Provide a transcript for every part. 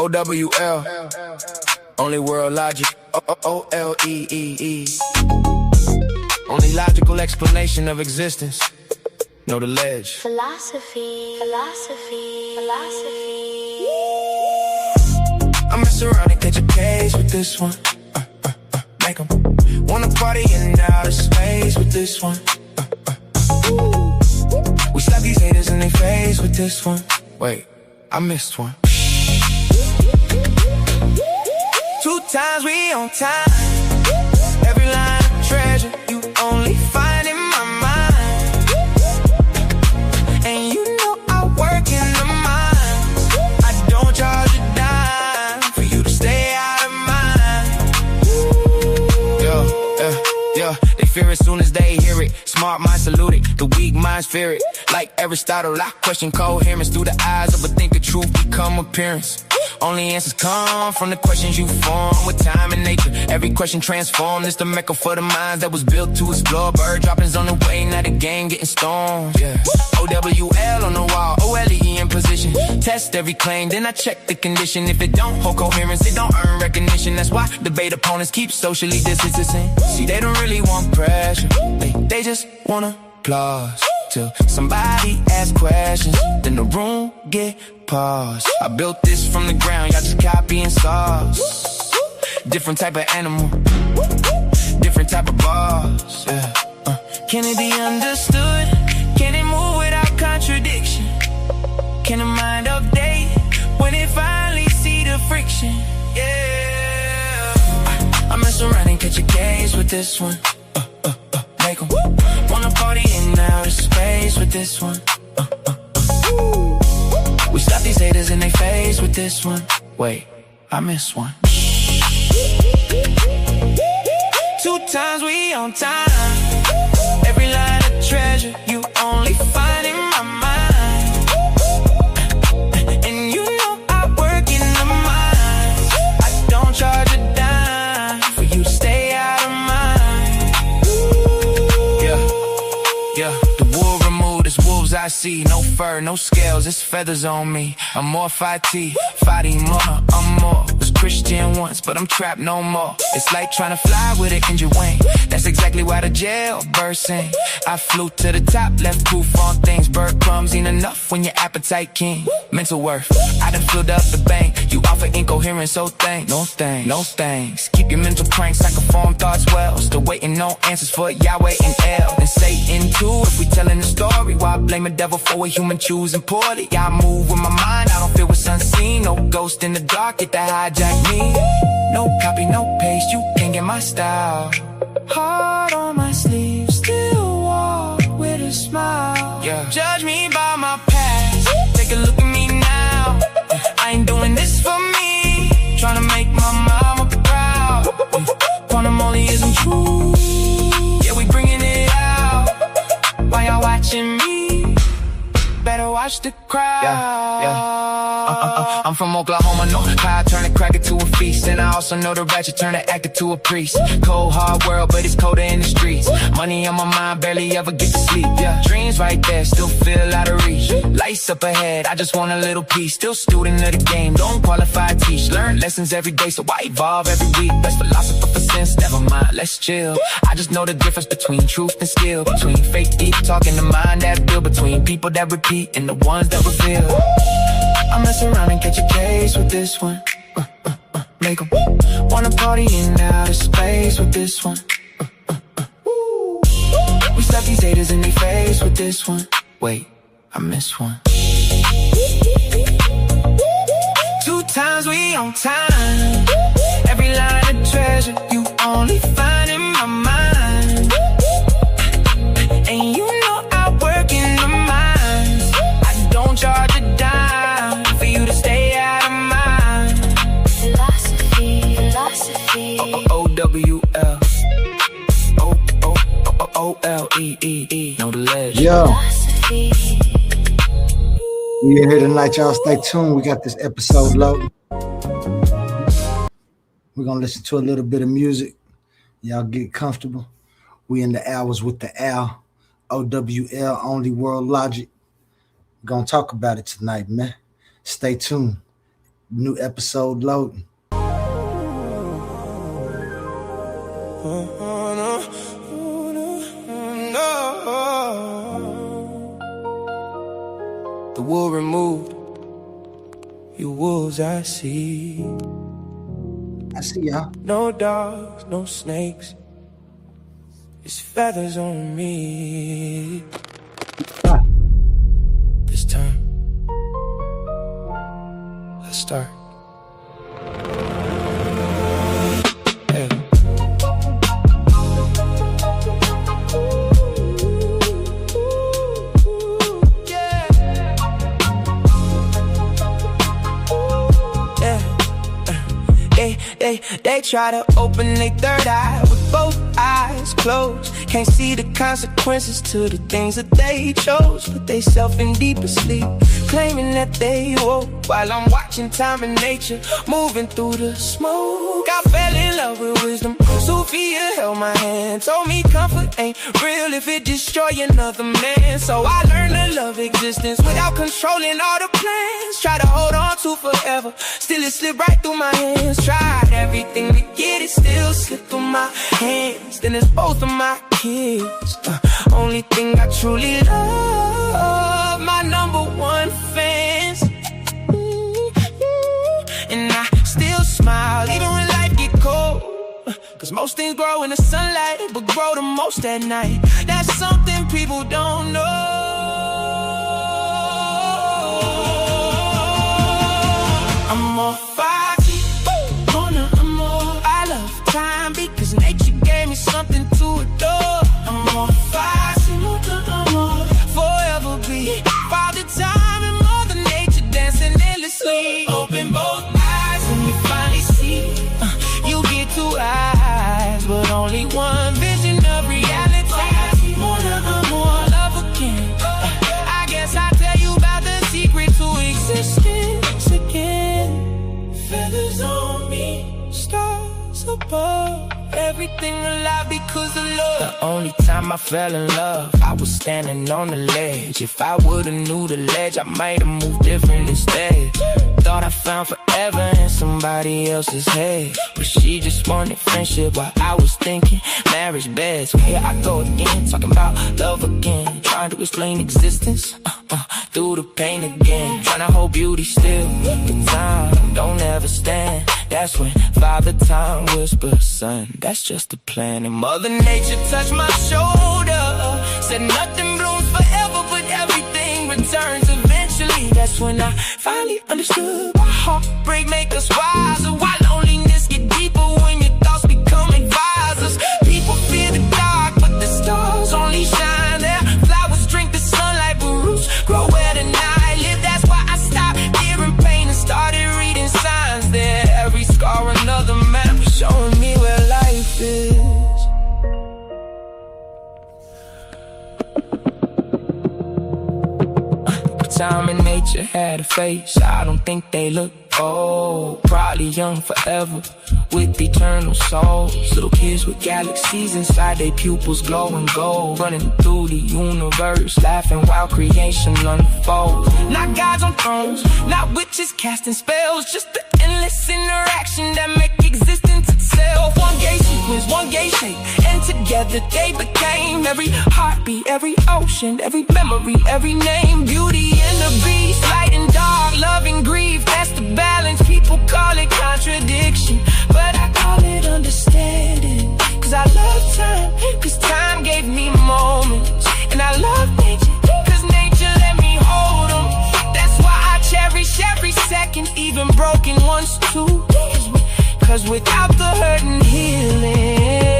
OWL, only world logic, OLEEE. Only logical explanation of existence. Know the ledge. Philosophy. I mess around and catch a case with this one. Make 'em wanna party in outer space with this one. We slap these haters in their face with this one. Wait, I missed one. 2 times we on time. Every line of treasure you only find in my mind. And you know I work in the mines. I don't charge a dime for you to stay out of mine. Yeah, they fear as soon as they hear it. Smart minds salute it, the weak minds fear it. Like Aristotle, I question coherence. Through the eyes of a thinker, truth become appearance. Only answers come from the questions you form with time and nature. Every question transformed. It's the mecca for the minds that was built to explore. Bird droppings on the way, now the game getting stormed. Yeah. OWL on the wall, OLE in position. Test every claim, then I check the condition. If it don't hold coherence, it don't earn recognition. That's why debate opponents keep socially distancing. See, they don't really want pressure. They just want applause. Till somebody asks questions, then the room get paused. I built this from the ground, y'all just copying sauce. Different type of animal, different type of boss. Yeah. Can it be understood? Can it move without contradiction? Can the mind update when it finally see the friction? Yeah. I mess around and catch a case with this one. Make 'em wanna party in outer space with this one. We slap these haters in their face with this one. Wait, I missed one. 2 times we on time. Every line of treasure you only find in my mind. And you know I work in the mines. I don't charge a dime for you to stay out of mine. Yeah, the wool removed, it's wolves I see. No fur, no scales, it's feathers on me. I'm more FIT, more, I'm more. Was Christian once, but I'm trapped no more. It's like trying to fly with an injured wing. That's exactly why the jailbird sing. I flew to the top, left proof on things. Bird crumbs ain't enough when your appetite king. Mental worth, I done filled up the bank. You offer incoherence, so thanks. No thanks. Keep your mental cranks, I can form thoughts well. Still waiting on answers for Yahweh and El. And Satan too, if we telling the story. Why blame a devil for a human choosing poorly? I move with my mind, I don't feel what's unseen. No ghost in the dark, get to hijack me. No copy, no paste, you can't get my style. Heart on my sleeve, still walk with a smile. Yeah. Judge me by my past, take a look at me now. I ain't doing this for me, trying to make my mama proud. Quantum only isn't true, yeah, we bringing it out. While y'all watching me, better watch the crowd. I'm from Oklahoma, no pie, turn a cracker to a feast. And I also know the ratchet turn an actor to a priest. Cold, hard world, but it's colder in the streets. Money on my mind, barely ever get to sleep. Yeah, dreams right there, still feel out of reach. Lights up ahead, I just want a little piece. Still student of the game, don't qualify, teach. Learn lessons every day, so I evolve every week. Best philosopher for sense, never mind, let's chill. I just know the difference between truth and skill. Between fake deep talk and the mind that build. Between people that repeat and the ones that reveal. I mess around and catch a case with this one. Make 'em wanna party in outer space with this one. We slap these haters in their face with this one. Wait, I missed one. 2 times we on time. Every line of treasure you only find in my mind. And you know I work in the mines. I don't charge a dime for you to stay out of mine. Philosophy. OWL. OLEEE. Know the ledge. Yo. We are here tonight, y'all. Stay tuned. We got this episode loaded. We're gonna listen to a little bit of music. Y'all get comfortable. We in the hours with the Al. OWL, only world logic. We're gonna talk about it tonight, man. Stay tuned. New episode loading. The wool removed, you wolves I see. I see y'all. No dogs, no snakes, it's feathers on me. Ah. This time, let's start. Yeah. They try to open their third eye with both eyes closed. Can't see the consequences to the things that they chose. Put they self in deeper sleep, claiming that they woke, while I'm watching time and nature moving through the smoke. I fell in love with wisdom. Sophia held my hand, told me comfort ain't real if it destroy another man. So I learned to love existence without controlling all the plans. Try to hold on to forever, still it slipped right through my hands. Tried everything to get it, still slipped through my hands. Then it's both of my kids, only thing I truly love, my number one fans. And I still smile even when life get cold, cause most things grow in the sunlight, but grow the most at night. That's something people don't know. I'm more foggy, I'm more. I love time because nature gave me something to adore. I'm more foggy, I'm more. Forever be Father Time and Mother Nature dancing endlessly. Open both eyes when you finally see. You get two eyes, but only one vision of reality. More love again. I guess I'll tell you about the secret to existence again. Feathers on me, stars above, everything alive because of love. The only time I fell in love, I was standing on the ledge. If I would've knew the ledge, I might've moved different instead. Thought I found forever in somebody else's head, but she just wanted friendship while I was thinking marriage bed. So here I go again, talking about love again, trying to explain existence through the pain again, trying to hold beauty still. The time don't ever stand. That's when Father Time whispers, son, that's just a plan. And Mother Nature touched my shoulder, said nothing blooms forever, but everything returns eventually. That's when I finally understood why heartbreak make us wiser, why loneliness get deeper when your thoughts become advisors. People fear the dark, but the stars only shine there. Flowers drink the sunlight, but roots grow where the night live. That's why I stopped fearing pain and started reading signs there. Every scar another map showing me where life is. Time and nature had a face, I don't think they look old. Probably young forever, with eternal souls. Little kids with galaxies inside their pupils glowing gold, running through the universe, laughing while creation unfolds. Not gods on thrones, not witches casting spells, just the endless interaction that make existence itself. One gay sequence, one gay shape, and together they became every heartbeat, every ocean, every memory, every name. Beauty and the beast, light and dark, love and grief, that's the balance. People call it contradiction, but I call it understanding. Cause I love time, cause time gave me moments. And I love nature, cause nature let me hold them. That's why I cherish every second, even broken ones too. Cause without the hurt and healing,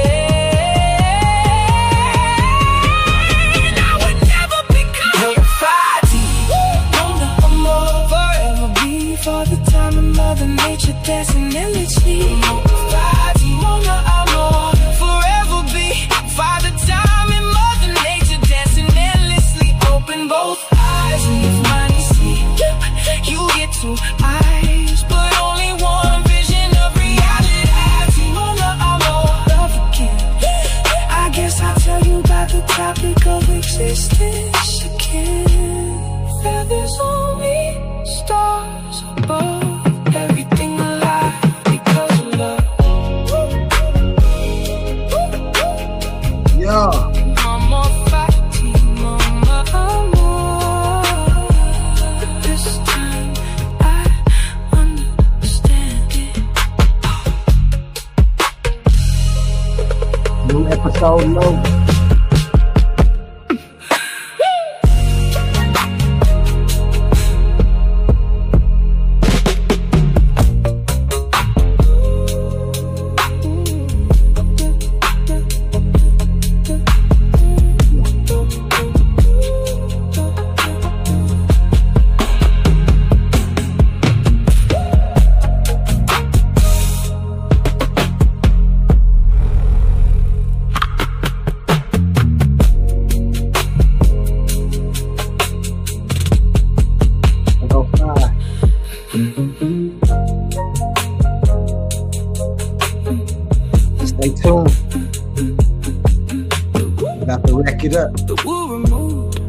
Father Time and Mother Nature dancing endlessly. Forever be Father Time and Mother Nature dancing endlessly. Open both eyes and you finally see. You get two eyes, but only one vision of reality. Love again. I guess I'll tell you about the topic of existence again. Feathers on me, stars above. episode low. Stay tuned. About to wreck it up. The wool removed,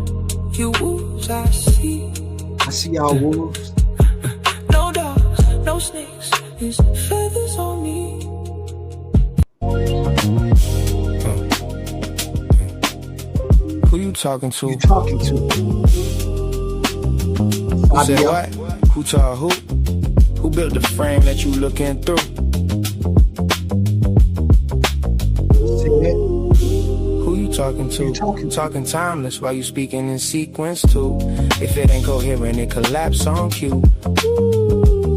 you wolves I see. I see y'all wolves. No dogs, no snakes, there's feathers on me. Who you talking to? You talking to? Who said what? Who told who? Who built the frame that you looking through? Who you talking to? Talking timeless while you speaking in sequence too. If it ain't coherent, it collapse on cue.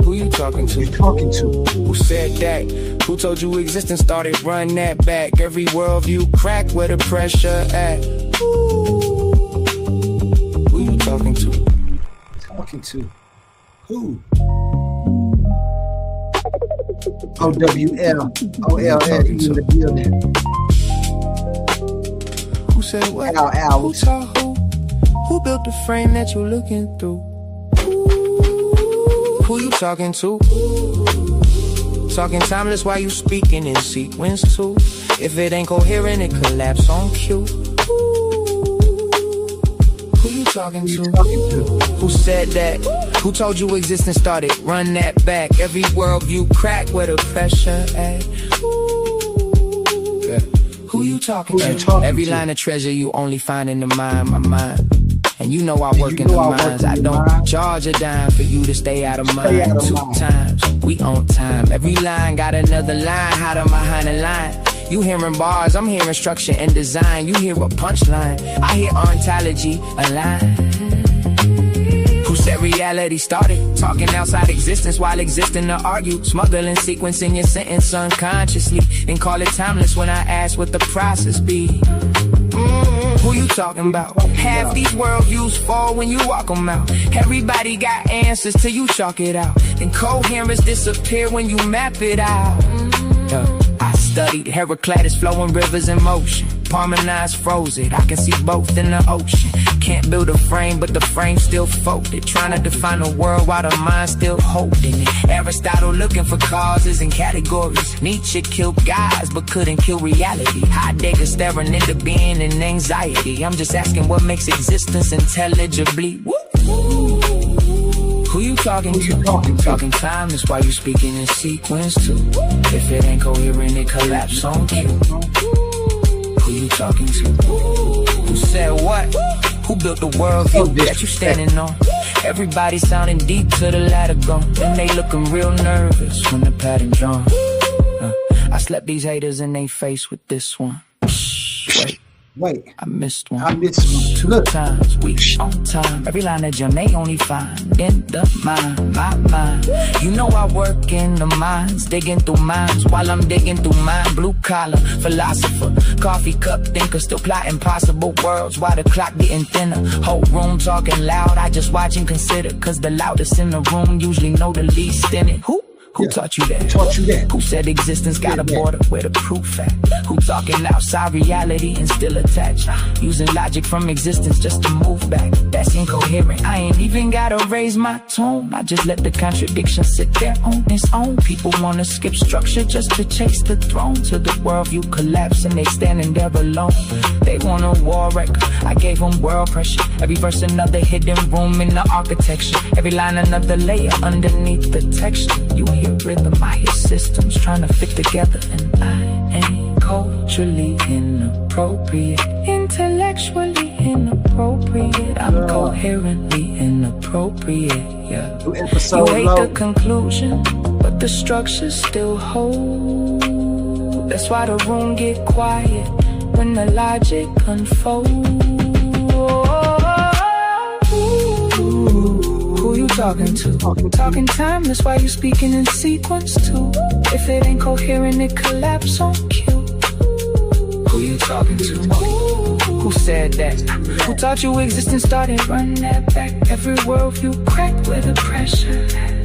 Who you talking to? Who said that? Who told you existence started? Run that back. Every worldview crack where the pressure at. Who you talking to? Who? OWL, OLL in the building. Who said what? Ow. Who told who? Who built the frame that you looking through? Who you talking to? Talking timeless while you speaking in sequence too. If it ain't coherent, it collapse on cue. Who you talking to? Who said that? Who told you existence started? Run that back. Every worldview crack where the pressure at. Who you talking to? Every line of treasure you only find in the mind, my mind. And you know I work in the mines. I don't charge a dime for you to stay out of mine. 2 times, we on time. Every line got another line, hiding behind the line. You hearing bars, I'm hearing structure and design. You hear a punchline, I hear ontology, a line. Who said reality started? Talking outside existence while existing to argue. Smuggling sequence in your sentence unconsciously. And call it timeless when I ask what the process be. Who you talking about? Half these worldviews fall when you walk them out. Everybody got answers till you chalk it out. Incoherence disappear when you map it out. I studied Heraclitus flowing rivers in motion. Parmenid's froze it, I can see both in the ocean. Can't build a frame, but the frame still folded. Trying to define a world while the mind still holding it. Aristotle looking for causes and categories. Nietzsche killed guys, but couldn't kill reality. Heidegger staring into being and anxiety. I'm just asking what makes existence intelligibly. Who you talking to? Talking timeless while you speaking in sequence too. If it ain't coherent, it collapse on cue. Who you talking to? Who said what? Who built the worldview that you standing on? Everybody sounding deep to the ladder gone. And they looking real nervous when the pattern drawn. I slept these haters in they face with this one. Wait, I missed one. 2 times, we on time. Every line of gem they only find in the mind, my mind. You know I work in the mines, digging through mines while I'm digging through mine. Blue collar, philosopher, coffee cup thinker, still plotting possible worlds while the clock getting thinner. Whole room talking loud, I just watch and consider. Cause the loudest in the room usually know the least in it. Who taught you that? Who said existence got a border where the proof at? Who talking outside reality and still attached? Using logic from existence just to move back. That's incoherent. I ain't even gotta raise my tone. I just let the contradiction sit there on its own. People wanna skip structure just to chase the throne. Till the worldview collapse and they standing there alone. They want a war record. I gave them world pressure. Every verse another hidden room in the architecture. Every line another layer underneath the texture. You hear rhythm, I hear systems trying to fit together. And I ain't culturally inappropriate, intellectually inappropriate. I'm coherently inappropriate, yeah. You hate the conclusion, but the structure still hold. That's why the room get quiet. when the logic unfolds. Who you talking to? Talking time, that's why you speaking in sequence too. If it ain't coherent, it collapse on cue. Who you talking to? Who said that? Who taught you existence started? Run that back. Every worldview cracked where the pressure at.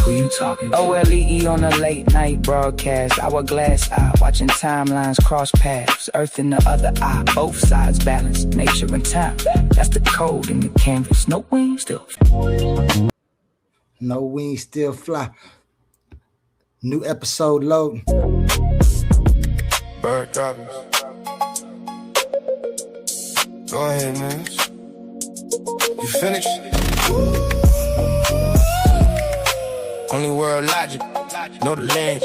Who you talking to? OLEE on a late night broadcast. Hourglass eye, watching timelines cross paths. Earth in the other eye, both sides balance. Nature and time, that's the code in the canvas. No wings, still. No wings, still fly. New episode loading. Bird droppers. Go ahead, man. You finished? Only world logic, know the lens.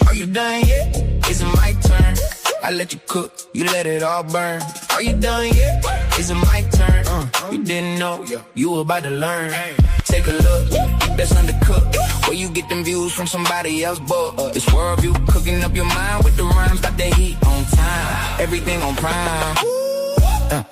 Are you done yet? Is it my turn? I let you cook, you let it all burn. Are you done yet? Is it my turn? You didn't know, you were about to learn. Take a look, that's undercooked. Where you get them views from somebody else, but this worldview cooking up your mind with the rhymes. Got the heat on time, everything on prime.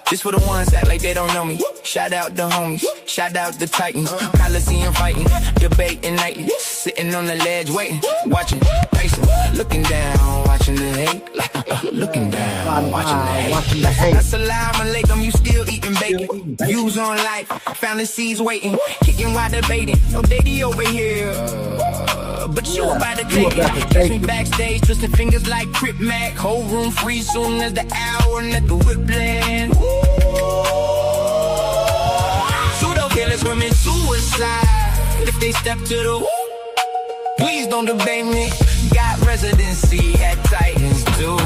This for the ones that like they don't know me. Shout out the homies, shout out the Titans. Coliseum fighting, debating nightly. Sitting on the ledge waiting, watching, pacing, looking down, watching the hate. Looking down, watching the hate. Assalamu alaikum, you still eating bacon. Views on life, fantasies waiting. Kicking while debating, no daddy over here. But you about to take it. Catch me backstage, twisting fingers like Crip Mac. Whole room free soon as the hour and let the whip blend. Pseudo killers commit suicide if they step to the. Please don't debate me. Got residency at Titans too.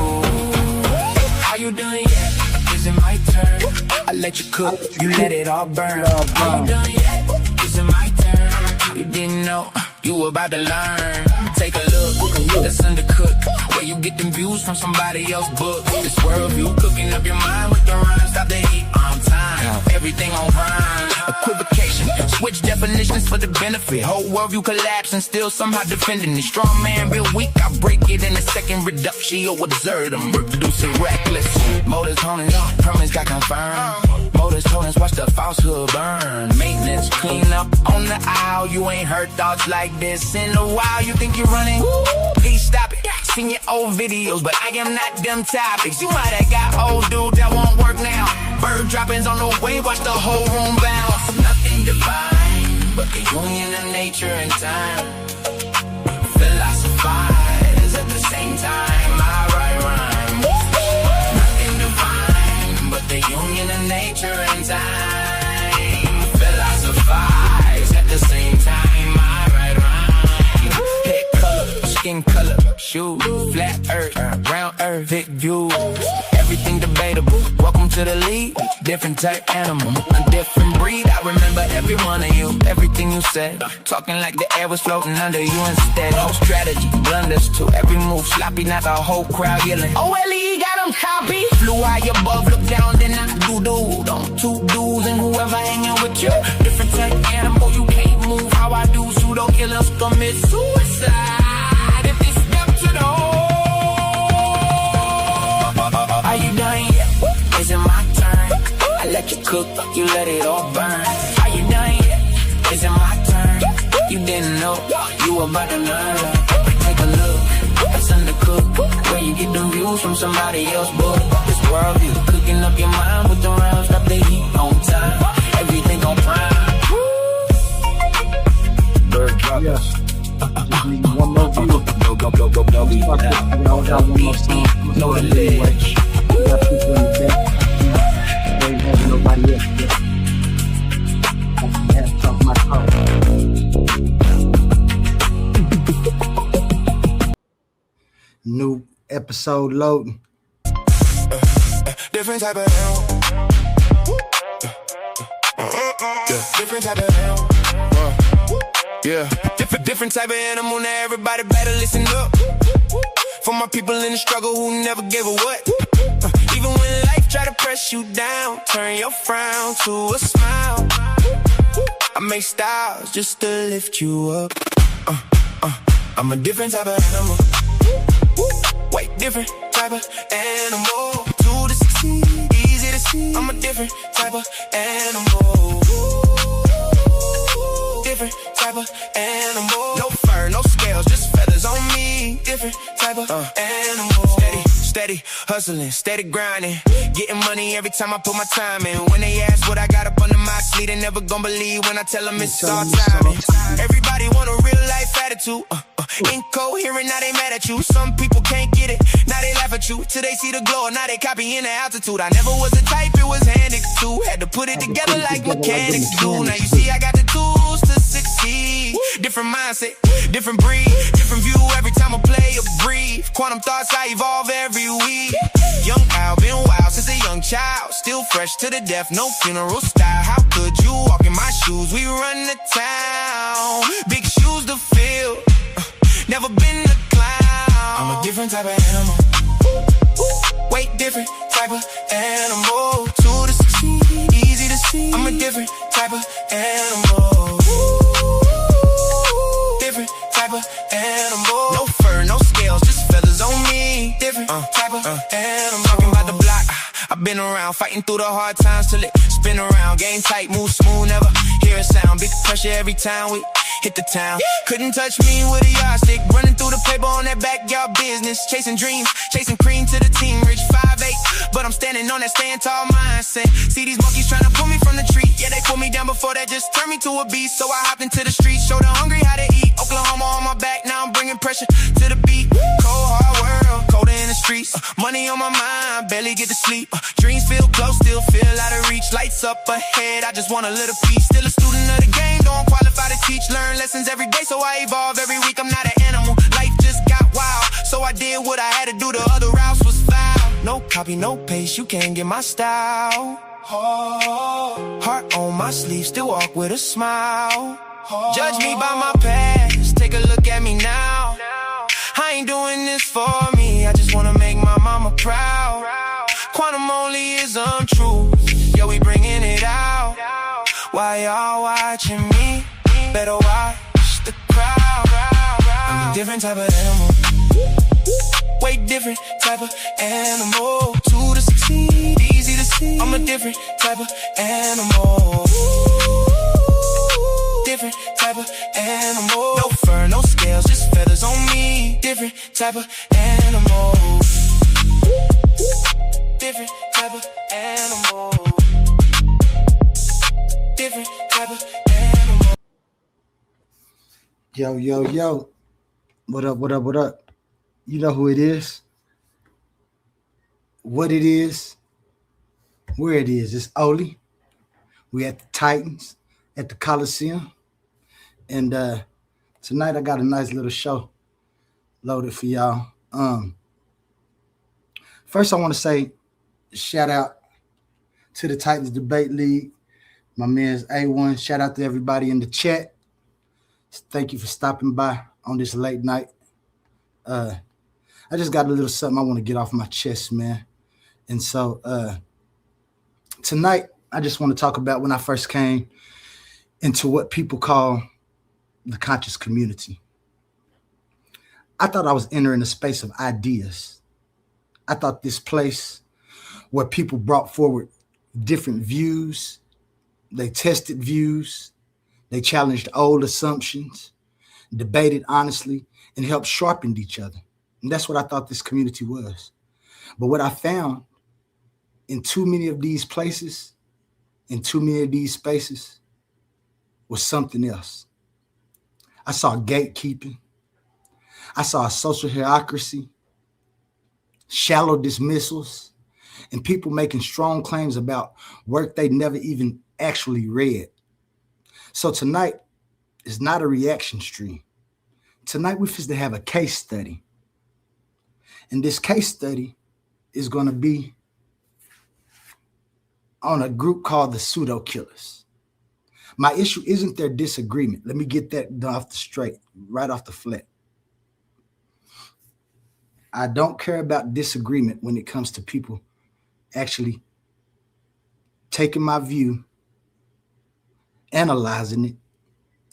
Are you done yet? Is it my turn? I let you cook, you let it all burn. Are you done yet? Is it my turn? You didn't know, you were about to learn. Take a look, that's undercooked. Where you get them views from somebody else's book. This worldview cooking up your mind with the rhymes. Stop the heat on time, everything on prime. Equivocation, switch definitions for the benefit. Whole worldview collapse and still somehow defending it. Strong man, real weak, I break it in a second. Reduction, you'll observe them, reproducing reckless. Motors, toners, permits got confirmed. Motors, toners, watch the falsehood burn. Maintenance, clean up on the aisle. You ain't heard thoughts like this in a while. You think you're running? Please stop it. Seen your old videos, but I am not them topics. You might have got old dude that won't work now. Bird droppings on the way, watch the whole room bounce. Nothing divine, but the union of nature and time. Philosophize at the same time. I write rhymes. Nothing divine, but the union of nature and time. Philosophize at the same time. I write rhymes. Head color, skin color, shoes, flat earth, round earth, big views. Everything debatable. Welcome to the league. Different type animal, a different breed. I remember every one of you, everything you said. Talking like the air was floating under you instead. No strategy, blunders to every move. Sloppy, not the whole crowd yelling. OLE got them copy. Flew high above, look down, then I do. Don't two dudes and whoever hanging with you. Different type animal, you can't move how I do. Pseudo killers commit suicide if they step to the hole. Are you done yet? Is it my turn? I let you cook, you let it all burn. Are you done yet? Is it my turn? You didn't know, you were about to learn. Take a look, it's undercooked. Where you get the views from somebody else's book. This worldview, cooking up your mind with the rounds. Stop the heat on time, everything on prime. Bird droppers. One more view. Go. Know the ledge. We got people in the back. They ain't having nobody else yet. I can have to talk my car. New episode loading. Different type of hell. Different type of hell. Yeah. Different type of animal. Now everybody better listen up. For my people in the struggle who never gave a what. Even when life try to press you down, turn your frown to a smile. I make styles just to lift you up. I'm a different type of animal. Way different type of animal. To the succeed, easy to see. I'm a different type of animal. Different type of animal. No fur, no scales, just feathers on me. Different type of animal. Steady hustling, steady grinding. Getting money every time I put my time in. When they ask what I got up under my sleeve, they never gon' believe when I tell them it's all timing. Everybody want a real life attitude. Incoherent, now they mad at you. Some people can't get it, now they laugh at you. Till they see the glow, now they copying the altitude. I never was a type, it was handed to. Had to put it together like mechanics do. Now you see I got the tools to succeed. Different mindset, different breed, different view every time I play or breathe. Quantum thoughts, I evolve every week. Young Al, been wild since a young child. Still fresh to the death, no funeral style. How could you walk in my shoes? We run the town, big shoes to fill. Never been a clown. I'm a different type of animal. Way different type of animal. To the succeed, easy to see. I'm a different type of animal. Different type of animal. No fur, no scales, just feathers on me. Different type of animal. Talking about the block, I've been around, fighting through the hard times till it spin around. Game tight, move smooth, never hear a sound. Big pressure every time we hit the town. Couldn't touch me with a yardstick. Running through the paper on that backyard business. Chasing dreams, chasing cream to the team. Rich 5'8", but I'm standing on that stand tall mindset. See these monkeys trying to pull me from the tree. Yeah, they put me down before that just turned me to a beast. So I hopped into the streets, showed the hungry how to eat. Oklahoma on my back, now I'm bringing pressure to the beat. Cold hard world, colder in the streets. Money on my mind, barely get to sleep. Dreams feel close, still feel out of reach. Lights up ahead, I just want a little piece. Still a student of the game, don't qualify to teach. Learn lessons every day, so I evolve every week. I'm not an animal, life just got wild. So I did what I had to do, the other routes was foul. No copy, no paste, you can't get my style. Heart on my sleeve, still walk with a smile. Judge me by my past, take a look at me now. I ain't doing this for me, I just wanna make my mama proud. Quantum only is untrue, yeah, we bringing it out. Why y'all watching me? Better watch the crowd. I'm a different type of animal. Way different type of animal. To the succeed, easy to see. I'm a different type of animal. Different type of animal. No fur, no scales, just feathers on me. Different type of animal. Different type of animal. Different type of animal. Yo, yo, yo. What up, what up, what up? You know who it is, what it is, where it is. It's Oli. We at the Titans at the Coliseum. And tonight I got a nice little show loaded for y'all. First I want to say shout out to the Titans Debate League. My man's A1. Shout out to everybody in the chat. Thank you for stopping by on this late night. I just got a little something I want to get off my chest, man. And so tonight, I just want to talk about when I first came into what people call the conscious community. I thought I was entering a space of ideas. I thought this place where people brought forward different views, they tested views, they challenged old assumptions, debated honestly, and helped sharpen each other. And that's what I thought this community was. But what I found in too many of these places, in too many of these spaces, was something else. I saw gatekeeping. I saw a social hierarchy, shallow dismissals, and people making strong claims about work they never even actually read. So tonight is not a reaction stream. Tonight we're supposed to have a case study. And this case study is going to be on a group called the Pseudo Killers. My issue isn't their disagreement. Let me get that off the straight, right off the flat. I don't care about disagreement when it comes to people actually taking my view, analyzing it,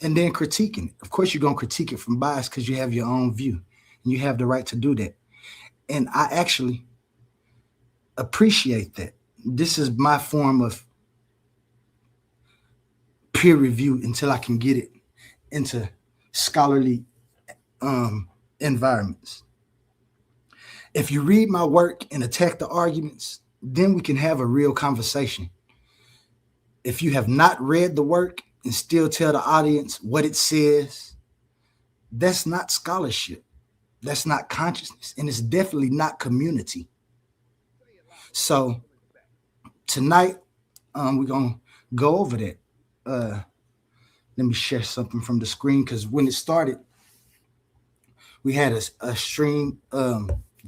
and then critiquing it. Of course, you're going to critique it from bias because you have your own view and you have the right to do that. And I actually appreciate that. This is my form of peer review until I can get it into scholarly environments. If you read my work and attack the arguments, then we can have a real conversation. If you have not read the work and still tell the audience what it says, that's not scholarship. That's not consciousness. And it's definitely not community. So tonight, we're going to go over that. Let me share something from the screen, because when it started, we had a stream.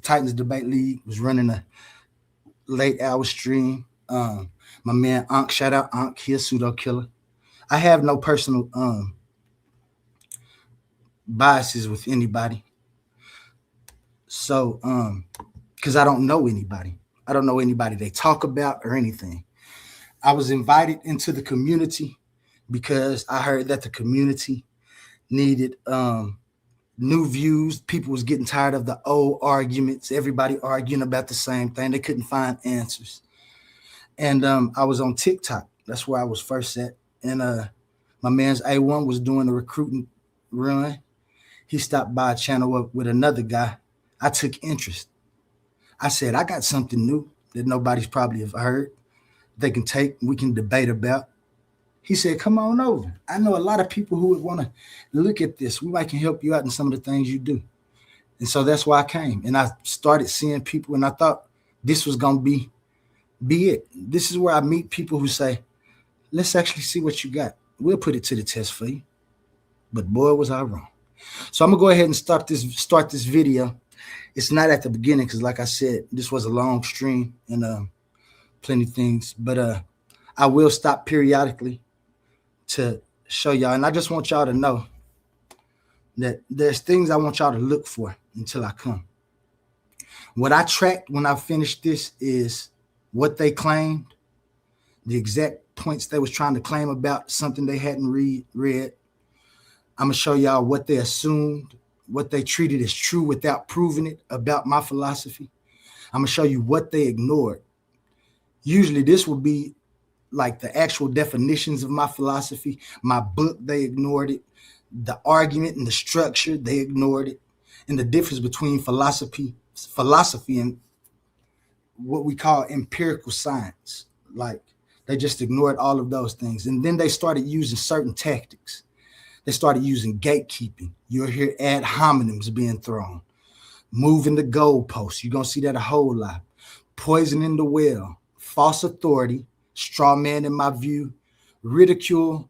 Titans Debate League was running a late hour stream. My man Ankh, shout out Ankh, he a pseudo killer. I have no personal biases with anybody. So, because I don't know anybody. I don't know anybody they talk about or anything. I was invited into the community because I heard that the community needed new views. People was getting tired of the old arguments, everybody arguing about the same thing. They couldn't find answers. And I was on TikTok. That's where I was first at. And my man's A1 was doing a recruiting run. He stopped by a channel up with another guy. I took interest. I said, I got something new that nobody's probably have heard. They can take, we can debate about. He said, come on over. I know a lot of people who would want to look at this. We might can help you out in some of the things you do. And so that's why I came. And I started seeing people, and I thought this was going to be it. This is where I meet people who say, let's actually see what you got. We'll put it to the test for you. But boy, was I wrong. So I'm going to go ahead and start this video. It's not at the beginning because, like I said, this was a long stream and plenty of things. But I will stop periodically to show y'all. And I just want y'all to know that there's things I want y'all to look for until I come. What I tracked when I finished this is what they claimed, the exact points they was trying to claim about something they hadn't read. I'm going to show y'all what they assumed, what they treated as true without proving it about my philosophy. I'm going to show you what they ignored. Usually this will be like the actual definitions of my philosophy. My book, they ignored it. The argument and the structure, they ignored it. And the difference between philosophy and what we call empirical science. Like, they just ignored all of those things. And then they started using certain tactics. They started using gatekeeping. You'll hear ad hominems being thrown, moving the goalposts. You're going to see that a whole lot. Poisoning the well, false authority, straw man in my view, ridicule,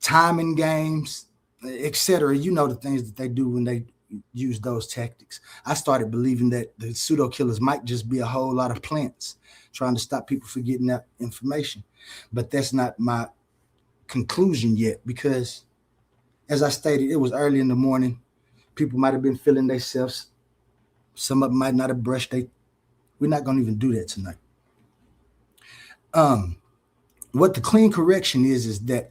timing games, etc. You know the things that they do when they use those tactics. I started believing that the pseudo killers might just be a whole lot of plants trying to stop people from getting that information. But that's not my conclusion yet, because as I stated, it was early in the morning. People might have been feeling themselves. Some of them might not have brushed their. We're not going to even do that tonight. What the clean correction is that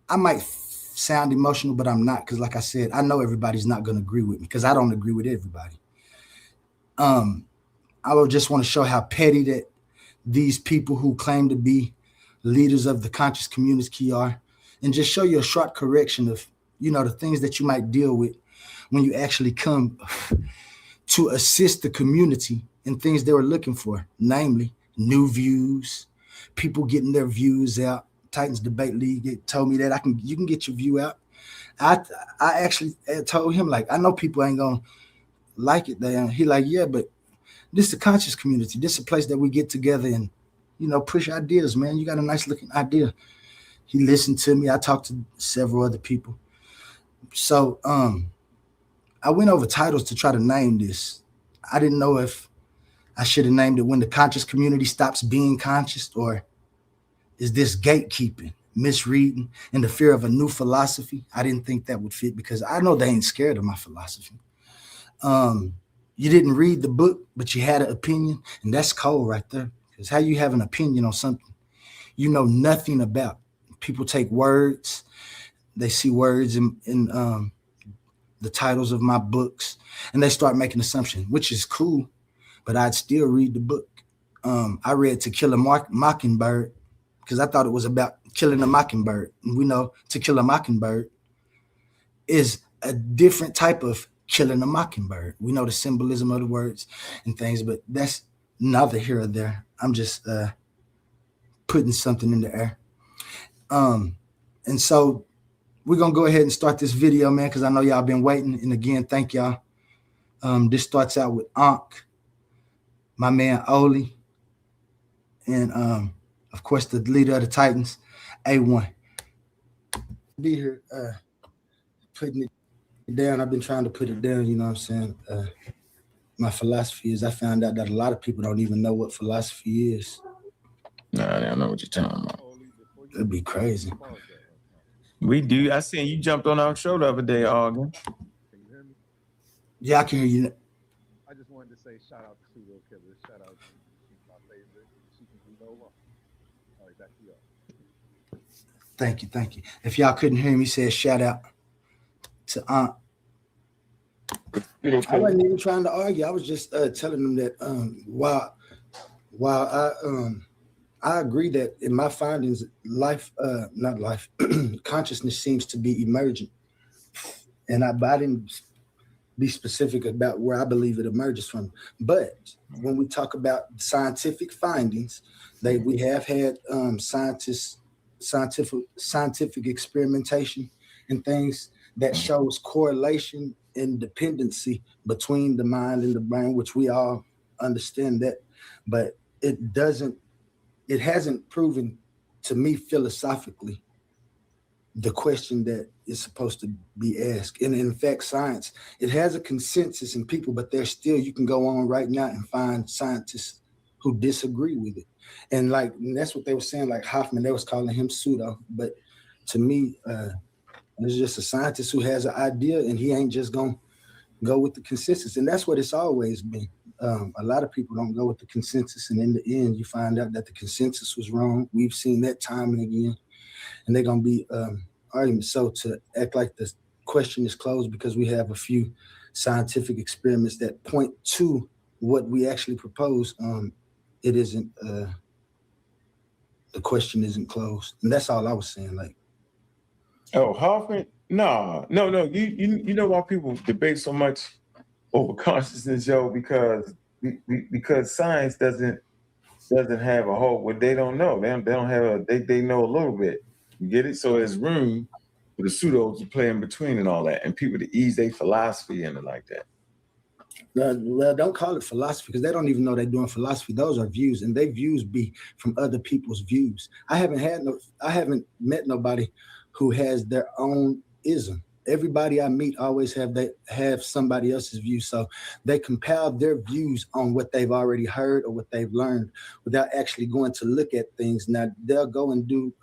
I might sound emotional, but I'm not, because like I said, I know everybody's not going to agree with me because I don't agree with everybody. I would just want to show how petty that these people who claim to be leaders of the conscious community are, and just show you a short correction of, you know, the things that you might deal with when you actually come to assist the community in things they were looking for, namely new views, people getting their views out. Titans Debate League told me that you can get your view out. I actually told him, like, I know people ain't gonna like it there. He like, yeah, but this is the conscious community. This is a place that we get together and, you know, push ideas, man. You got a nice looking idea. He listened to me. I talked to several other people. So I went over titles to try to name this. I didn't know if I should have named it When the Conscious Community Stops Being Conscious, or is this gatekeeping, misreading, and the fear of a new philosophy? I didn't think that would fit because I know they ain't scared of my philosophy. You didn't read the book, but you had an opinion, and that's cold right there. Because how you have an opinion on something you know nothing about? People take words, they see words in the titles of my books, and they start making assumptions, which is cool, but I'd still read the book. I read To Kill a Mockingbird because I thought it was about killing a mockingbird. And we know To Kill a Mockingbird is a different type of killing a mockingbird. We know the symbolism of the words and things, but that's neither here or there. I'm just putting something in the air. And so we're going to go ahead and start this video, man, because I know y'all been waiting. And again, thank y'all. This starts out with Ankh, my man Oli, and of course the leader of the Titans, A1. Be here putting it down. I've been trying to put it down, you know what I'm saying? My philosophy is, I found out that a lot of people don't even know what philosophy is. Nah, I don't know what you're talking about. It'd be crazy. We do. I seen you jumped on our show the other day, Augie. Can you hear me? Yeah, I can hear you. I just wanted to say shout out to Pseudo Killer. Shout out to she's my favorite. She can do no wrong. All right, back to y'all. Thank you, thank you. If y'all couldn't hear me, say a shout out to Aunt. I wasn't even trying to argue. I was just telling them that while I agree that in my findings, consciousness seems to be emergent. And I didn't be specific about where I believe it emerges from. But when we talk about scientific findings, we have had scientific experimentation and things that shows correlation and dependency between the mind and the brain, which we all understand that, but it hasn't proven to me philosophically the question that is supposed to be asked. And in fact, science, it has a consensus in people, but there's still, you can go on right now and find scientists who disagree with it. And that's what they were saying, like Hoffman, they was calling him pseudo, but to me, there's just a scientist who has an idea and he ain't just gonna go with the consensus. And that's what it's always been. A lot of people don't go with the consensus, and in the end, you find out that the consensus was wrong. We've seen that time and again, and they're gonna be arguments. So to act like the question is closed because we have a few scientific experiments that point to what we actually propose, it isn't. The question isn't closed, and that's all I was saying. Like, oh, Hoffman? No. You know why people debate so much over consciousness, yo? Because science doesn't have a whole. What they don't know, they don't have they know a little bit. You get it? So there's room for the pseudos to play in between and all that, and people to ease their philosophy in it like that. Well, don't call it philosophy because they don't even know they're doing philosophy. Those are views, and their views be from other people's views. I haven't met nobody who has their own ism. Everybody I meet always have somebody else's view. So they compile their views on what they've already heard or what they've learned without actually going to look at things. Now they'll go and do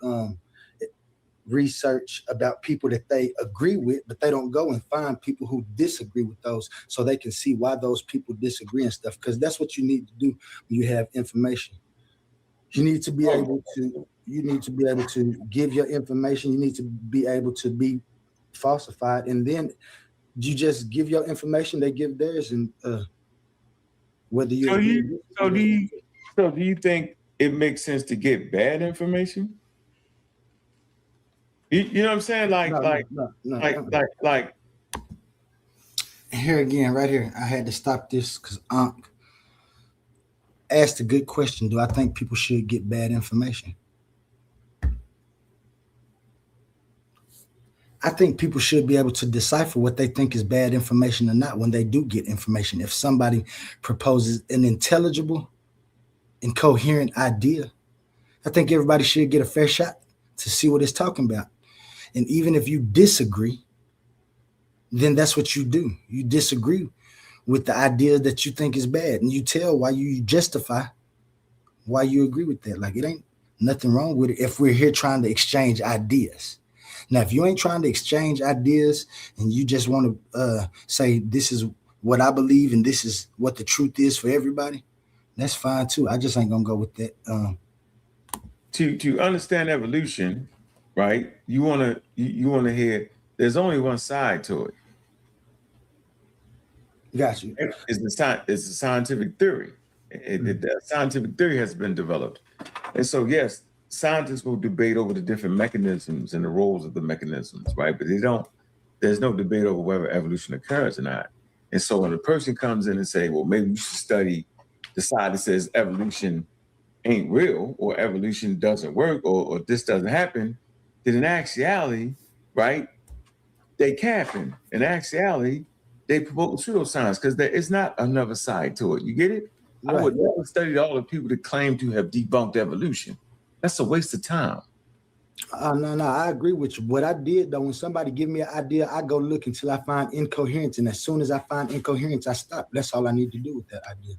research about people that they agree with, but they don't go and find people who disagree with those so they can see why those people disagree and stuff. Because that's what you need to do when you have information. You need to be able to give your information. You need to be able to be falsified, and then you just give your information, they give theirs, and whether you so do you think it makes sense to get bad information? You know what I'm saying? Like here again, right here, I had to stop this because Ankh asked a good question. Do I think people should get bad information? I think people should be able to decipher what they think is bad information or not when they do get information. If somebody proposes an intelligible and coherent idea, I think everybody should get a fair shot to see what it's talking about. And even if you disagree, then that's what you do. You disagree with the idea that you think is bad, and you tell why, you justify why you agree with that. Like, it ain't nothing wrong with it if we're here trying to exchange ideas. Now, if you ain't trying to exchange ideas and you just want to say this is what I believe and this is what the truth is for everybody, that's fine too. I just ain't gonna go with that. To understand evolution, right? You wanna hear. There's only one side to it. Got you. It's the scientific theory. The scientific theory has been developed, and so yes, scientists will debate over the different mechanisms and the roles of the mechanisms, right? But they don't. There's no debate over whether evolution occurs or not. And so when a person comes in and say, "Well, maybe you should study the side that says evolution ain't real, or evolution doesn't work, or this doesn't happen," then in actuality, right, they capping. In actuality, they promote pseudoscience because there is not another side to it. You get it? Right. I would never study all the people that claim to have debunked evolution. That's a waste of time. No, I agree with you. What I did though, when somebody give me an idea, I go look until I find incoherence, and as soon as I find incoherence, I stop. That's all I need to do with that idea.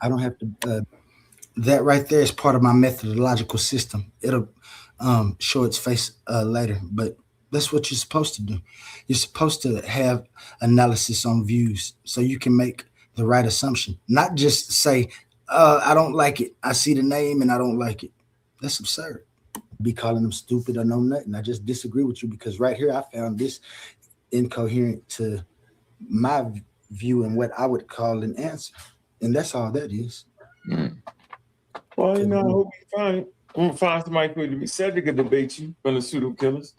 I don't have to. That right there is part of my methodological system. It'll show its face later, but that's what you're supposed to do. You're supposed to have analysis on views so you can make the right assumption, not just say, I don't like it. I see the name and I don't like it. That's absurd. Be calling them stupid or no nothing. I just disagree with you because right here I found this incoherent to my view and what I would call an answer. And that's all that is. Well, I hope you find somebody who be said to could debate you from the pseudo killers.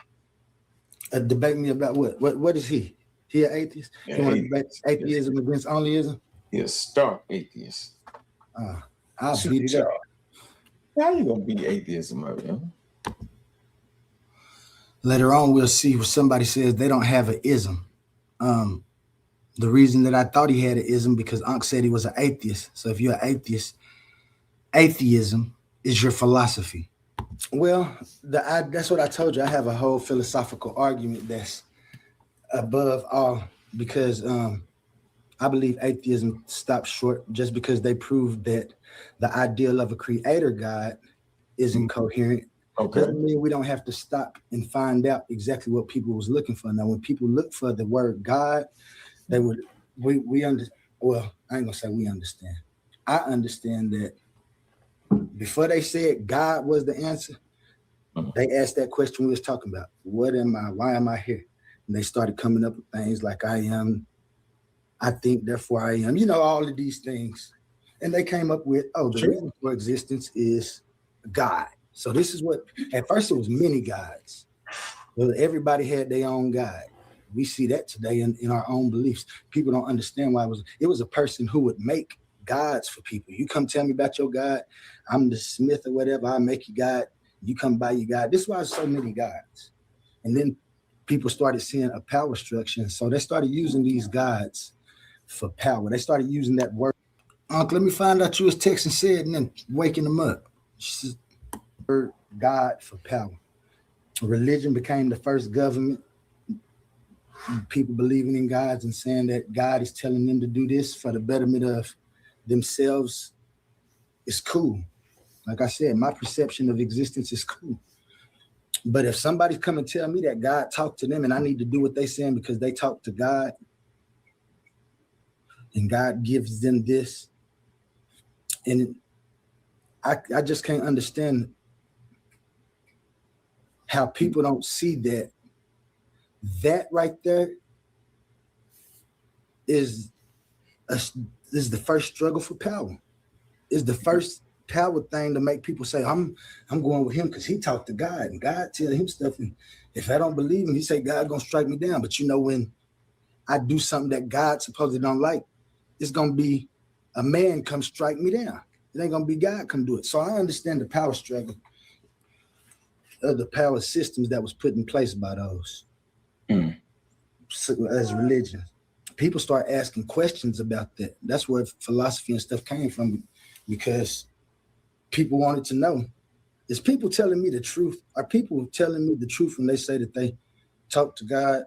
Debate me about what? What is he? He an atheist? Yeah, You want to debate atheism against onlyism? He's a stark atheist. I'll beat it up. How you gonna beat atheism up, man? Later on, we'll see where somebody says they don't have an ism. The reason that I thought he had an ism because Unc said he was an atheist. So if you're an atheist, atheism is your philosophy. Well, that's what I told you. I have a whole philosophical argument that's above all because I believe atheism stops short just because they proved that the ideal of a creator God isn't coherent. Okay. Doesn't mean we don't have to stop and find out exactly what people was looking for. Now, when people look for the word God, they would well, I ain't gonna say we understand. I understand that before they said God was the answer, they asked that question we was talking about. What am I? Why am I here? And they started coming up with things like I am, I think, therefore I am, all of these things. And they came up with, the reason for existence is God. So this is what, at first it was many gods. Well, everybody had their own God. We see that today in our own beliefs. People don't understand why it was a person who would make gods for people. You come tell me about your God, I'm the Smith or whatever, I make you God, you come buy your God. This is why there's so many gods. And then people started seeing a power structure. So they started using these gods for power. They started using that word. Uncle, let me find out you was texting said and then waking them up. Word God for power. Religion became the first government. People believing in gods and saying that God is telling them to do this for the betterment of themselves is cool. Like I said, my perception of existence is cool. But if somebody come and tell me that God talked to them and I need to do what they saying because they talk to God and God gives them this, and I just can't understand how people don't see that right there is the first struggle for power. Is the first power thing to make people say, I'm going with him because he talked to God and God tell him stuff. And if I don't believe him, he say God gonna strike me down. But when I do something that God supposedly don't like, it's gonna be a man come strike me down. It ain't gonna be God come do it. So I understand the power struggle of the power systems that was put in place by those as religion. People start asking questions about that. That's where philosophy and stuff came from, because people wanted to know, is people telling me the truth? Are people telling me the truth when they say that they talk to God?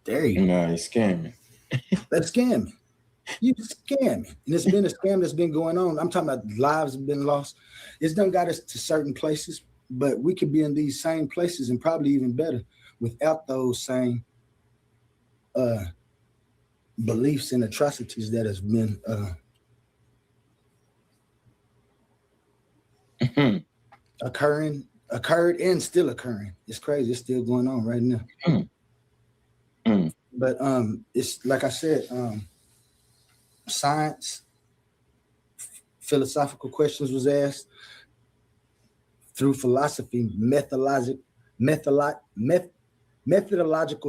There you go. No, he's scamming. That's scamming. You scamming. And it's been a scam that's been going on. I'm talking about lives have been lost. It's done got us to certain places, but we could be in these same places and probably even better without those same beliefs and atrocities that has been occurring occurred and still occurring. It's crazy. It's still going on right now. But it's like I said, science, philosophical questions was asked through philosophy, methodological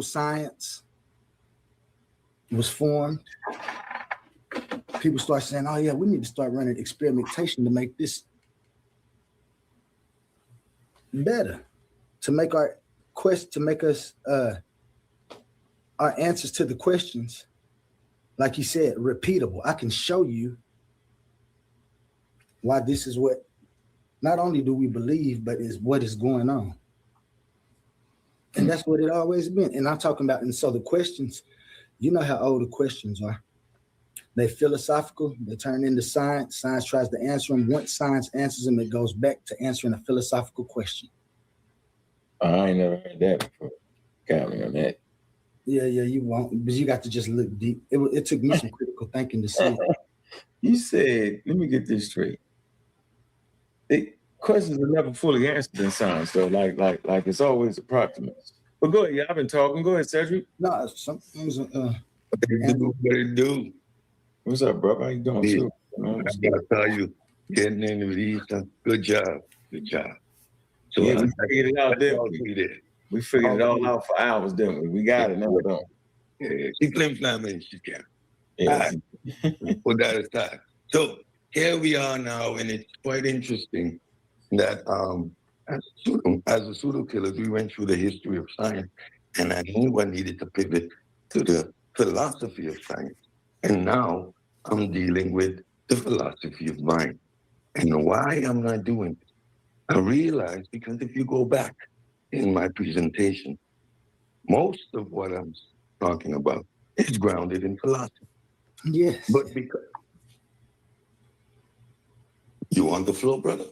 science was formed. People start saying, "Oh yeah, we need to start running experimentation to make this better, to make our quest, to make us our answers to the questions, like you said, repeatable. I can show you why this is what not only do we believe, but is what is going on." And that's what it always been. And I'm talking about, and so the questions, you know how old the questions are. They're philosophical, they turn into science. Science tries to answer them. Once science answers them, it goes back to answering a philosophical question. I ain't never heard that before. Got me on that. Yeah, you won't, because you got to just look deep. It took me some critical thinking to see it. You said, let me get this straight. Questions are never fully answered in science, though. Like it's always approximate. But go ahead, I've been talking. Go ahead, Cedric. No, some things. What it do? What's up, bro? How you doing? Yeah. Too? I gotta tell you, getting into these, good job. So Yeah, we figured it out, didn't I'll we? see that. We figured it all out for hours, didn't we? We got it now, don't we? Yeah, she claims 9 minutes, she can. Yeah. Put that aside. So here we are now, and it's quite interesting that as a pseudo killer, we went through the history of science, and I knew I needed to pivot to the philosophy of science. And now I'm dealing with the philosophy of mind. And why I'm not doing it, I realized because if you go back in my presentation, most of what I'm talking about is grounded in philosophy. Yes. But because you on the floor, brother?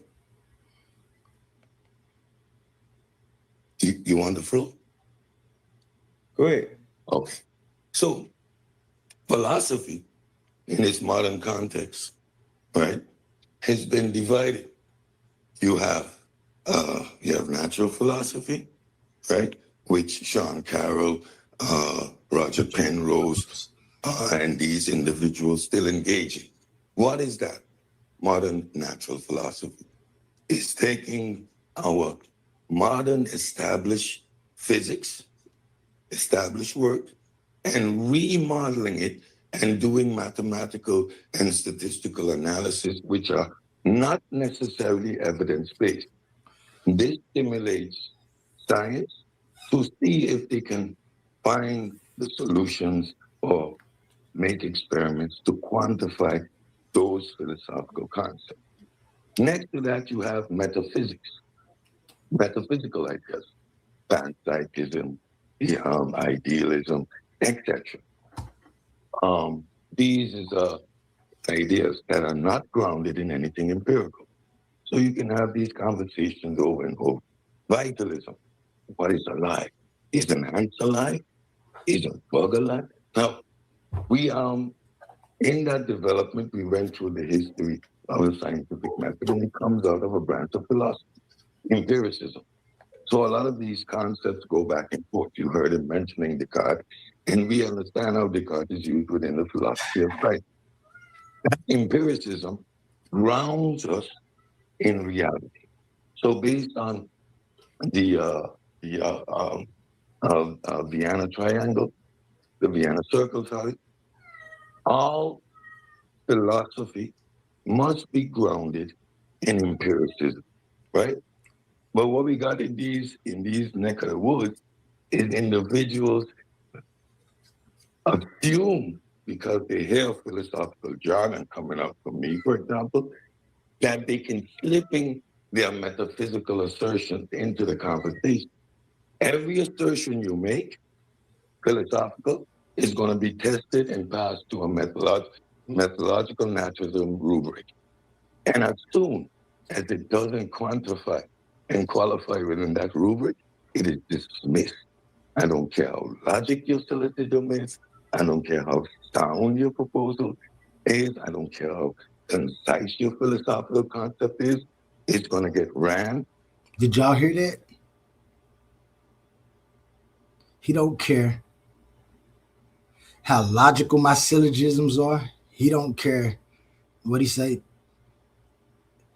You on the floor? Go ahead. Okay. So philosophy in its modern context, right, has been divided. You have natural philosophy, right, which Sean Carroll, Roger Penrose, and these individuals still engage in. What is that? Modern natural philosophy is taking our modern established physics, established work, and remodeling it and doing mathematical and statistical analysis, which are not necessarily evidence-based. This stimulates science to see if they can find the solutions or make experiments to quantify those philosophical concepts. Next to that, you have metaphysics, metaphysical ideas, panpsychism, idealism, etc. These are ideas that are not grounded in anything empirical. So you can have these conversations over and over. Vitalism, what is alive? Is an ant alive? Is a bug alive? Now, we in that development, we went through the history of the scientific method, and it comes out of a branch of philosophy, empiricism. So a lot of these concepts go back and forth. You heard him mentioning Descartes, and we understand how Descartes is used within the philosophy of science. Empiricism grounds us in reality. So based on the Vienna Triangle, the Vienna Circle, sorry, all philosophy must be grounded in empiricism, right? But what we got in these neck of the woods is individuals assume, because they hear philosophical jargon coming up from me, for example, that they can slipping their metaphysical assertions into the conversation. Every assertion you make, philosophical, is going to be tested and passed to a methodological naturalism rubric. And as soon as it doesn't quantify and qualify within that rubric, it is dismissed. I don't care how logic your syllogism is. I don't care how sound your proposal is. I don't care how concise your philosophical concept is. It's going to get ran Did y'all hear that? He don't care how logical my syllogisms are. He don't care what he say,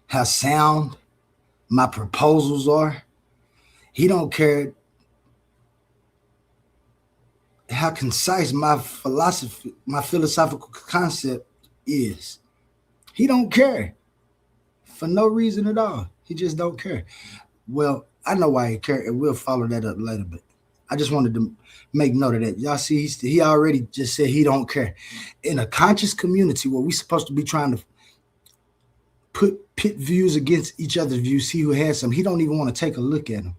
how sound my proposals are. He don't care how concise my philosophy, my philosophical concept is. He don't care for no reason at all. He just don't care. Well, I know why he care, and we'll follow that up later, but I just wanted to make note of that. Y'all see, he already just said he don't care. In a conscious community where we're supposed to be trying to pit views against each other's views, see who has some, he don't even want to take a look at them.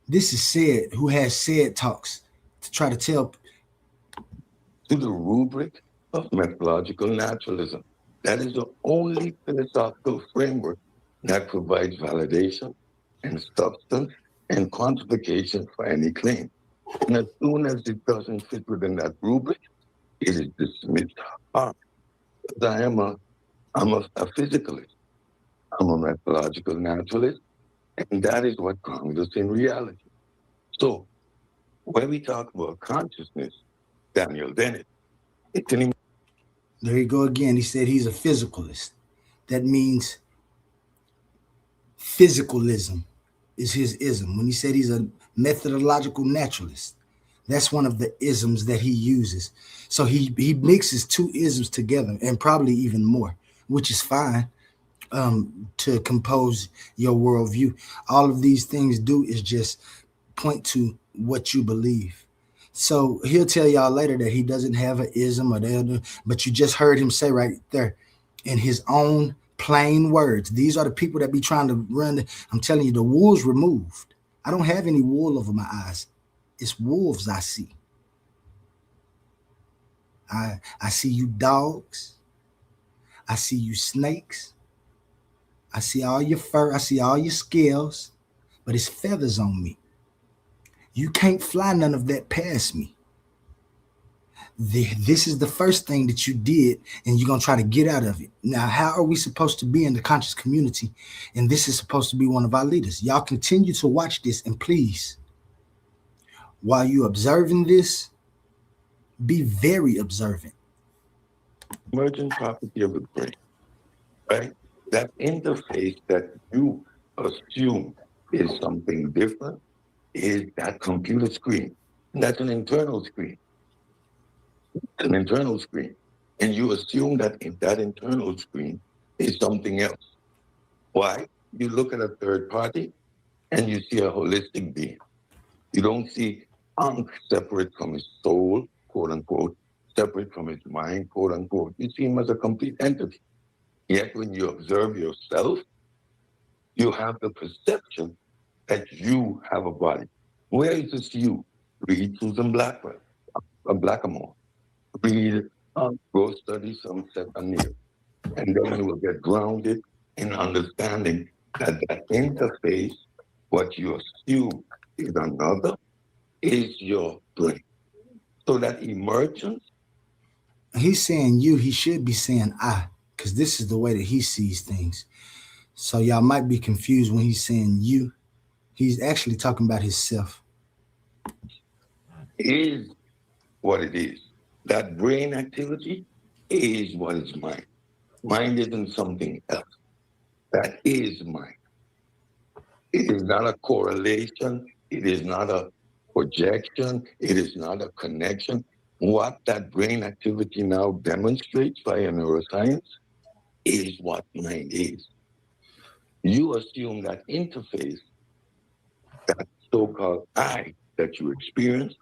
This is said, who has said talks to try to tell. To the rubric of methodological naturalism. That is the only philosophical framework that provides validation and substance and quantification for any claim. And as soon as it doesn't fit within that rubric, it is dismissed. I'm a physicalist. I'm a methodological naturalist, and that is what grounds us in reality. So when we talk about consciousness, Daniel Dennett, it's an There you go again. He said he's a physicalist. That means physicalism is his ism. When he said he's a methodological naturalist, that's one of the isms that he uses. So he mixes two isms together and probably even more, which is fine to compose your worldview. All of these things do is just point to what you believe. So he'll tell y'all later that he doesn't have an ism or the, but you just heard him say right there in his own plain words. These are the people that be trying to run. I'm telling you, the wool's removed. I don't have any wool over my eyes. It's wolves I see. I see you dogs. I see you snakes. I see all your fur. I see all your scales, but it's feathers on me. You can't fly none of that past me. This is the first thing that you did, and you're going to try to get out of it. Now, how are we supposed to be in the conscious community? And this is supposed to be one of our leaders. Y'all continue to watch this, and please, while you're observing this, be very observant. emergent property of the brain, right? That interface that you assume is something different is that computer screen. And that's an internal screen. It's an internal screen. And you assume that in that internal screen is something else. Why? You look at a third party and you see a holistic being. You don't see Ankh separate from his soul, quote unquote, separate from his mind, quote unquote. You see him as a complete entity. Yet when you observe yourself, you have the perception that you have a body. Where is this you? Read Susan Blackwell, Blackamore. Read, go study Sunset Anil. And then you will get grounded in understanding that that interface, what you assume is another, is your brain. So that emergence. He's saying you, he should be saying I, because this is the way that he sees things. So y'all might be confused when he's saying you. He's actually talking about himself. Is what it is. That brain activity is what is mind. Mind isn't something else. That is mind. It is not a correlation. It is not a projection. It is not a connection. What that brain activity now demonstrates via neuroscience is what mind is. You assume that interface, that so-called I that you experience,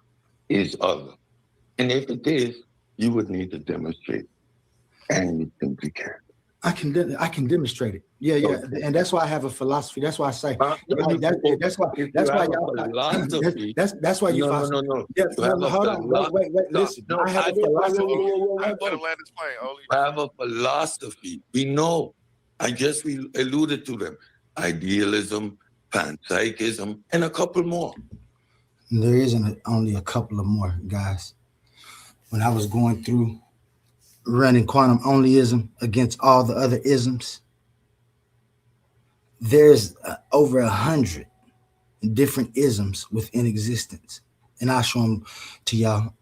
is other. And if it is, you would need to demonstrate. And you simply can't. I can demonstrate it. Yeah, and that's why I have a philosophy. That's why I say that's why y'all. That's why you. No. Yeah, hold on. Wait. Listen, I have a philosophy. I have a philosophy. We know. I guess we alluded to them: idealism, panpsychism, and a couple more. There isn't only a couple of more, guys. When I was going through running quantum onlyism against all the other isms, there's over 100 different isms within existence, and I'll show them to y'all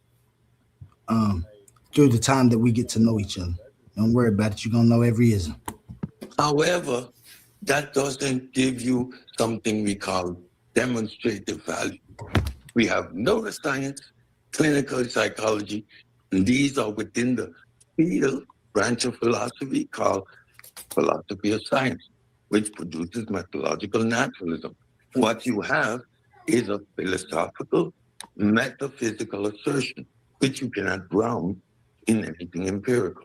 through the time that we get to know each other. Don't worry about it. You're gonna know every ism. However, that doesn't give you something we call demonstrative value. We have neuroscience, clinical psychology, and these are within the field branch of philosophy called philosophy of science, which produces methodological naturalism. What you have is a philosophical, metaphysical assertion, which you cannot ground in anything empirical.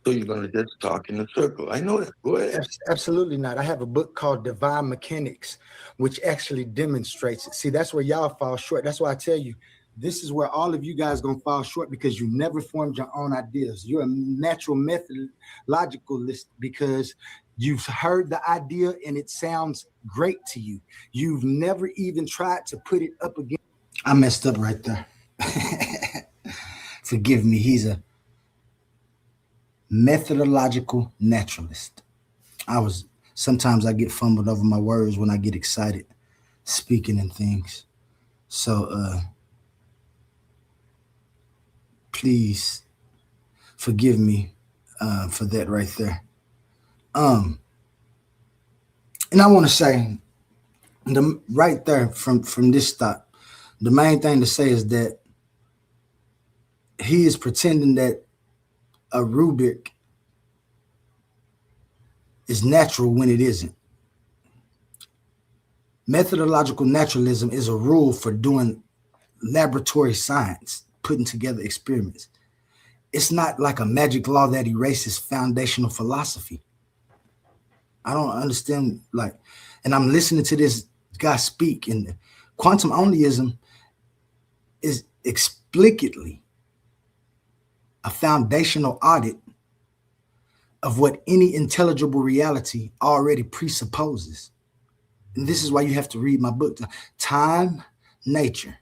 So you're going to just talk in a circle. I know that. Go ahead. Absolutely not. I have a book called Divine Mechanics, which actually demonstrates it. See, that's where y'all fall short. That's why I tell you, this is where all of you guys going to fall short, because you never formed your own ideas. You're a natural methodologicalist because you've heard the idea and it sounds great to you. You've never even tried to put it up against. I messed up right there. Forgive me. He's a methodological naturalist. Sometimes I get fumbled over my words when I get excited speaking and things. So please forgive me for that right there. And I want to say right there from this thought, the main thing to say is that he is pretending that a Rubik is natural when it isn't. Methodological naturalism is a rule for doing laboratory science, putting together experiments. It's not like a magic law that erases foundational philosophy. I don't understand, and I'm listening to this guy speak, and quantum onlyism is explicitly a foundational audit of what any intelligible reality already presupposes. And this is why you have to read my book. Time, nature,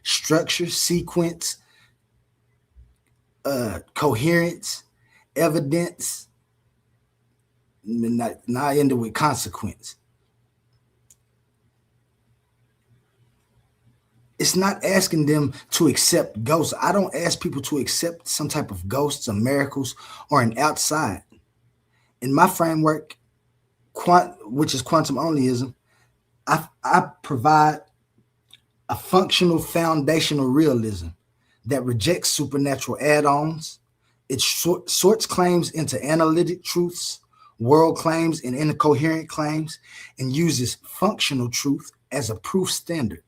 structure, sequence, coherence, evidence. Now I end it with consequence. It's not asking them to accept ghosts. I don't ask people to accept some type of ghosts or miracles or an outside. In my framework, which is quantum onlyism, I provide a functional foundational realism that rejects supernatural add-ons. It sorts claims into analytic truths, world claims, and incoherent claims, and uses functional truth as a proof standard.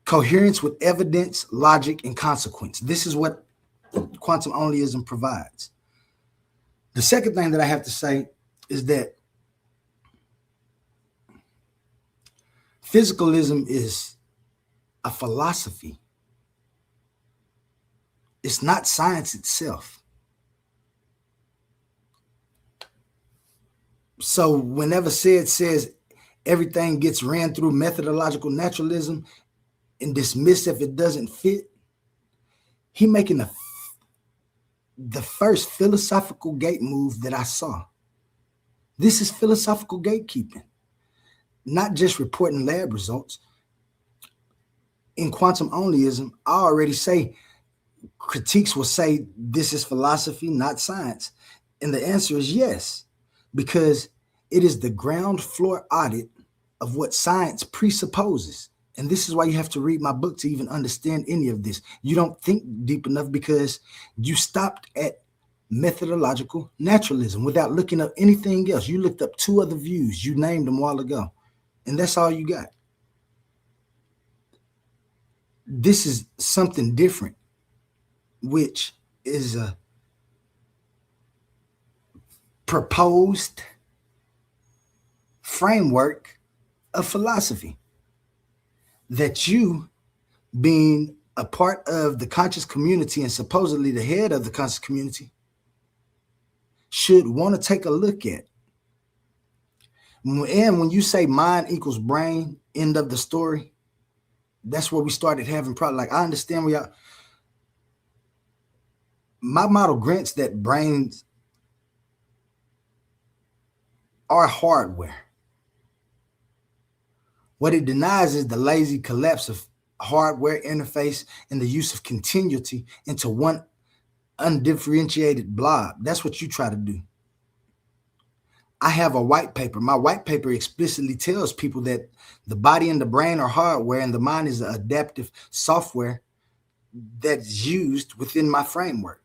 Coherence with evidence, logic, and consequence. This is what quantum onlyism provides. The second thing that I have to say is that physicalism is a philosophy. It's not science itself. So whenever Sid says everything gets ran through methodological naturalism and dismissed if it doesn't fit, he making the first philosophical gate move that I saw. This is philosophical gatekeeping, not just reporting lab results. In quantum onlyism, I already say critiques will say this is philosophy, not science. And the answer is yes, because it is the ground floor audit of what science presupposes. And this is why you have to read my book to even understand any of this. You don't think deep enough because you stopped at methodological naturalism without looking up anything else. You looked up two other views. You named them a while ago. And that's all you got. This is something different, which is a proposed framework of philosophy that you, being a part of the conscious community and supposedly the head of the conscious community, should want to take a look at. And when you say mind equals brain, end of the story, that's where we started having problems. Like, I understand my model grants that brains are hardware. What it denies is the lazy collapse of hardware interface and the use of continuity into one undifferentiated blob. That's what you try to do. I have a white paper. My white paper explicitly tells people that the body and the brain are hardware and the mind is an adaptive software that's used within my framework.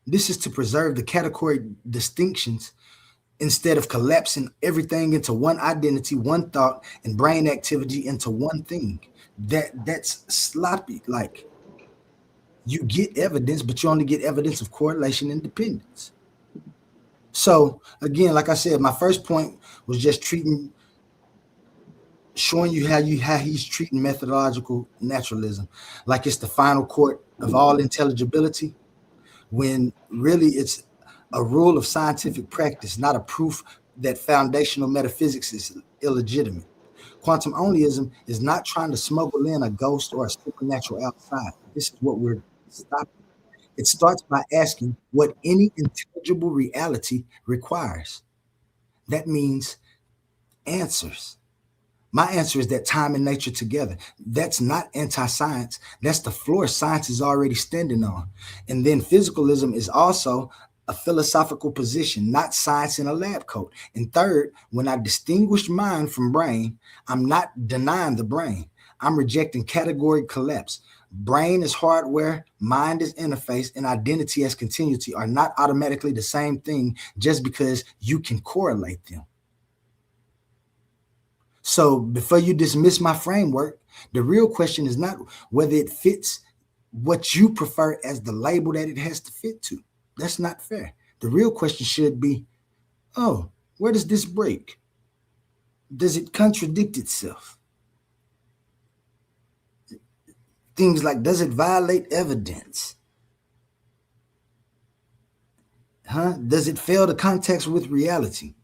This is to preserve the category distinctions instead of collapsing everything into one identity, one thought, and brain activity into one thing. That's sloppy. Like, you get evidence, but you only get evidence of correlation and dependence. So again, like I said, my first point was just showing you how he's treating methodological naturalism like it's the final court of all intelligibility, when really it's a rule of scientific practice, not a proof that foundational metaphysics is illegitimate. Quantum onlyism is not trying to smuggle in a ghost or a supernatural outside. This is what we're stopping. It starts by asking what any intelligible reality requires. That means answers. My answer is that time and nature together. That's not anti-science. That's the floor science is already standing on. And then physicalism is also a philosophical position, not science in a lab coat. And third, when I distinguish mind from brain, I'm not denying the brain. I'm rejecting category collapse. Brain is hardware, mind is interface, and identity as continuity are not automatically the same thing just because you can correlate them. So before you dismiss my framework, the real question is not whether it fits what you prefer as the label that it has to fit to. That's not fair. The real question should be, oh, where does this break? Does it contradict itself? Things like, does it violate evidence? Does it fail to context with reality?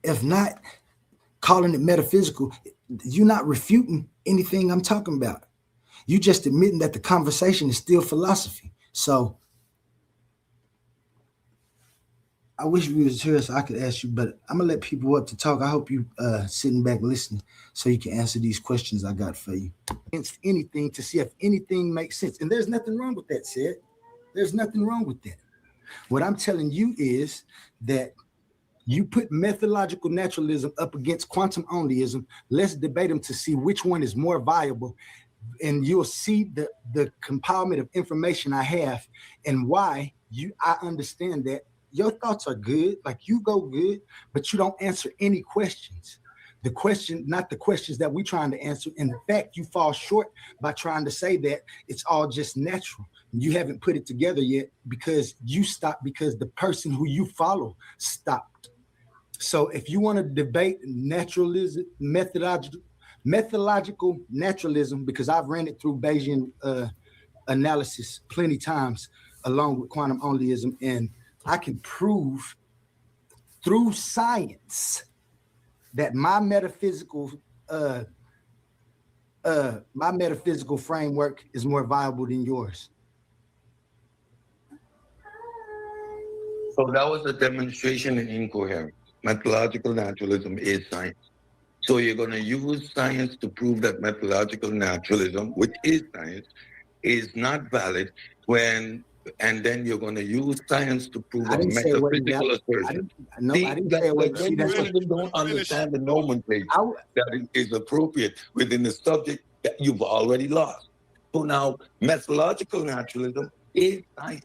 If not, calling it metaphysical, you're not refuting anything I'm talking about. You just admitting that the conversation is still philosophy. So I wish we was here so I could ask you, but I'm gonna let people up to talk. I hope you sitting back listening so you can answer these questions I got for you. Against anything to see if anything makes sense. And there's nothing wrong with that, Sid. There's nothing wrong with that. What I'm telling you is that you put methodological naturalism up against quantum onlyism. Let's debate them to see which one is more viable. And you'll see the compilement of information I have and why I understand that your thoughts are good, like you go good, but you don't answer any questions. Not the questions that we're trying to answer. In fact, you fall short by trying to say that it's all just natural. You haven't put it together yet because you stopped because the person who you follow stopped. So if you want to debate naturalism, methodological naturalism, because I've ran it through Bayesian analysis plenty times along with quantum onlyism, and I can prove through science that my metaphysical framework is more viable than yours. So that was a demonstration in incoherence. Methodological naturalism is science. So you're going to use science to prove that methodological naturalism, which is science, is not valid and then you're going to use science to prove a metaphysical assertion. I didn't say it wasn't. You really don't understand the nomenclature that is appropriate within the subject that you've already lost. So now methodological naturalism is science.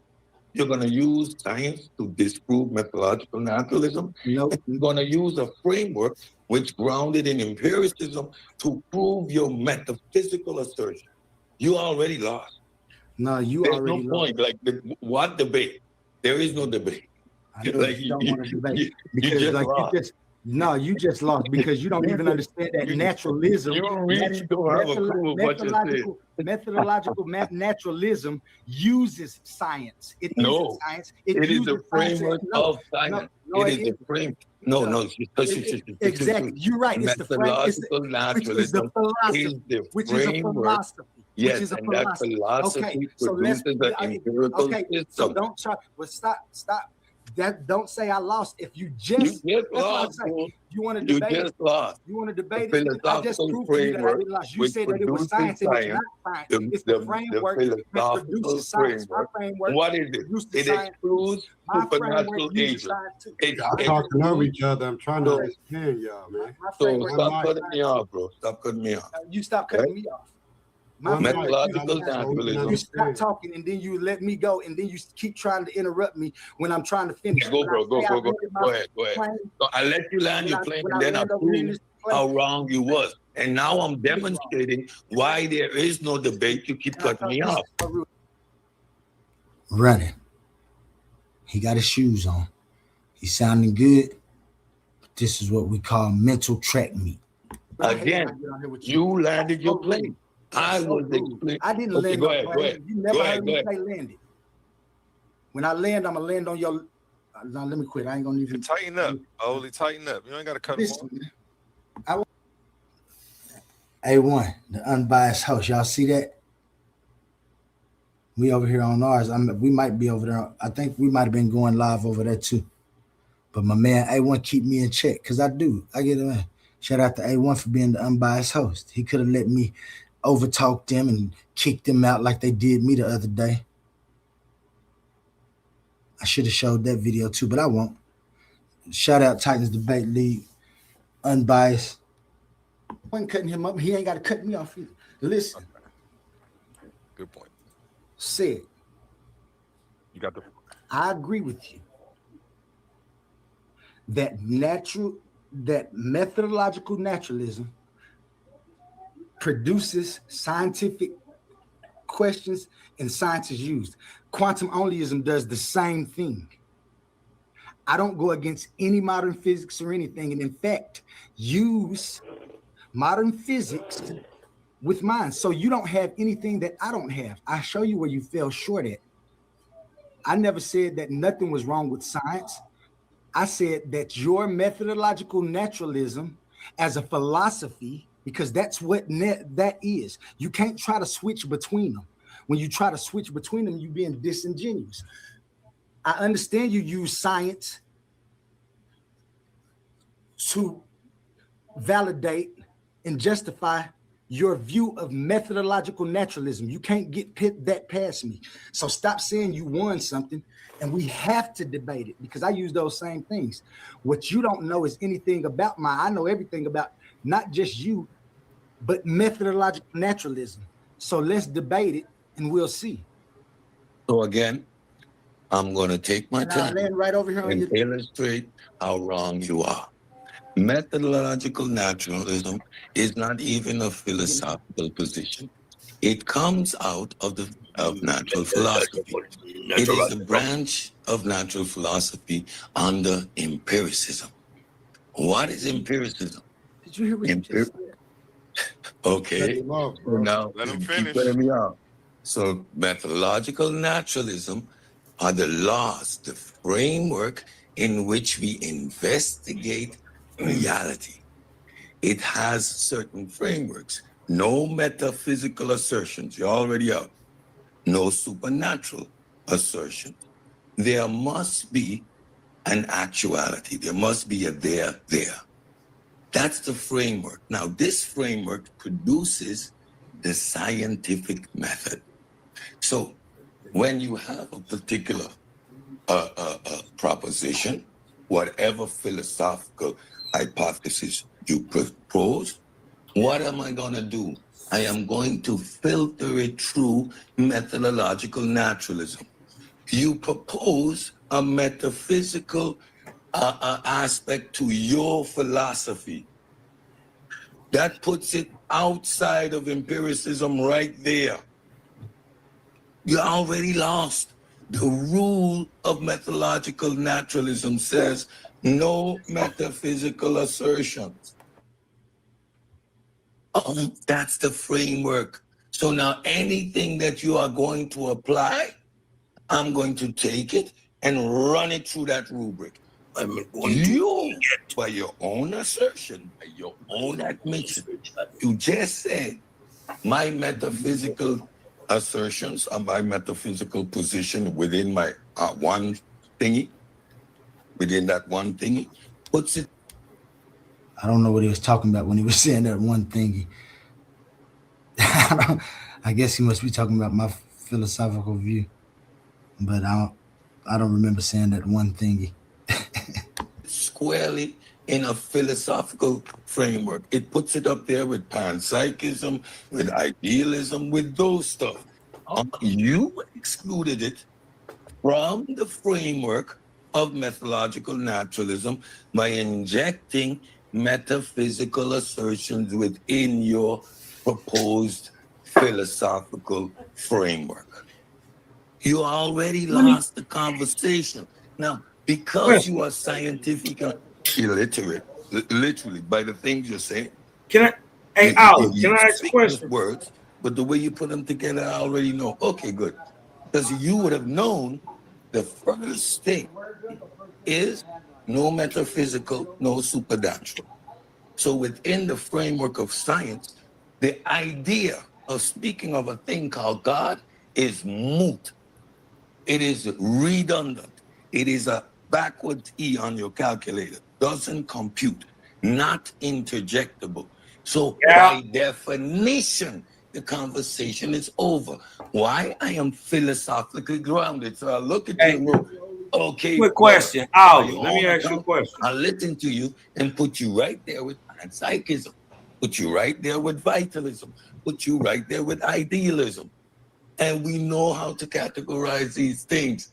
You're going to use science to disprove methodological naturalism. Nope. You're going to use a framework which grounded in empiricism to prove your metaphysical assertion. You already lost. No, you There's already no point. lost. Like, what debate? There is no debate. I know Like, you don't want to debate because just lost. you just lost because you don't even understand that naturalism. You really don't have a clue of what you're saying. Methodological naturalism uses science. It No, is science. It is the framework of science. It is the frame. No. Exactly. You're right. It's the methodological naturalism is the which is a framework. philosophy. Yes, which is a and that philosophy so produces an empirical So system. don't try. Well, stop. that don't say I lost. If you You just just that's what I'm lost, saying. bro. You want to You debate it? just lost. You want to The debate it? I just philosophical proved to you that I framework, didn't lost. You which said that it was produces science and it's science, not science. the, It's the the framework that philosophical produces science. My framework. framework What is it? produces It science. excludes My framework supernatural uses agents. science too. It Y'all talking over excludes. each other. I'm trying to So, understand y'all, man. My so framework stop mic. cutting me off, bro. Stop cutting me off. You stop cutting me off. My One mic, framework Methodological uses science. so we can naturalism. You stop understand. talking and then you let me go and then you keep trying to interrupt me when I'm trying to finish. Go, When I bro. Go, say I go, go. landed my Go ahead. Go ahead. plane, So I let you land your plane, when and I then I land over here in proved this plane, how wrong you was. And now I'm demonstrating why there is no debate. You keep and I cutting thought me this off. is so rude. Running. He got his shoes on. He's sounding good. This is what we call mental track meet. But I hate when I Again, get on here with you landed your So rude. plane. I That's so was rude. explaining. I didn't Okay, land go no ahead, go plane. ahead. You never Go heard ahead, me go ahead. say landed. When I land, I'm gonna land on your. Now let me quit. I ain't gonna even. Tighten up. Only tighten up. You ain't got to cut them off. Listen, A1, the unbiased host. Y'all see that? We over here on ours. We might be over there. I think we might have been going live over there too. But my man A1 keep me in check because I do. I get it. Shout out to A1 for being the unbiased host. He could have let me overtalk them and kick them out like they did me the other day. I should have showed that video too, but I won't. Shout out Titans Debate League, unbiased. I wasn't cutting him up. He ain't got to cut me off either. Listen, Good point. said, You got the. I agree with you that methodological naturalism produces scientific questions and science is used. Quantum onlyism does the same thing. I don't go against any modern physics or anything, and in fact, use modern physics with mine. So you don't have anything that I don't have. I show you where you fell short at. I never said that nothing was wrong with science. I said that your methodological naturalism as a philosophy, because that's what that is. You can't try to switch between them. When you try to switch between them, you're being disingenuous. I understand you use science to validate and justify your view of methodological naturalism. You can't get that past me. So stop saying you won something, and we have to debate it because I use those same things. What you don't know is anything about I know everything about not just you, but methodological naturalism. So let's debate it and we'll see. So again, I'm going to take my And I'll time land right over here on and your illustrate how wrong you are. Methodological naturalism is not even a philosophical position. It comes out of natural philosophy. It is a branch of natural philosophy under empiricism. What is empiricism? Did you hear what you just said? Okay. Cut him off, So bro. now Let him you finish. keep cutting me off. So methodological naturalism are the laws, the framework in which we investigate reality. It has certain frameworks. No metaphysical assertions. You're already out. No supernatural assertions. There must be an actuality. There must be a there. That's the framework. Now, this framework produces the scientific method. So when you have a particular proposition, whatever philosophical hypothesis you propose, what am I going to do? I am going to filter it through methodological naturalism. You propose a metaphysical aspect to your philosophy. That puts it outside of empiricism right there. You're already lost. The rule of methodological naturalism says no metaphysical assertions. That's the framework. So now anything that you are going to apply, I'm going to take it and run it through that rubric. You, by your own assertion, by your own admission, you just said my metaphysical assertions or my metaphysical position within my one thingy within that one thing, puts it. I don't know what he was talking about when he was saying that one thingy. I guess he must be talking about my philosophical view, but I don't remember saying that one thingy. Squarely in a philosophical framework. It puts it up there with panpsychism, with idealism, with those stuff. You excluded it from the framework of methodological naturalism by injecting metaphysical assertions within your proposed philosophical framework. You already lost the conversation. Now, because you are scientific illiterate, literally, by the things you're saying. Can I, hey, Al, can I ask a speak question? those words, but the way you put them together, I already know. Okay, good. Because you would have known the first thing is no metaphysical, no supernatural. So within the framework of science, the idea of speaking of a thing called God is moot. It is redundant. It is a backward E on your calculator. Doesn't compute. Not interjectable. So by definition, the conversation is over. Why? I am philosophically grounded. So I look at you and go, okay. Quick question. Al, let me ask you a question. I'll listen to you and put you right there with panpsychism. Put you right there with vitalism. Put you right there with idealism. And we know how to categorize these things.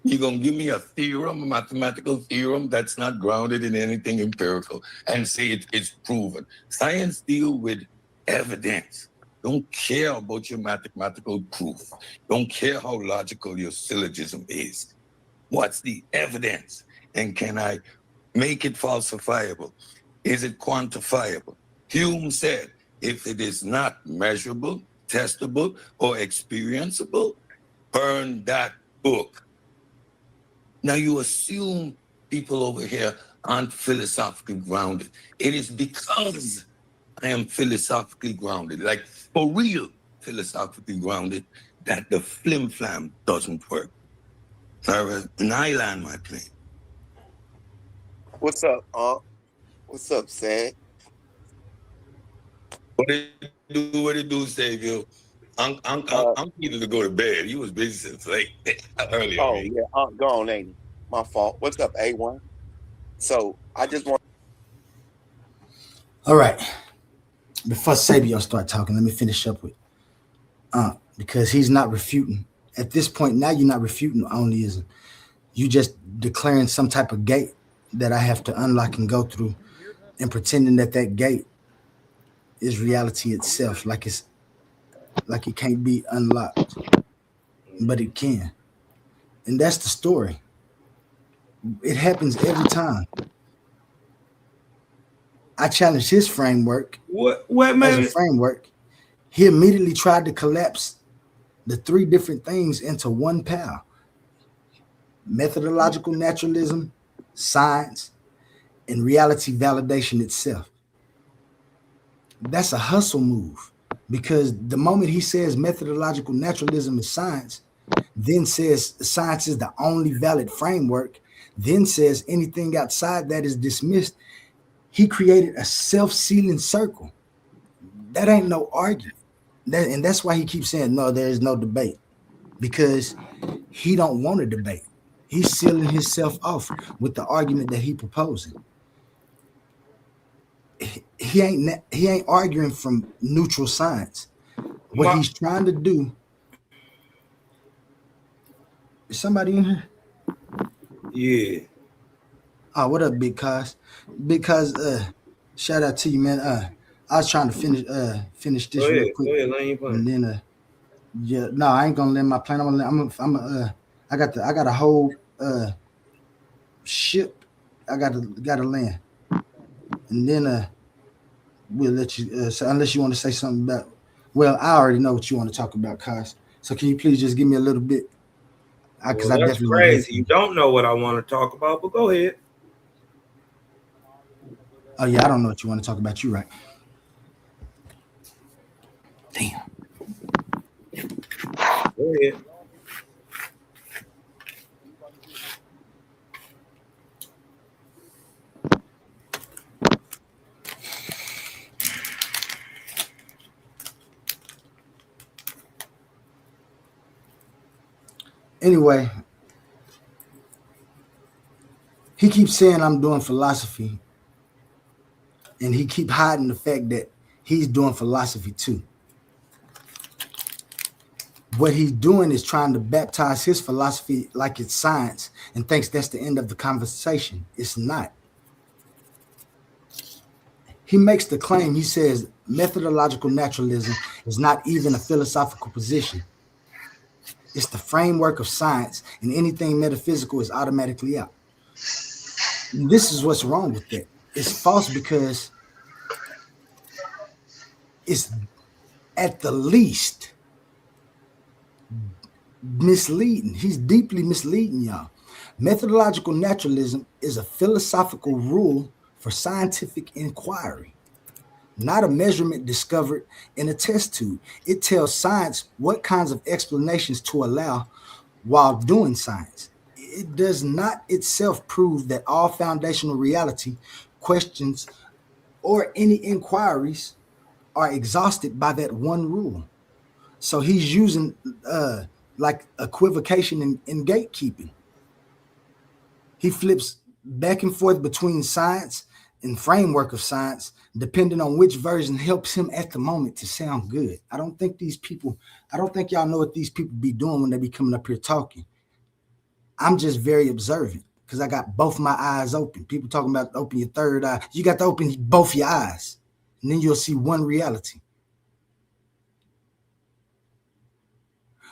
You're going to give me a theorem, a mathematical theorem that's not grounded in anything empirical and say it's proven. Science deals with evidence. Don't care about your mathematical proof. Don't care how logical your syllogism is. What's the evidence? And can I make it falsifiable? Is it quantifiable? Hume said, if it is not measurable, testable, or experienceable, burn that book. Now you assume people over here aren't philosophically grounded. It is because I am philosophically grounded, like for real philosophically grounded, that the flim-flam doesn't work. All right, and I land my plane. What's up, What's up, Sam? What it do, Savior? I'm needed to go to bed. He was busy since late earlier. Oh yeah, gone, ain't he? My fault. What's up, A1? So I just want. All right. Before Sabio start talking, let me finish up with because he's not refuting. At this point, now you're not refuting onlyism. You just declaring some type of gate that I have to unlock and go through, and pretending that gate is reality itself, like it can't be unlocked, but it can. And that's the story. It happens every time. I challenged his framework. What as a framework? He immediately tried to collapse the three different things into one pile: methodological naturalism, science, and reality validation itself. That's a hustle move, because the moment he says methodological naturalism is science, then says science is the only valid framework, then says anything outside that is dismissed, he created a self-sealing circle. That ain't no argument. And that's why he keeps saying, no, there is no debate, because he don't want to debate. He's sealing himself off with the argument that he proposing. He ain't arguing from neutral science. What he's trying to do. Is somebody in here? Yeah. Oh, what up, Big Cos? Big Cos, shout out to you, man. I was trying to finish this real quick. Go ahead, and then yeah, no, I ain't gonna land my plane. I got a whole ship. I gotta land. And then we'll let you so unless you want to say something about, well, I already know what you want to talk about, Cos. So can you please just give me a little bit? Because I that's definitely crazy. You don't know what I want to talk about, but go ahead. Oh yeah, I don't know what you want to talk about. You right. Damn. Go ahead. Anyway, he keeps saying I'm doing philosophy, and he keep hiding the fact that he's doing philosophy too. What he's doing is trying to baptize his philosophy like it's science and thinks that's the end of the conversation. It's not. He makes the claim, he says methodological naturalism is not even a philosophical position. It's the framework of science, and anything metaphysical is automatically out. And this is what's wrong with that. It's false because it's at the least misleading. He's deeply misleading y'all. Methodological naturalism is a philosophical rule for scientific inquiry, not a measurement discovered in a test tube. It tells science what kinds of explanations to allow while doing science. It does not itself prove that all foundational reality questions or any inquiries are exhausted by that one rule. So he's using like equivocation in gatekeeping. He flips back and forth between science and framework of science, depending on which version helps him at the moment to sound good. I don't think y'all know what these people be doing when they be coming up here talking. I'm just very observant because I got both my eyes open. People talking about open your third eye. You got to open both your eyes, and then you'll see one reality.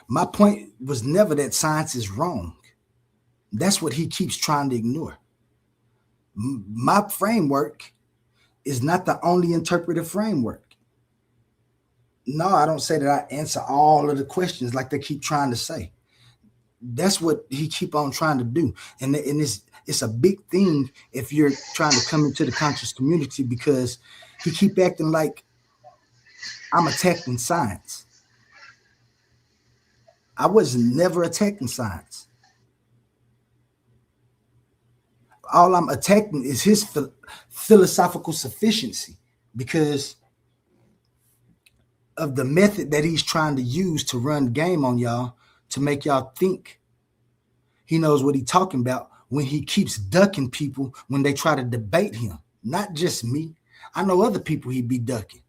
My point was never that science is wrong. That's what he keeps trying to ignore. My framework is not the only interpretive framework. No, I don't say that I answer all of the questions like they keep trying to say. That's what he keep on trying to do. And it's a big thing if you're trying to come into the conscious community, because he keep acting like I'm attacking science. I was never attacking science. All I'm attacking is his philosophical sufficiency because of the method that he's trying to use to run game on y'all, to make y'all think he knows what he's talking about when he keeps ducking people when they try to debate him. Not just me. I know other people he be ducking.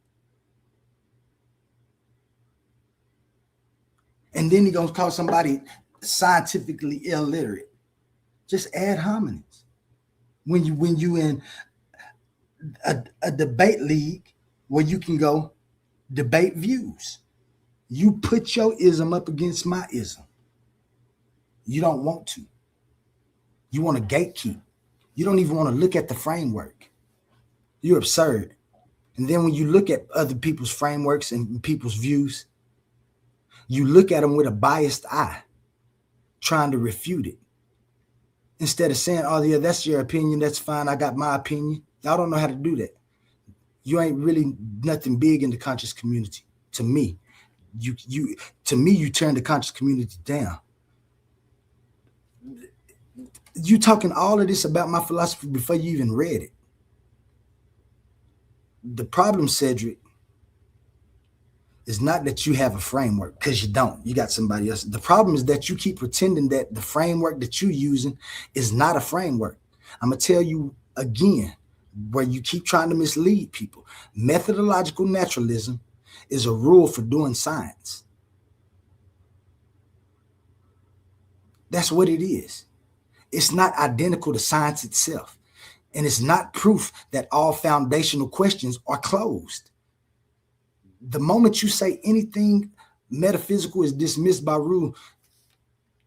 And then he gonna call somebody scientifically illiterate. Just ad hominems. When you in a debate league where you can go debate views, you put your ism up against my ism. You don't want to. You want to gatekeep. You don't even want to look at the framework. You're absurd. And then when you look at other people's frameworks and people's views, you look at them with a biased eye, trying to refute it. Instead of saying, oh, yeah, that's your opinion, that's fine, I got my opinion. Y'all don't know how to do that. You ain't really nothing big in the conscious community. To me, you turn the conscious community down. You talking all of this about my philosophy before you even read it. The problem, Cedric, is not that you have a framework, because you don't. You got somebody else. The problem is that you keep pretending that the framework that you're using is not a framework. I'm going to tell you again, where you keep trying to mislead people. Methodological naturalism is a rule for doing science. That's what it is. It's not identical to science itself. And it's not proof that all foundational questions are closed. The moment you say anything metaphysical is dismissed by rule,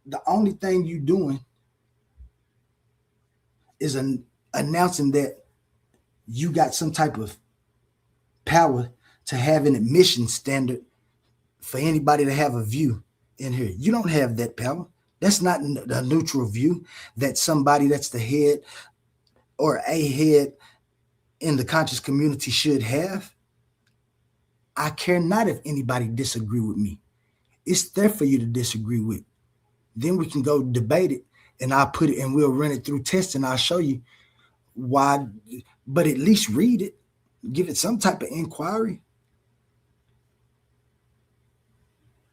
the only thing you're doing is announcing that you got some type of power to have an admission standard for anybody to have a view in here. You don't have that power. That's not a neutral view that somebody that's the head or a head in the conscious community should have. I care not if anybody disagree with me. It's there for you to disagree with. Then we can go debate it, and I'll put it and we'll run it through tests, and I'll show you why. But at least read it, give it some type of inquiry.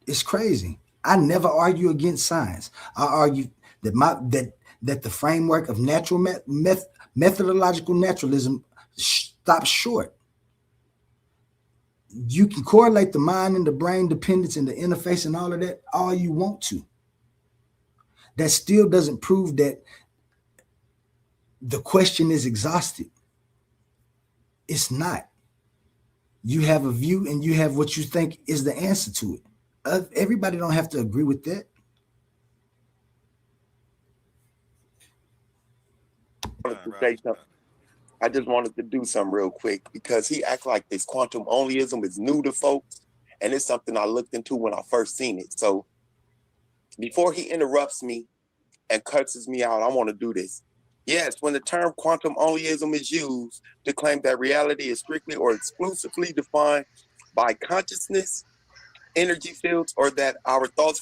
It's crazy. I never argue against science. I argue that that the framework of natural methodological naturalism stops short. You can correlate the mind and the brain dependence and the interface and all of that all you want to. That still doesn't prove that the question is exhausted. It's not. You have a view and you have what you think is the answer to it. Everybody don't have to agree with that. I just wanted to do something real quick because he act like this quantum onlyism is new to folks, and it's something I looked into when I first seen it. So before he interrupts me and curses me out, I want to do this. Yes, when the term quantum onlyism is used to claim that reality is strictly or exclusively defined by consciousness, energy fields, or that our thoughts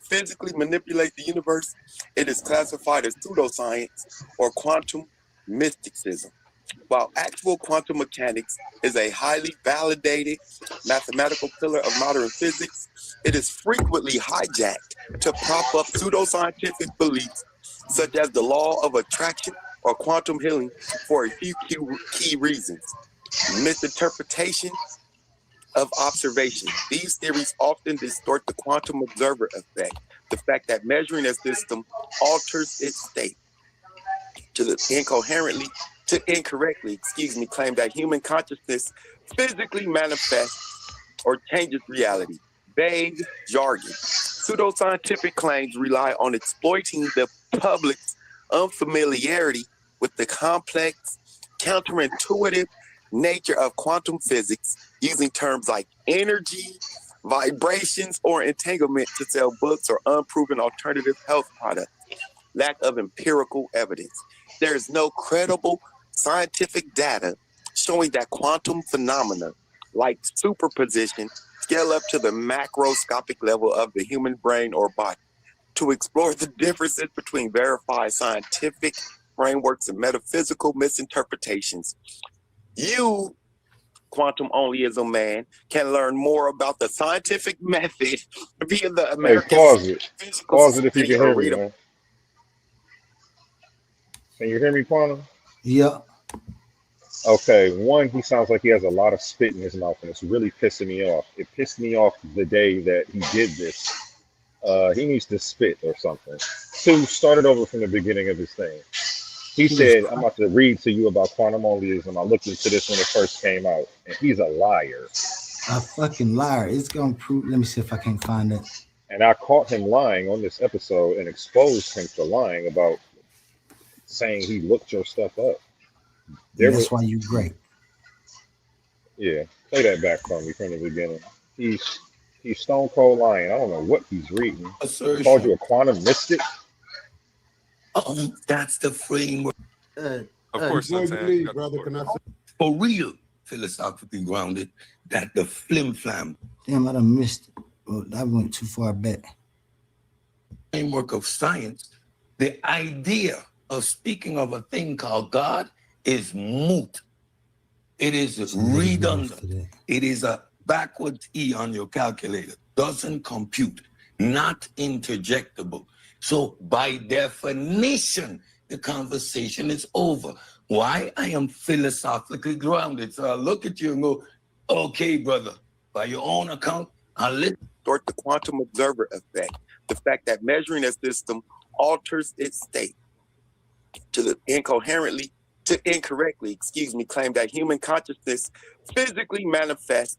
physically manipulate the universe, it is classified as pseudoscience or quantum mysticism. While actual quantum mechanics is a highly validated mathematical pillar of modern physics, it is frequently hijacked to prop up pseudoscientific beliefs such as the law of attraction or quantum healing for a few key reasons. Misinterpretation of observation. These theories often distort the quantum observer effect, the fact that measuring a system alters its state. To incorrectly claim that human consciousness physically manifests or changes reality. Vague jargon. Pseudoscientific claims rely on exploiting the public's unfamiliarity with the complex, counterintuitive nature of quantum physics, using terms like energy, vibrations, or entanglement to sell books or unproven alternative health products. Lack of empirical evidence. There is no credible scientific data showing that quantum phenomena like superposition scale up to the macroscopic level of the human brain or body. To explore the differences between verified scientific frameworks and metaphysical misinterpretations, you, quantum onlyism man, can learn more about the scientific method via the American. Hey, pause it if you can hear me, man. Can you hear me, Quantum? Yeah. Okay, one, he sounds like he has a lot of spit in his mouth, and it's really pissing me off. It pissed me off the day that he did this. He needs to spit or something. Two, started over from the beginning of his thing. He said, I'm about to read to you about quantum onlyism. I looked into this when it first came out, and he's a liar. A fucking liar. It's going to prove. Let me see if I can find it. And I caught him lying on this episode and exposed him for lying about saying he looked your stuff up. That's why you great. Yeah, play that back from me from the beginning. He's stone cold lying. I don't know what he's reading. He called you a quantum mystic. Oh, that's the framework. Of course, For real, philosophically grounded, that the flim flam. Damn, I done missed it. Well, I went too far back. Framework of science, the idea of speaking of a thing called God is moot. It is redundant. It is a backwards E on your calculator. Doesn't compute. Not interjectable. So by definition, the conversation is over. Why? I am philosophically grounded. So I look at you and go, okay, brother, by your own account, I'll let distort the quantum observer effect, the fact that measuring a system alters its state. To incorrectly claim that human consciousness physically manifests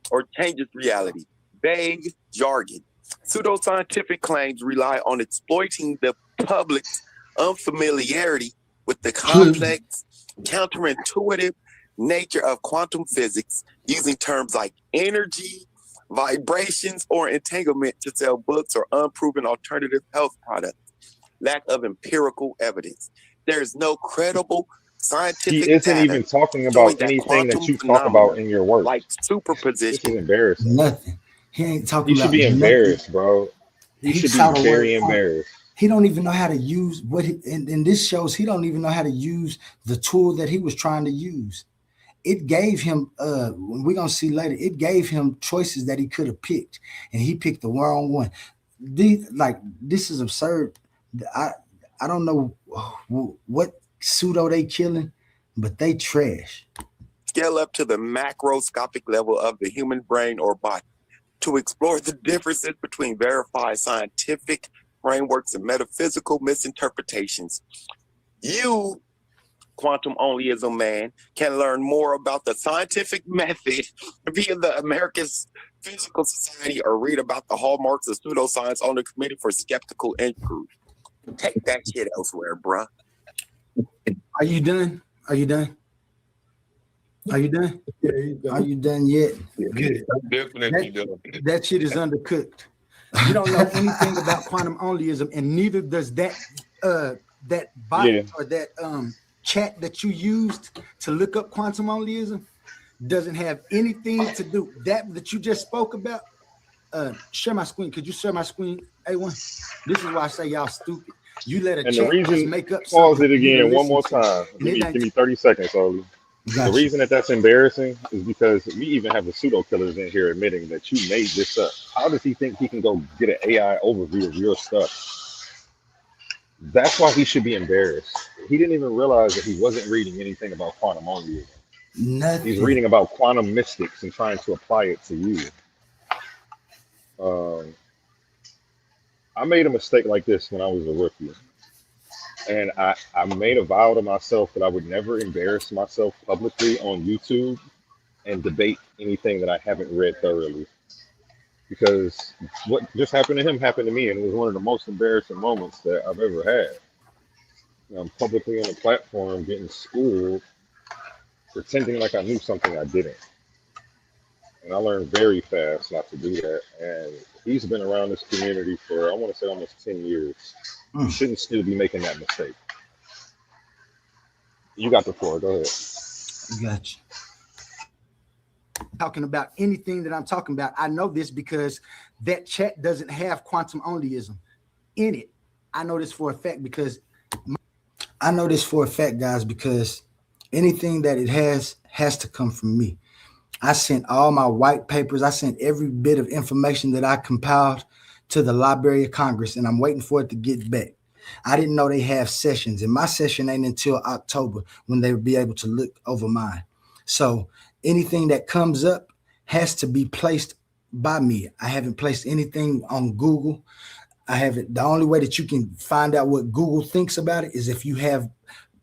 or changes reality. Vague jargon. Pseudoscientific claims rely on exploiting the public's unfamiliarity with the complex, counterintuitive nature of quantum physics, using terms like energy, vibrations, or entanglement to sell books or unproven alternative health products. Lack of empirical evidence. There is no credible scientific He isn't even talking about anything that you talk about in your work. Like superposition. This is embarrassing. Nothing. He ain't talking You about should be embarrassed, bro. You should be very embarrassed. He don't even know how to use what he, in this shows, he don't even know how to use the tool that he was trying to use. It gave him, we're going to see later, it gave him choices that he could have picked, and he picked the wrong one. this is absurd. I don't know what pseudo they killing, but they trash. Scale up to the macroscopic level of the human brain or body to explore the differences between verified scientific frameworks and metaphysical misinterpretations. You, quantum onlyism man, can learn more about the scientific method via the American Physical Society or read about the hallmarks of pseudoscience on the Committee for Skeptical Inquiry. Take that shit elsewhere, bruh. Are you done? Are you done? Are you done? Yeah, Are you done yet? Good. Definitely done. That shit is undercooked. You don't know anything about quantum onlyism, and neither does that bot or that chat that you used to look up quantum onlyism doesn't have anything to do that you just spoke about. Share my screen. Could you share my screen, A1? This is why I say y'all stupid. You let a and chat the reason, just make up. pause it again one more time. Give me 30 seconds, Oli. Gotcha. The reason that's embarrassing is because we even have the pseudo killers in here admitting that you made this up. How does he think he can go get an AI overview of your stuff? That's why he should be embarrassed. He didn't even realize that he wasn't reading anything about quantum onlyism. Nothing. He's reading about quantum mystics and trying to apply it to you. I made a mistake like this when I was a rookie. And I made a vow to myself that I would never embarrass myself publicly on YouTube and debate anything that I haven't read thoroughly. Because what just happened to him happened to me, and it was one of the most embarrassing moments that I've ever had. I'm publicly on a platform getting schooled, pretending like I knew something I didn't. And I learned very fast not to do that. And he's been around this community for, I want to say, almost 10 years. You shouldn't still be making that mistake. You got the floor. Go ahead. Gotcha. Talking about anything that I'm talking about, I know this because that chat doesn't have quantum onlyism in it. I know this for a fact because guys, because anything that it has to come from me. I sent all my white papers. I sent every bit of information that I compiled to the Library of Congress, and I'm waiting for it to get back. I didn't know they have sessions, and my session ain't until October when they will be able to look over mine. So anything that comes up has to be placed by me. I haven't placed anything on Google. I haven't. The only way that you can find out what Google thinks about it is if you have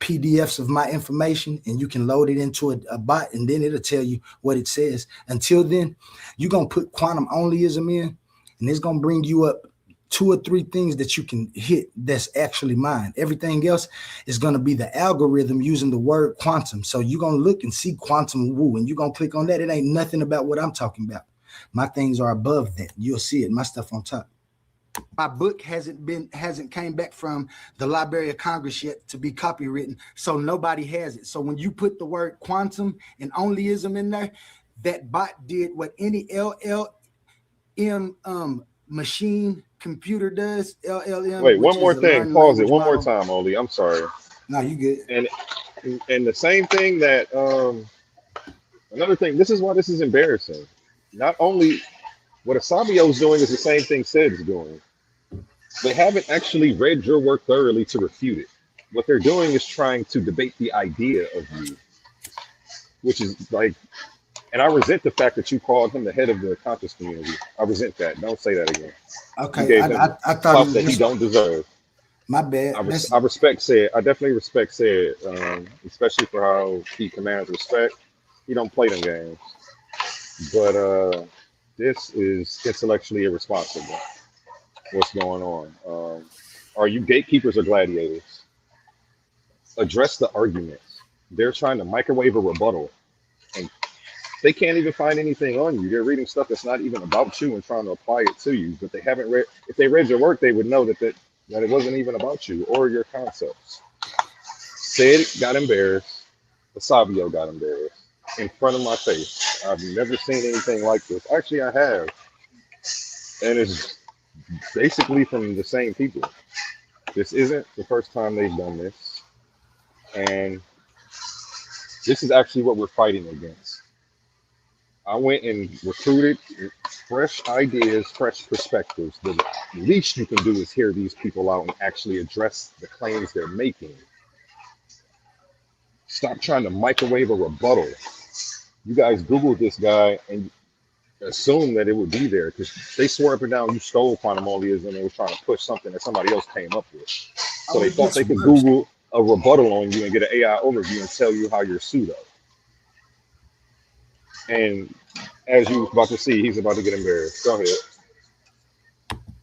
PDFs of my information and you can load it into a bot, and then it'll tell you what it says. Until then, you're going to put quantum onlyism in, and it's going to bring you up 2 or 3 things that you can hit that's actually mine. Everything else is going to be the algorithm using the word quantum. So you're going to look and see quantum woo, and you're going to click on that. It ain't nothing about what I'm talking about. My things are above that. You'll see it. My stuff on top. My book hasn't came back from the Library of Congress yet to be copywritten, so nobody has it. So when you put the word quantum and onlyism in there, that bot did what any LLM machine computer does. LLM. Wait, one more thing. Pause it one more time, Oli. I'm sorry. No, you good. And the same thing that another thing. This is why this is embarrassing. Not only what Asabio is doing is the same thing Sid is doing. They haven't actually read your work thoroughly to refute it. What they're doing is trying to debate the idea of you, which is like, and I resent the fact that you called him the head of the conscious community. I resent that. Don't say that again. Okay, I thought that he don't deserve. My bad. I respect Sid. I definitely respect Sid, especially for how he commands respect. He don't play them games. But this is intellectually irresponsible. What's going on? Are you gatekeepers or gladiators? Address the arguments. They're trying to microwave a rebuttal, and they can't even find anything on you. They're reading stuff that's not even about you and trying to apply it to you. But they haven't read. If they read your work, they would know that it wasn't even about you or your concepts. Sid got embarrassed. Asabio got embarrassed in front of my face. I've never seen anything like this. Actually, I have. And it's basically from the same people. This isn't the first time they've done this. And this is actually what we're fighting against. I went and recruited fresh ideas, fresh perspectives. The least you can do is hear these people out and actually address the claims they're making. Stop trying to microwave a rebuttal. You guys Googled this guy and assumed that it would be there because they swore up and down you stole quantum onlyism and were trying to push something that somebody else came up with. So they thought they could Google a rebuttal on you and get an AI overview and tell you how you're pseudo. And as you was about to see, he's about to get embarrassed. Go ahead.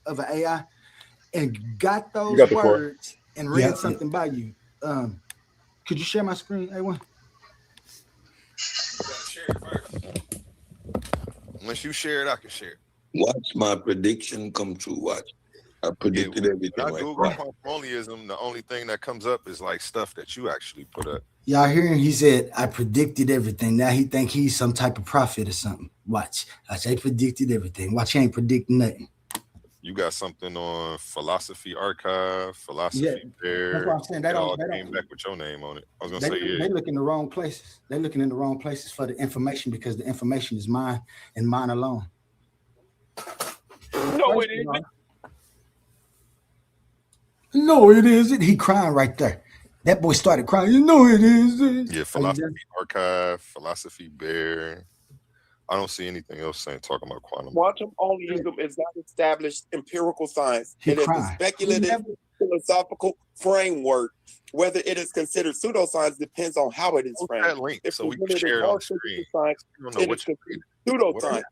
Of an AI and got those got the words and read something by you. Could you share my screen, A1? Once you share it, I can share it. Watch my prediction come true. Watch. I predicted everything. When I like Google that. quantumonyism, the only thing that comes up is like stuff that you actually put up. Y'all hear him? He said, I predicted everything. Now he think he's some type of prophet or something. Watch. I say predicted everything. Watch, he ain't predicting nothing. You got something on Philosophy Archive, Philosophy Bear. That's what I'm saying. They all don't came back with your name on it. I was they, gonna say, they look in the wrong places. They're looking in the wrong places for the information because the information is mine and mine alone. No, it isn't. No, it isn't. He crying right there. That boy started crying. You know it isn't. Yeah, Philosophy Archive, Philosophy Bear. I don't see anything else talking about quantum. Quantum onlyism is not established empirical science. It is a speculative philosophical framework. Whether it is considered pseudoscience depends on how it is framed. That link so we can share it on the screen. Science, I don't know what you pseudoscience.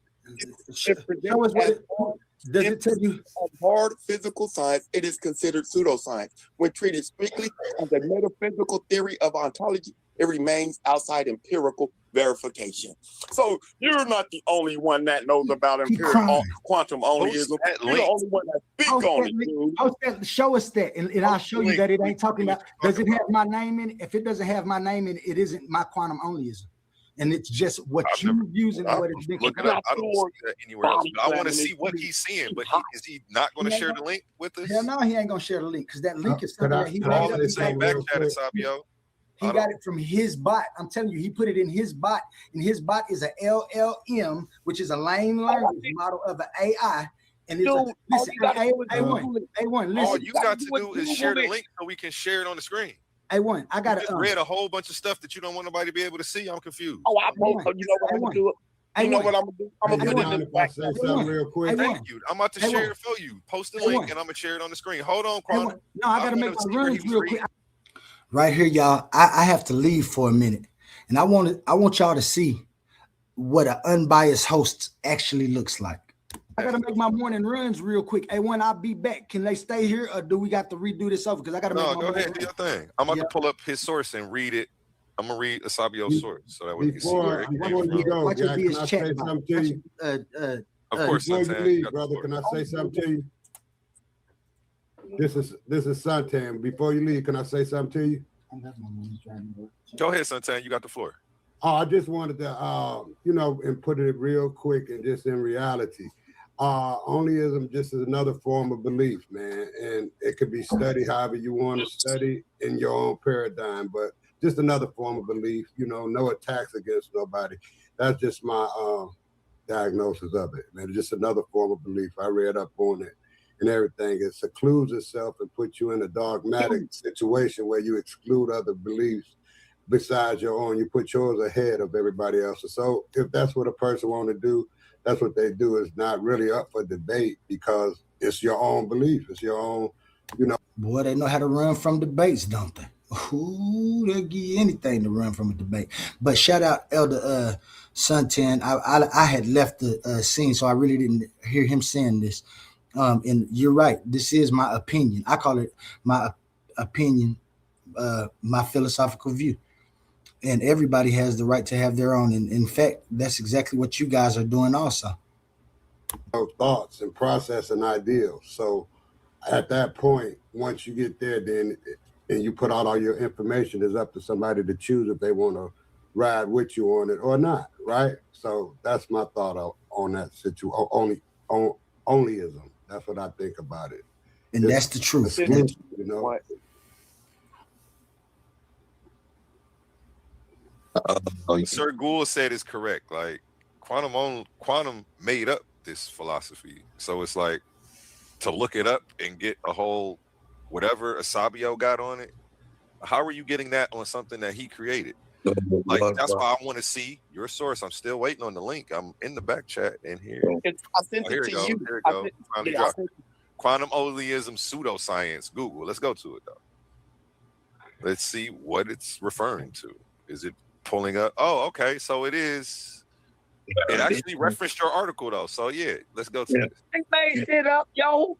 Does it tell you hard physical science? It is considered pseudoscience. When treated strictly as a metaphysical theory of ontology, it remains outside empirical verification. So you're not the only one that knows about empirical quantum onlyism. You're the only one that speaks on it, dude. Show us that, and I'll show you that it ain't talking about. Does it have my name in it? If it doesn't have my name in it, it isn't my quantum onlyism. And it's just what you're using. What it's been. Look it up. I don't see that anywhere else. But I want to see what he's seeing. But is he not going to share the link with us? Hell no, he ain't going to share the link because that link is something that he made up. He got it from his bot. I'm telling you, he put it in his bot, and his bot is a LLM, which is a lane language model of an AI. And it's listen, A1, listen. All you got to do is share the link so we can share it on the screen. A1, I got to read a whole bunch of stuff that you don't want nobody to be able to see. I'm confused. Oh, you know what I'm gonna do? You know what I'm gonna do? I'm gonna put it in the back. Say something real quick. Thank you. I'm about to share it for you. Post the link and I'm gonna share it on the screen. Hold on, Quantum. No, I gotta make my runs real quick. Right here, y'all. I have to leave for a minute, and I want y'all to see what an unbiased host actually looks like. I gotta make my morning runs real quick. Hey, when I'll be back, can they stay here or do we got to redo this over? Because I gotta make my go ahead, do your thing. I'm about to pull up his source and read it. I'm gonna read Asabio's source so that we can see where it came from. Watch it be his chat. Of course, before you leave, brother, can I say something to you? This is Suntan. Before you leave, can I say something to you? Go ahead, Suntan. You got the floor. Oh, I just wanted to, and put it real quick and just in reality. Onlyism just is another form of belief, man, and it could be studied however you want to study in your own paradigm, but just another form of belief, no attacks against nobody. That's just my diagnosis of it, man. It's just another form of belief. I read up on it and everything. It secludes itself and puts you in a dogmatic situation where you exclude other beliefs besides your own. You put yours ahead of everybody else's. So if that's what a person want to do, that's what they do. Is not really up for debate because it's your own belief. It's your own, Boy, they know how to run from debates, don't they? Ooh, they'll give you anything to run from a debate. But shout out Elder Suntan. I had left the scene, so I really didn't hear him saying this. And you're right. This is my opinion. I call it my opinion, my philosophical view. And everybody has the right to have their own. And in fact, that's exactly what you guys are doing also. Thoughts and process and ideals. So at that point, once you get there, then and you put out all your information, it's up to somebody to choose if they want to ride with you on it or not, right? So that's my thought on that situation. Onlyism. That's what I think about it. And that's the truth. Sir Gould said it's correct. Like quantum made up this philosophy. So it's like to look it up and get a whole whatever Asabio got on it. How are you getting that on something that he created? Like that's why I want to see your source. I'm still waiting on the link. I'm in the back chat in here. I sent it to you. Here it goes. Quantum oleism pseudoscience. Google. Let's go to it though. Let's see what it's referring to. Is it pulling up? Oh, okay. So it is. It actually referenced your article though. So yeah, let's go to this. They made it up, yo.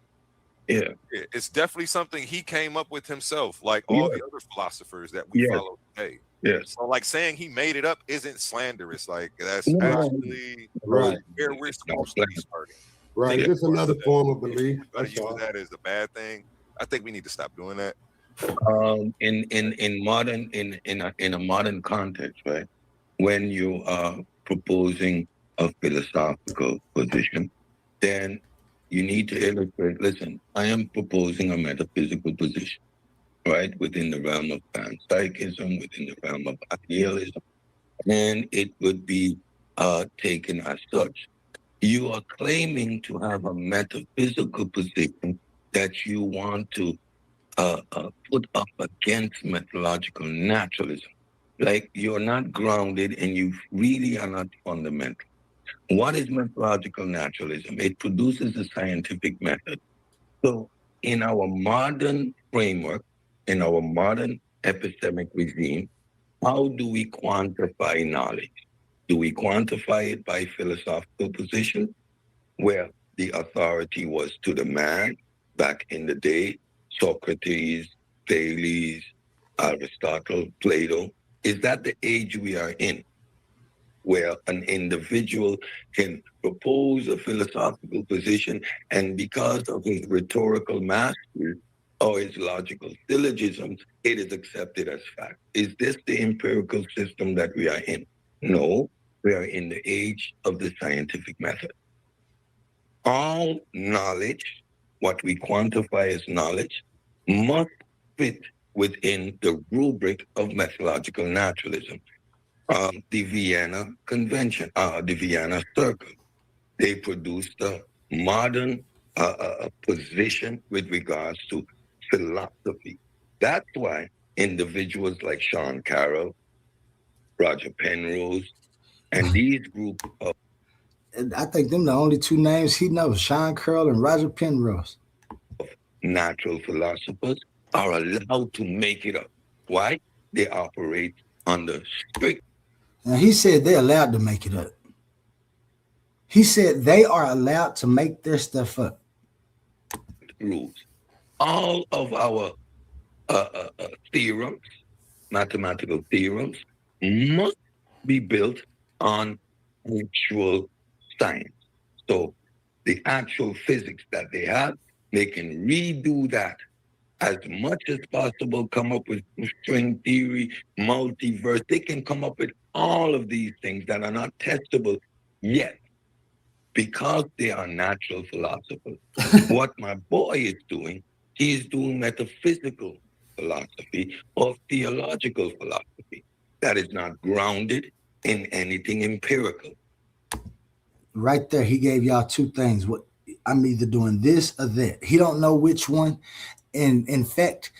Yeah, it's definitely something he came up with himself, like all the other philosophers that we follow today. Yeah. So like saying he made it up isn't slanderous. Like that's actually where we're supposed to be starting. Right. It's just another form of belief. But use that as a bad thing. I think we need to stop doing that. In a modern context, right? When you are proposing a philosophical position, then you need to illustrate, listen, I am proposing a metaphysical position, right? Within the realm of panpsychism, within the realm of idealism, and it would be taken as such. You are claiming to have a metaphysical position that you want to put up against methodological naturalism. Like you're not grounded and you really are not fundamental. What is methodological naturalism? It produces a scientific method. So in our modern framework, in our modern epistemic regime, how do we quantify knowledge? Do we quantify it by philosophical position, where the authority was to the man back in the day, Socrates, Thales, Aristotle, Plato? Is that the age we are in, where an individual can propose a philosophical position and because of his rhetorical mastery or his logical syllogisms, it is accepted as fact? Is this the empirical system that we are in? No, we are in the age of the scientific method. All knowledge, what we quantify as knowledge, must fit within the rubric of methodological naturalism. The Vienna Convention, the Vienna Circle, they produced a modern position with regards to philosophy. That's why individuals like Sean Carroll, Roger Penrose, and these group of... I think them the only two names he knows, Sean Carroll and Roger Penrose. Natural philosophers are allowed to make it up. Why? They operate under strict... Now, he said they're allowed to make it up. He said they are allowed to make their stuff up. Rules. All of our theorems, mathematical theorems, must be built on actual science. So the actual physics that they have, they can redo that as much as possible, come up with string theory, multiverse. They can come up with all of these things that are not testable yet because they are natural philosophers. What my boy is doing, he is doing metaphysical philosophy or theological philosophy that is not grounded in anything empirical. Right there, he gave y'all two things. What I'm either doing this or that. He don't know which one. And in fact,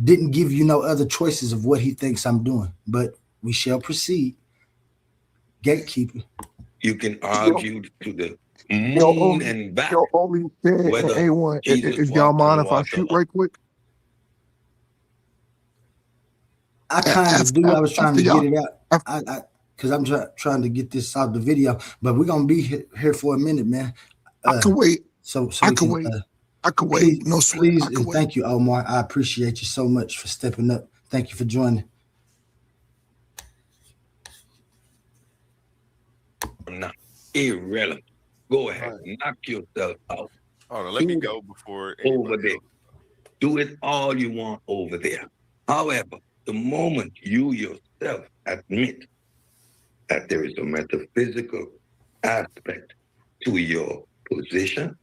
didn't give you no other choices of what he thinks I'm doing. But we shall proceed. Gatekeeper. You can argue to the moon and back. Only A1. If y'all mind if I shoot right quick? I kind of do. I was trying to get it out. Because I'm trying to get this out the video. But we're going to be here for a minute, man. I can wait. I can wait. I could wait. No sweat. Please, and thank you, Omar. I appreciate you so much for stepping up. Thank you for joining. Not irrelevant. Go ahead, knock yourself out. Hold on, let me go before over there. Do it all you want over there. However, the moment you yourself admit that there is a metaphysical aspect to your position,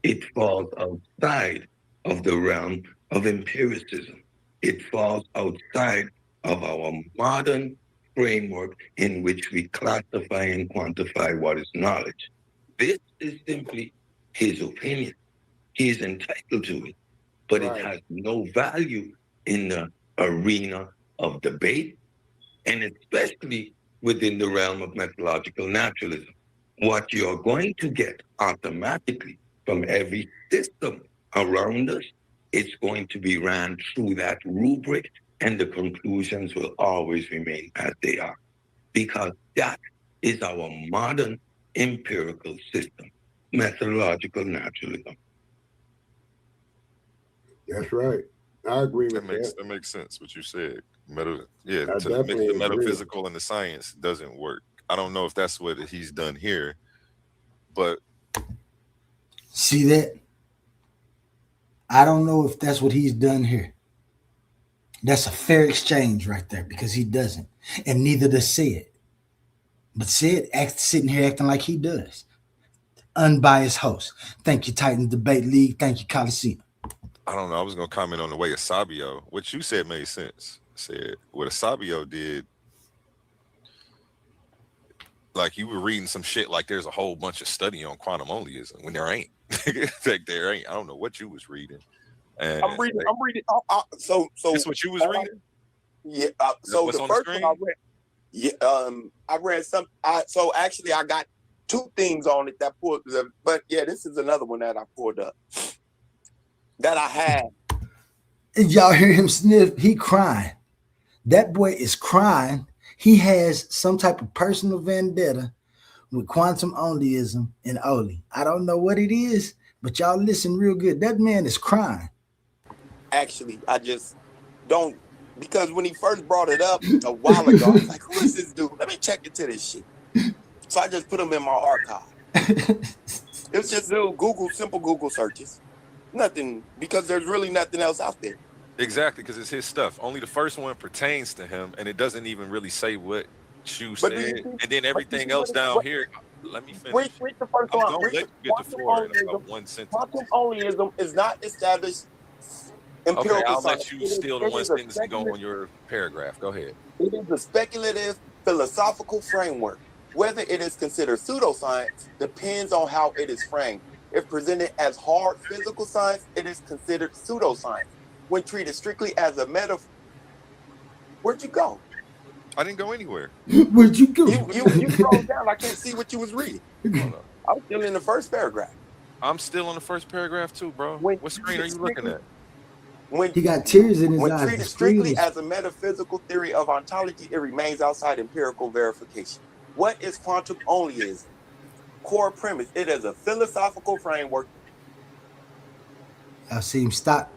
it falls outside of the realm of empiricism. It falls outside of our modern framework in which we classify and quantify what is knowledge. This is simply his opinion. He is entitled to it, but it has no value in the arena of debate, and especially within the realm of methodological naturalism. What you're going to get automatically from every system around us, it's going to be ran through that rubric, and the conclusions will always remain as they are, because that is our modern empirical system, methodological naturalism. That's right. I agree with that. That makes sense what you said. To mix the definitely metaphysical and the science doesn't work. I don't know if that's what he's done here, but see that? I don't know if that's what he's done here. That's a fair exchange right there, because he doesn't, and neither does Sid. But Sid sitting here acting like he does. Unbiased host. Thank you, Titan Debate League. Thank you, Coliseum. I don't know. I was gonna comment on the way Asabio. What you said made sense. Said what Asabio did. Like you were reading some shit like there's a whole bunch of study on quantum onlyism when there ain't. Like there ain't. I don't know what you was reading. And I'm reading. So this what you was reading? Yeah. So the first one I read. Yeah. I read some. So actually, I got two things on it that pulled. But yeah, this is another one that I pulled up. That I had. And y'all hear him sniff? He crying. That boy is crying. He has some type of personal vendetta with quantum onlyism and Oli. I don't know what it is, but y'all listen real good. That man is crying. Actually, I just don't, because when he first brought it up a while ago, I was like, who is this dude? Let me check into this shit. So I just put him in my archive. It's just little simple Google searches. Nothing, because there's really nothing else out there. Exactly, because it's his stuff. Only the first one pertains to him, and it doesn't even really say what you said. And then everything else down here. Let me finish. Read the first one. Let you get the floor in about one sentence. Quantum onlyism is not established empirical Okay, I'll science. let you steal the one sentence and go on your paragraph. Go ahead. It is a speculative philosophical framework. Whether it is considered pseudoscience depends on how it is framed. If presented as hard physical science, it is considered pseudoscience. When treated strictly as a metaphor, where'd you go? I didn't go anywhere. Where'd you go? You scrolled down. I can't see what you was reading. I was still in the first paragraph. I'm still on the first paragraph too, bro. What screen are you looking at? He got tears in his When eyes. treated strictly as a metaphysical theory of ontology, it remains outside empirical verification. What is quantum onlyism? Core premise: it is a philosophical framework. I see him stop.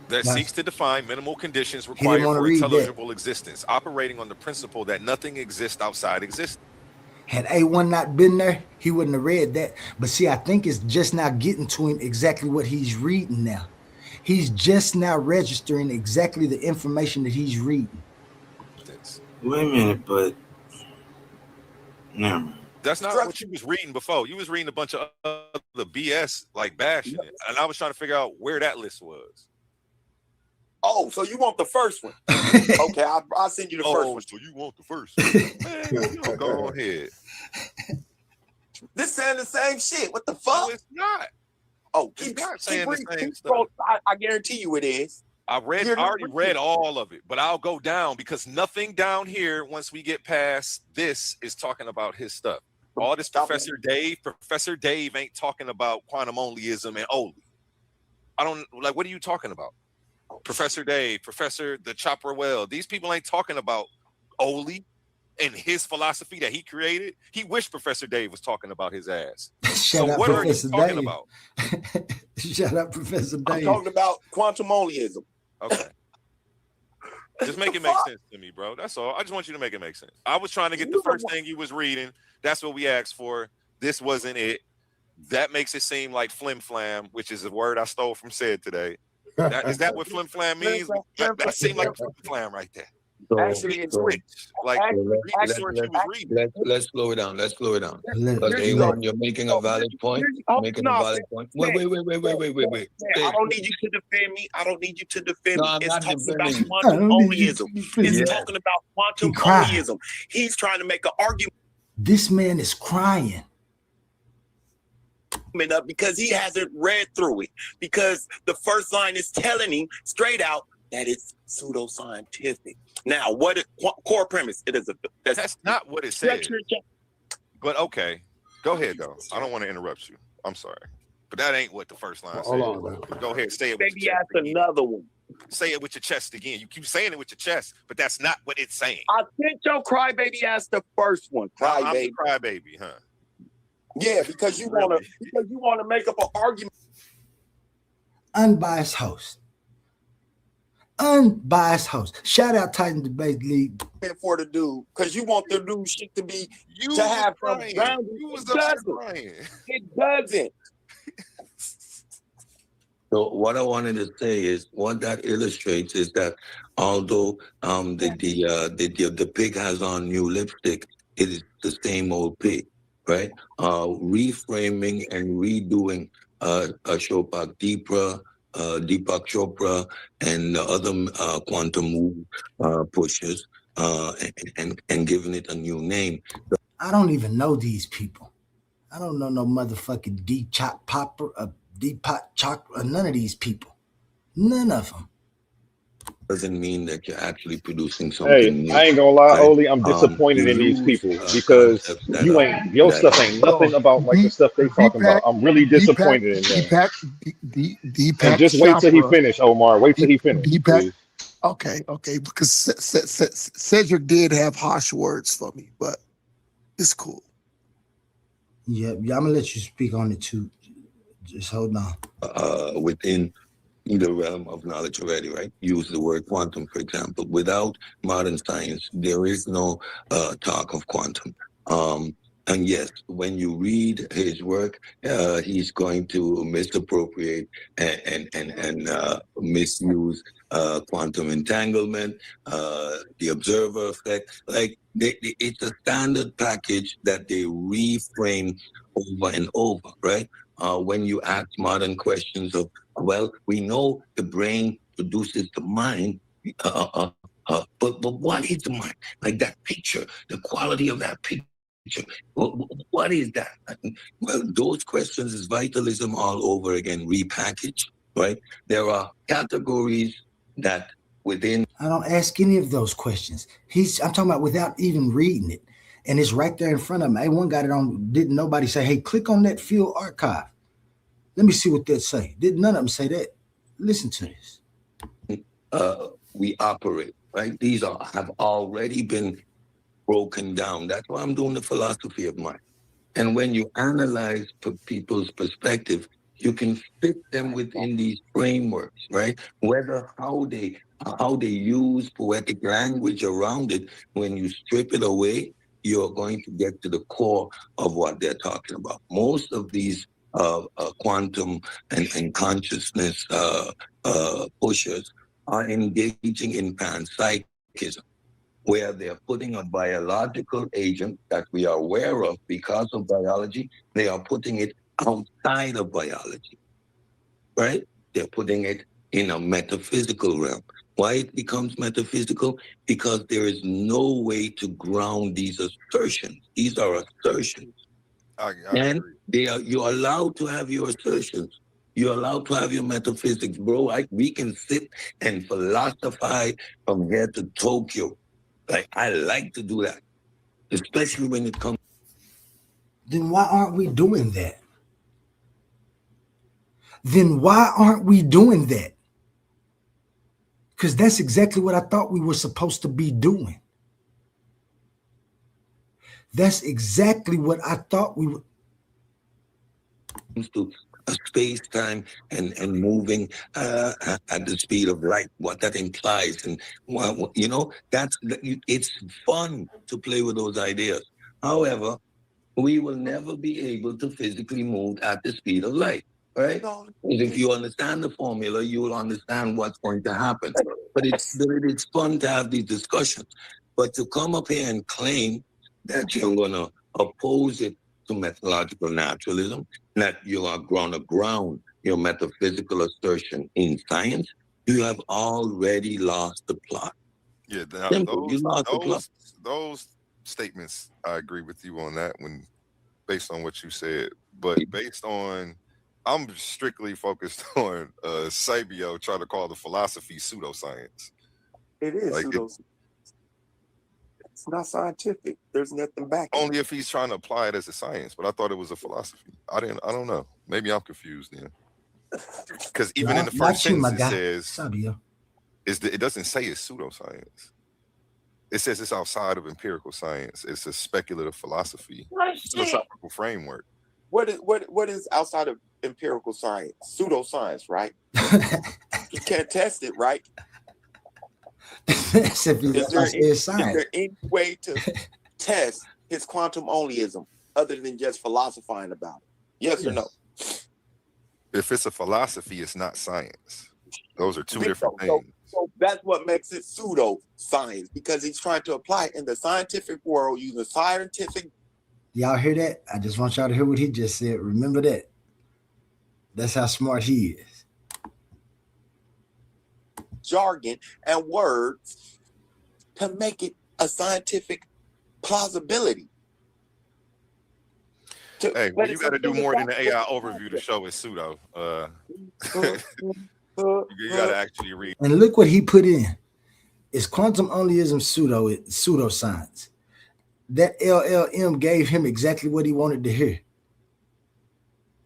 That seeks to define minimal conditions didn't required wanna for read that. intelligible existence, operating on the principle that nothing exists outside existence. Had A1 not been there, he wouldn't have read that. But see, I think it's just now getting to him exactly what he's reading now. He's just now registering exactly the information that he's reading. Wait a minute, but never mind. That's not what you was reading before. You was reading a bunch of other BS, like bashing it. And I was trying to figure out where that list was. Oh, so you want the first one? Okay, I'll send you the first one. So you want the first one? Man, go ahead. This saying the same shit. What the fuck? No, it's not. Oh, It's not saying the reading, same keep stuff. scrolling. I guarantee you it is. I already read all of it, but I'll go down because nothing down here, once we get past this, is talking about his stuff. All this Professor Dave ain't talking about quantum onlyism and Oli. I don't like, what are you talking about? Professor Dave, Professor the Chopper Well, these people ain't talking about Oli and his philosophy that he created. He wished Professor Dave was talking about his ass. Shut up, what Professor are you talking Dave. about? Shut up, Professor Dave. I'm talking about quantum onlyism. Okay. Just make it make sense to me, bro. That's all. I just want you to make it make sense. I was trying to get the first thing you was reading. That's what we asked for. This wasn't it. That makes it seem like flim flam, which is a word I stole from Sid today. Is that what flim flam means? That seemed like flim flam right there. Actually, it's Switch. Like actually, what you was reading. let's slow it down. Let's slow it down. Let- Because Here you A1, go. you're making a valid point. Making a no, valid point. Wait. Man, I don't need you to defend me. I don't need you to defend No, me. I'm It's not talking about defending you. quantum onlyism. It's Yeah. talking about quantum He cried. onlyism. He's trying to make an argument This man is crying. up because he hasn't read through it. Because the first line is telling him straight out that it's pseudoscientific. Now, what core premise? It is That's not what it said. But okay, go ahead though. I don't want to interrupt you. I'm sorry, but that ain't what the first line said. Hold on. Go ahead, say it. With Maybe your ask chest again. another one. Say it with your chest again. You keep saying it with your chest, but that's not what it's saying. I think your crybaby asked the first one. I'm the Crybaby. crybaby, huh? Yeah, because you wanna make up an argument. Unbiased host. Unbiased host. Shout out Titan Debate League. For the dude, because you want the dude shit to be You to was have some crying. grounding. You was It up there doesn't. crying. It doesn't. So what I wanted to say is what that illustrates is that although the pig has on new lipstick, it is the same old pig, right? Reframing and redoing Chopra Deepak Chopra and the other quantum pushers and giving it a new name. I don't even know these people. I don't know no motherfucking Deepak Chopra, none of these people. None of them. Doesn't mean that you're actually producing Hey, something new. I ain't gonna lie, right? Oli, I'm disappointed in these people because you ain't your stuff ain't nothing about like the stuff they talking about. I'm really disappointed in that. Deepak And just wait till he Chopra. finish, Omar. Wait till he finish, Deepak. please. Okay, because Cedric did have harsh words for me, but it's cool. Yeah, I'm gonna let you speak on it too. Just hold on. Within the realm of knowledge already, right? Use the word quantum, for example. Without modern science, there is no talk of quantum. And yes, when you read his work, he's going to misappropriate and misuse quantum entanglement, the observer effect. Like it's a standard package that they reframe over and over, right? When you ask modern questions of, well, we know the brain produces the mind, but what is the mind? Like that picture, the quality of that picture. What is that? Well, those questions is vitalism all over again, repackaged, right? There are categories that within. I don't ask any of those questions. I'm talking about without even reading it. And it's right there in front of me. A1 got it on. Didn't nobody say, hey, click on that field archive. Let me see what that say. Did none of them say that? Listen to this. We operate, right? These have already been broken down. That's why I'm doing the philosophy of mind. And when you analyze people's perspective, you can fit them within these frameworks, right? Whether how they use poetic language around it, when you strip it away, you're going to get to the core of what they're talking about. Most of these quantum and consciousness pushers are engaging in panpsychism, where they're putting a biological agent that we are aware of because of biology, they are putting it outside of biology, right? They're putting it in a metaphysical realm. Why it becomes metaphysical? Because there is no way to ground these assertions. These are assertions. And you're allowed to have your assertions. You're allowed to have your metaphysics, bro. We can sit and philosophize from here to Tokyo. Like, I like to do that, especially when it comes. Then why aren't we doing that? Then why aren't we doing that? Because that's exactly what I thought we were supposed to be doing. That's exactly what I thought we were. To space, time, and moving at the speed of light, what that implies. And, you know, it's fun to play with those ideas. However, we will never be able to physically move at the speed of light, right? If you understand the formula, you will understand what's going to happen. but it's fun to have these discussions. But to come up here and claim that you're gonna oppose it to methodological naturalism, that you are gonna ground your metaphysical assertion in science, you have already lost the plot. Yeah, now, Simple. You lost the plot. those statements, I agree with you on that one, based on what you said. But based on, I'm strictly focused on Sabio trying to call the philosophy pseudoscience. It is Like pseudoscience. It's not scientific. There's nothing back. Only if he's trying to apply it as a science. But I thought it was a philosophy. I don't know. Maybe I'm confused then. Because even in the first sentence it says Sabio. it doesn't say it's pseudoscience. It says it's outside of empirical science. It's a speculative philosophy, philosophical framework. What is outside of empirical science? Pseudoscience, right? You can't test it, right? Is there any way to test his quantum onlyism other than just philosophizing about it? Yes or no? If it's a philosophy, it's not science. Those are two different things. So that's what makes it pseudoscience, because he's trying to apply it in the scientific world using scientific. Y'all hear that? I just want y'all to hear what he just said. Remember that. That's how smart he is. Jargon and words to make it a scientific plausibility. Hey, well, you got to do more than the AI overview to show it's pseudo. You got to actually read. And look what he put in. Is quantum onlyism pseudoscience? That LLM gave him exactly what he wanted to hear.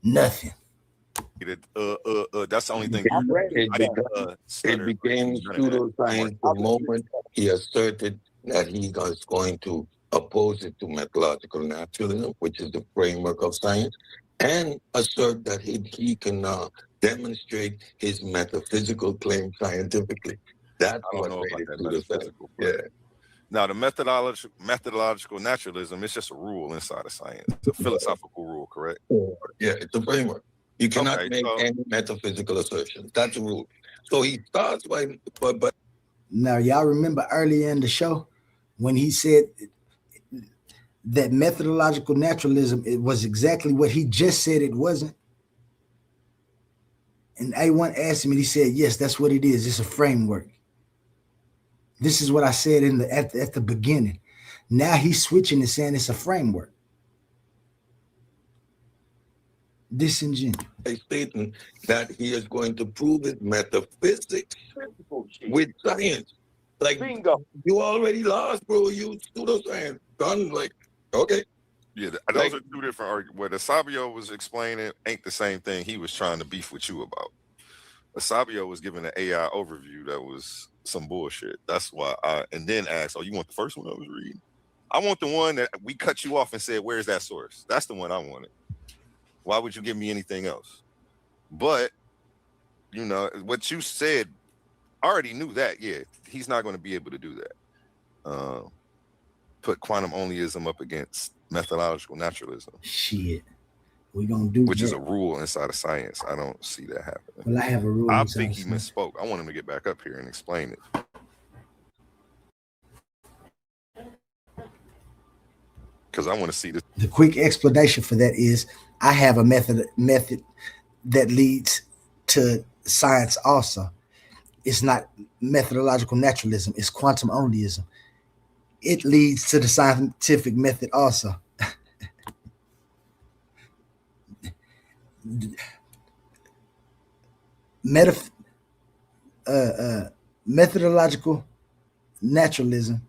Nothing. That's the only thing. It became pseudoscience the moment he asserted that he was going to oppose it to methodological naturalism, which is the framework of science, and assert that he can demonstrate his metaphysical claim scientifically. That's what made it pseudoscience. Yeah. Now, the methodological naturalism is just a rule inside of science. It's a philosophical rule, correct? Yeah, it's a framework. You cannot make any metaphysical assertions. That's a rule. So he starts by, but now y'all remember earlier in the show when he said that methodological naturalism, it was exactly what he just said it wasn't. And A1 asked him, and he said, yes, that's what it is. It's a framework. This is what I said at the beginning. Now he's switching and saying it's a framework. Disingenuous. Stating that he is going to prove his metaphysics with science. Like, bingo. You already lost, bro. You pseudoscience. Done. Like, okay. Yeah, those are two different arguments. What Asabio was explaining ain't the same thing he was trying to beef with you about. Asabio was giving an AI overview that was some bullshit. That's why and then asked, oh, you want the first one I was reading? I want the one that we cut you off and said, where's that source? That's the one I wanted. Why would you give me anything else? But, you know, what you said, I already knew that. Yeah, he's not going to be able to do that. Put quantum onlyism up against methodological naturalism. Shit. We're going to do which is a rule inside of science. I don't see that happening. Well, I have a rule. I think he misspoke. I want him to get back up here and explain it. Because I want to see this. The quick explanation for that is I have a method that leads to science also. It's not methodological naturalism. It's quantum onlyism. It leads to the scientific method also. Methodological naturalism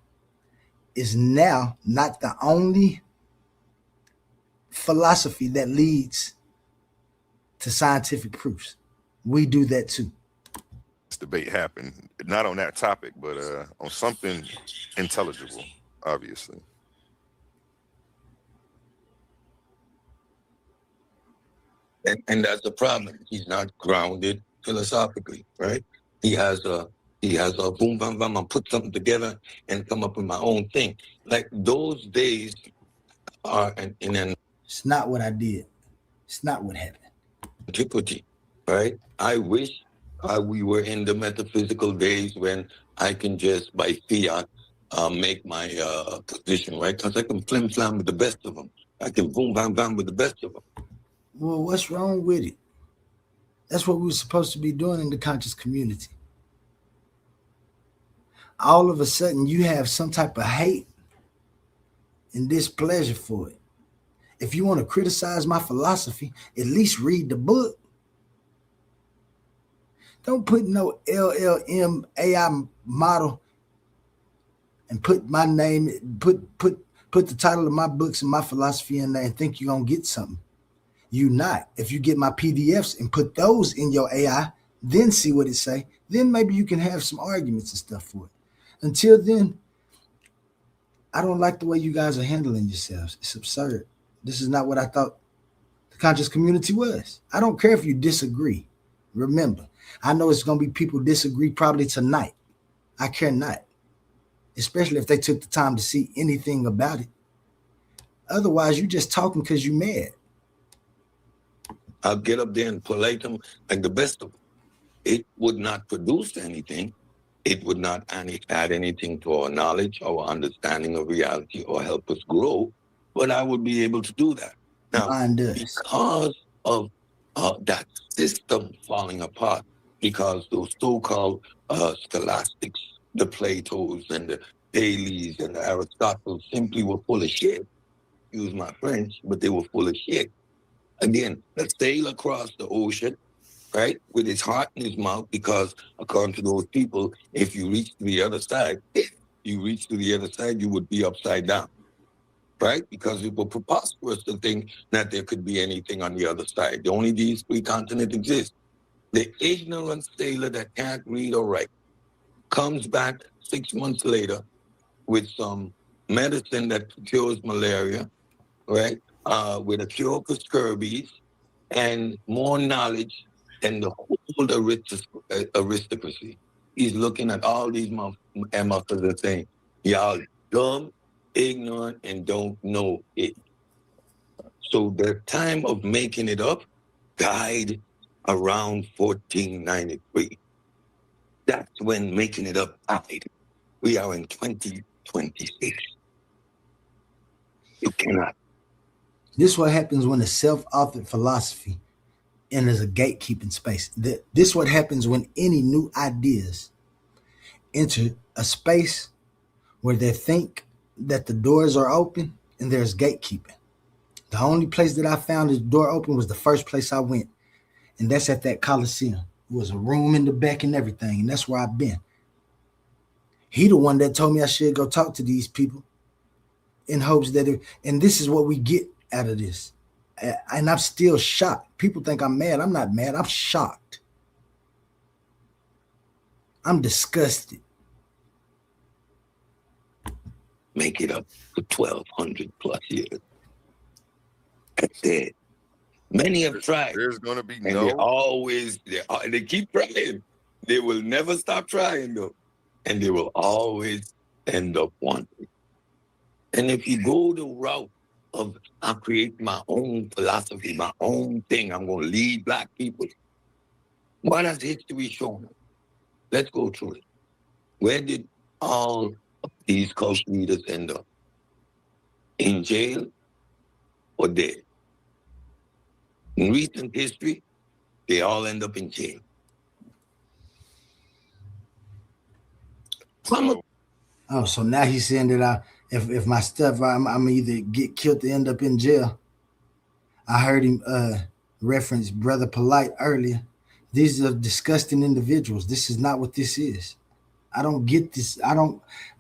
is now not the only philosophy that leads to scientific proofs. We do that too. This debate happened, not on that topic, but on something intelligible, obviously. And that's the problem. He's not grounded philosophically, right? He has a boom, bam, bam, I put something together and come up with my own thing. Like those days are in an. It's not what I did. It's not what happened. Antiquity, right? I wish we were in the metaphysical days when I can just, by fiat, make my position, right? Because I can flim flam with the best of them. I can boom bam bam with the best of them. Well, what's wrong with it? That's what we were supposed to be doing in the conscious community. All of a sudden, you have some type of hate and displeasure for it. If you want to criticize my philosophy, at least read the book. Don't put no LLM AI model and put my name, put the title of my books and my philosophy in there and think you're going to get something. You not. If you get my PDFs and put those in your AI, then see what it say, then maybe you can have some arguments and stuff for it. Until then, I don't like the way you guys are handling yourselves. It's absurd. This is not what I thought the conscious community was. I don't care if you disagree. Remember, I know it's going to be people disagree probably tonight. I care not, especially if they took the time to see anything about it. Otherwise, you're just talking because you're mad. I'll get up there and polite them like the best of them. It would not produce anything. It would not add anything to our knowledge, our understanding of reality, or help us grow. But I would be able to do that. Now, because of that system falling apart, because those so-called scholastics, the Platos and the Thales and the Aristotles simply were full of shit. Use my French, but they were full of shit. Again, let's sail across the ocean, right, with his heart in his mouth, because according to those people, if you reach to the other side, you would be upside down, right? Because it was preposterous to think that there could be anything on the other side. Only these three continents exist. The ignorant sailor that can't read or write comes back 6 months later with some medicine that cures malaria, right? With a cure for scabies and more knowledge than the whole aristocracy. He's looking at all these motherfuckers and saying, y'all dumb, ignorant, and don't know it. So the time of making it up died around 1493. That's when making it up died. We are in 2026. You cannot. This is what happens when a self-authored philosophy enters a gatekeeping space. This is what happens when any new ideas enter a space where they think that the doors are open and there's gatekeeping. The only place that I found the door open was the first place I went, and that's at that Coliseum. It was a room in the back and everything, and that's where I've been. He the one that told me I should go talk to these people in hopes that and this is what we get out of this. And I'm still shocked. People think I'm mad. I'm not mad. I'm shocked. I'm disgusted. Make it up for 1,200 plus years. That's it. Many have tried. There's going to be and they keep trying. They will never stop trying, though. And they will always end up wanting. And if you go the route of I create my own philosophy, my own thing, I'm going to lead Black people. What has history shown us? Let's go through it. Where did all of these cult leaders end up? In jail or dead? In recent history, they all end up in jail. Oh, so now he's saying that if my stuff, I'm either get killed to end up in jail. I heard him reference Brother Polite earlier. These are disgusting individuals. This is not what this is. I don't get this.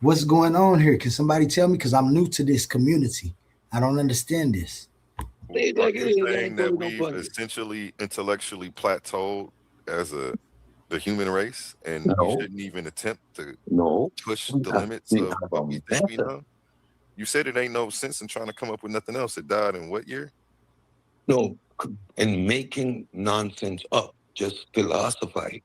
What's going on here? Can somebody tell me? Because I'm new to this community. I don't understand this. Are you saying that we've essentially intellectually plateaued as the human race, and we shouldn't even attempt to push the limits of what we think we know? You said it ain't no sense in trying to come up with nothing else. It died in what year? No, and making nonsense up, just philosophize.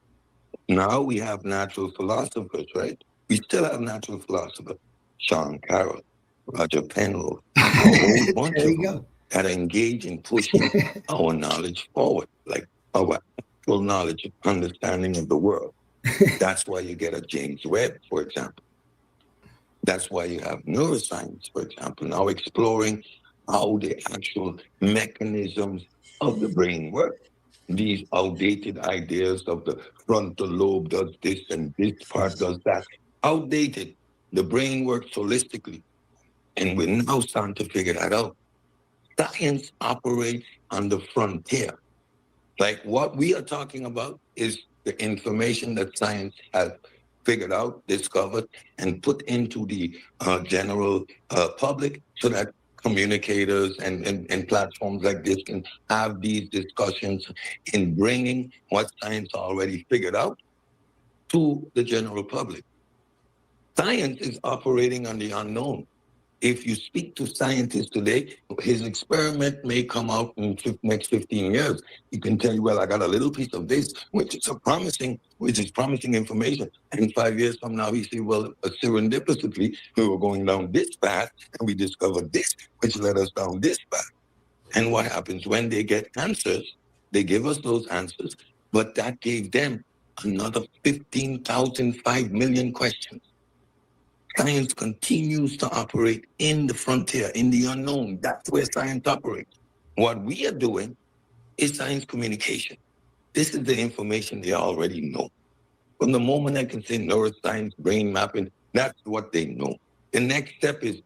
Now we have natural philosophers, right? We still have natural philosophers. Sean Carroll, Roger Penrose, a whole bunch of them that engage in pushing our knowledge forward, like our factual knowledge, understanding of the world. That's why you get a James Webb, for example. That's why you have neuroscience, for example, now exploring how the actual mechanisms of the brain work. These outdated ideas of the frontal lobe does this and this part does that. Outdated. The brain works holistically. And we're now starting to figure that out. Science operates on the frontier. Like what we are talking about is the information that science has figured out, discovered, and put into the general public so that communicators and platforms like this can have these discussions in bringing what science already figured out to the general public. Science is operating on the unknown. If you speak to scientists today, his experiment may come out in the next 15 years. He can tell you, well, I got a little piece of this, which is promising information. And 5 years from now, he say, well, serendipitously, we were going down this path and we discovered this, which led us down this path. And what happens when they get answers? They give us those answers, but that gave them another 5 million questions. Science continues to operate in the frontier, in the unknown. That's where science operates. What we are doing is science communication. This is the information they already know. From the moment I can say neuroscience, brain mapping, that's what they know. The next step is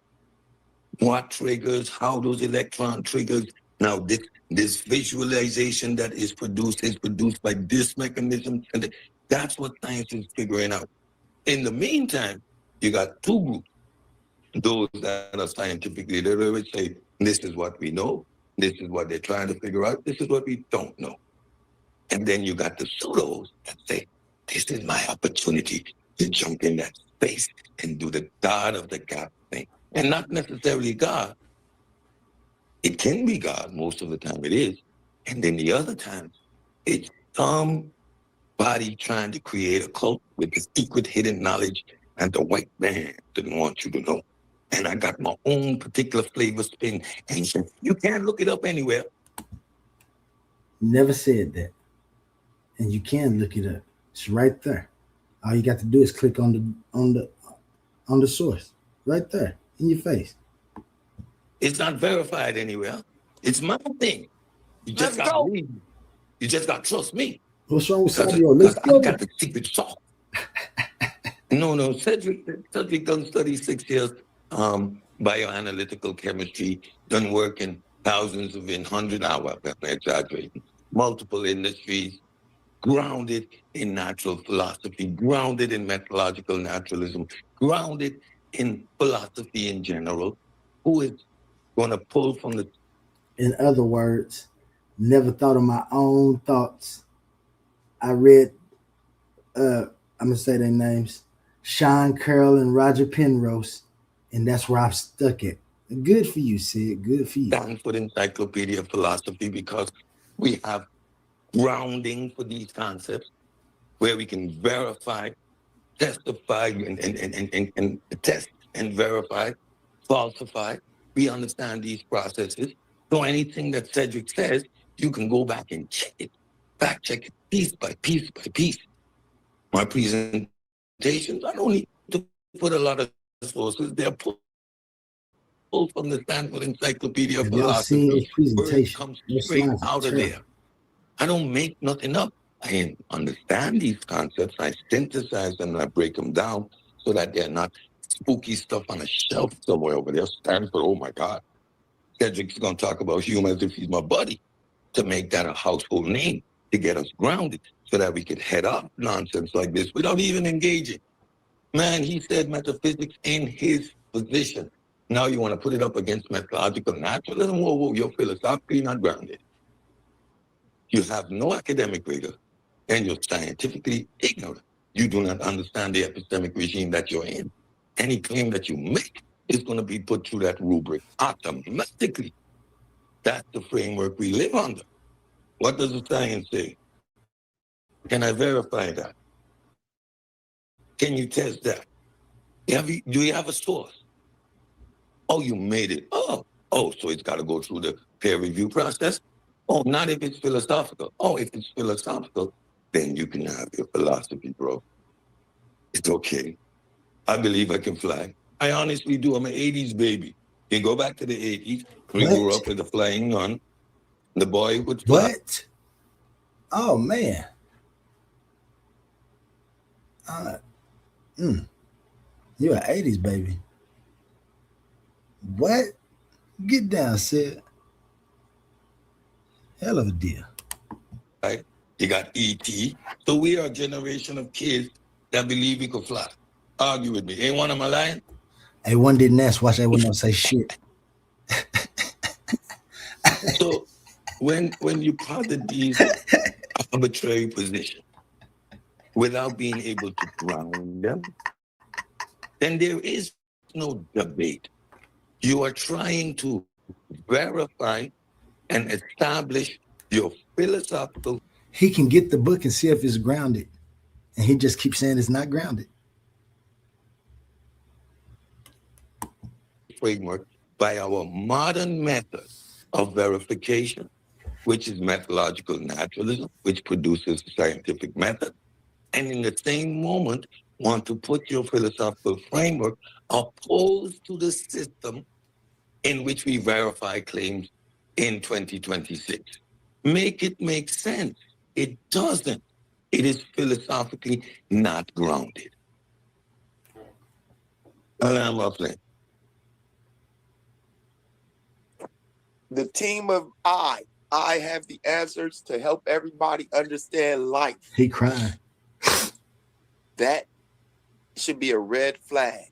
what triggers, how those electron triggers. Now, this visualization that is produced by this mechanism. And that's what science is figuring out. In the meantime, you got two groups, those that are scientifically literate say, this is what we know, this is what they're trying to figure out, this is what we don't know. And then you got the pseudos that say, this is my opportunity to jump in that space and do the God of the gap thing. And not necessarily God. It can be God, most of the time it is. And then the other times, it's somebody trying to create a cult with the secret hidden knowledge and the white man didn't want you to know. And I got my own particular flavor spin. And you can't look it up anywhere. Never said that. And you can look it up. It's right there. All you got to do is click on the source. Right there in your face. It's not verified anywhere. It's my thing. You just got to read. You just got to trust me. What's wrong with Sabio? Let's go. I got the secret sauce. No, Cedric done study 6 years, bioanalytical chemistry, done work in thousands of, in 100 hours, I'm exaggerating, multiple industries, grounded in natural philosophy, grounded in methodological naturalism, grounded in philosophy in general, who is going to pull from the... In other words, never thought of my own thoughts. I read, I'm going to say their names, Sean Carroll and Roger Penrose, and that's where I'm stuck at. Good for you, Sid. Good for you. Stanford Encyclopedia of Philosophy, because we have grounding for these concepts where we can verify, testify, and test and verify, falsify. We understand these processes. So anything that Cedric says, you can go back and check it, fact check it piece by piece by piece. My presentations, I don't need to put a lot of sources. They're pulled from the Stanford Encyclopedia of Philosophy. It comes straight out of there. I don't make nothing up. I understand these concepts. I synthesize them and I break them down so that they're not spooky stuff on a shelf somewhere over there. Stanford, oh my God. Cedric's going to talk about Hume as if he's my buddy, to make that a household name, to get us grounded so that we could head up nonsense like this without even engaging. Man, he said metaphysics in his position. Now you want to put it up against methodological naturalism? Whoa, you're philosophically not grounded. You have no academic rigor and you're scientifically ignorant. You do not understand the epistemic regime that you're in. Any claim that you make is going to be put through that rubric automatically. That's the framework we live under. What does the science say? Can I verify that? Can you test that? Do you have a source? Oh, you made it. Oh, so it's got to go through the peer review process? Oh, not if it's philosophical. Oh, if it's philosophical, then you can have your philosophy, bro. It's okay. I believe I can fly. I honestly do. I'm an 80s baby. You go back to the 80s. We grew up with a flying nun. The boy would fly. What? Oh man. You're an 80s baby. What? Get down, Sid. Hell of a deal. Right? You got E.T. So we are a generation of kids that believe we could fly. Argue with me. Ain't one of my lying? Hey, one didn't ask. Watch that one don't say shit. So when you posit these arbitrary positions without being able to ground them, then there is no debate. You are trying to verify and establish your philosophical. He can get the book and see if it's grounded. And he just keeps saying it's not grounded. Framework by our modern method of verification, which is methodological naturalism, which produces a scientific method. And in the same moment, want to put your philosophical framework opposed to the system in which we verify claims in 2026. Make it make sense. It doesn't. It is philosophically not grounded. I'm playing. The team of I have the answers to help everybody understand life. He crying. That should be a red flag.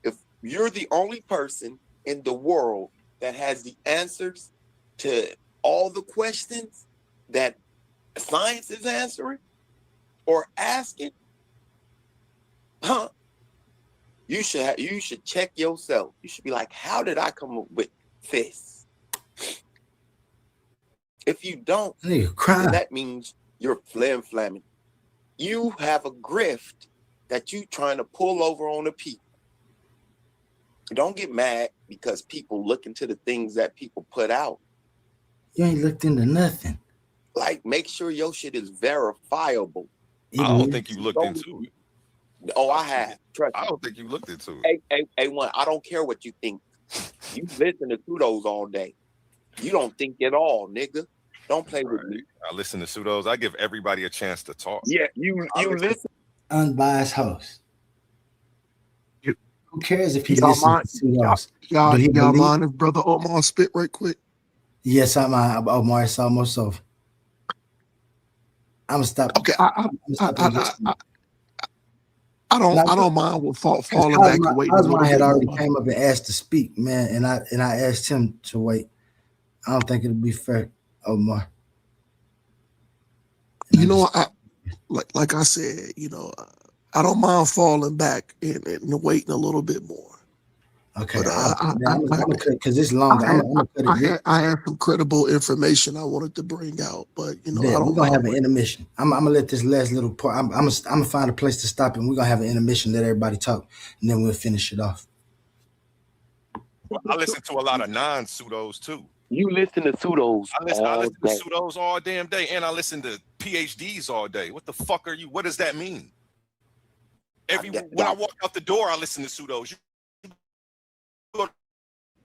If you're the only person in the world that has the answers to all the questions that science is answering or asking, you should check yourself. You should be like, how did I come up with this? If you don't, then that means you're flamming. You have a grift that you trying to pull over on the people. Don't get mad because people look into the things that people put out. You ain't looked into nothing. Like, make sure your shit is verifiable. I don't think you looked into it. Oh, I have. Trust me. I don't think you looked into it. A1, I don't care what you think. You listen to Pseudos all day. You don't think at all, nigga. Don't play with me. I listen to Pseudos. I give everybody a chance to talk. Yeah, you listen. Unbiased host. Who cares if he Y'all listens to Pseudos? Y'all mind if Brother Omar spit right quick? Yes, I'm Omar. It's almost over. I'm gonna stop. Okay, I don't mind with falling back and waiting. Osman had already came up and asked to speak, man, and I asked him to wait. I don't think it'll be fair, Omar. You know, like I said, you know, I don't mind falling back and waiting a little bit more. Okay, but because it's long. I have some credible information I wanted to bring out, but you know, we're gonna have an intermission. I'm gonna let this last little part. I'm gonna find a place to stop, and we're gonna have an intermission. Let everybody talk, and then we'll finish it off. Well, I listen to a lot of non-Pseudos too. You listen to Pseudos. I listen to Pseudos all damn day, and I listen to PhDs all day. What the fuck are you? What does that mean? When I walk out the door, I listen to Pseudos. You go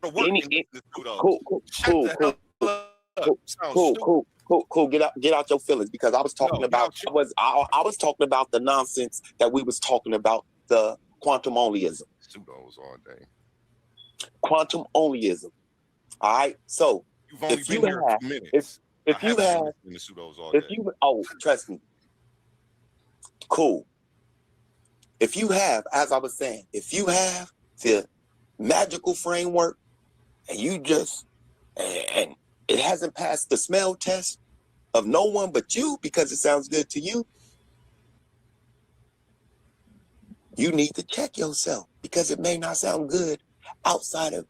to work and listen to Pseudos. Cool. Get out your feelings, because I was talking about I was talking about the nonsense that we was talking about, the quantum onlyism. Pseudos all day. Quantum onlyism. All right. So you've only been here a few minutes. If you have the Pseudos all day. Trust me. Cool. If you have, as I was saying, if you have the magical framework and you just and it hasn't passed the smell test of no one but you because it sounds good to you, you need to check yourself, because it may not sound good outside of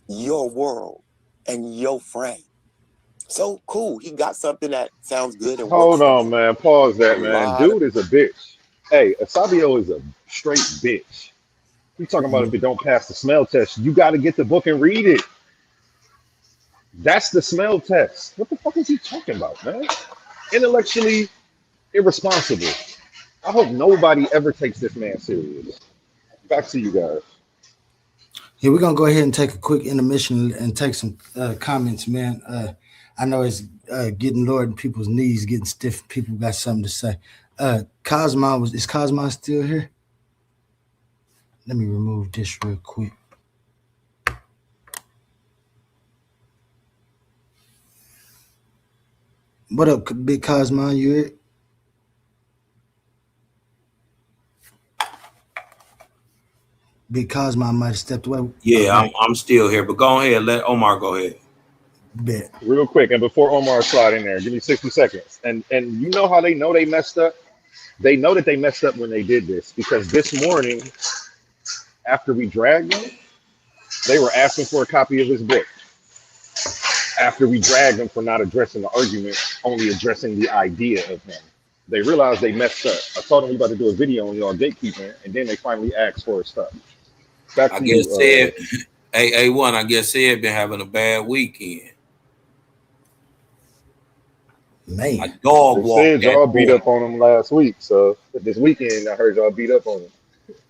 your world and your frame. So cool, he got something that sounds good. And hold on, man. Pause that, man. Dude is a bitch. Hey, Asabio is a straight bitch. You talking about if it don't pass the smell test? You got to get the book and read it. That's the smell test. What the fuck is he talking about, man? Intellectually irresponsible. I hope nobody ever takes this man serious. Back to you guys. Yeah, we're gonna go ahead and take a quick intermission and take some comments, man. I know it's getting lower in people's knees, getting stiff. People got something to say. Cosmo is Cosmo still here? Let me remove this real quick. What up, Big Cosmo? You here? Big Cosmo might have stepped away. Yeah, I'm still here, but go ahead. Let Omar go ahead. Bet. Real quick, and before Omar slide in there, give me 60 seconds. And you know how they know they messed up? They know that they messed up when they did this, because this morning, after we dragged them, they were asking for a copy of his book. After we dragged them for not addressing the argument, only addressing the idea of him. They realized they messed up. I told them we about to do a video on y'all gatekeeping, and then they finally asked for his stuff. Back to you, said, A1, I guess Ed been having a bad weekend. Man, a dog walk. Said y'all beat up on him last week, so this weekend I heard y'all beat up on him.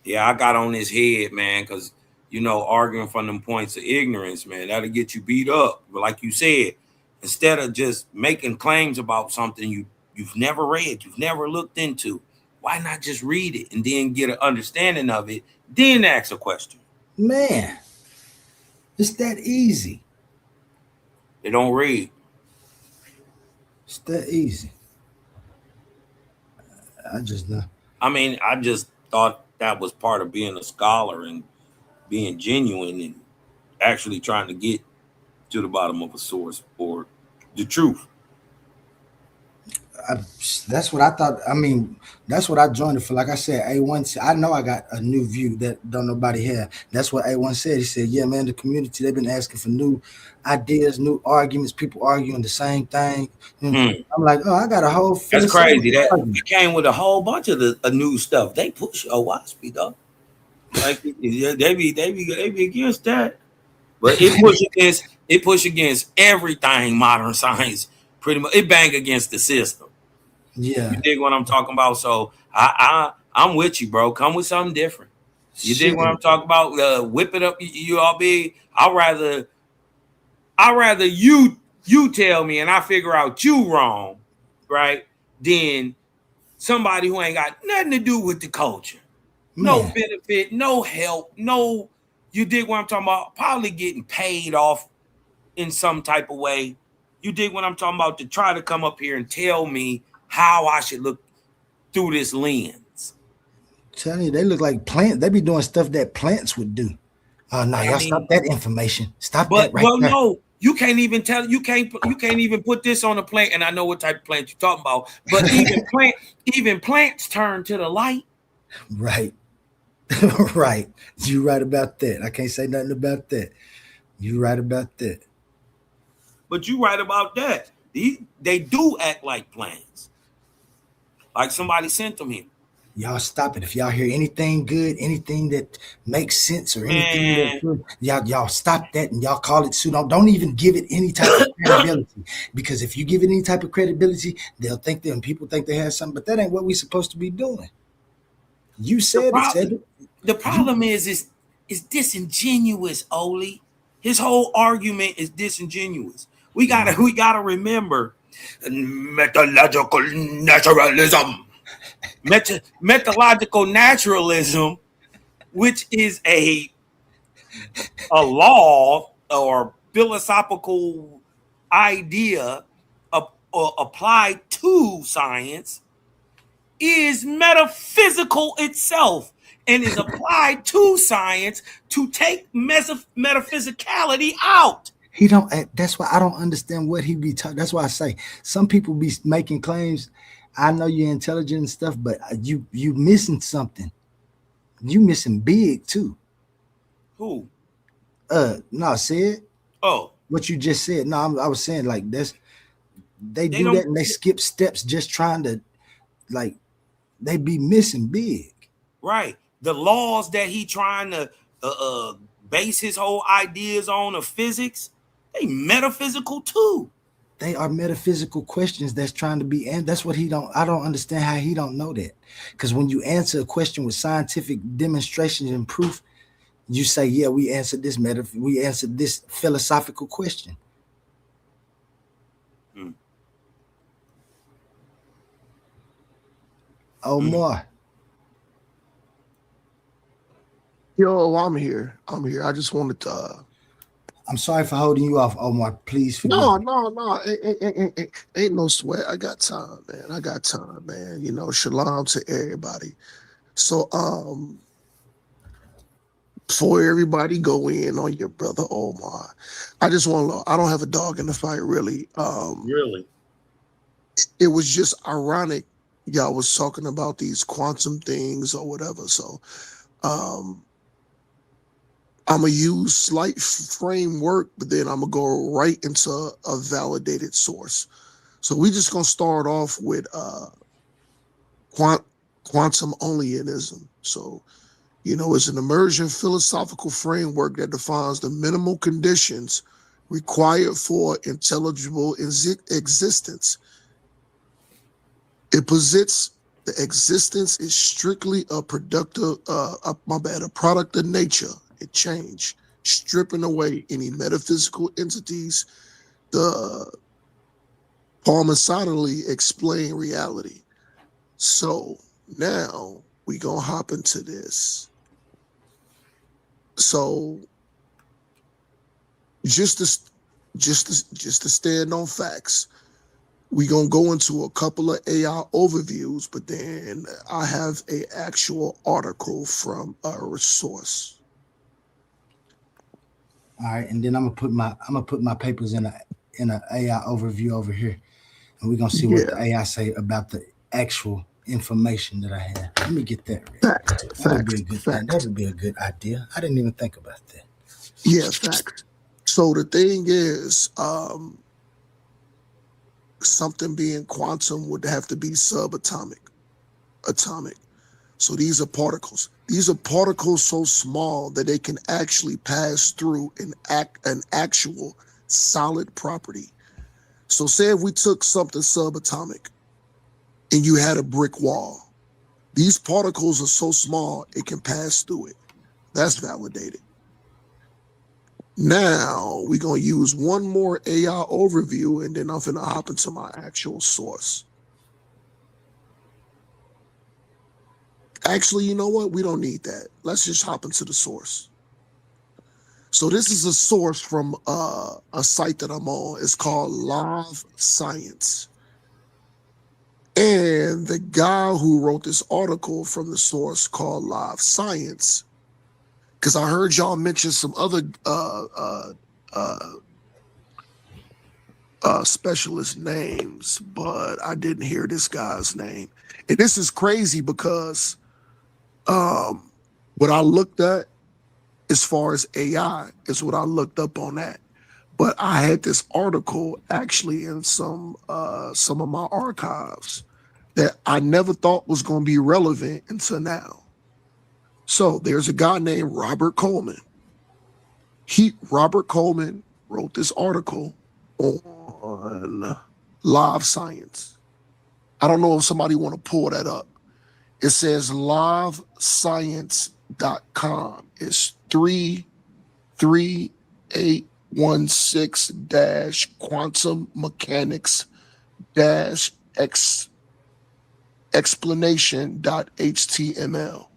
Yeah, I got on his head, man, because you know, arguing from them points of ignorance, man, that'll get you beat up. But like you said, instead of just making claims about something you've never read, you've never looked into, why not just read it and then get an understanding of it, then ask a question? Man, it's that easy. They don't read. It's that easy. I just know. I mean, I just thought that was part of being a scholar and being genuine and actually trying to get to the bottom of a source or the truth. That's what I thought. I mean, that's what I joined it for. Like I said, A1, I know I got a new view that don't nobody have. That's what A1 said. He said, yeah, man, the community, they've been asking for new ideas, new arguments, people arguing the same thing. I'm like, oh, I got a whole... That's crazy. That came with a whole bunch of the new stuff. They push OWASP, though. Like, they be against that. But it push against everything modern science. Pretty much, it bang against the system. Yeah, you dig what I'm talking about? So I'm with you, bro. Come with something different. You dig what I'm talking about? Whip it up, you all big. I'd rather you tell me and I figure out you wrong, right? Than somebody who ain't got nothing to do with the culture, no benefit, no help, no. You dig what I'm talking about? Probably getting paid off in some type of way. You dig what I'm talking about? To try to come up here and tell me how I should look through this lens. Telling you, they look like plants. They be doing stuff that plants would do. Oh no, y'all stop that information. Stop that right there. No, you can't even tell. You can't even put this on a plant. And I know what type of plant you're talking about. But even plants turn to the light. Right. Right. You right about that. I can't say nothing about that. You right about that. But you right about that. They do act like plants. Like somebody sent them here. Y'all stop it. If y'all hear anything good, anything that makes sense or anything that y'all stop that and y'all call it suit. Don't even give it any type of credibility. Because if you give it any type of credibility, they'll think that people think they have something, but that ain't what we're supposed to be doing. You said it. The problem is disingenuous, Oli. His whole argument is disingenuous. We gotta remember methodological naturalism. Methodological naturalism, which is a law or philosophical idea applied to science, is metaphysical itself and is applied to science to take metaphysicality out. He don't. That's why I don't understand what he be talking. That's why I say some people be making claims. I know you're intelligent and stuff, but you missing something. You missing big too. Who? No, said. Oh, what you just said. No, I was saying like this. They do that and they skip steps just trying to, like, they be missing big. Right. The laws that he trying to base his whole ideas on of physics, They metaphysical too. They are metaphysical questions that's trying to be, and that's what I don't understand how he don't know that. Because when you answer a question with scientific demonstrations and proof, you say, yeah, we answered this philosophical question. Omar. Yo, I'm here. I just wanted to. I'm sorry for holding you off, Omar. Please forgive me. No. Ain't no sweat. I got time, man. You know, shalom to everybody. So, before everybody go in on your brother Omar, I just want to. I don't have a dog in the fight, really. Really? It was just ironic. Y'all was talking about these quantum things or whatever. So, I'm going to use slight framework, but then I'm going to go right into a validated source. So we just going to start off with quantum onlyism. So, you know, it's an emergent philosophical framework that defines the minimal conditions required for intelligible existence. It posits the existence is strictly a product of nature. It changed, stripping away any metaphysical entities, the parmesanally explain reality. So now we gonna hop into this. So just to stand on facts, we gonna go into a couple of AI overviews, but then I have a actual article from a resource. All right, and then I'm gonna put my papers in a AI overview over here, and we're gonna see what the AI say about the actual information that I have. Let me get that ready. That would be a good idea. I didn't even think about that. Yeah, facts. So the thing is, something being quantum would have to be subatomic, atomic. So these are particles. These are particles so small that they can actually pass through an actual solid property. So say if we took something subatomic and you had a brick wall, these particles are so small it can pass through it. That's validated. Now we're going to use one more AI overview and then I'm going to hop into my actual source. Actually, you know what? We don't need that. Let's just hop into the source. So this is a source from a site that I'm on. It's called Live Science. And the guy who wrote this article from the source called Live Science, because I heard y'all mention some other specialist names, but I didn't hear this guy's name. And this is crazy because what I looked at as far as AI is what I looked up on that. But I had this article actually in some of my archives that I never thought was going to be relevant until now. So there's a guy named Robert Coleman. Robert Coleman wrote this article on Live Science. I don't know if somebody want to pull that up. It says livescience.com. It's 33816-quantum mechanics explanation.html.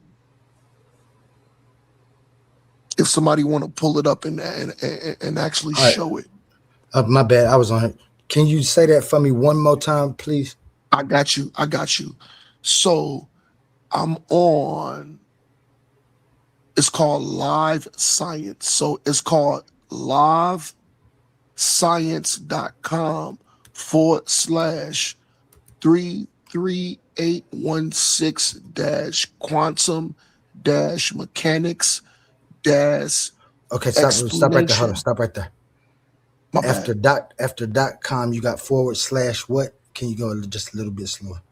If somebody want to pull it up and actually show it. My bad. I was on it. Can you say that for me one more time, please? I got you. So I'm on, it's called Live Science. So it's called livescience.com/33816-quantum-mechanics Okay, stop right there. Hold on, stop right there. After .com, you got / what? Can you go just a little bit slower?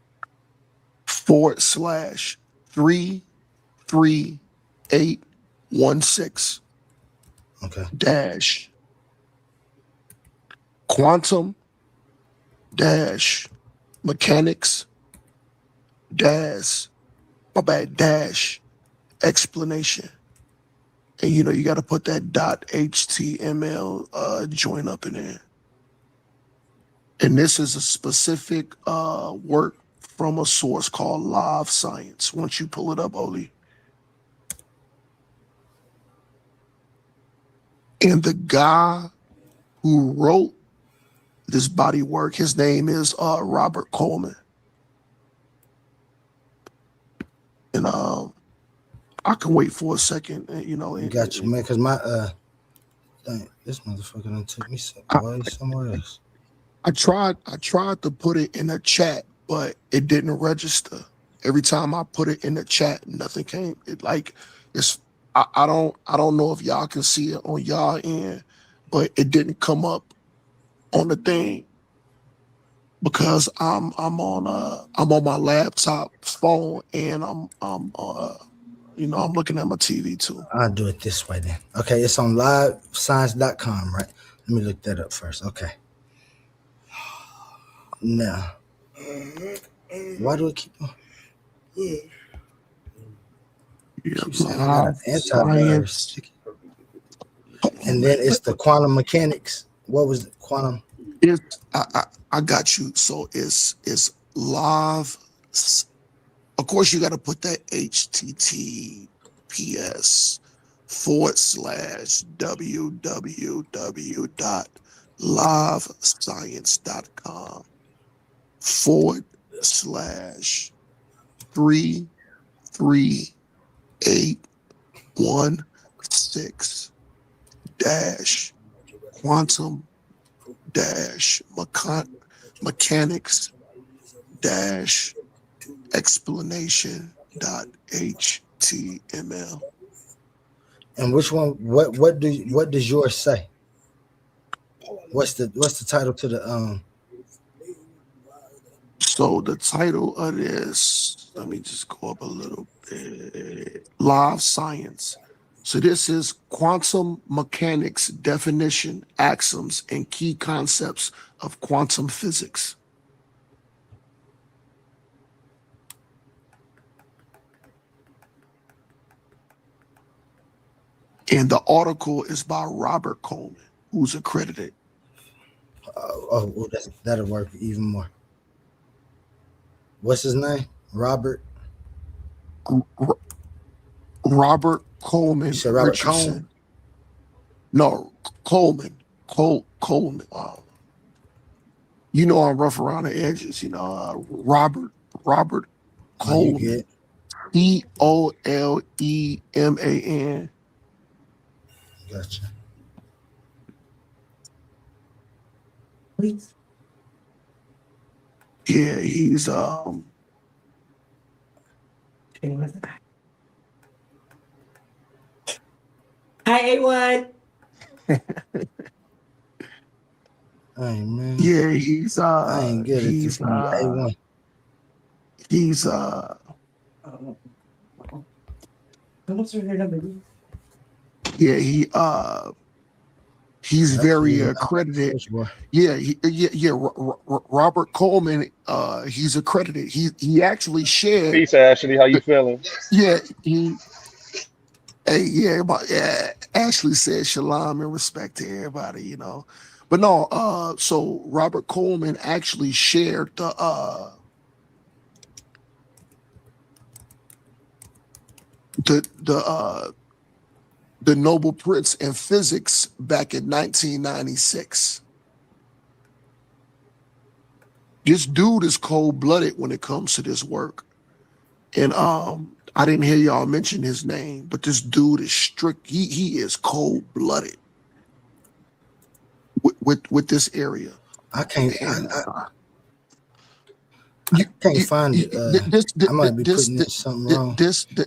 /33816. Okay. quantum dash mechanics dash explanation. And you got to put that .html join up in there. And this is a specific work from a source called Live Science. Once you pull it up, Oli. And the guy who wrote this body work, his name is Robert Coleman. And I can wait for a second, Got you, man, because my this motherfucker done took me somewhere else. I tried to put it in the chat, but it didn't register. Every time I put it in the chat, nothing came. I don't know if y'all can see it on y'all end, but it didn't come up on the thing because I'm on my laptop phone and I'm looking at my TV too. I'll do it this way then. Okay, it's on livescience.com, right? Let me look that up first. Okay. Now, why do it keep on? Keep saying I got an antivirus. And then it's the quantum mechanics. What was the quantum? I got you. So it's live. Of course, you got to put that https://www.livescience.com/33816 quantum mechanics explanation.html. And which one? What does yours say? What's the title to the So the title of this, let me just go up a little bit. Live Science. So this is quantum mechanics definition, axioms, and key concepts of quantum physics. And the article is by Robert Coleman, who's accredited. That'll work even more. What's his name? Robert Coleman. You said Robert Richardson. Cohn? No, Coleman. Coleman. I'm rough around the edges. Robert Coleman. Coleman. Gotcha. Yeah, he's Hi, A1. Hey man. Yeah, he's I ain't get it. he's A1. he's yeah, he's very accredited. Yeah, Robert Coleman, he's accredited. He actually shared. Peace, Ashley. How you feeling? Yeah, Ashley said shalom and respect to everybody, But no, so Robert Coleman actually shared the Nobel Prize in Physics back in 1996. This dude is cold-blooded when it comes to this work. And I didn't hear y'all mention his name, but this dude is strict. He is cold-blooded with this area. I can't find it. I might be putting something wrong.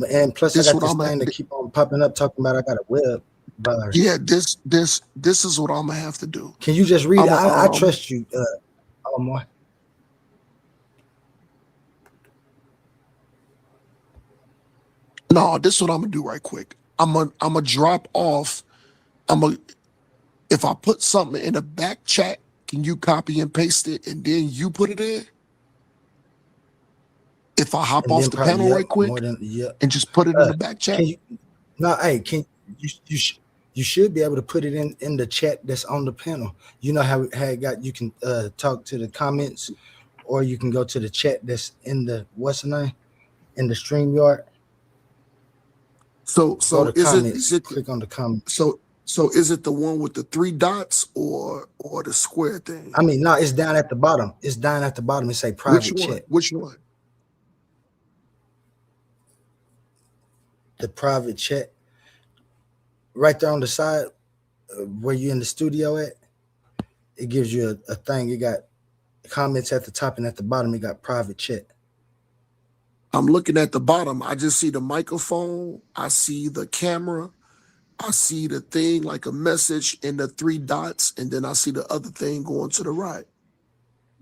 And plus, I got this thing that keep on popping up talking about I got a web virus. Yeah, this is what I'm gonna have to do. Can you just read? I trust you, Omar. No, this is what I'm gonna do right quick. I'm gonna drop off. If I put something in the back chat, can you copy and paste it and then you put it in? If I hop And off then the probably, panel yeah, right quick more than, yeah. and just put it in the back chat? Can you, no, hey, can you should be able to put it in the chat that's on the panel. You know how it got, you can talk to the comments, or you can go to the chat that's in the, what's the name? In the StreamYard. So Go to is comments, it click on the comments. so is it the one with the 3 dots or the square thing? I mean, no, it's down at the bottom. It's down at the bottom. It say Which private one? chat. Which one? The private chat. Right there on the side where you're in the studio at, it gives you a thing. You got comments at the top, and at the bottom, you got private chat. I'm looking at the bottom. I just see the microphone. I see the camera. I see the thing like a message and the 3 dots, and then I see the other thing going to the right.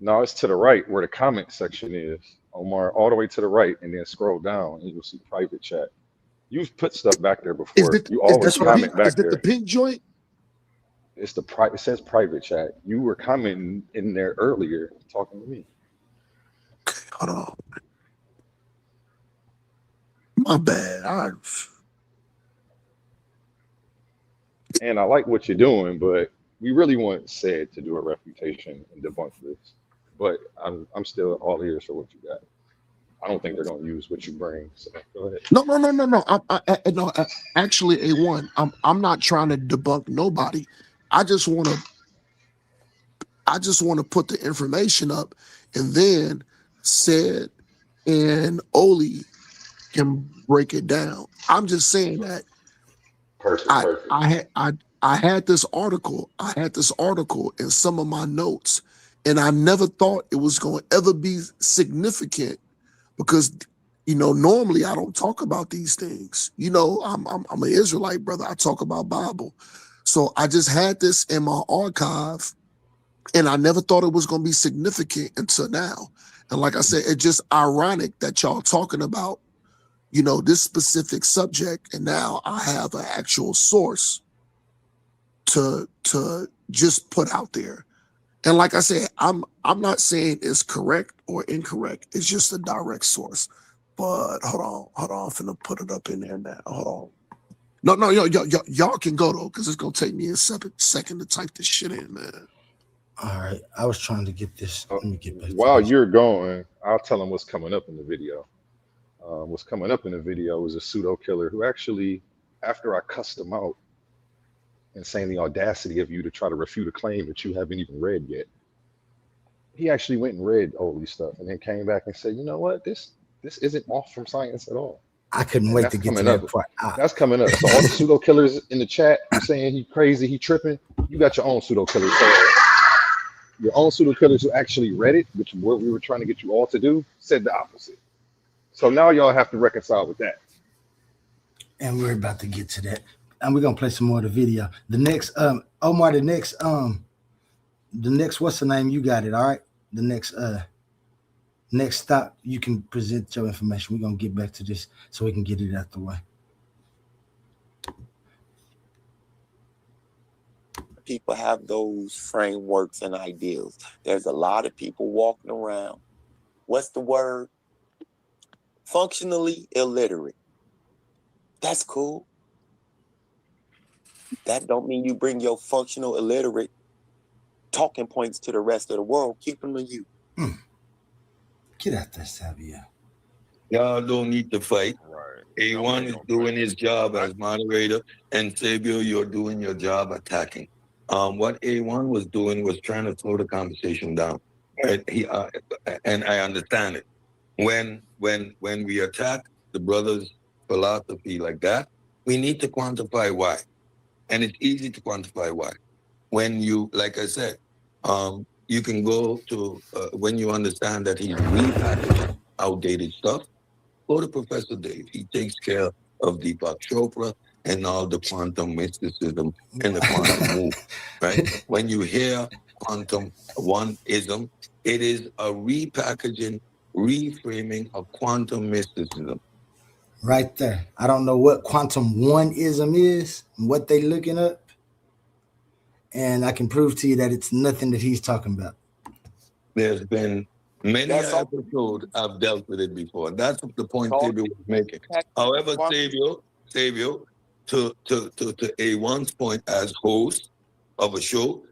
No, it's to the right where the comment section is, Omar, all the way to the right, and then scroll down and you'll see private chat. You've put stuff back there before. You always comment back there. Is it the pink joint? It's the it says private chat. You were commenting in there earlier, talking to me. Hold on. My bad. And I like what you're doing, but we really want Said to do a refutation and debunk this. But I'm still all ears for what you got. I don't think they're going to use what you bring. So go ahead. No. No. Actually, A1, I'm not trying to debunk nobody. I just want to put the information up, and then Said and Oli can break it down. I'm just saying that. Perfect. I had this article. I had this article in some of my notes, and I never thought it was going to ever be significant. Because, normally I don't talk about these things. I'm an Israelite, brother. I talk about Bible. So I just had this in my archive, and I never thought it was going to be significant until now. And like I said, it's just ironic that y'all talking about, this specific subject, and now I have an actual source to just put out there. And like I said, I'm not saying it's correct or incorrect. It's just a direct source. But hold on. I'm finna put it up in there now. Hold on. No, y'all can go though, because it's gonna take me a second to type this shit in, man. All right, I was trying to get this. Let me get back. While you're going, I'll tell them what's coming up in the video. What's coming up in the video is a pseudo killer who actually, after I cussed him out, and saying the audacity of you to try to refute a claim that you haven't even read yet. He actually went and read all these stuff and then came back and said, you know what, this isn't off from science at all. I couldn't wait to get to that part. That's coming up. So all the pseudo killers in the chat saying he crazy, he tripping, you got your own pseudo killers. So your own pseudo killers who actually read it, which is what we were trying to get you all to do, said the opposite. So now y'all have to reconcile with that. And we're about to get to that. And we're gonna play some more of the video. The next, Omar, the next, what's the name? You got it, all right? The next stop, you can present your information. We're gonna get back to this so we can get it out the way. People have those frameworks and ideals. There's a lot of people walking around. What's the word? Functionally illiterate. That's cool. That don't mean you bring your functional illiterate talking points to the rest of the world. Keep them to you. Get out there, Savia. Y'all don't need to fight. Right. A1 is doing his job as moderator, and Sabio, you're doing your job attacking. What A1 was doing was trying to slow the conversation down. And and I understand it. When we attack the brother's philosophy like that, we need to quantify why. And it's easy to quantify why. When you, like I said, you can go to, when you understand that he's repackaging outdated stuff, go to Professor Dave. He takes care of Deepak Chopra and all the quantum mysticism and the quantum move, right? When you hear quantum one-ism, it is a repackaging, reframing of quantum mysticism. Right there. I don't know what quantum one-ism is and what they looking up. and I can prove to you that it's nothing that he's talking about. There's been many episodes I've dealt with it before. And that's the point Xavier was making. However, Xavier, to A1's point as host of a show,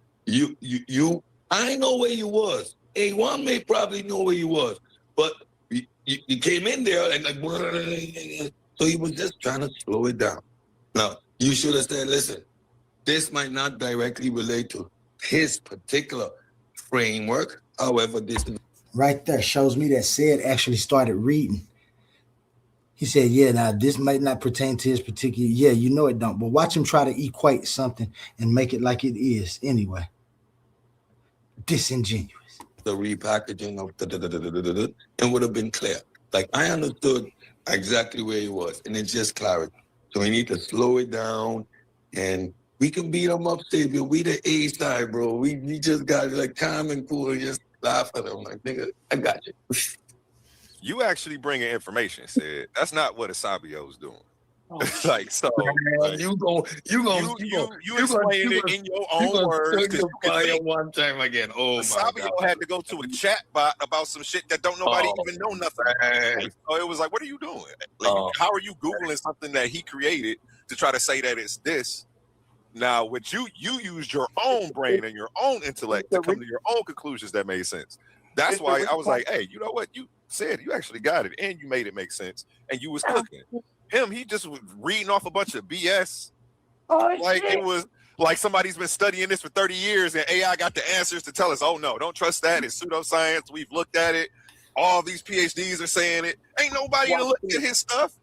I know where you was. A1 may probably know where you was, but you came in there and like, so he was just trying to slow it down. Now, you should have said, listen, this might not directly relate to his particular framework. However, this is right there shows me that Sid actually started reading. He said, yeah, now this might not pertain to his particular, yeah, you know it don't, but watch him try to equate something and make it like it is anyway. Disingenuous. The repackaging of and would have been clear. Like I understood exactly where he was, and it's just clarity. So we need to slow it down, and we can beat them up, Xavier. We the A side, bro. We just got it like calm and cool and just laugh at them. Like, nigga, I got you. You actually bringing information, Sid. That's not what Asabio's doing. Like, so like, you explain it in your own words. One time again. Oh, Asabio had to go to a chat bot about some shit that don't nobody even know nothing. Right. So it was like, what are you doing? Like, how are you Googling something that he created to try to say that it's this? Now, what you used your own brain and your own intellect to come to your own conclusions that made sense. That's why I was like, hey, you know what? You said you actually got it and you made it make sense and you was cooking. Him, he just was reading off a bunch of BS. Like shit. It was like somebody's been studying this for 30 years and AI got the answers to tell us, oh no, don't trust that. It's pseudoscience. We've looked at it. All these PhDs are saying it. Ain't nobody to look at his stuff.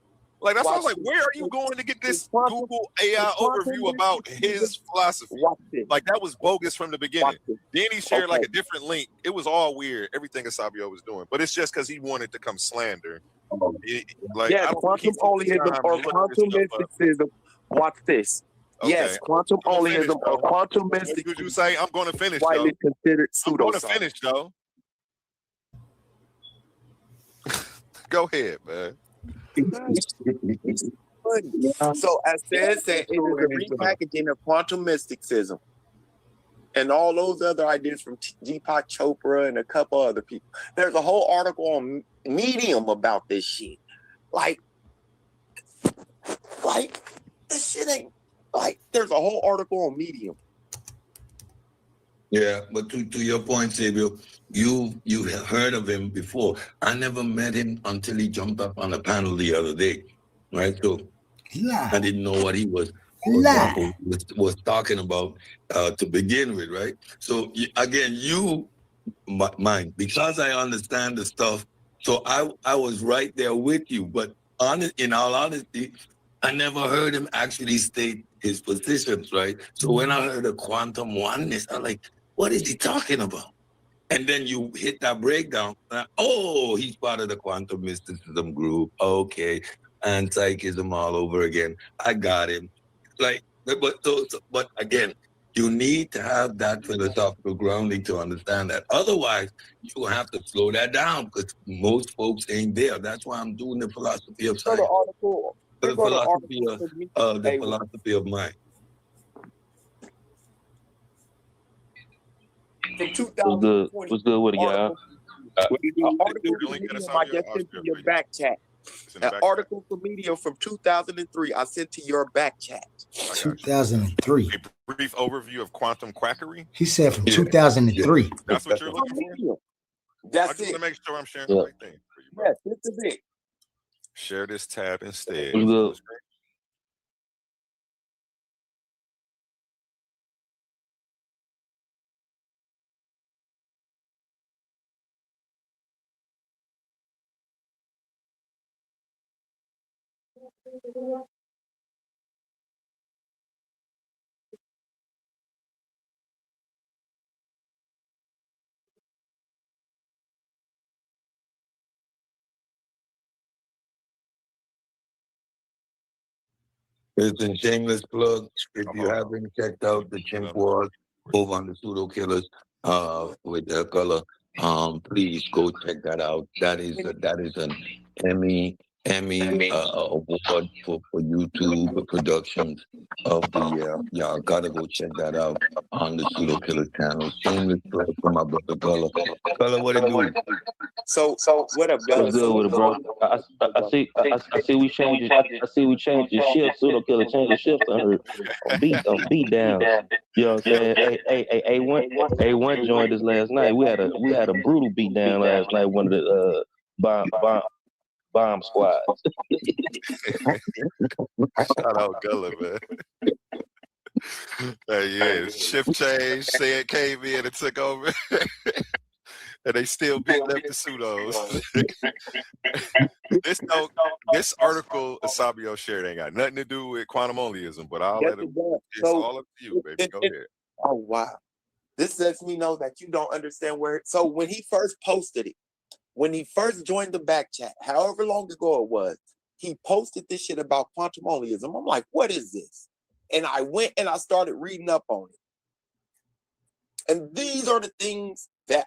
Like that's why I was like, where are you going to get this Google AI overview about his philosophy? Like that was bogus from the beginning. Then he shared like a different link. It was all weird. Everything Asabio was doing, but it's just because he wanted to come slander. Quantum oleism or quantum mysticism. Watch this. Okay. Yes, quantum oleism or quantum mysticism. What did you say? I'm going to finish. Widely considered pseudoscience. I'm going to finish though. Go ahead, man. So as Sid said, it is a repackaging of quantum mysticism and all those other ideas from Deepak Chopra and a couple other people. There's a whole article on Medium about this shit. Like this shit ain't like there's a whole article on Medium. Yeah, but to your point, Xavier, you have heard of him before. I never met him until he jumped up on the panel the other day, right? So I didn't know what he was talking about to begin with, right? So again, mine, because I understand the stuff. So I was right there with you, but in all honesty, I never heard him actually state his positions, right? So when I heard the quantum oneness, I'm like, what is he talking about? And then you hit that breakdown. He's part of the quantum mysticism group. Okay, and psychism all over again. I got him. Like, but again, you need to have that philosophical grounding to understand that. Otherwise, you have to slow that down because most folks ain't there. That's why I'm doing the philosophy of science. The philosophy of mind. From 2020. What's good with it, y'all? I just sent to your back chat. An article from Medium from 2003. I sent to your back chat. 2003. A brief overview of quantum quackery. He said from 2003. That's what you're looking for? That's I just want to make sure I'm sharing the right thing for you, bro. Yes, this is it. Share this tab instead. It's a shameless plug. If you haven't checked out the Chimp Wars over on the Pseudo Killers with their color, please go check that out. That is an Emmy Emmy award for YouTube productions of the year. Y'all gotta go check that out on the Pseudo Killer channel. Shameless plug for my brother Gullah. Gullah, what it do? So what up, What's good with it, bro? I see we changed it. I see we changed the shift. Pseudo Killer changed the shift on her beat down. You know what I'm saying? A1 joined us last night. We had a brutal beat down last night. One of the bomb squads. Shout out Gullah, man. Yeah, shift change, said came in and took over. And they still beating up the pseudos. This article Asabio shared ain't got nothing to do with quantum onlyism, but I'll let him. It's all up to you, baby. Go ahead. Oh wow. This lets me know that you don't understand where. So when he first posted it, when he first joined the back chat, however long ago it was, he posted this shit about quantum onlyism. I'm like, what is this? And I went and I started reading up on it. And these are the things that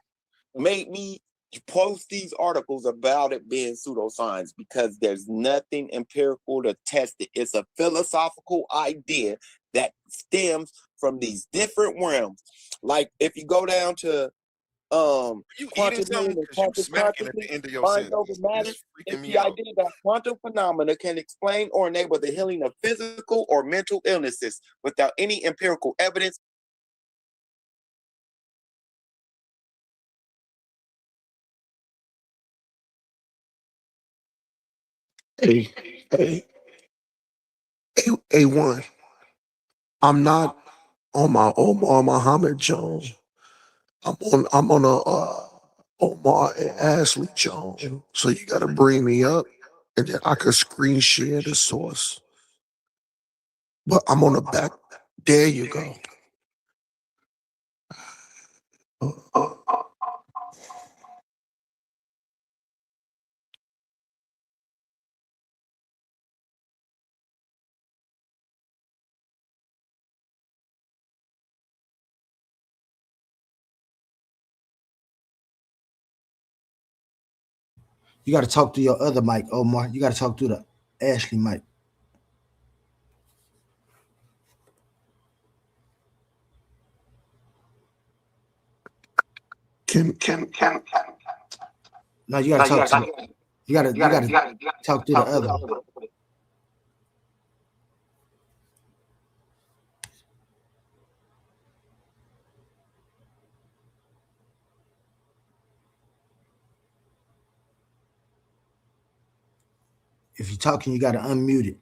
made me post these articles about it being pseudoscience, because there's nothing empirical to test it. It's a philosophical idea that stems from these different realms. Like if you go down to quantum mind over matter, it's the idea that quantum phenomena can explain or enable the healing of physical or mental illnesses without any empirical evidence. A1. I'm not on my Omar Muhammad Jones. I'm on a Omar and Ashley Jones. So you gotta bring me up, and then I could screen share the source. But I'm on the back. There you go. You got to talk to your other mic, Omar. You got to talk to the Ashley mic. No, you got to talk to. You got to talk to the other one. If you're talking, you got to unmute it.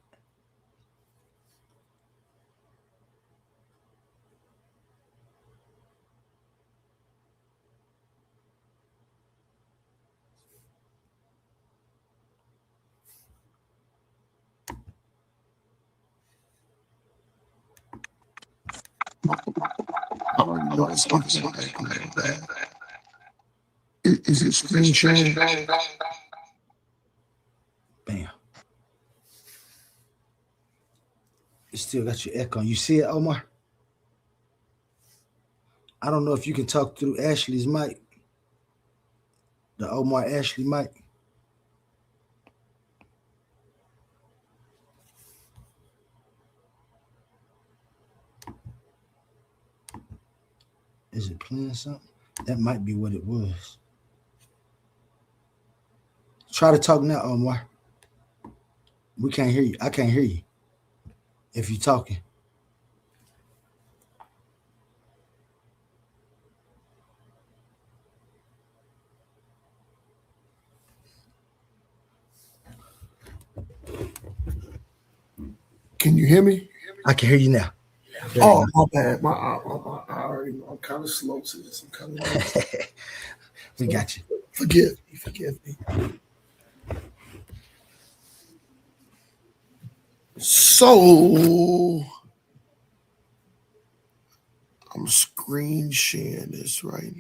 Is it screen sharing? Bam. You still got your echo. You see it, Omar? I don't know if you can talk through Ashley's mic. The Omar Ashley mic. Is it playing something? That might be what it was. Try to talk now, Omar. We can't hear you. I can't hear you if you're talking. Can you hear me? I can hear you now. Oh, my bad. I already know I'm kind of slow to this. I'm kind of we got you. Forgive me. So I'm screen sharing this right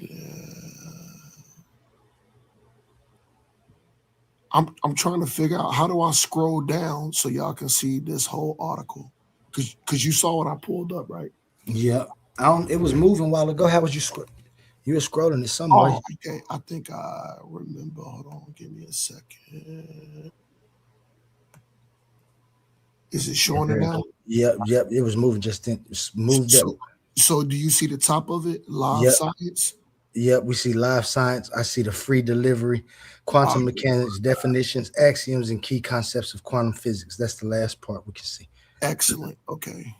now. I'm trying to figure out, how do I scroll down so y'all can see this whole article? Because you saw what I pulled up, right? Yeah. It was moving a while ago. How was you scrolling? You were scrolling it somewhere. Oh, okay. I think I remember. Hold on. Give me a second. Is it showing it now? Yep. It was moving just then. It's moved up. So do you see the top of it? Live Yep. science? Yep, we see live science. I see the free delivery, quantum mechanics, definitions, axioms, and key concepts of quantum physics. That's the last part we can see. Excellent. Okay.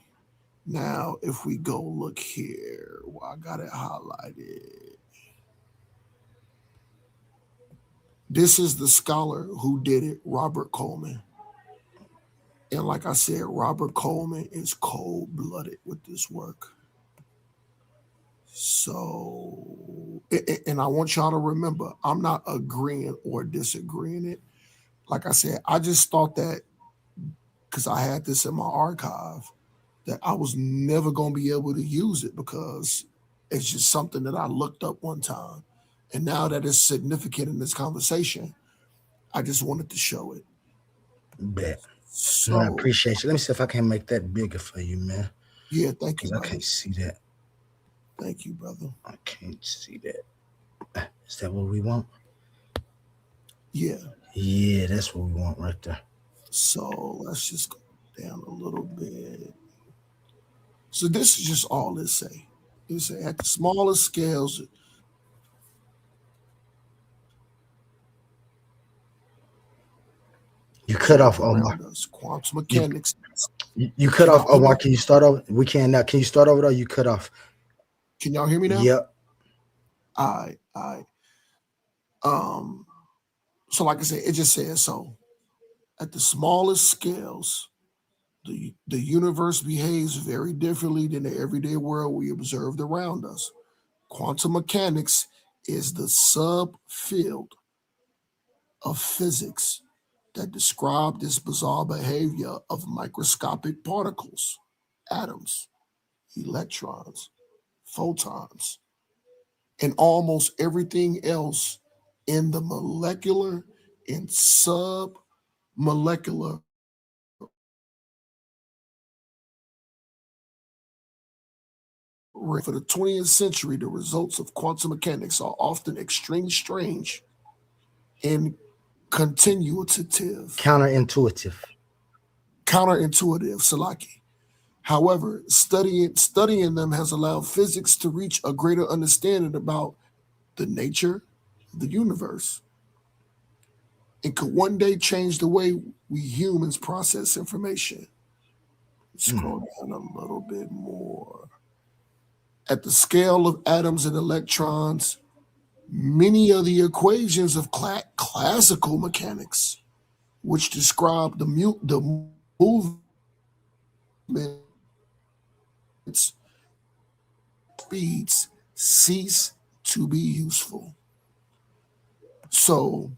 Now, if we go look here, well, I got it highlighted. This is the scholar who did it, Robert Coleman. And like I said, Robert Coleman is cold-blooded with this work. So, and I want y'all to remember, I'm not agreeing or disagreeing it. Like I said, I just thought that because I had this in my archive, that I was never going to be able to use it because it's just something that I looked up one time. And now that it's significant in this conversation, I just wanted to show it. Bet. So, I appreciate you. Let me see if I can make that bigger for you, man. Yeah, thank you. I can't see that. Thank you, brother. I can't see that. Is that what we want? Yeah. Yeah, that's what we want right there. So let's just go down a little bit. So this is just all it say. It say at the smallest scales. You cut off Omar. Quantum mechanics. You cut off Omar. Can you start over? We can now. Can you start over though? You cut off. Can y'all hear me now? Yep. All right. So like I said, it just says so. At the smallest scales, the universe behaves very differently than the everyday world we observed around us. Quantum mechanics is the subfield of physics that describe this bizarre behavior of microscopic particles, atoms, electrons, photons, and almost everything else in the molecular and submolecular for the 20th century. The results of quantum mechanics are often extremely strange and counterintuitive, Salaki. However, studying them has allowed physics to reach a greater understanding about the nature of the universe and could one day change the way we humans process information. Scroll down a little bit more. At the scale of atoms and electrons, many of the equations of classical mechanics, which describe the movements, speeds, cease to be useful. So,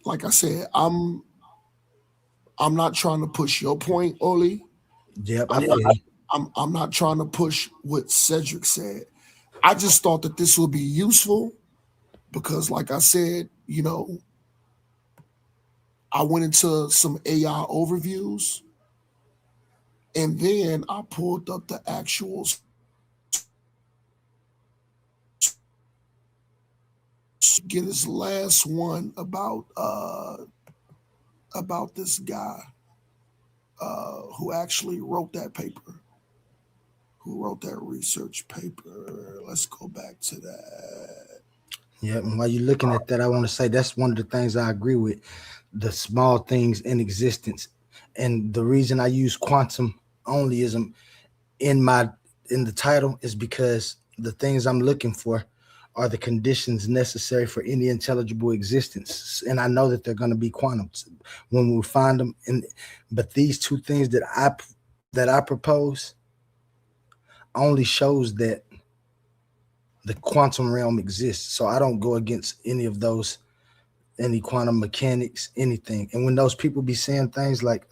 like I said, I'm not trying to push your point, Oli. Yep, I'm not trying to push what Cedric said. I just thought that this would be useful because, like I said, you know, I went into some AI overviews and then I pulled up the actual get his last one about this guy who actually wrote that paper, who wrote that research paper. Let's go back to that. Yeah, and while you're looking at that, I want to say that's one of the things I agree with, the small things in existence. And the reason I use quantum onlyism in the title is because the things I'm looking for are the conditions necessary for any intelligible existence. And I know that they're going to be quantums when we find them. But these two things that I propose only shows that the quantum realm exists. So I don't go against any of those, any quantum mechanics, anything. And when those people be saying things like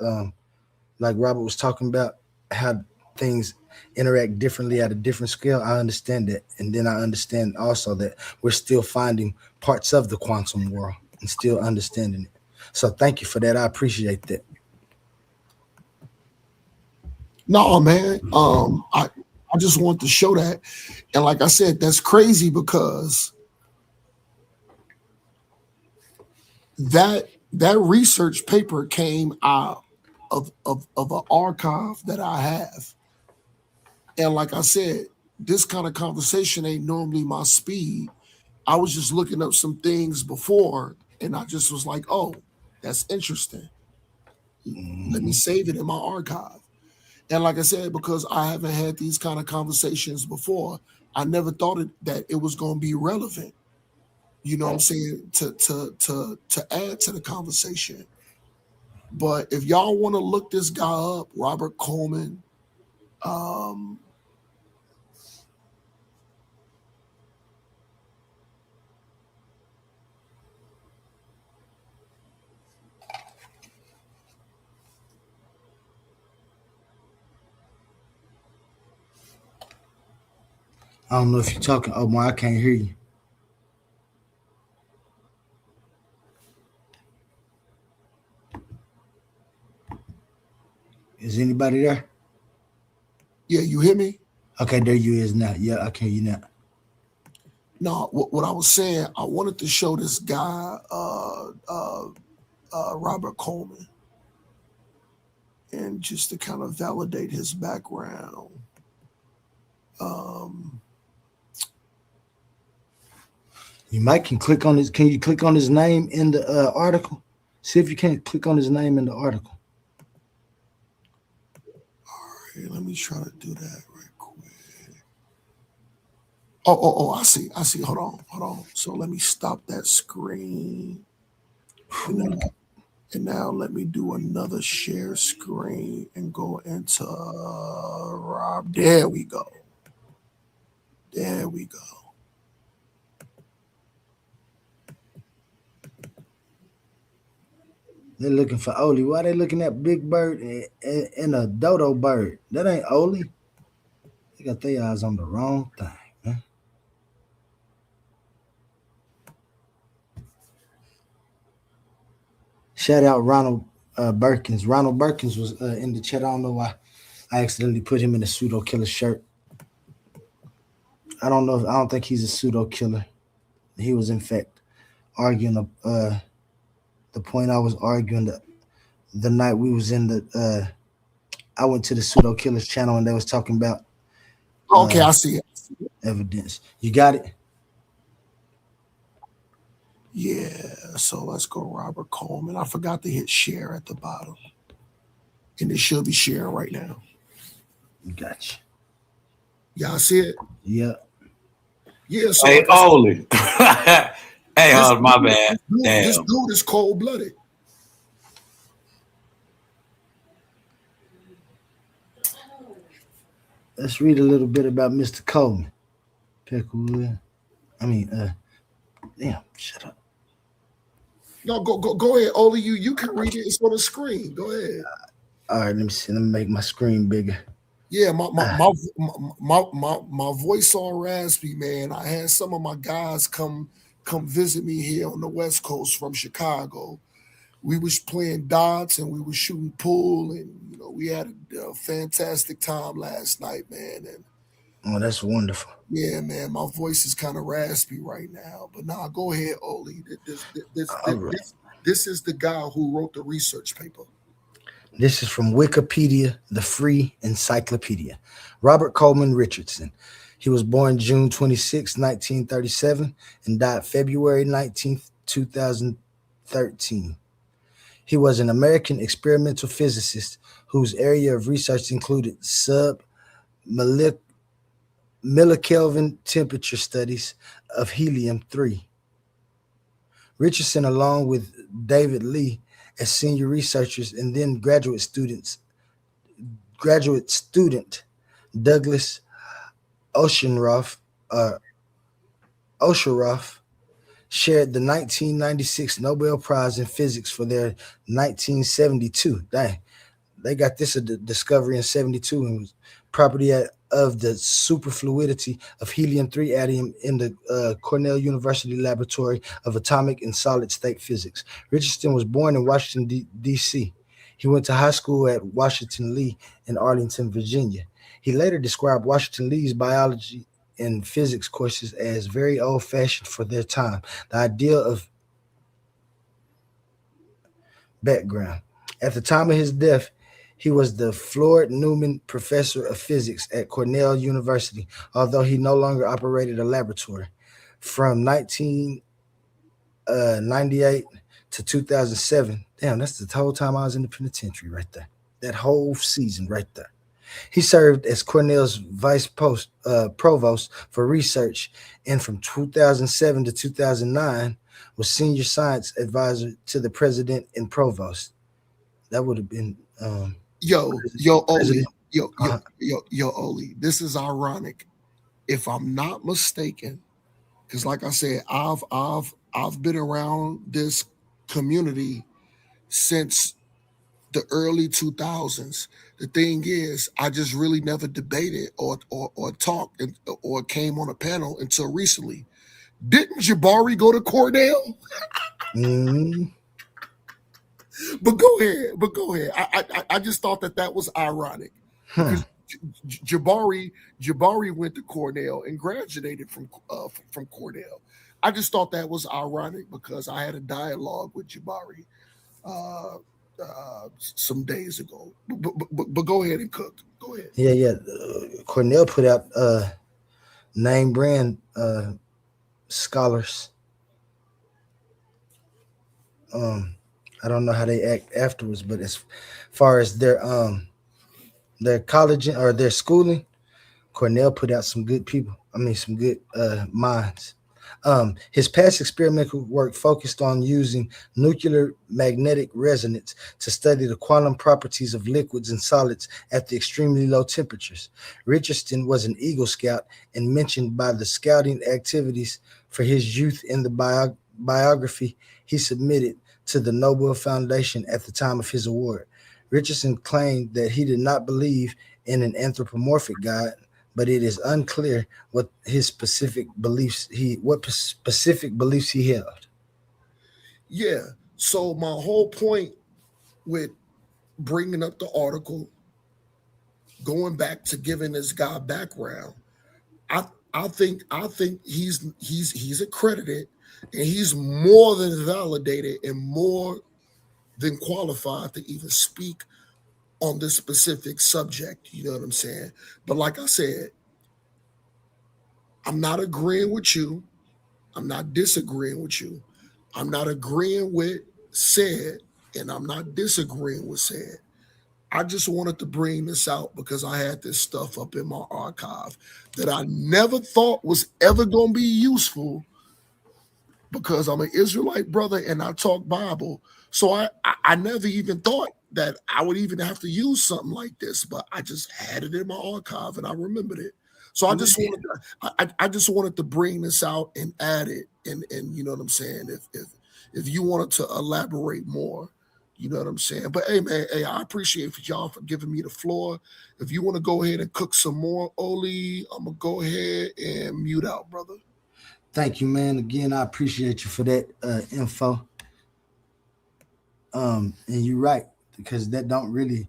Robert was talking about, how things interact differently at a different scale, I understand that. And then I understand also that we're still finding parts of the quantum world and still understanding it. So thank you for that. I appreciate that. No, man. I just want to show that. And like I said, that's crazy because that research paper came out of an archive that I have. And like I said, this kind of conversation ain't normally my speed. I was just looking up some things before, and I just was like, oh, that's interesting. Let me save it in my archive. And like I said, because I haven't had these kind of conversations before, I never thought that it was going to be relevant. You know what I'm saying? To add to the conversation. But if y'all want to look this guy up, Robert Coleman, I don't know if you're talking, Omar. I can't hear you. Is anybody there? Yeah, you hear me? Okay, there you is now. Yeah, I can hear you now. No, what I was saying, I wanted to show this guy, Robert Coleman, and just to kind of validate his background. You might can click on his. Can you click on his name in the article? See if you can't click on his name in the article. All right, let me try to do that right quick. Oh, I see. Hold on. So let me stop that screen. And now let me do another share screen and go into Rob. There we go. They're looking for Oli. Why they looking at Big Bird and a dodo bird? That ain't Oli. They got their eyes on the wrong thing, man. Shout out Ronald Burkins. Ronald Burkins was in the chat. I don't know why I accidentally put him in a pseudo killer shirt. I don't know. I don't think he's a pseudo killer. He was in fact arguing the point I was arguing the night we was in the I went to the Pseudo Killers channel and they was talking about okay, I see it. Evidence. You got it? Yeah, so let's go Robert Coleman. I forgot to hit share at the bottom. And it should be sharing right now. Gotcha. Y'all see it? Yeah. Yeah, so hey, Oli. Hey, my bad. This dude is cold-blooded. Let's read a little bit about Mr. Coleman. Peckwood. Damn, shut up. No, go ahead, Oli. You can read it. It's on the screen. Go ahead. All right, let me see. Let me make my screen bigger. Yeah, my voice all raspy, man. I had some of my guys come visit me here on the West Coast from Chicago. We was playing darts and we was shooting pool, and we had a fantastic time last night, man. And oh, that's wonderful. Yeah, man, my voice is kind of raspy right now, but nah, go ahead, Oli. This is the guy who wrote the research paper. This is from Wikipedia, the free encyclopedia. Robert Coleman Richardson. He was born June 26, 1937, and died February 19, 2013. He was an American experimental physicist whose area of research included sub-millikelvin temperature studies of helium-3. Richardson, along with David Lee, as senior researchers, and then graduate student Douglas Oshoroff shared the 1996 Nobel Prize in Physics for their 1972. Dang, they got this at the discovery in 72 and was property of the superfluidity of helium-3 atom in the Cornell University Laboratory of Atomic and Solid State Physics. Richardson was born in Washington, D.C. He went to high school at Washington Lee in Arlington, Virginia. He later described Washington Lee's biology and physics courses as very old-fashioned for their time. The idea of background. At the time of his death, he was the Floyd Newman Professor of Physics at Cornell University, although he no longer operated a laboratory. From 1998 to 2007, damn, that's the whole time I was in the penitentiary right there. That whole season right there. He served as Cornell's provost for research, and from 2007 to 2009 was senior science advisor to the president and provost. That would have been Oli, Oli. This is ironic, if I'm not mistaken, because like I said, I've been around this community since the early 2000s. The thing is, I just really never debated or talked or came on a panel until recently. Didn't Jabari go to Cornell? But go ahead. I just thought that was ironic. Because Jabari went to Cornell and graduated from Cornell. I just thought that was ironic because I had a dialogue with Jabari some days ago. But go ahead and cook. Go ahead. Yeah. Cornell put out name brand scholars. I don't know how they act afterwards, but as far as their college or their schooling, Cornell put out some good people. I mean, some good minds. His past experimental work focused on using nuclear magnetic resonance to study the quantum properties of liquids and solids at the extremely low temperatures. Richardson was an Eagle Scout and mentioned by the scouting activities for his youth in the biography he submitted to the Nobel Foundation at the time of his award. Richardson claimed that he did not believe in an anthropomorphic God, but it is unclear what specific beliefs he held. Yeah. So my whole point with bringing up the article, going back to giving this guy background, I think he's accredited, and he's more than validated and more than qualified to even speak on this specific subject. You know what I'm saying? But like I said, I'm not agreeing with you. I'm not disagreeing with you. I'm not agreeing with said, and I'm not disagreeing with said. I just wanted to bring this out because I had this stuff up in my archive that I never thought was ever going to be useful, because I'm an Israelite brother and I talk Bible. So I never even thought that I would even have to use something like this, but I just had it in my archive and I remembered it. So I just wanted to bring this out and add it, and you know what I'm saying. If you wanted to elaborate more, you know what I'm saying. But hey, man, I appreciate y'all for giving me the floor. If you want to go ahead and cook some more, Oli, I'm gonna go ahead and mute out, brother. Thank you, man. Again, I appreciate you for that info. And you're right, because that don't really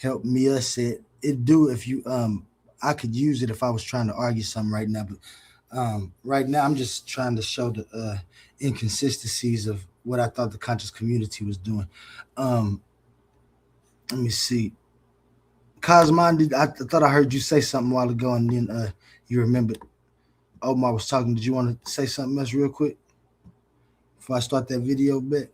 help me. It do if you I could use it if I was trying to argue something right now, but right now I'm just trying to show the inconsistencies of what I thought the conscious community was doing. Let me see. Cosmon, I thought I heard you say something a while ago, and then you remembered Omar was talking. Did you want to say something else real quick before I start that video back?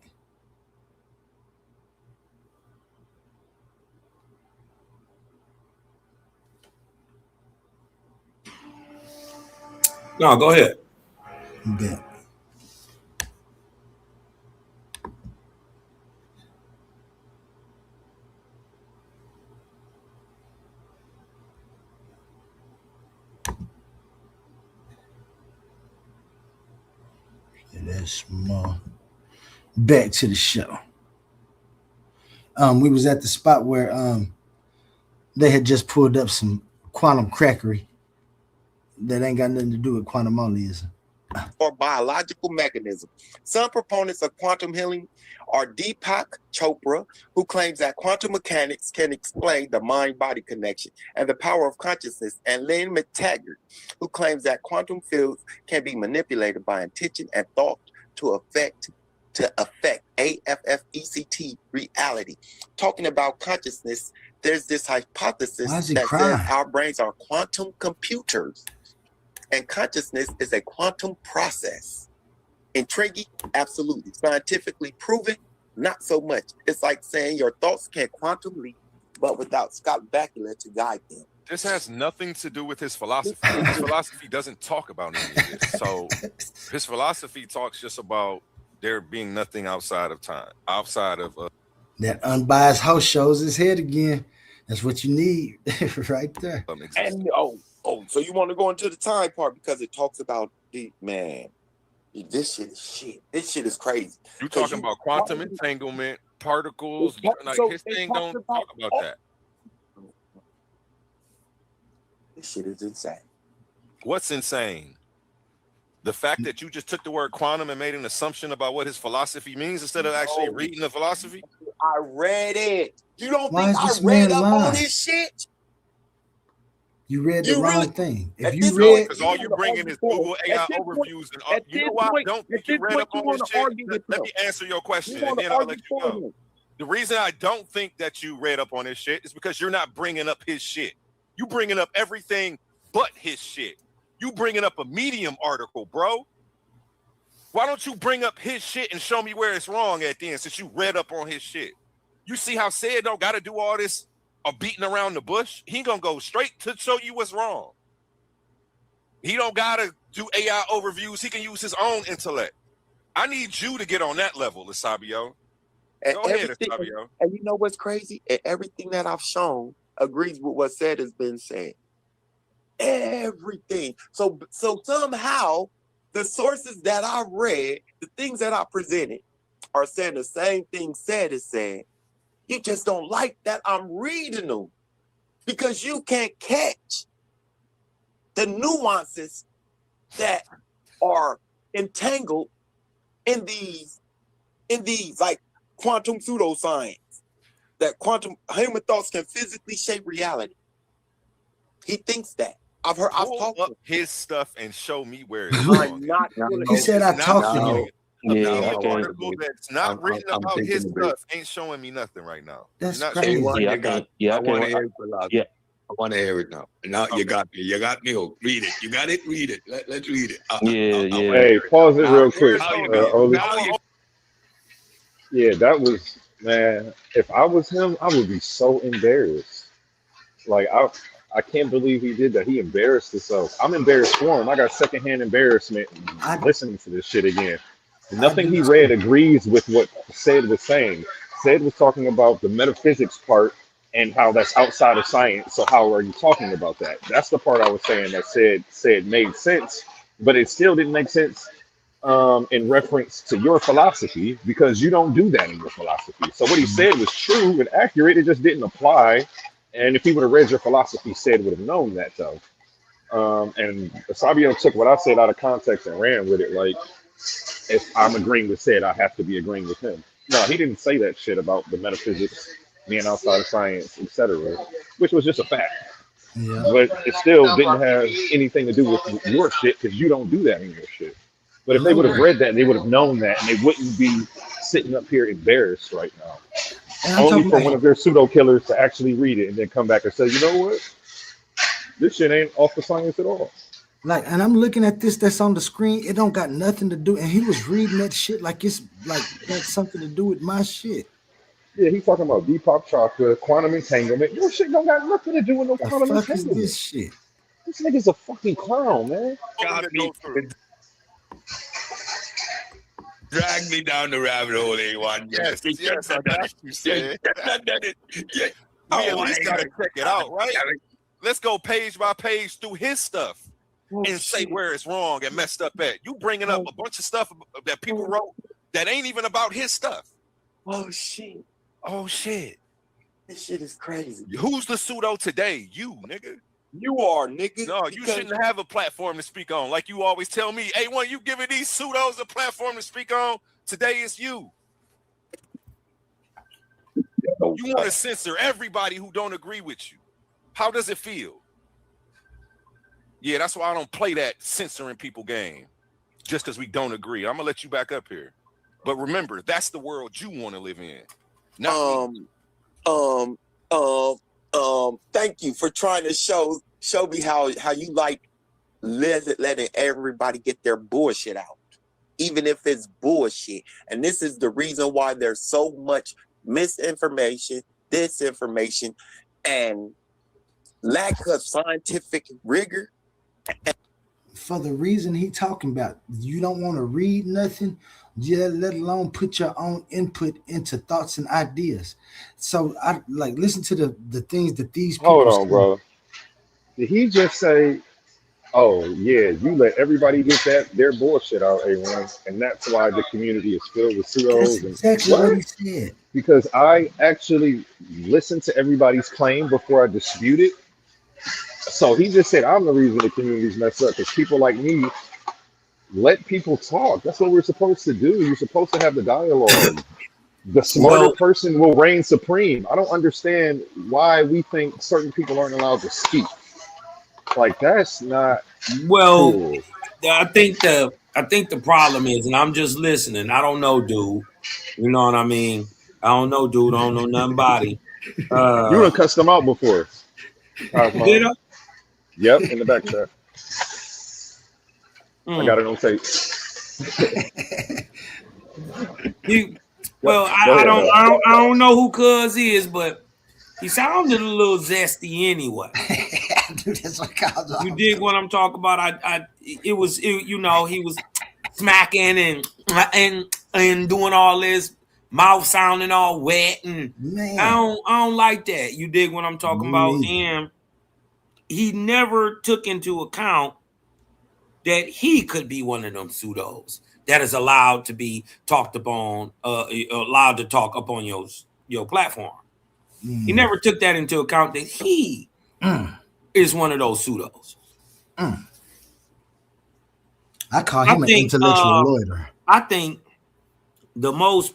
No, go ahead. Bet. That's small. Back to the show. We was at the spot where they had just pulled up some quantum crackery that ain't got nothing to do with quantum onlyism. Or biological mechanism. Some proponents of quantum healing are Deepak Chopra, who claims that quantum mechanics can explain the mind-body connection and the power of consciousness, and Lynn McTaggart, who claims that quantum fields can be manipulated by intention and thought to affect to affect AFFECT reality. Talking about consciousness, there's this hypothesis Why is he that crying? says our brains are quantum computers and consciousness is a quantum process. Intriguing? Absolutely. Scientifically proven? Not so much. It's like saying your thoughts can quantum leap, but without Scott Bakula to guide them. This has nothing to do with his philosophy. His philosophy doesn't talk about any of this. So his philosophy talks just about there being nothing outside of time, outside of That unbiased host shows his head again. That's what you need right there. And so you want to go into the time part because it talks about the man. This shit is shit. This shit is crazy. You talking about quantum entanglement, particles, like his thing don't talk about that. This shit is insane. What's insane? The fact that you just took the word quantum and made an assumption about what his philosophy means instead of actually reading the philosophy? I read it. You don't Why think is I this read man up lying? on his shit? You read the wrong thing. If you No, read, because all you're bringing is Google AI overviews, and you know why I don't think you read up on this shit? Let me answer your question, and then I'll let you go. The reason I don't think that you read up on his shit is because you're not bringing up his shit. You bringing up everything but his shit. You bringing up a Medium article, bro. Why don't you bring up his shit and show me where it's wrong at the end since you read up on his shit? You see how Said don't got to do all this beating around the bush? He gonna go straight to show you what's wrong. He don't got to do AI overviews. He can use his own intellect. I need you to get on that level, Asabio. Go ahead, Asabio. And you know what's crazy? And everything that I've shown agrees with what Said has been saying. Everything. So somehow the sources that I read, the things that I presented, are saying the same thing Said is saying. You just don't like that I'm reading them because you can't catch the nuances that are entangled in these like quantum pseudoscience, that quantum human thoughts can physically shape reality. He thinks that. I've talked up to him. his stuff and show me where it's wrong. he said I talked to him. Yeah, article that's not written about his stuff ain't showing me nothing right now. That's not crazy. showing me I want to hear it. I want to hear it now. Now you got me. You got me hooked. Read it. You got it. Read it. Let's read it. Hey, pause it real quick. Yeah, that was, man. If I was him, I would be so embarrassed. Like I can't believe he did that. He embarrassed himself. I'm embarrassed for him. I got secondhand embarrassment listening to this shit again. Nothing he read agrees with what Said was saying. Said was talking about the metaphysics part and how that's outside of science. So how are you talking about that? That's the part I was saying that said made sense, but it still didn't make sense in reference to your philosophy because you don't do that in your philosophy. So what he said was true and accurate. It just didn't apply. And if he would have read your philosophy, Said would have known that though. And Sabio took what I said out of context and ran with it. Like, if I'm agreeing with Said, I have to be agreeing with him. No, he didn't say that shit about the metaphysics being outside of science, etc., which was just a fact. Yeah. But it still didn't have anything to do with your shit because you don't do that in your shit. But if they would have read that, they would have known that, and they wouldn't be sitting up here embarrassed right now. Only for one of their pseudo killers to actually read it and then come back and say, you know what? This shit ain't off the science at all. Like, and I'm looking at this that's on the screen. It don't got nothing to do. And he was reading that shit like it's like got something to do with my shit. Yeah, he's talking about Deepak Chopra, quantum entanglement. Your shit don't got nothing to do with no The quantum fuck is entanglement. this shit? This nigga's a fucking clown, man. Drag me down the rabbit hole, A1. Yes, I got you, Said. We at least gotta check it out, right? Let's go page by page through his stuff and say where it's wrong and messed up at. You bringing up a bunch of stuff that people wrote that ain't even about his stuff. Oh shit. Oh shit. This shit is crazy. Who's the pseudo today? You, nigga. You are, nigga. No, you shouldn't have a platform to speak on. Like you always tell me, A1, you giving these pseudos a platform to speak on. Today it's you. You want to censor everybody who don't agree with you. How does it feel? Yeah, that's why I don't play that censoring people game. Just because we don't agree. I'm gonna let you back up here. But remember, that's the world you want to live in. Not thank you for trying to show me how you like letting everybody get their bullshit out, even if it's bullshit. And this is the reason why there's so much misinformation, disinformation, and lack of scientific rigor. For the reason he talking about, you don't want to read nothing, let alone put your own input into thoughts and ideas. So I like listen to the things that these people Hold on, say. bro. Did he just say, oh yeah, you let everybody get their bullshit out, A1, and that's why the community is filled with That's pseudos? exactly what he said. Because I actually listened to everybody's claim before I dispute it. So he just said, I'm the reason the community's messed up, because people like me let people talk. That's what we're supposed to do. You're supposed to have the dialogue. The smarter person will reign supreme. I don't understand why we think certain people aren't allowed to speak. Like, that's not cool. I think the problem is, and I'm just listening. I don't know, dude. You know what I mean? I don't know, dude. I don't know nothing about him. You done cussed them out before. Did I? Yep, in the back there. I got it on tape. I don't know who Cuz is, but he sounded a little zesty anyway. Dude, that's what you dig what I'm talking about? He was smacking and doing all this, mouth sounding all wet, and I don't like that. You dig what I'm talking about? And he never took into account that he could be one of them pseudos that is allowed to be talked upon, allowed to talk up on your platform. He never took that into account that he is one of those pseudos. I call him an intellectual loiter. I think the most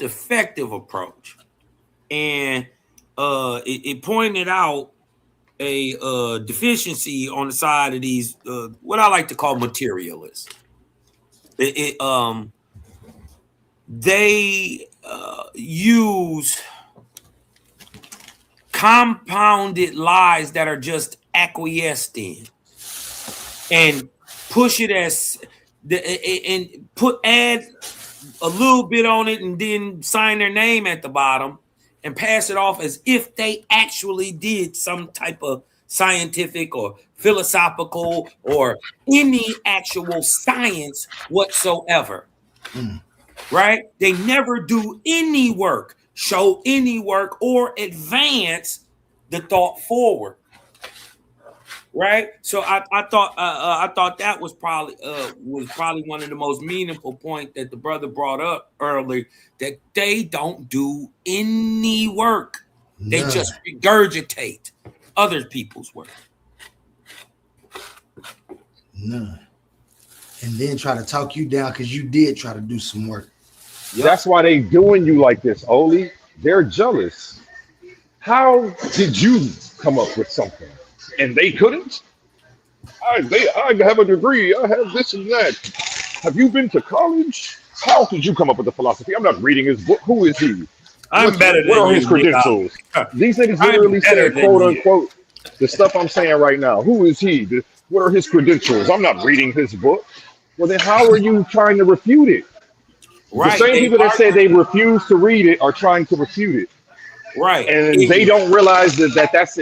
effective approach, and it pointed out a deficiency on the side of these what I like to call materialists. They use compounded lies that are just acquiesced in, and push it as and add a little bit on it, and then sign their name at the bottom and pass it off as if they actually did some type of scientific or philosophical or any actual science whatsoever. Right? They never do any work, show any work, or advance the thought forward. Right? So I thought that was probably one of the most meaningful points that the brother brought up earlier, that they don't do any work. They just regurgitate other people's work. None. And then try to talk you down because you did try to do some work. That's why they doing you like this, Oli. They're jealous. How did you come up with something and they couldn't? I have a degree. I have this and that. Have you been to college? How did you come up with the philosophy? I'm not reading his book. Who is he? I'm better than you. What are his credentials? These niggas literally said, quote unquote, the stuff I'm saying right now. Who is he? What are his credentials? I'm not reading his book. Well, then how are you trying to refute it? Right. The same people that say they refuse to read it are trying to refute it. Right. And they don't realize that's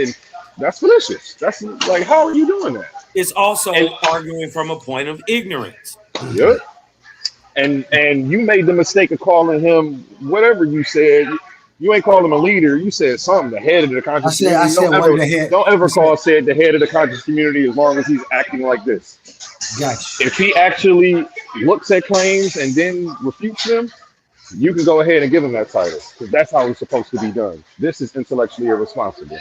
malicious. That's like, how are you doing that? It's also arguing from a point of ignorance. Yep. And you made the mistake of calling him whatever you said. You ain't called him a leader. You said something, the head of the conscious community. Don't ever call Said the head of the conscious community as long as he's acting like this. Gotcha. If he actually looks at claims and then refutes them, you can go ahead and give him that title, because that's how it's supposed to be done. This is intellectually irresponsible.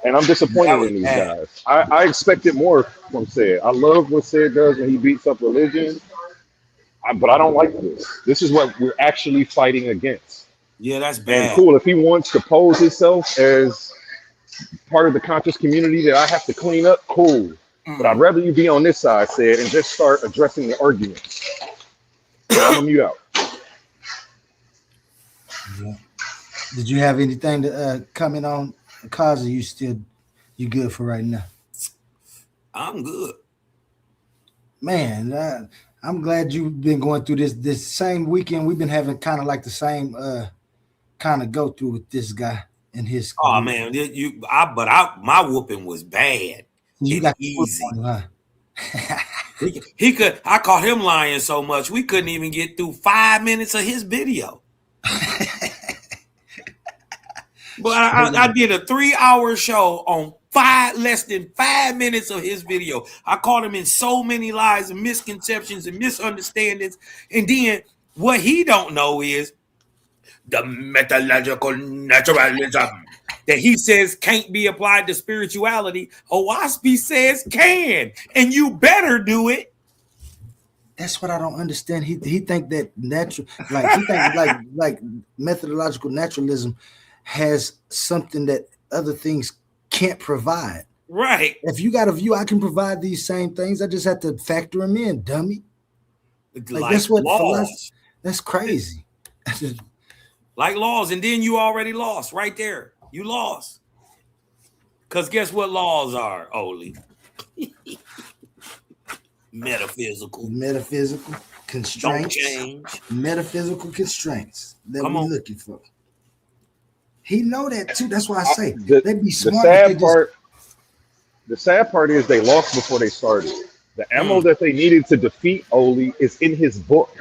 And I'm disappointed in these guys. I expected more from Said. I love what Said does when he beats up religion, but I don't like this. This is what we're actually fighting against. Yeah, that's bad. And cool, if he wants to pose himself as part of the conscious community that I have to clean up, cool. But I'd rather you be on this side, said, and just start addressing the arguments. So I'm gonna mute out. Yeah. Did you have anything to comment on? Cause you good for right now? I'm good. Man, I'm glad you've been going through this same weekend. We've been having kind of like the same kind of go through with this guy and his. Oh man, my whooping was bad. You got easy. Huh? He could. I caught him lying so much we couldn't even get through 5 minutes of his video. But I did a 3-hour show on less than 5 minutes of his video. I caught him in so many lies and misconceptions and misunderstandings. And then what he don't know is the methodological naturalism that he says can't be applied to spirituality. Owaspi says can, and you better do it. That's what I don't understand. He think that like methodological naturalism has something that other things can't provide. Right. If you got a view, I can provide these same things. I just have to factor them in, dummy. Like that's what philosophy. That's crazy. Like laws, and then you already lost right there. You lost. Because guess what laws are, Oli? Metaphysical constraints. Don't change. Metaphysical constraints that we're looking for. He know that too. That's why I say they be smart. The sad part is they lost before they started. The ammo that they needed to defeat Oli is in his book.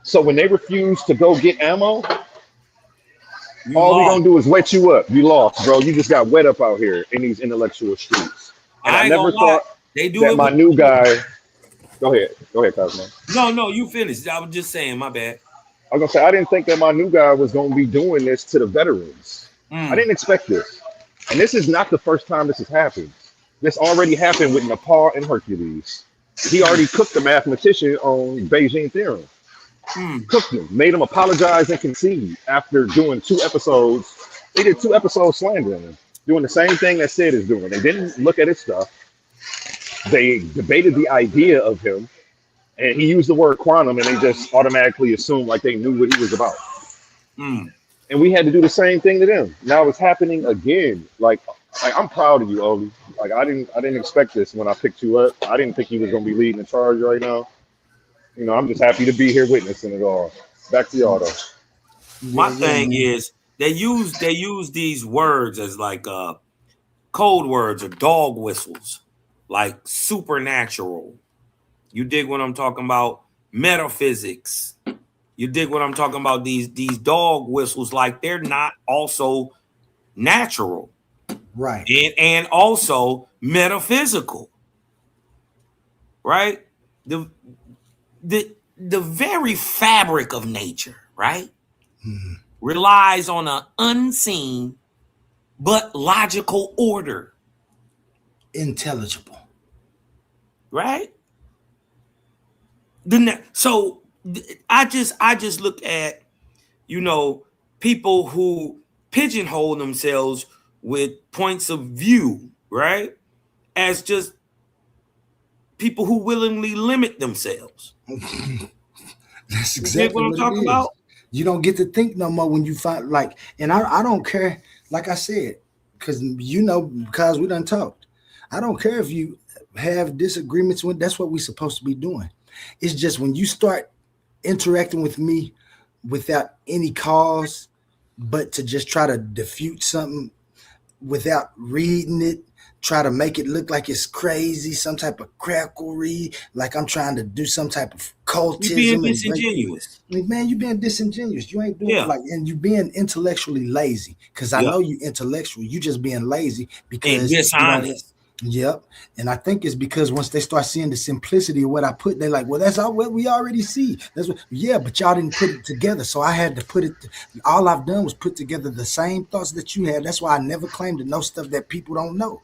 So when they refuse to go get ammo, all we're gonna do is wet you up. You lost, bro. You just got wet up out here in these intellectual streets. And I never thought that my new guy. Go ahead, Cosmo. No, you finished. I was just saying, my bad. I was gonna say I didn't think that my new guy was gonna be doing this to the veterans. I didn't expect this. And this is not the first time this has happened. This already happened with Nepal and Hercules. He already cooked the mathematician on Beijing theorem. Cooked him, made him apologize and concede after doing 2 episodes. They did 2 episodes slandering him, doing the same thing that Sid is doing. They didn't look at his stuff. They debated the idea of him, and he used the word quantum, and they just automatically assumed like they knew what he was about. And we had to do the same thing to them. Now it's happening again. Like I'm proud of you, Oli. Like I didn't expect this when I picked you up. I didn't think you was gonna be leading the charge right now. You know, I'm just happy to be here witnessing it all. Back to y'all though. My thing is they use these words as like code words or dog whistles, like supernatural. You dig what I'm talking about? Metaphysics. You dig what I'm talking about? These dog whistles, like they're not also natural, right? And also metaphysical, right? The very fabric of nature, right, relies on an unseen but logical order, intelligible, right? So I just look at, people who pigeonhole themselves with points of view, right, as just people who willingly limit themselves. That's exactly what I'm talking about. You don't get to think no more when you find and I don't care, like I said, because because we done talked. I don't care if you have disagreements with. That's what we're supposed to be doing. It's just when you start interacting with me without any cause, but to just try to defute something without reading it, try to make it look like it's crazy, some type of cracklery, like I'm trying to do some type of cultism. You're being disingenuous. Man, you being disingenuous. You ain't doing and you being intellectually lazy. Because I know you intellectual. You just being lazy because and dishonest. Yep. And I think it's because once they start seeing the simplicity of what I put, they're like, well, that's all what we already see. That's what, but y'all didn't put it together. So I had to put it. All I've done was put together the same thoughts that you had. That's why I never claim to know stuff that people don't know.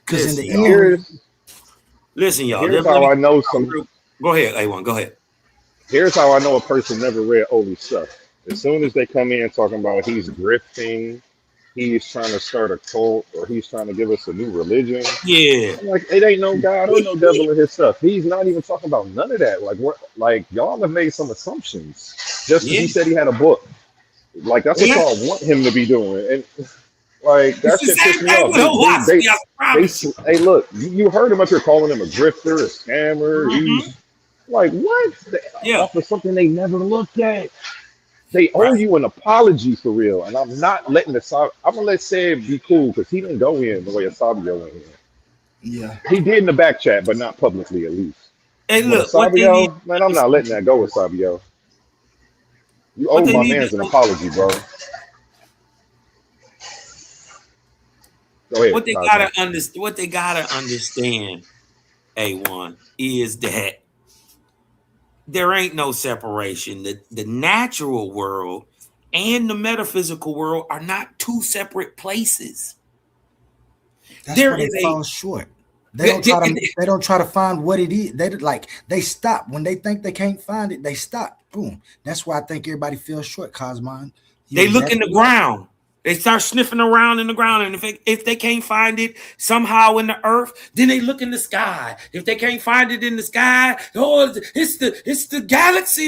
Because in the end, listen, y'all. Here's how I know Go ahead, A1. Go ahead. Here's how I know a person never read Oli's stuff. As soon as they come in talking about he's grifting, he's trying to start a cult or he's trying to give us a new religion. Yeah. I'm like, it ain't no God or no devil in his stuff. He's not even talking about none of that. Like, what? Like, y'all have made some assumptions just because he said he had a book. Like, that's what y'all want him to be doing. And like, that shit pissed me off. Hey, look, you heard him up here calling him a grifter, a scammer. He's like, what? Off of something they never looked at. They owe you an apology for real, and I'm not letting I'm gonna let Seb be cool because he didn't go in the way Asabio went in. Yeah, he did in the back chat, but not publicly at least. Hey, look, Asabio, man, I'm not letting that go, Asabio. You owe my man's an apology, bro. Go ahead. What they gotta understand, A1, is that there ain't no separation. The natural world and the metaphysical world are not two separate places. That's where they fall short. They don't try to find what it is. They stop when they think they can't find it. They stop. Boom. That's why I think everybody feels short, Cosmon. They look in the ground. They start sniffing around in the ground, and if they can't find it somehow in the earth, then they look in the sky. If they can't find it in the sky, it's the galaxy.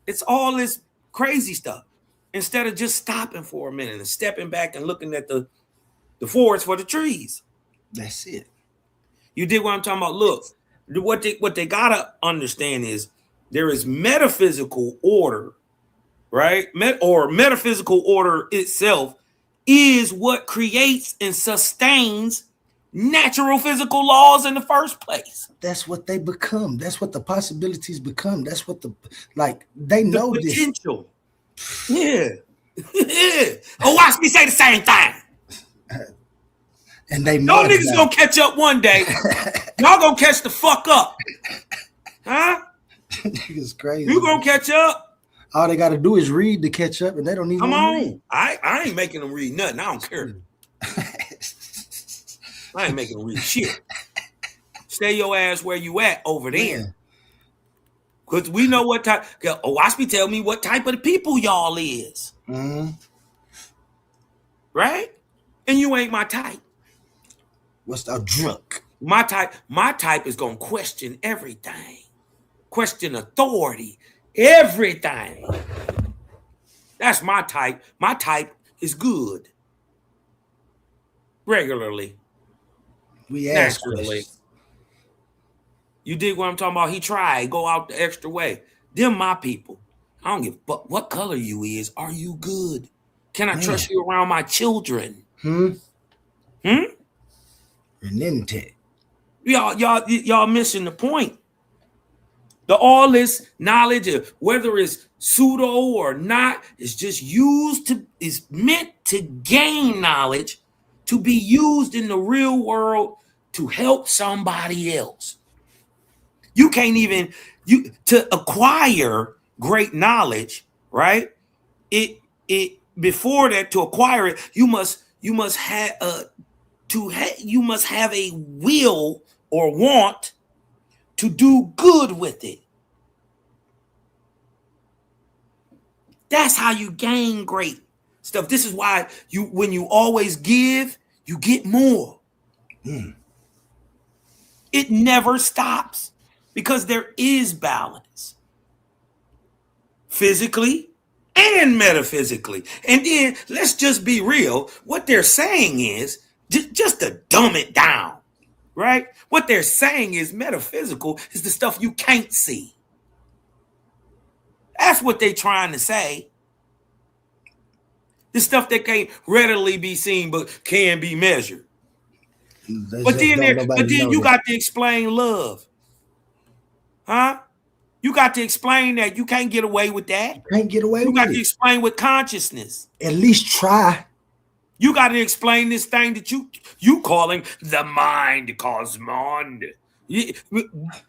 It's all this crazy stuff. Instead of just stopping for a minute and stepping back and looking at the forest for the trees. That's it. You dig what I'm talking about? Look, what they gotta understand is there is metaphysical order. Right? Metaphysical order itself is what creates and sustains natural physical laws in the first place. That's what they become. That's what the possibilities become. That's what they know the potential. This. Yeah. Oh, watch me say the same thing. And they know niggas gonna catch up one day. Y'all gonna catch the fuck up. Huh? Niggas crazy. You gonna catch up. All they got to do is read to catch up, and they don't even come on. Read. I ain't making them read nothing. I don't care. I ain't making them read shit. Stay your ass where you at over there, because we know what type. Watch me tell me what type of people y'all is, right? And you ain't my type. What's the drunk? My type is gonna question everything, question authority. Everything. That's my type. My type is good. Regularly. We ask naturally. You dig what I'm talking about? He tried. Go out the extra way. Them my people. I don't give a fuck what color you is. Are you good? Can I trust you around my children? Renente. Y'all missing the point. All this knowledge, whether it's pseudo or not, is just is meant to gain knowledge, to be used in the real world to help somebody else. You can't even to acquire great knowledge, right? Before that, to acquire it, you must have a will or want to do good with it. That's how you gain great stuff. This is why when you always give, you get more. It never stops because there is balance. Physically and metaphysically. And then let's just be real. What they're saying is, just to dumb it down, right? What they're saying is metaphysical is the stuff you can't see. That's what they're trying to say. The stuff that can't readily be seen but can be measured. But then you got to explain love. Huh? You got to explain that you can't get away with that. You can't get away with it. You got to explain with consciousness. At least try. You got to explain this thing that you calling the mind, Cosmon.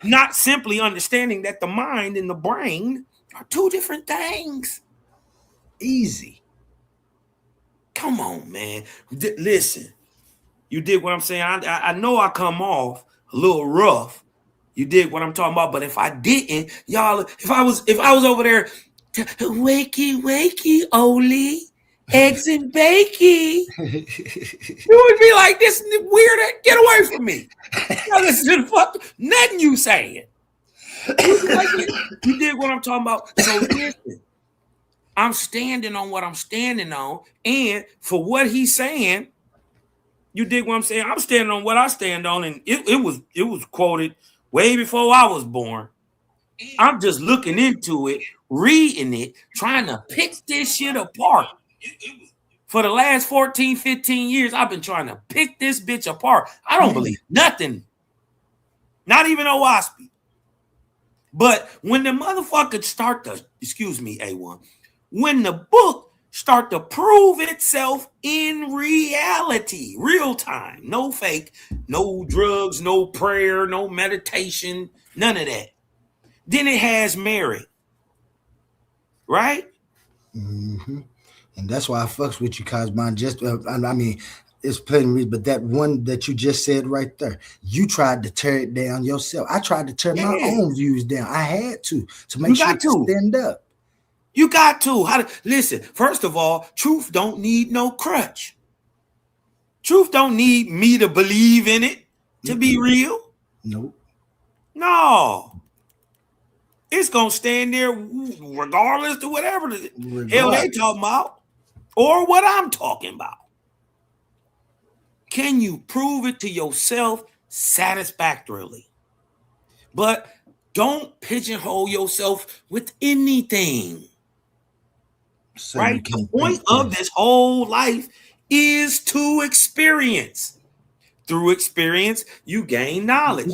Not simply understanding that the mind and the brain are two different things. Easy. Come on, man. Listen, you dig what I'm saying? I know I come off a little rough. You dig what I'm talking about? But if I didn't, y'all, if I was over there, wakey, wakey, Oli, eggs and bacon. You would be like, this weird, get away from me. Now listen to the fuck, nothing you saying. You dig what I'm talking about? So listen, I'm standing on what I'm standing on, and for what he's saying, you dig what I'm saying? I'm standing on what I stand on, and it was quoted way before I was born. I'm just looking into it, reading it, trying to pick this shit apart. For the last 14, 15 years, I've been trying to pick this bitch apart. I don't believe nothing. Not even OWASP. But when the motherfuckers start to, excuse me, A1, when the book start to prove itself in reality, real time, no fake, no drugs, no prayer, no meditation, none of that, then it has merit. Right? Mm-hmm. And that's why I fucks with you, Cosmo. Just, I mean, it's plenty of reasons, but that one that you just said right there, you tried to tear it down yourself. I tried to tear my own views down. I had to make sure to stand up. You got to. Listen, first of all, truth don't need no crutch. Truth don't need me to believe in it to be real. Nope. No. It's going to stand there regardless to whatever the hell they talking about or what I'm talking about. Can you prove it to yourself satisfactorily? But don't pigeonhole yourself with anything. So right? The point of this whole life is to experience. Through experience, you gain knowledge.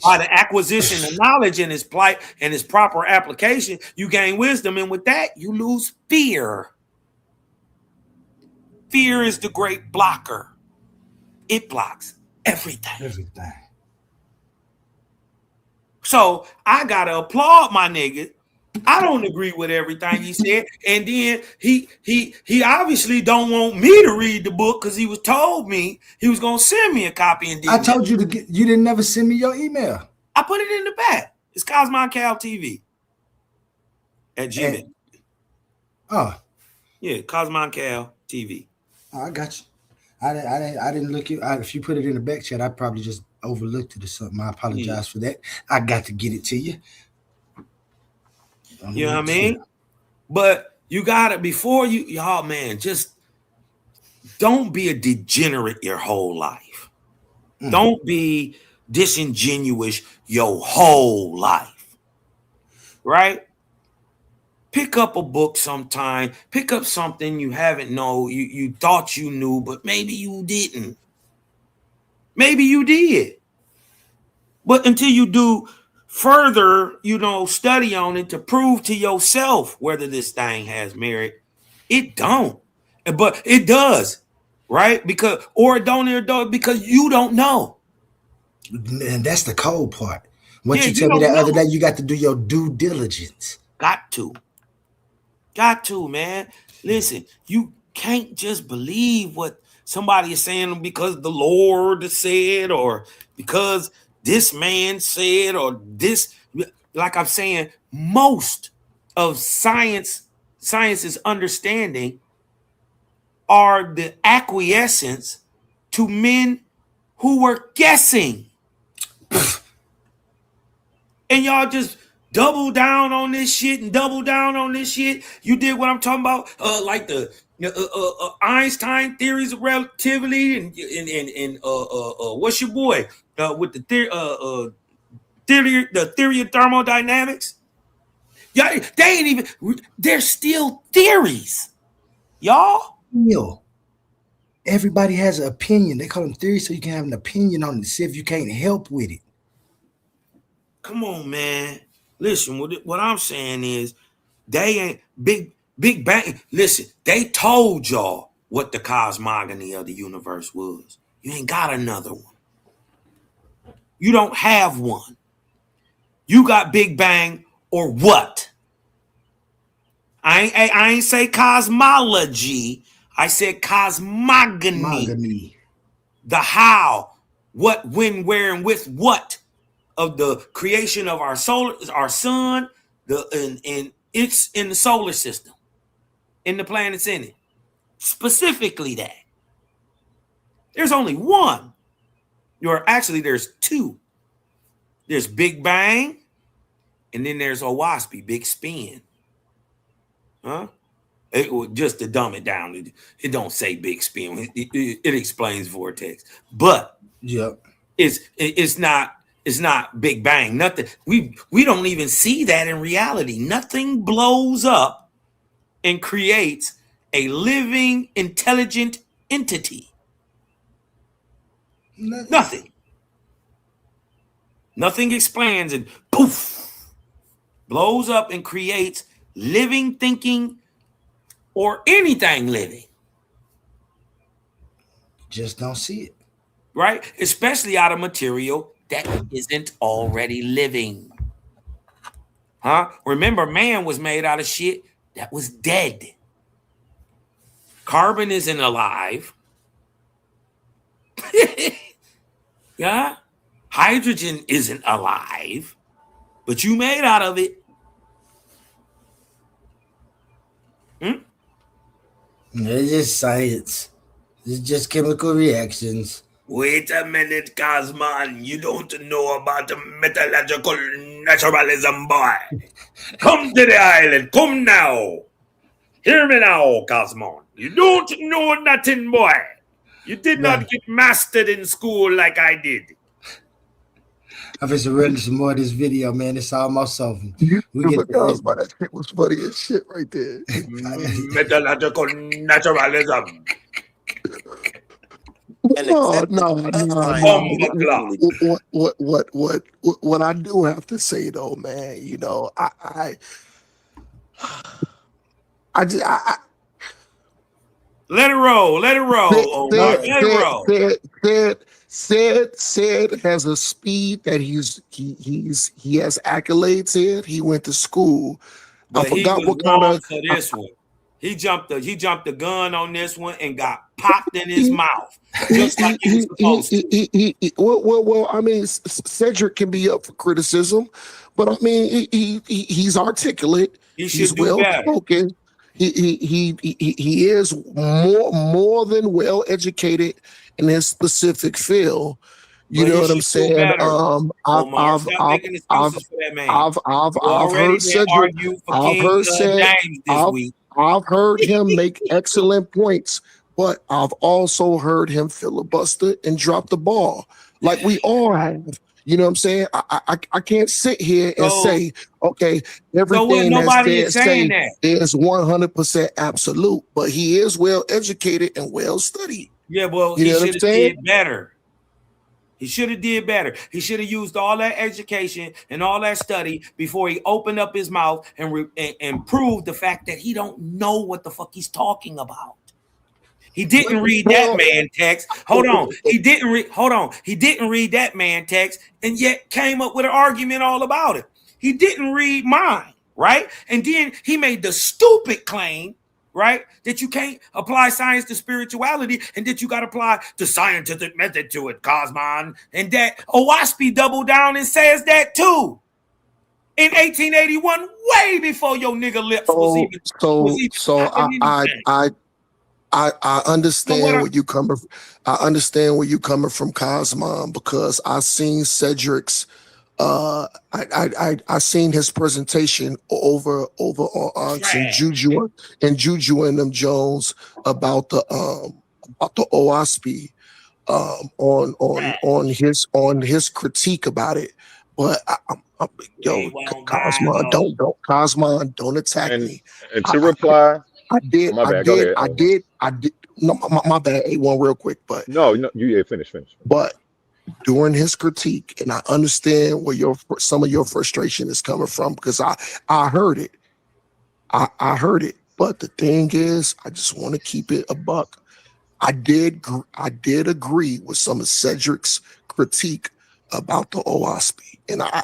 By the acquisition of knowledge and its plight and its proper application, you gain wisdom. And with that, you lose fear. Fear is the great blocker. It blocks everything. So I got to applaud my nigga. I don't agree with everything he said. And then he obviously don't want me to read the book because he was told me he was going to send me a copy. And I told you you didn't never send me your email. I put it in the back. It's Cosmo Cal TV at Gmail. Oh. Yeah, Cosmo Cal TV. Oh, I got you. I didn't look it. If you put it in the back chat, I probably just overlooked it or something. I apologize for that. I got to get it to you. You know what I mean? But you got to, before y'all, man, just don't be a degenerate your whole life. Don't be disingenuous your whole life. Right? Pick up a book sometime. Pick up something you haven't known. You thought you knew, but maybe you didn't. Maybe you did. But until you do further, study on it to prove to yourself whether this thing has merit, it don't. But it does, right? Because it don't because you don't know. And that's the cold part. Once you tell me that other day, you got to do your due diligence. Got to, man. Listen, you can't just believe what somebody is saying because the Lord said or because this man said or this. Like I'm saying, most of science's understanding are the acquiescence to men who were guessing. And y'all just double down on this shit and double down on this shit. You did what I'm talking about, like the Einstein theories of relativity and what's your boy with the theory of thermodynamics. Yeah, they ain't even. They're still theories, y'all. Everybody has an opinion. They call them theories, so you can have an opinion on it. See if you can't help with it. Come on, man. Listen, what I'm saying is they ain't Big Bang. Listen, they told y'all what the cosmogony of the universe was. You ain't got another one. You don't have one. You got Big Bang or what? I ain't say cosmology. I said cosmogony. The how, what, when, where, and with what of the creation of our sun, and it's in the solar system, in the planets in it. specifically that. There's only one. There's two. There's Big Bang, and then there's Owaspy, Big Spin. Huh? Just to dumb it down, it don't say Big Spin. It explains vortex, but it's not Big Bang. Nothing. We don't even see that in reality. Nothing blows up and creates a living, intelligent entity. Nothing. Nothing expands and poof, blows up and creates living, thinking, or anything living. Just don't see it. Right? Especially out of material that isn't already living. Huh? Remember, man was made out of shit that was dead. Carbon isn't alive. Yeah? Hydrogen isn't alive, but you made out of it. It's just science. It's just chemical reactions. Wait a minute, Cosman. You don't know about the metallurgical naturalism, boy. Come to the island. Come now. Hear me now, Cosman. You don't know nothing, boy. You did not get mastered in school like I did. I'm just running some more of this video, man. It's almost over. That shit was funny as shit right there. Metallurgical naturalism. No. What I do have to say though, man, you know, I let it roll. Let it roll. Said has a speed that he has accolades in. He went to school. But I forgot what kind of this one. He jumped the gun on this one and got popped in his mouth. Just like he was supposed to. Well, I mean, Cedric can be up for criticism, but I mean, he's articulate. He's well spoken. He is more than well educated in his specific field. You know what I'm saying? I've heard him make excellent points, but I've also heard him filibuster and drop the ball, like we all have. You know what I'm saying? I can't sit here and say, okay, everything that's saying is 100% absolute, but he is well educated and well studied. Yeah, well, he should have did better. He should have did better. He should have used all that education and all that study before he opened up his mouth and proved the fact that he don't know what the fuck he's talking about. He didn't read that man text. Hold on. He didn't read that man text and yet came up with an argument all about it. He didn't read mine, right? And then he made the stupid claim, right, that you can't apply science to spirituality and that you got to apply the scientific method to it, Cosman. And that Owaspy doubled down and says that too. In 1881, way before your nigga lips was even. I understand where you coming. I understand where you coming from, Cosmon, because I seen Cedric's. I seen his presentation over on Unks and Juju and them Jones about the Owaspy on his critique about it. But Cosmon, don't attack me. And to reply. I did. No, my bad. A1 real quick, but you finish. But during his critique, and I understand where some of your frustration is coming from because I heard it. I heard it. But the thing is, I just want to keep it a buck. I did agree with some of Cedric's critique about the Owaspy, and I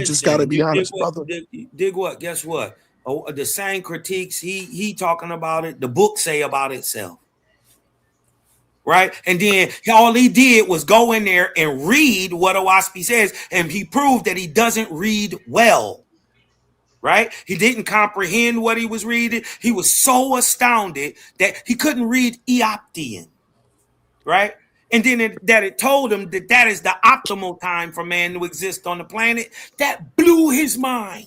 just got to be honest, brother. Dig what? Guess what? The same critiques he talking about it, the book say about itself. Right? And then all he did was go in there and read what Owaspy says, and he proved that he doesn't read well. right? He didn't comprehend what he was reading. He was so astounded that he couldn't read Eoptian, right? And then it told him that is the optimal time for man to exist on the planet. That blew his mind,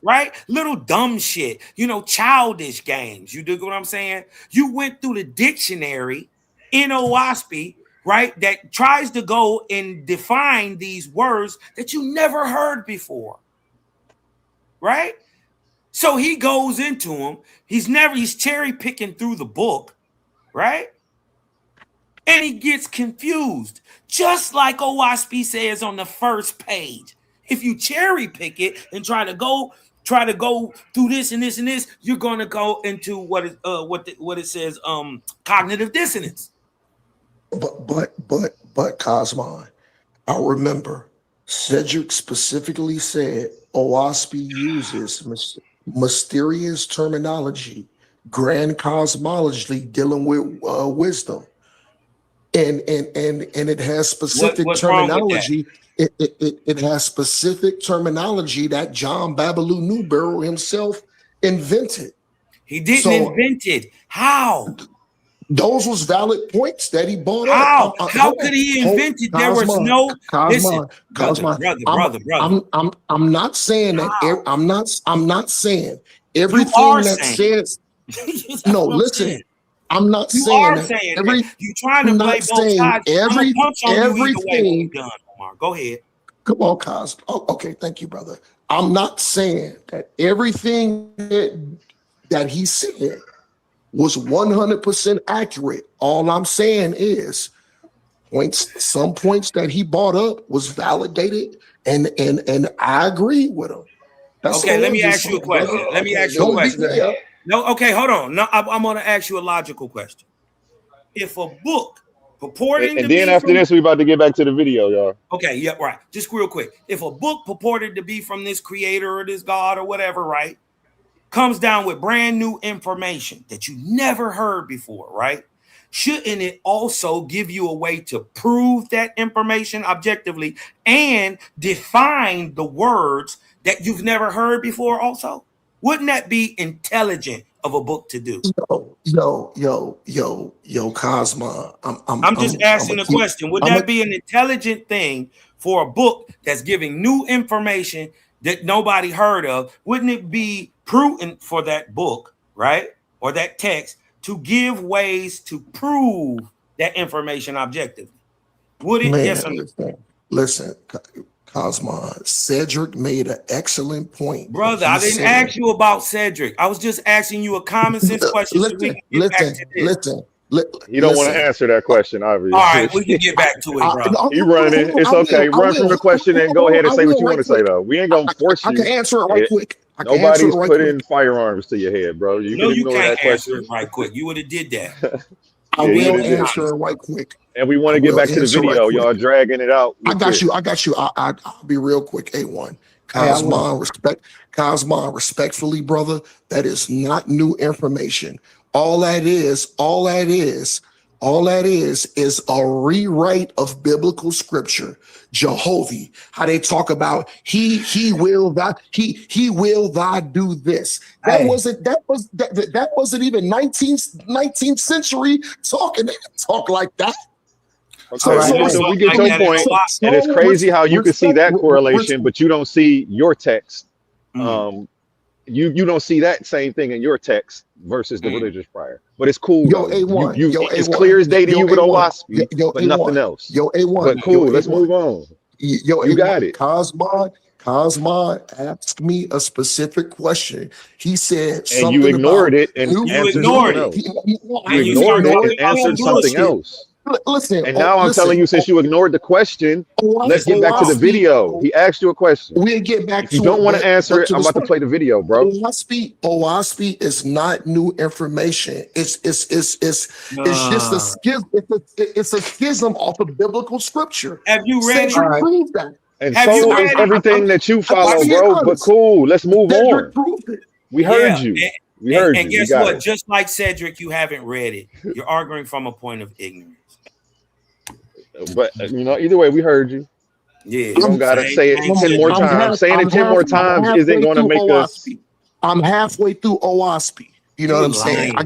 right? Little dumb shit, childish games. You dig what I'm saying? You went through the dictionary in OWASP, right? That tries to go and define these words that you never heard before. Right? So he goes into him. He's cherry picking through the book, right? And he gets confused. Just like OWASP says on the first page. If you cherry pick it and try to go through this and this and this, you're gonna go into what it says, cognitive dissonance. But Cosmon, I remember Cedric specifically said OWASP uses mysterious terminology, grand cosmology dealing with wisdom, and it has specific terminology. It has specific terminology that John Babaloo Newbarrow himself invented. He didn't invent it. How? Those was valid points that he brought up. How could he invent it? There was no. Listen, brother. I'm not saying that. I'm not saying everything that says. No, listen. I'm not saying that. You trying to play both sides. Everything. Go ahead. Come on, Cos. Oh, okay, thank you, brother. I'm not saying that everything that he said was 100% accurate. All I'm saying is some points that he brought up was validated, and I agree with him. Okay, let me ask you a question. No, okay, hold on. No, I'm going to ask you a logical question. If a book purporting and then after this, we about to get back to the video, y'all. Okay, yeah, right. Just real quick. If a book purported to be from this creator or this God or whatever, right, comes down with brand new information that you never heard before, right? Shouldn't it also give you a way to prove that information objectively and define the words that you've never heard before also? Wouldn't that be intelligent of a book to do? Yo, Cosmo. I'm just asking a question. Would that be an intelligent thing for a book that's giving new information that nobody heard of? Wouldn't it be prudent for that book, right, or that text to give ways to prove that information objectively? Would it? Yes or no? Listen, Cosmo, Cedric made an excellent point. Brother, I didn't ask you about Cedric. I was just asking you a common sense question. Listen. You don't want to answer that question, obviously. All right, we can get back to it, bro. You running it. It's okay. Run from the question and go ahead and say what you want to say, though. We ain't going to force you. I can answer it right quick. Nobody's putting firearms to your head, bro. You can't answer it right quick. You would have did that. I will answer it right quick. And we want to get back to the video. Y'all dragging it out. I got you. I'll be real quick. A1. Cosmo, respectfully, brother, that is not new information. All that is a rewrite of biblical scripture. Jehovah, how they talk about he will thy do this. That wasn't even 19th century talking. They didn't talk like that. Okay, so we get your point, and it's crazy how you can see that correlation, but you don't see your text. You don't see that same thing in your text versus the religious prior. But it's cool. It's clear as day to you with OWASP, but nothing else. But cool, let's move on. You got it. Cosmo asked me a specific question. He said something and you ignored it and answered something else. You ignored it and answered something else. Listen, and now I'm telling you, since you ignored the question, let's get back to the video. He asked you a question. We'll get back to it. If you don't want to answer it, I'm about to play the video, bro. OWASP is not new information. It's just a schism. It's a schism off of biblical scripture. Have you read that? And so is everything that you follow, bro. But cool, let's move on. We heard you. And guess what? Just like Cedric, you haven't read it. You're arguing from a point of ignorance. But either way, we heard you. Yeah, You don't gotta say it 10 more times. Saying it 10 more times isn't going to make us. I'm halfway through OWASP. You know what I'm saying? I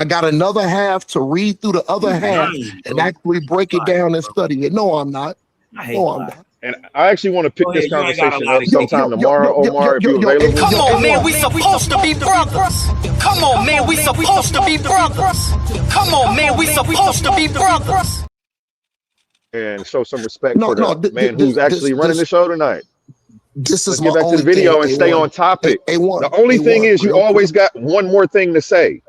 got another half to read through the other half and actually break it down and study it. No, I'm not. No, I'm not. And I actually want to pick this conversation up sometime tomorrow, Omar, if you're available. Come on, man, we supposed to be brothers. Come on, man, we supposed to be brothers. Come on, man, we supposed to be brothers. And show some respect for the man who's actually running the show tonight. Let's get back to the video and stay on topic. The only thing is you always got one more thing to say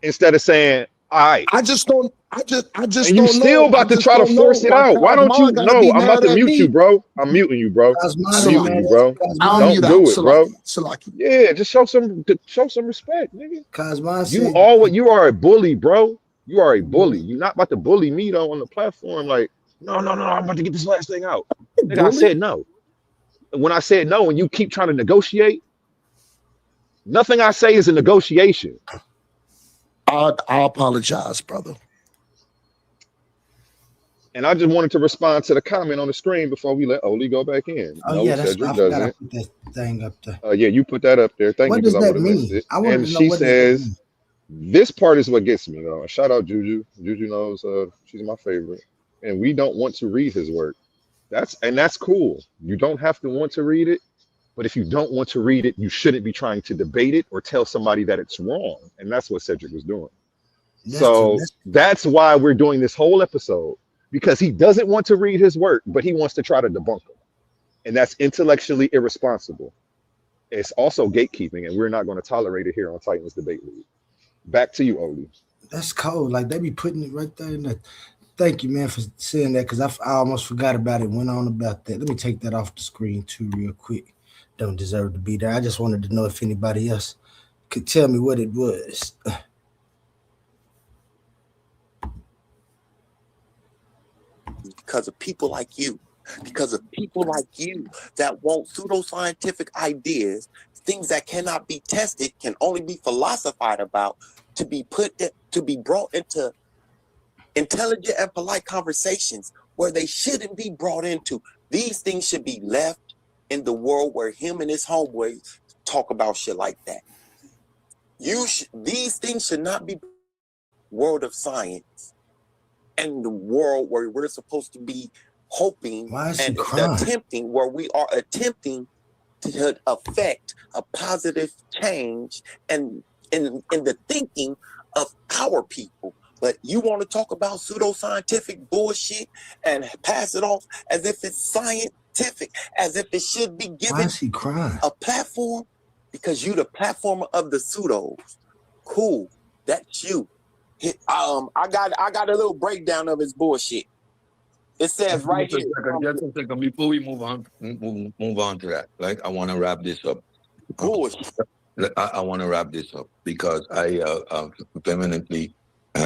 instead of saying, all right. I just and you still about to try to force it out. Why don't you? No, I'm about to mute you, bro. I'm muting you, bro. I'm muting you, bro. Don't do it, bro. Yeah, just show some respect, nigga. You are a bully, bro. You are a bully. You're not about to bully me though on the platform. Like, no, I'm about to get this last thing out. Nigga, I said no. When I said no, and you keep trying to negotiate, nothing I say is a negotiation. I apologize, brother. And I just wanted to respond to the comment on the screen before we let Oli go back in. Oh, yeah, that's I forgot I put that thing up there. Yeah, you put that up there. Thank you, because I would have missed it. And she says, this part is what gets me, though. Shout out Juju. Juju knows she's my favorite. And we don't want to read his work. That's cool. You don't have to want to read it. But if you don't want to read it, you shouldn't be trying to debate it or tell somebody that it's wrong. And that's what Cedric was doing. That's why we're doing this whole episode, because he doesn't want to read his work, but he wants to try to debunk them. And that's intellectually irresponsible. It's also gatekeeping, and we're not going to tolerate it here on Titans Debate League. Back to you, Oli. That's cold. Like, they be putting it right there in the... Thank you, man, for saying that, because I almost forgot about it, went on about that. Let me take that off the screen, too, real quick. Don't deserve to be there. I just wanted to know if anybody else could tell me what it was. Because of people like you. Because of people like you that want pseudoscientific ideas, things that cannot be tested, can only be philosophized about, to be brought into intelligent and polite conversations where they shouldn't be brought into. These things should be left in the world where him and his homeboys talk about shit like that. These things should not be world of science and the world where we're supposed to be hoping and attempting, where we are attempting to affect a positive change and in the thinking of our people. But you want to talk about pseudoscientific bullshit and pass it off as if it's scientific, as if it should be given a platform, because you the platformer of the pseudos. Cool, that's you. I got a little breakdown of his bullshit. It says right here. Just a second before we move on to that. Like, I want to wrap this up. Bullshit. I want to wrap this up because I vehemently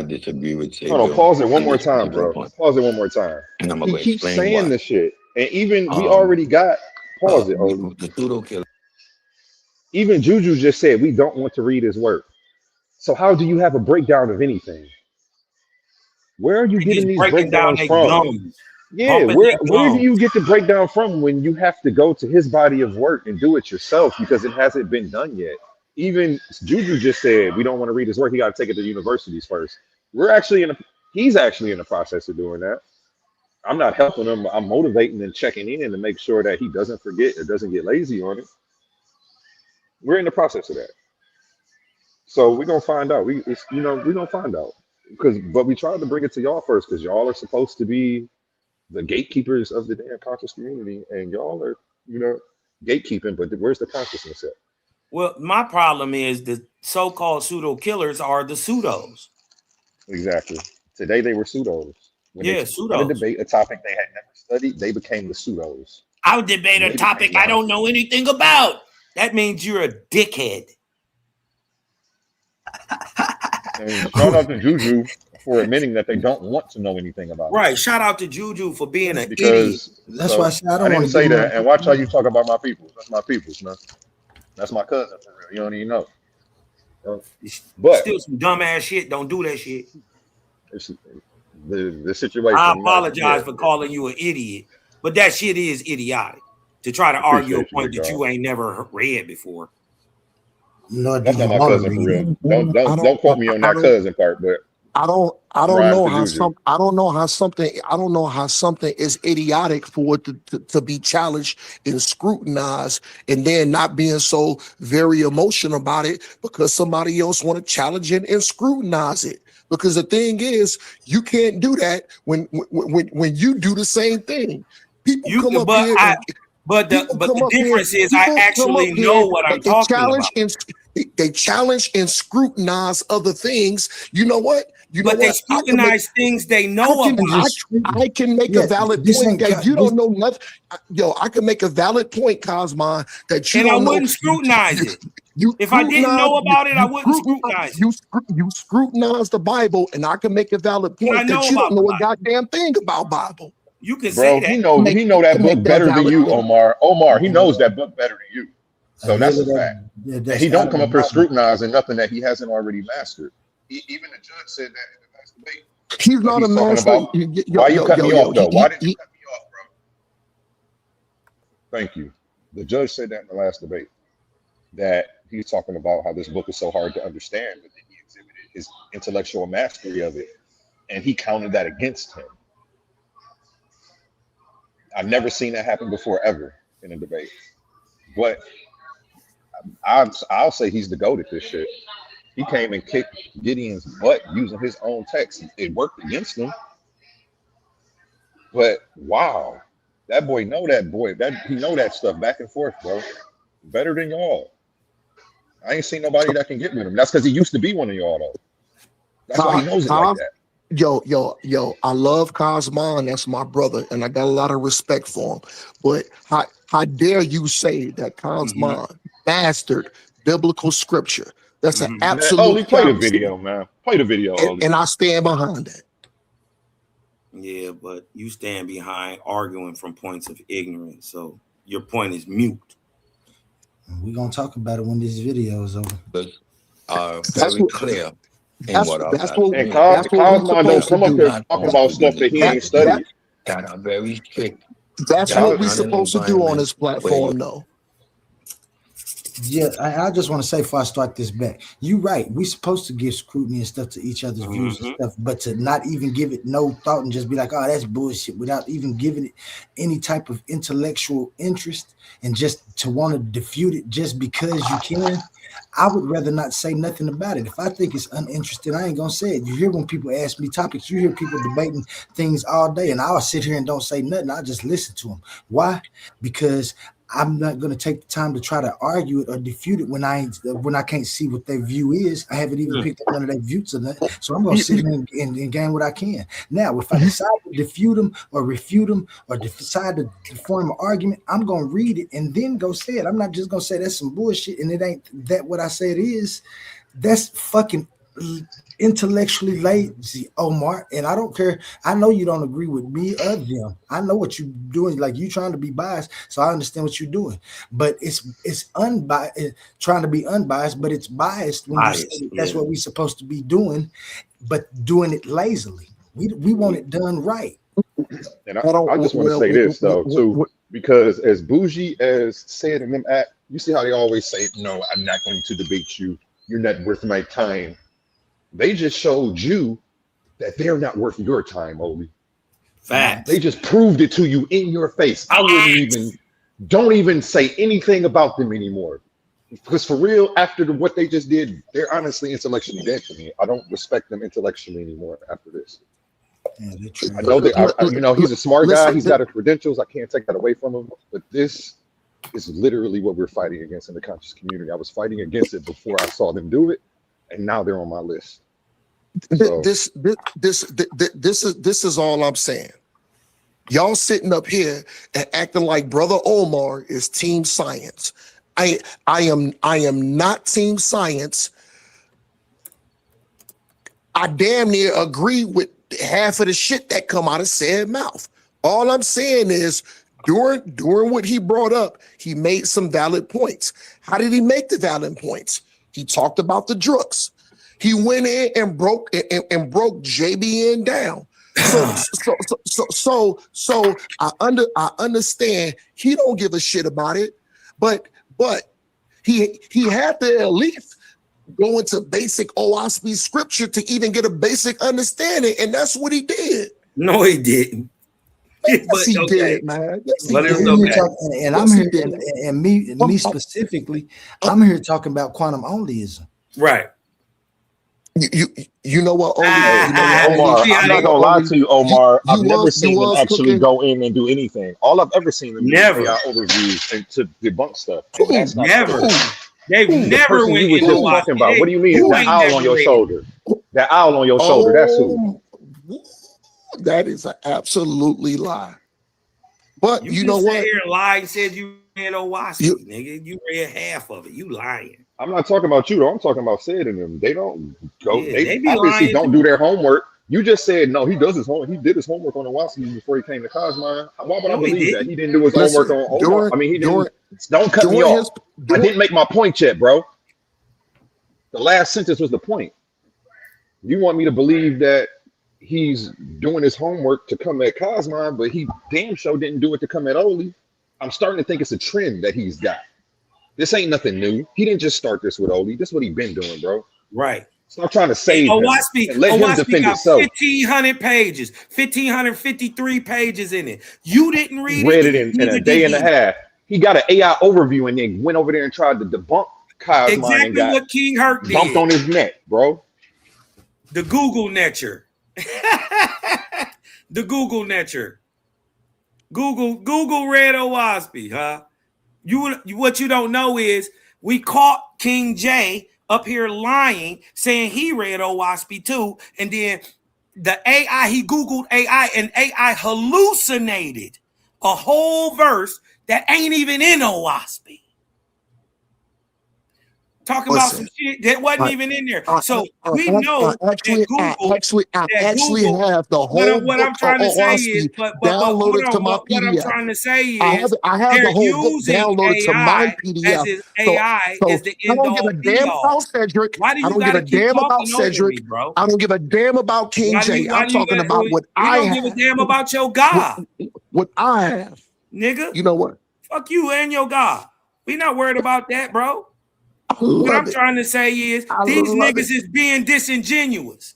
disagree with Savior. Hold on, pause it one more time, bro. Pause it one more time. And I'm he going to keeps explain saying why. this shit. And even we already got, pause it. The pseudo killer. Even Juju just said we don't want to read his work. So how do you have a breakdown of anything? Where are you getting these breakdowns from? Yeah, where do you get the breakdown from when you have to go to his body of work and do it yourself because it hasn't been done yet? Even Juju just said we don't want to read his work. He got to take it to universities first. He's actually in the process of doing that. I'm not helping him. I'm motivating and checking in to make sure that he doesn't forget or doesn't get lazy on it. We're in the process of that. So we're gonna find out. We're gonna find out. But we tried to bring it to y'all first because y'all are supposed to be the gatekeepers of the damn conscious community, and y'all are, gatekeeping, but where's the consciousness at? Well, my problem is the so-called pseudo killers are the pseudos. Exactly. Today they were pseudos. When they pseudos. To debate a topic they had never studied, they became the pseudos. I would debate a topic I don't know anything about. That means you're a dickhead. And shout out to Juju for admitting that they don't want to know anything about it. Right. Shout out to Juju for being an idiot. That's why I said I didn't say that. And watch how you talk about my people. That's my people, man. That's my cousin for real. You don't even know. But still some dumbass shit. Don't do that shit. the situation. I apologize for calling you an idiot, but that shit is idiotic to try to argue a point that you ain't never read before. No, that's not my cousin for real. Don't quote me on that cousin part, but I don't know how something is idiotic for it to be challenged and scrutinized, and then not being so very emotional about it because somebody else want to challenge it and scrutinize it. Because the thing is, you can't do that when you do the same thing. People come up here. But the difference is I actually know what I'm talking about. They challenge and scrutinize other things. You know what? They scrutinize things they know about. I can make a valid point that you don't know nothing. Yo, I can make a valid point, Cosmon, that you don't know. And I wouldn't scrutinize it. If I didn't know about it, I wouldn't scrutinize it. You scrutinize the Bible, and I can make a valid point that you don't know a goddamn thing about Bible. You can say that. He know that book better than you, Omar. Omar, he knows that book better than you. So that's a fact. And he don't come up here scrutinizing nothing that he hasn't already mastered. Even the judge said that in the last debate. He's not a master. Why you cut me off, though? Why did you cut me off, bro? Thank you. The judge said that in the last debate, that he's talking about how this book is so hard to understand, but then he exhibited his intellectual mastery of it, and he counted that against him. I've never seen that happen before, ever, in a debate. But I'll say he's the GOAT at this shit. He came and kicked Gideon's butt using his own text. It worked against him. But wow, that boy know he know that stuff back and forth, bro. Better than y'all. I ain't seen nobody that can get with him. That's because he used to be one of y'all, though. That's why he knows it like that. Yo, I love Cosmon. That's my brother, and I got a lot of respect for him. But how dare you say that Cosmon mastered biblical scripture? That's an absolute. Only play the video, man. Play the video, and I stand behind that. Yeah, but you stand behind arguing from points of ignorance, so your point is mute. We're gonna talk about it when this video is over. But very clear. That's what we Cosmon don't come up here talking about stuff that he ain't studied. That are very strict. That's what we're supposed to do on this platform, though. Yeah, I just want to say before I start this back, you're right. We're supposed to give scrutiny and stuff to each other's views and stuff, but to not even give it no thought and just be like, oh, that's bullshit, without even giving it any type of intellectual interest and just to want to defute it just because you can, I would rather not say nothing about it. If I think it's uninteresting, I ain't gonna say it. You hear when people ask me topics, you hear people debating things all day, and I'll sit here and don't say nothing. I just listen to them. Why? Because I'm not going to take the time to try to argue it or defute it when I can't see what their view is. I haven't even picked up one of their views or nothing. So I'm going to sit here and gain what I can. Now, if I decide to defute them or refute them or decide to form an argument, I'm going to read it and then go say it. I'm not just going to say that's some bullshit and it ain't that what I say it is. That's fucking intellectually lazy, Omar, and I don't care. I know you don't agree with me or them. I know what you're doing. Like, you trying to be biased, so I understand what you're doing. But it's unbiased, trying to be unbiased, but it's biased when you say that's what we're supposed to be doing, but doing it lazily. We want it done right. And I just want to say this though too, because as bougie as said in them act, you see how they always say, "No, I'm not going to debate you. You're not worth my time." They just showed you that they're not worth your time, Obi. Fact. They just proved it to you in your face. Don't even say anything about them anymore. Because for real, after what they just did, they're honestly intellectually dead to me. I don't respect them intellectually anymore after this. Yeah, I know that he's a smart guy. He's got his credentials. I can't take that away from him. But this is literally what we're fighting against in the conscious community. I was fighting against it before I saw them do it. And now they're on my list. So. This is all I'm saying. Y'all sitting up here and acting like Brother Omar is Team Science. I am not Team Science. I damn near agree with half of the shit that come out of said mouth. All I'm saying is during what he brought up, he made some valid points. How did he make the valid points? He talked about the drugs. He went in and broke JBN down. So I understand he don't give a shit about it, but he had to at least go into basic OSB scripture to even get a basic understanding, and that's what he did. No, he didn't. Yes, he did, man. Yes, he But it did. was okay. And I'm here, and me specifically, I'm here talking about quantum onlyism. Right. You know what, Omar, I'm not gonna lie to you, Omar. I've never seen them actually go in and do anything. All I've ever seen them do is overviews and to debunk stuff. That's not Never. true. They've The never person went you was into just talking OSB. about. What do you mean? That owl on your shoulder. That owl on your shoulder. That's who. That is an absolutely lie. But you know just what? sat here and lied and said you read OSB, nigga. You read half of it. You lying. I'm not talking about you though. I'm talking about Sid and them. They don't go. Yeah, they they be obviously lying don't too. do their homework. You just said no. He does his homework. He did his homework on Owaski before he came to Cosmine. Why would I No, he believe that didn't. he didn't do his Listen, homework on Omar? during- I mean, he during- didn't. Don't cut me during off. I didn't make my point yet, bro. The last sentence was the point. You want me to believe that he's doing his homework to come at Cosmine, but he damn sure didn't do it to come at Oli. I'm starting to think it's a trend that he's got. This ain't nothing new. He didn't just start this with Oli. This is what he been doing, bro. Right. Stop trying to save him. Owaski And let him defend got himself. 1,500 pages, 1,553 pages in it. You didn't read Read it. it in neither a day did and a he. half. He got an AI overview and then went over there and tried to debunk Cosmine and Exactly got what King Herc bumped did. on his neck, bro. The Google Netcher. The Google Netcher. Google read Owaski, huh? What you don't know is we caught King J up here lying, saying he read Owaski too, and then the AI, he Googled AI, and AI hallucinated a whole verse that ain't even in Owaski. Talking about some shit that wasn't even in there. So we know I actually have the whole what I'm book trying to of say Owaski is, but downloaded to my what I'm PDF. trying to say is, I have they're the whole book using downloaded to my AI PDF. as AI So is the I end don't all give a be damn all. about Cedric. Why do you I don't give gotta a keep damn about talking over Cedric. me, bro? I don't give a damn about King J. I'm talking about what I don't give a have. damn about your God, What I have. nigga. You know what? Fuck you and your God. We not worried about that, bro. What I'm trying to say is these niggas is being disingenuous.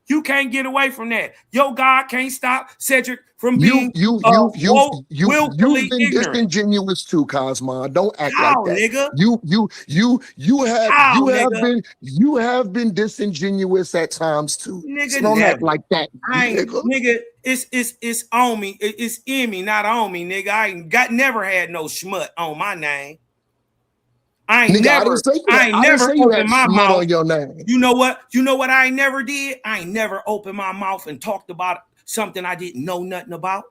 You can't get away from that. Your God can't stop Cedric from being You've willfully been ignorant. disingenuous too, Cosma. Don't act How, like that. nigga? You have been disingenuous at times too. Nigga, So don't act like that, nigga. It's on me. It's in me, not on me, nigga. I ain't never had no schmut on my name. I ain't never opened my mouth on your name. You know what? You know what I ain't never did? I ain't never opened my mouth and talked about something I didn't know nothing about.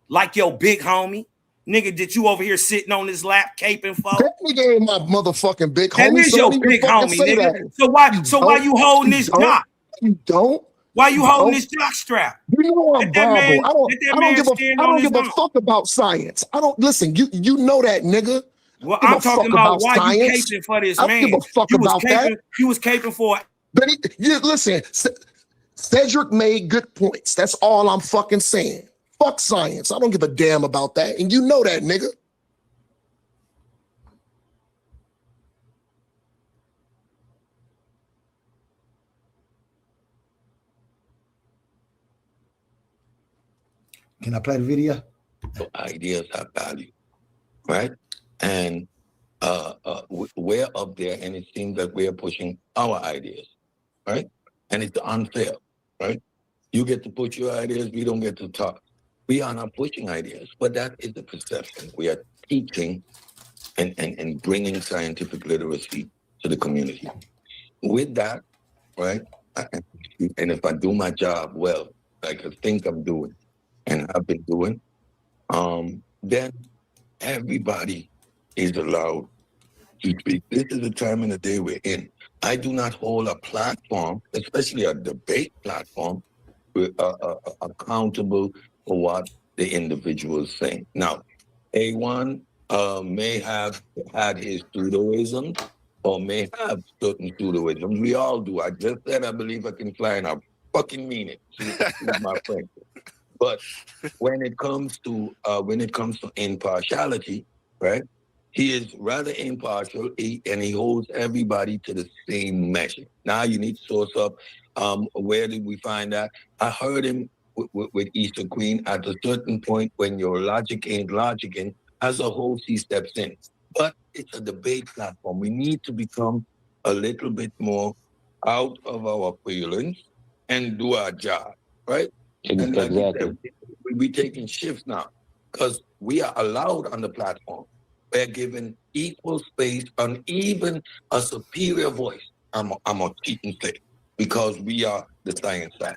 Like your big homie. Nigga, that you over here sitting on his lap caping for. That nigga ain't my motherfucking big That homie. is So your don't even big fucking homie, say nigga. that. So why you holding this jock? You don't. Why you holding this jock strap? You know I'm Bible. I don't give a own. fuck about science. I don't listen. You know that, nigga. Well, I'm talking about why you caping for this man. I don't give a fuck about that. He was caping for. But listen, Cedric made good points. That's all I'm fucking saying. Fuck science. I don't give a damn about that. And you know that, nigga. Can I play the video? Ideas have value, right? And we're up there, and it seems that we're pushing our ideas, right? And it's unfair, right? You get to push your ideas, we don't get to talk. We are not pushing ideas, but that is the perception. We are teaching and bringing scientific literacy to the community. With that, right? And if I do my job well, like I think I'm doing, and I've been doing, then everybody is allowed to speak. This is the time in the day we're in. I do not hold a platform, especially a debate platform, accountable for what the individual is saying. Now, A1 may have had his pseudoisms or may have certain pseudoisms. We all do. I just said I believe I can fly, and I fucking mean it. She's my friend. But when it comes to impartiality, right? He is rather impartial, and he holds everybody to the same measure. Now you need to source up. Where did we find that? I heard him with Easter Queen at a certain point when your logic ain't logicking. As a host, he steps in. But it's a debate platform. We need to become a little bit more out of our feelings and do our job, right? And like Exactly. we're taking shifts now because we are allowed on the platform. We're given equal space and even a superior voice. I'm a cheat and say because we are the science side.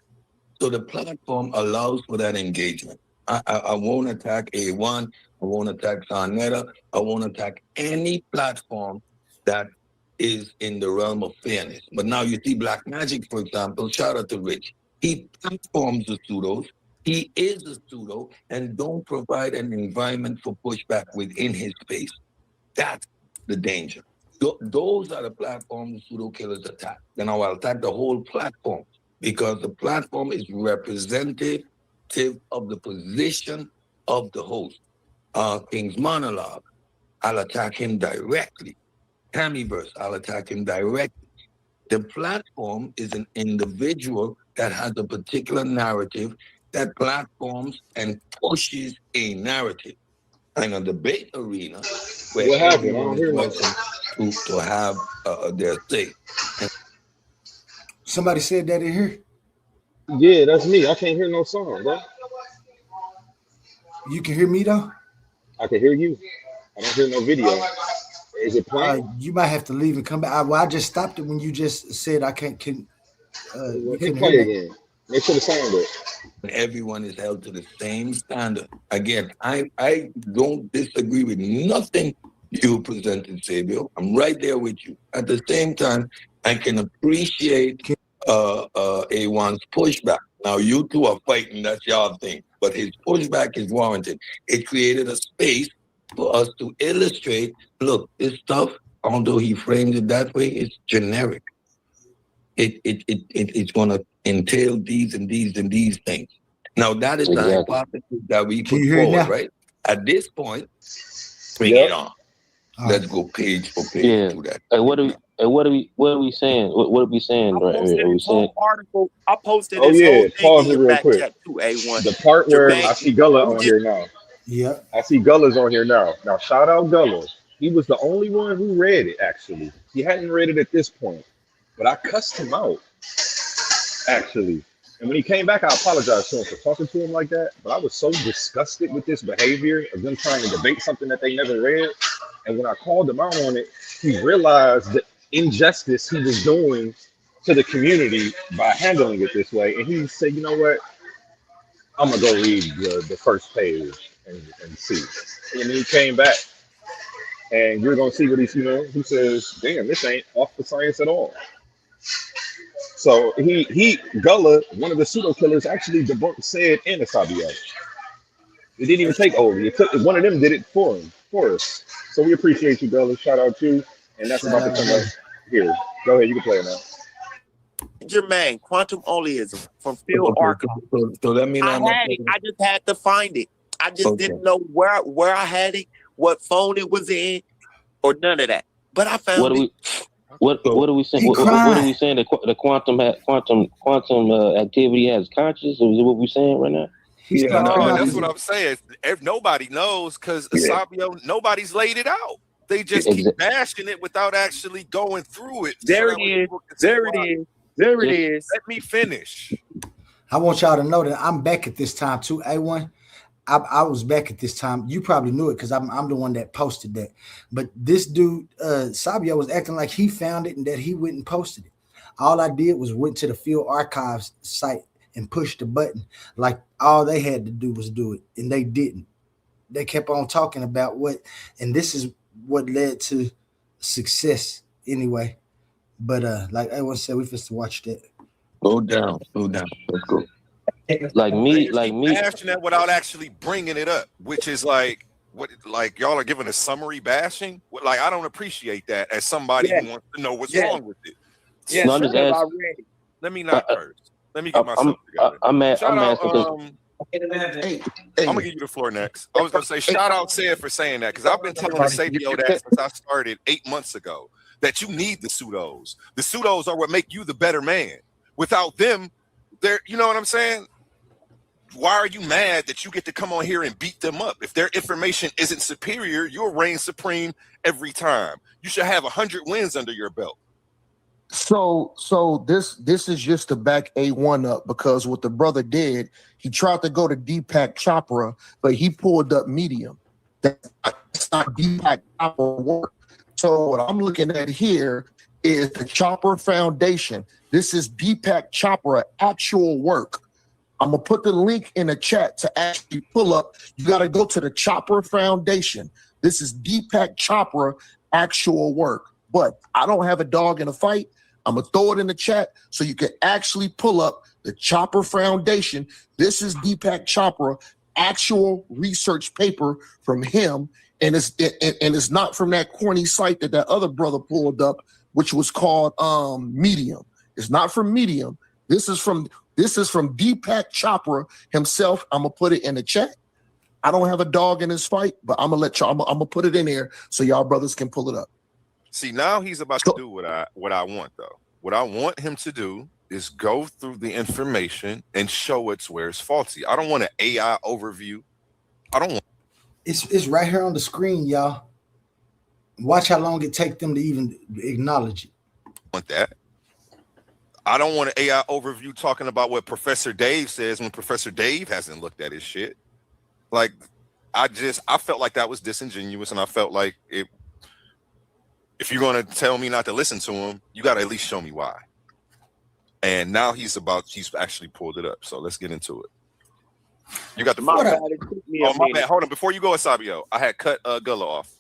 So the platform allows for that engagement. I won't attack A1. I won't attack Sonetta. I won't attack any platform that is in the realm of fairness. But now you see Black Magic, for example, shout out to Rich. He platforms the pseudos. He is a pseudo and don't provide an environment for pushback within his space. That's the danger. Those are the platforms the pseudo killers attack. Then I will attack the whole platform because the platform is representative of the position of the host. King's Monologue, I'll attack him directly. Tammyverse, I'll attack him directly. The platform is an individual that has a particular narrative that platforms and pushes a narrative. In a debate arena, where everyone is welcome to have their say. Somebody said that in here? Yeah, that's me. I can't hear no song, bro. You can hear me though? I can hear you. I don't hear no video. Is it playing? You might have to leave and come back. I just stopped it when you just said I can't. You can play again. Make sure the sound good. Everyone is held to the same standard. Again, I don't disagree with nothing you presented, Sabio. I'm right there with you. At the same time, I can appreciate A1's pushback. Now, you two are fighting, that's your thing. But his pushback is warranted. It created a space for us to illustrate, look, this stuff, although he framed it that way, it's generic. It's going to entail these and these and these things. Now, that is the hypothesis that we put forward, right? At this point, bring it on. Let's go page for page through that. Hey, what are we saying? What are we saying right here? Are we saying article? I posted this whole thing pause in it your real back quick. chat too, A1. The part where Jermaine, I see Gullah on here now. Yeah. I see Gullah's on here now. Now, shout out Gullah. He was the only one who read it, actually. He hadn't read it at this point. But I cussed him out, actually. And when he came back, I apologized to him for talking to him like that. But I was so disgusted with this behavior of them trying to debate something that they never read. And when I called him out on it, he realized the injustice he was doing to the community by handling it this way. And he said, you know what? I'm going to go read the first page and see. And then he came back. And you're going to see what he says, damn, this ain't off the science at all. So Gullah, one of the pseudo killers, actually debunked said and Asabio. It didn't even take over. It took one of them did it for us. So we appreciate you, Gullah. Shout out to you. And that's about to come up here. Go ahead, you can play it now. Jermaine, quantum onlyism from Phil Archive. So that means I just had to find it. I just didn't know where I had it, what phone it was in, or none of that. But I found it. What are we saying? What are we saying? The quantum activity has conscious? Is what we saying right now? That's what I'm saying. Nobody knows because Asabio, nobody's laid it out. They just keep bashing it without actually going through it. There it is. There it is. Let me finish. I want y'all to know that I'm back at this time too. A1. I was back at this time. You probably knew it because I'm the one that posted that. But this dude, Sabio, was acting like he found it and that he went and posted it. All I did was went to the Field Archives site and pushed the button. Like all they had to do was do it, and they didn't. They kept on talking about and this is what led to success anyway. But like everyone said, we supposed to watch that. Go down. Let's go. Like me bashing that without actually bringing it up, which is like y'all are giving a summary bashing. Like I don't appreciate that as somebody who wants to know what's wrong with it. Yeah, Let me not first. Let me get myself together. I'm Shout out, asking Hey, I'm gonna give you the floor next. I was gonna say shout out Sid for saying that, because I've been telling the Sabio that since I started 8 months ago, that you need the pseudos. The pseudos are what make you the better man. Without them, they're, you know what I'm saying? Why are you mad that you get to come on here and beat them up? If their information isn't superior, you'll reign supreme every time. You should have 100 wins under your belt. So this is just to back A1 up, because what the brother did, he tried to go to Deepak Chopra, but he pulled up Medium. That's not Deepak Chopra work. So what I'm looking at here is the Chopra Foundation. This is Deepak Chopra actual work. I'm gonna put the link in the chat to actually pull up. You got to go to the Chopra Foundation. This is Deepak Chopra actual work. But I don't have a dog in a fight. I'm gonna throw it in the chat so you can actually pull up the Chopra Foundation. This is Deepak Chopra actual research paper from him, and it's not from that corny site that other brother pulled up, which was called Medium. It's not from Medium. This is from Deepak Chopra himself. I'm gonna put it in the chat. I don't have a dog in this fight, but I'm gonna let y'all. I'm gonna put it in there so y'all brothers can pull it up. See, now he's about to do what I want, though. What I want him to do is go through the information and show it's where it's faulty. I don't want an AI overview. I don't want. It's right here on the screen, y'all. Watch how long it takes them to even acknowledge it. Want that. I don't want an AI overview talking about what Professor Dave says when Professor Dave hasn't looked at his shit. Like, I felt like that was disingenuous, and I felt like it. If you're going to tell me not to listen to him, you got to at least show me why. And now he's actually pulled it up. So let's get into it. You got the My bad. my bad. Hold on. Before you go, Asabio, I had cut Gullah off.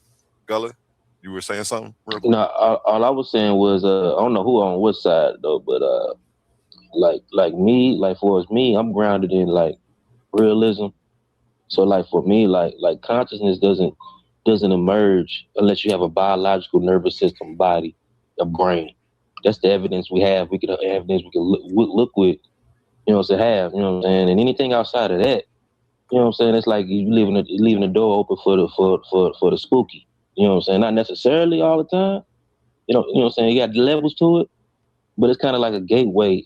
Gullah, you were saying something? Real quick? No, all I was saying was I don't know who on what side though, but like me, like for me, I'm grounded in like realism. So like for me, like consciousness doesn't emerge unless you have a biological nervous system, body, a brain. That's the evidence we have. We can evidence we can look with, you know, to have, you know what I'm saying? And anything outside of that, you know what I'm saying? It's like you leaving the door open for the spooky. You know what I'm saying? Not necessarily all the time. You know what I'm saying? You got levels to it, but it's kind of like a gateway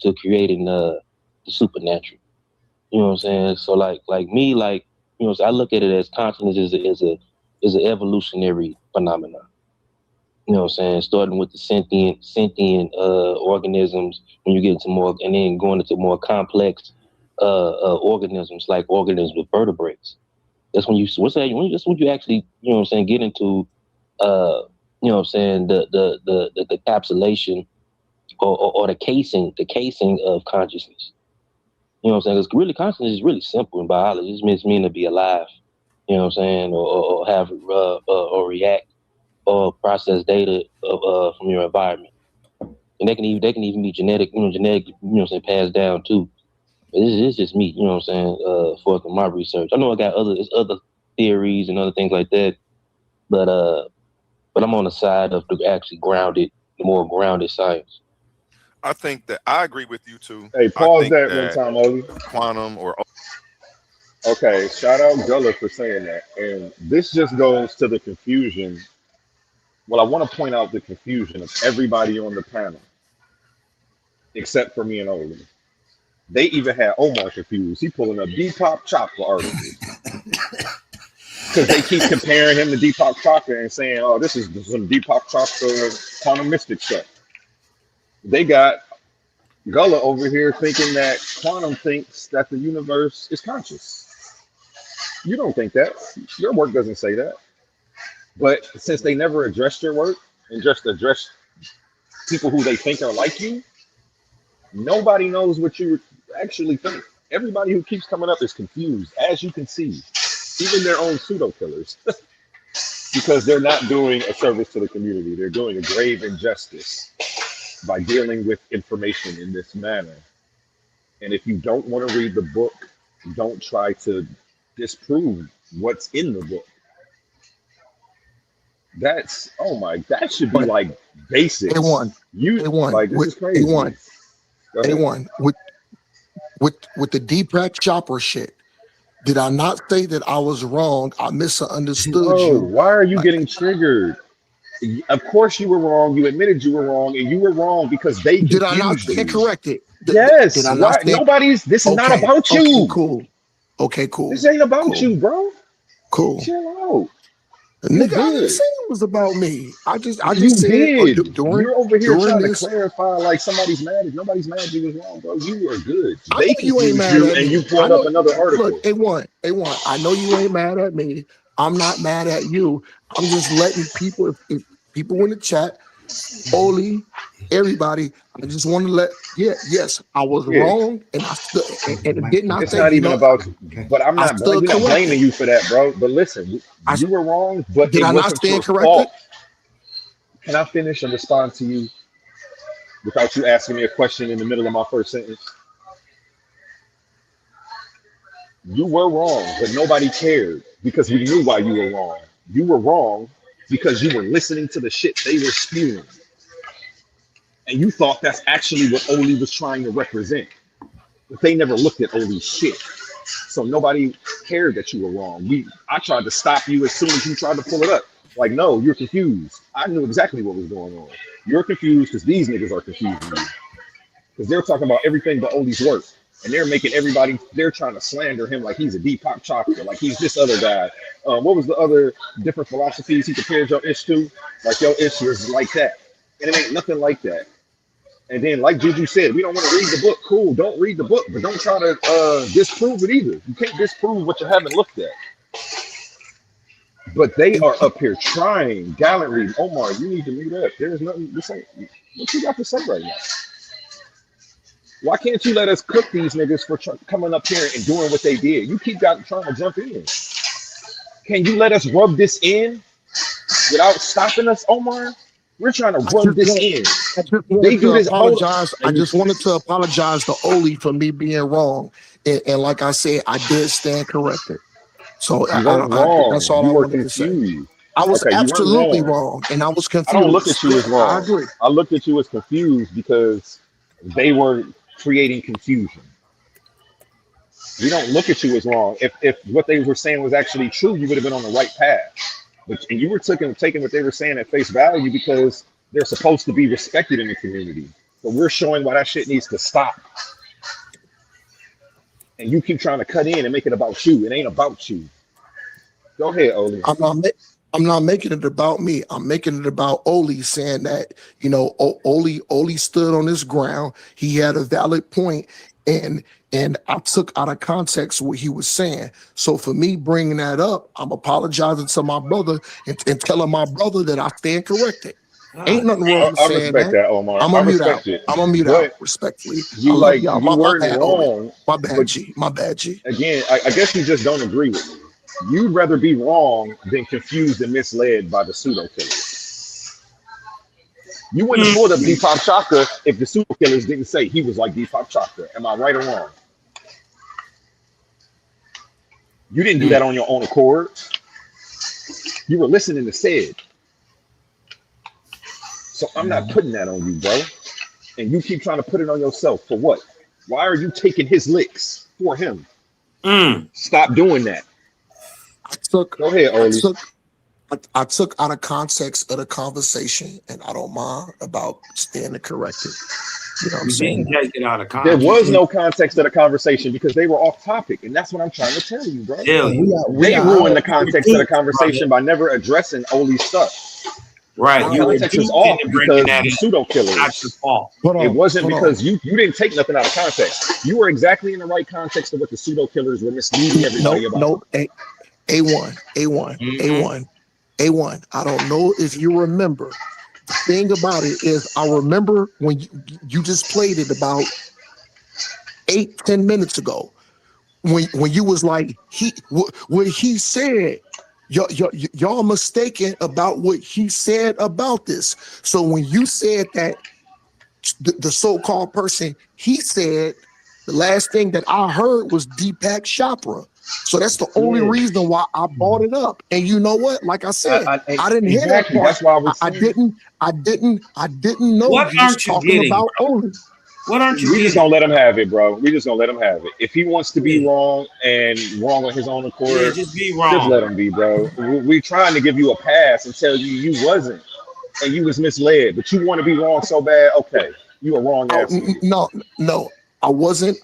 to creating the supernatural. You know what I'm saying? So like me, like, you know, so I look at it as consciousness is an evolutionary phenomenon. You know what I'm saying? Starting with the sentient organisms, when you get into more, and then going into more complex organisms, like organisms with vertebrates. That's when you actually, you know what I'm saying, get into you know what I'm saying, the encapsulation or the casing of consciousness. You know what I'm saying? Because really, consciousness is really simple in biology. It just means to be alive. You know what I'm saying? Or have or react or process data from your environment. And they can even be genetic, you know what I'm saying, passed down too. But it's just me, you know what I'm saying, for my research. I know I got other theories and other things like that, but I'm on the side of the actually more grounded science. I think that I agree with you too. Hey, pause that one time, Oli. Quantum or okay, shout out Gullah for saying that. And this just goes to the confusion. Well, I want to point out the confusion of everybody on the panel, except for me and Oli. They even had Omar confused. He pulling up Deepak Chopra articles because they keep comparing him to Deepak Chopra and saying, "Oh, this is some Deepak Chopra quantum mystic stuff." They got Gullah over here thinking that quantum thinks that the universe is conscious. You don't think that. Your work doesn't say that. But since they never addressed your work and just addressed people who they think are like you, nobody knows what you actually think. Everybody who keeps coming up is confused, as you can see. Even their own pseudo killers. Because they're not doing a service to the community. They're doing a grave injustice by dealing with information in this manner. And if you don't want to read the book, don't try to disprove what's in the book. That should be like basic. A1. Like, this is crazy. A1. with the Deepak Chopra shit. Did I not say that I was wrong? I misunderstood Bro, you. why are you getting triggered? Of course you were wrong. You admitted you were wrong, and you were wrong because they confused Did I not stand you. corrected? Yes. Did I Why? not stand? Nobody's. This is not about you. Okay, cool. Okay, cool. This ain't about Cool. you, bro. Cool. Chill out. You Nigga, I didn't good. say it was about me. I just You said did. during You're over here trying this. to clarify like somebody's mad. If nobody's mad, you was wrong, bro. You were good. I They know you ain't confused mad you, at and me. you I pulled up know. another article. Look, A1. I know you ain't mad at me. I'm not mad at you. I'm just letting people, if people in the chat, Oli, everybody. I just want to yes, I was Yeah. wrong, and I stood, and did not It's say, not you even know, about you. But I'm I not. stood We're not corrected. blaming you for that, bro. But listen, you were wrong, but Did it I not wasn't your stand corrected? fault. Can I finish and respond to you without you asking me a question in the middle of my first sentence? You were wrong, but nobody cared because we knew why you were wrong. You were wrong because you were listening to the shit they were spewing. And you thought that's actually what Oli was trying to represent. But they never looked at Oli's shit. So nobody cared that you were wrong. I tried to stop you as soon as you tried to pull it up. Like, no, you're confused. I knew exactly what was going on. You're confused because these niggas are confusing you. Because they're talking about everything but Oli's work. And they're making everybody, they're trying to slander him like he's a Deepak Chopra, like he's this other guy. What was the other different philosophies he compared your ish to? Like your ish was like that. And it ain't nothing like that. And then, like Juju said, we don't want to read the book. Cool, don't read the book, but don't try to disprove it either. You can't disprove what you haven't looked at. But they are up here trying gallantly. Omar, you need to meet up. There's nothing to say. What you got to say right now? Why can't you let us cook these niggas for coming up here and doing what they did? You keep trying to jump in. Can you let us rub this in without stopping us, Omar? We're trying to rub this in. They do this. Apologize. I just wanted to apologize to Oli for me being wrong, and like I said, I did stand corrected. So You weren't wrong. that's all You I were wanted to say. confused. I was Okay, you weren't absolutely wrong. wrong, and I was confused. I don't look at you as Yeah, wrong. I agree. I looked at you as confused because they were creating confusion. We don't look at you as wrong. If what they were saying was actually true, you would have been on the right path. And you were taking what they were saying at face value because they're supposed to be respected in the community. But we're showing why that shit needs to stop. And you keep trying to cut in and make it about you. It ain't about you. Go ahead, Oli. I'm not making it about me. I'm making it about Oli, saying that, you know, Oli stood on his ground. He had a valid point, and I took out of context what he was saying. So for me bringing that up, I'm apologizing to my brother and telling my brother that I stand corrected. Ain't nothing wrong with I saying respect that, Omar. I'm I gonna mute respect out. it. I'm gonna mute But out respectfully. you I love like y'all. you My weren't bad, Oli. wrong. My bad, but G. My bad, G. again, I guess you just don't agree with me. You'd rather be wrong than confused and misled by the pseudo killers. You wouldn't have pulled up Deepak Chopra if the pseudo killers didn't say he was like Deepak Chopra. Am I right or wrong? You didn't do that on your own accord. You were listening to said. So I'm not putting that on you, bro. And you keep trying to put it on yourself for what? Why are you taking his licks for him? Stop doing that. Go ahead, Oli. I took out of context of the conversation, and I don't mind about standing corrected. You know what I'm You saying? didn't take it out of There context. was no context of the conversation because they were off topic, and that's what I'm trying to tell you, bro. Tell you. They ruined the context of the conversation by never addressing Oli's stuff. Right. The You were context was deep off into bringing because that the in. pseudo killers. Not your fault. It wasn't because you didn't take nothing out of context. You were exactly in the right context of what the pseudo killers were misleading everybody about. Nope. A1. I don't know if you remember. The thing about it is, I remember when you just played it about 8-10 minutes ago, when you was like what he said. Y'all mistaken about what he said about this. So when you said that the so-called person, he said the last thing that I heard was Deepak Chopra. So that's the only reason why I brought it up. And you know what? Like I said, I didn't hear that part. That's why I didn't know What you was aren't you talking getting, about Oli. What aren't you We just getting? gonna let him have it, bro. We just gonna let him have it. If he wants to be wrong and wrong on his own accord, Yeah, just be just wrong. let him be, bro. We trying to give you a pass and tell you wasn't, and you was misled, but you want to be wrong so bad. Okay, you a wrong ass nigga. No, I wasn't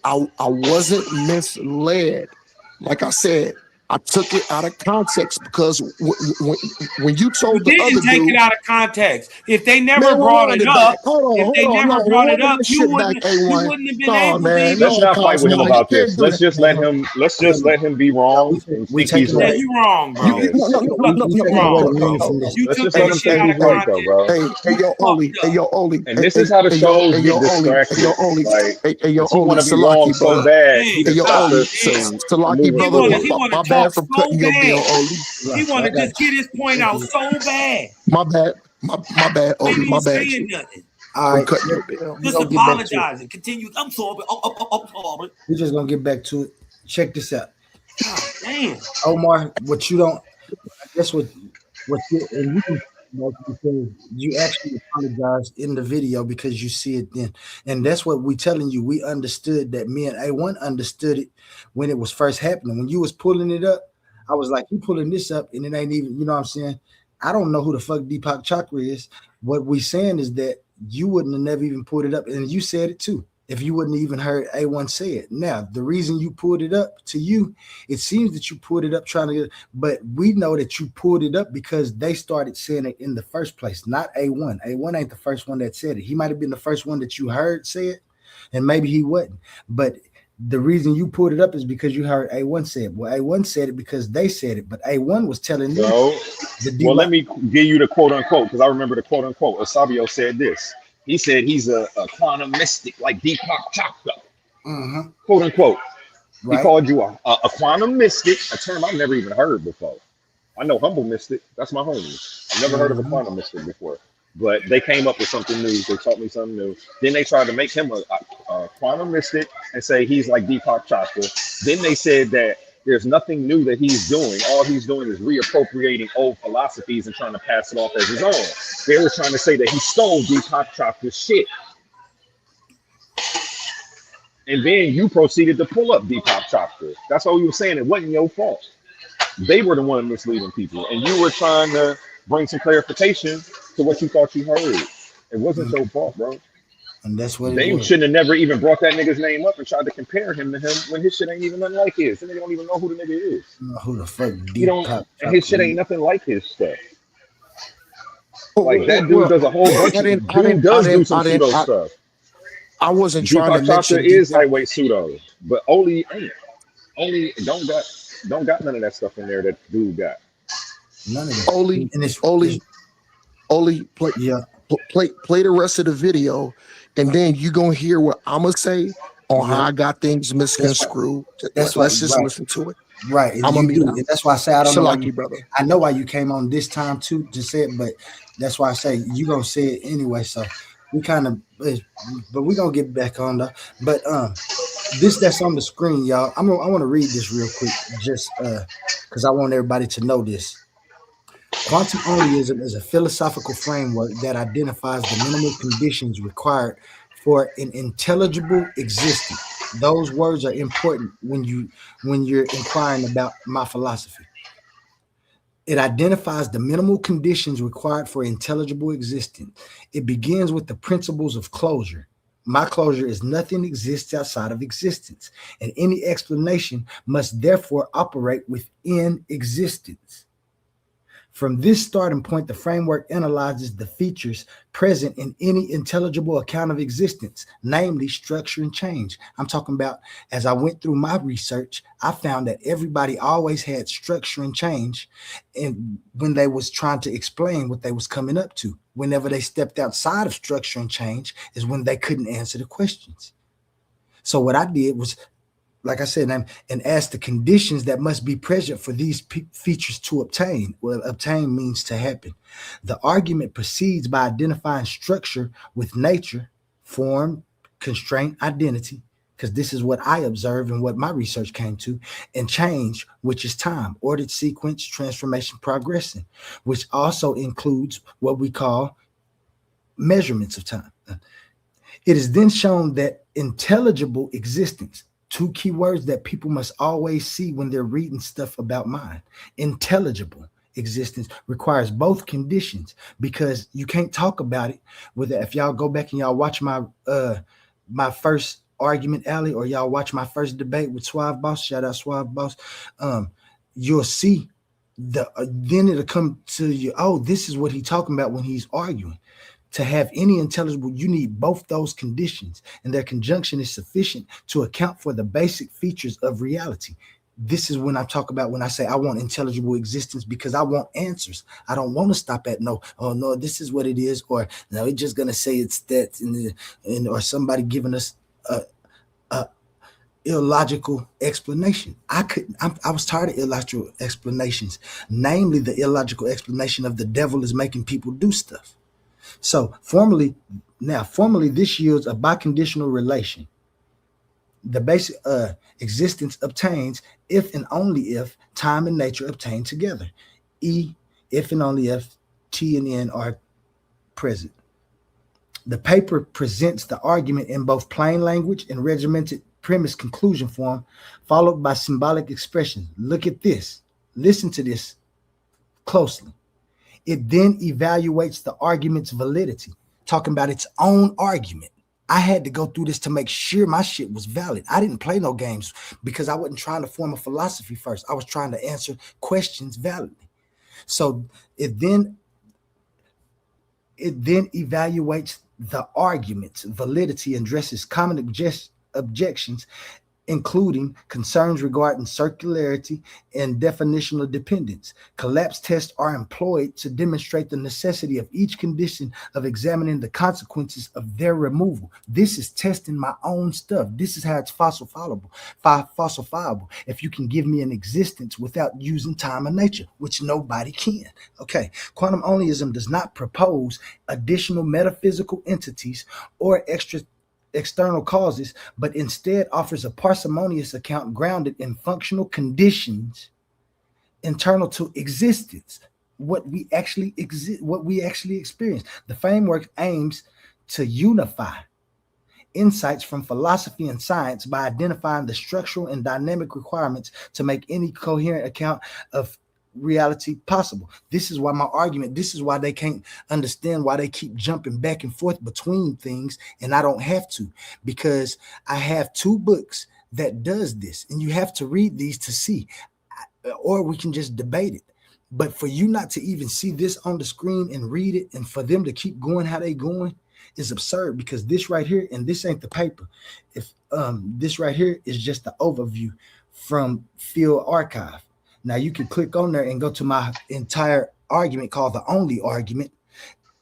misled. Like I said, I took it out of context because when you told the didn't other take dude, it out of context. If they never man, brought it up, back. Hold if on, they never brought it up, this you shit wouldn't back, you A1. wouldn't have been Nah, able to man, even. Let's not fight with him Cosmo, you about can't this. do Let's that, just let man. him. Let's just let him be wrong and We think he's taking Yeah, right. you wrong, bro. Yes. You taking away the wrong, meaning bro. from this. You Let's took just let that him shit say out he's of right, though, context. bro. Hey, yo, Oli. Hey, yo, Oli. And this is how the shows Hey, get yo, Oli. Hey, distracted. yo, Oli. Like, Hey, yo, if he Oli. want to be wrong Salaki, so brother. bad, he Hey, yo, distracts Oli. us from Salaki, moving brother. forward. He wanna My talk bad for so cutting your bill, bad. Oli. He wanna just get his point out so bad. My bad. My bad, Ain't Oli. My even bad. saying nothing. All For right, cutting your bill. Just gonna get back to it. apologizing. Continue. I'm sorry. I'm sorry. We're just gonna get back to it. Check this out, God damn. Omar. What you don't, I guess what you and you can because you actually apologized in the video because you see it then, and that's what we telling you. We understood that. Me and A1 understood it when it was first happening. When you was pulling it up, I was like, you pulling this up, and it ain't even. You know what I'm saying? I don't know who the fuck Deepak Chakra is. What we saying is that you wouldn't have never even pulled it up, and you said it too. If you wouldn't even heard A1 say it. Now, the reason you pulled it up to you, it seems that you pulled it up trying to get, but we know that you pulled it up because they started saying it in the first place, not A1. A1 ain't the first one that said it. He might have been the first one that you heard say it, and maybe he wasn't. But the reason you pulled it up is because you heard A1 say it. Well, A1 said it because they said it, but A1 was telling you. So, well, let me give you the quote unquote, because I remember the quote unquote. Asabio said this. He said he's a quantum mystic like Deepak Chakra, quote unquote. Right. He called you a quantum mystic, a term I've never even heard before. I know humble mystic, that's my homie. I've never heard of a quantum mystic before, but they came up with something new. They taught me something new. Then they tried to make him a quantum mystic and say he's like Deepak Chakra. Then they said that there's nothing new that he's doing. All he's doing is reappropriating old philosophies and trying to pass it off as his own. They were trying to say that he stole Deepak Chakra's shit. And then you proceeded to pull up Deepak Chakra. That's all you were saying. It wasn't your fault. They were the one misleading people. And you were trying to bring some clarification to what you thought you heard. It wasn't your fault, bro. And that's what They it was. shouldn't have never even brought that nigga's name up and tried to compare him to him when his shit ain't even nothing like his. And they don't even know who the nigga is. Who the fuck You don't, and his shit ain't nothing like his stuff. Like that dude Well, does a whole bunch of dude does do some pseudo stuff. I wasn't trying to Deepak Chakra mention is lightweight pseudo, but Oli ain't. Oli don't got none of that stuff in there that dude got. None of that. Oli, And it's Oli, play, yeah. play the rest of the video, and then you gonna hear what I'm gonna say on how I got things misconstrued. That's Let's why- just right. listen to it. Right. And I'm you gonna do. mute And that's why I say I don't know. Salaki, brother. I know why you came on this time too to say it, but that's why I say you gonna say it anyway. So we kind of, but we gonna get back on though. But this that's on the screen, y'all. I want to read this real quick, just because I want everybody to know this. Quantum onlyism is a philosophical framework that identifies the minimal conditions required for an intelligible existence. Those words are important when you're inquiring about my philosophy. It identifies the minimal conditions required for intelligible existence. It begins with the principles of closure. My closure is nothing exists outside of existence, and any explanation must therefore operate within existence. From this starting point, the framework analyzes the features present in any intelligible account of existence, namely structure and change. I'm talking about, as I went through my research, I found that everybody always had structure and change, and when they was trying to explain what they was coming up to. Whenever they stepped outside of structure and change is when they couldn't answer the questions. So what I did was, like I said, and ask the conditions that must be present for these features to obtain. Well, obtain means to happen. The argument proceeds by identifying structure with nature, form, constraint, identity, because this is what I observed and what my research came to, and change, which is time, ordered sequence, transformation, progressing, which also includes what we call measurements of time. It is then shown that intelligible existence, two key words that people must always see when they're reading stuff about mind. Intelligible existence requires both conditions, because you can't talk about it with if y'all go back and y'all watch my my first argument alley, or y'all watch my first debate with Suave Boss, shout out Suave Boss, you'll see then it'll come to you, oh, this is what he's talking about when he's arguing. To have any intelligible, you need both those conditions, and their conjunction is sufficient to account for the basic features of reality. This is when I talk about when I say I want intelligible existence, because I want answers. I don't want to stop at no, oh no, this is what it is, or no, it's just gonna say it's that, and or somebody giving us a illogical explanation. I was tired of illogical explanations, namely the illogical explanation of the devil is making people do stuff. So formally, this yields a biconditional relation. The basic existence obtains if and only if time and nature obtain together. If and only if T and N are present. The paper presents the argument in both plain language and regimented premise conclusion form, followed by symbolic expression. Look at this. Listen to this closely. It then evaluates the argument's validity, talking about its own argument. I had to go through this to make sure my shit was valid. I didn't play no games because I wasn't trying to form a philosophy first. I was trying to answer questions validly. So it then evaluates the argument's validity and addresses common objections, including concerns regarding circularity and definitional dependence. Collapse tests are employed to demonstrate the necessity of each condition of examining the consequences of their removal. This is testing my own stuff. This is how it's falsifiable. If you can give me an existence without using time and nature, which nobody can. Okay, quantum onlyism does not propose additional metaphysical entities or external causes, but instead offers a parsimonious account grounded in functional conditions internal to existence, what we actually experience. The framework aims to unify insights from philosophy and science by identifying the structural and dynamic requirements to make any coherent account of reality possible. This is why my argument, this is why they can't understand why they keep jumping back and forth between things, and I don't have to, because I have 2 books that does this, and you have to read these to see, or we can just debate it. But for you not to even see this on the screen and read it, and for them to keep going how they going, is absurd, because this right here, and this ain't the paper. If this right here is just the overview from Field Archive. Now you can click on there and go to my entire argument called The Only Argument,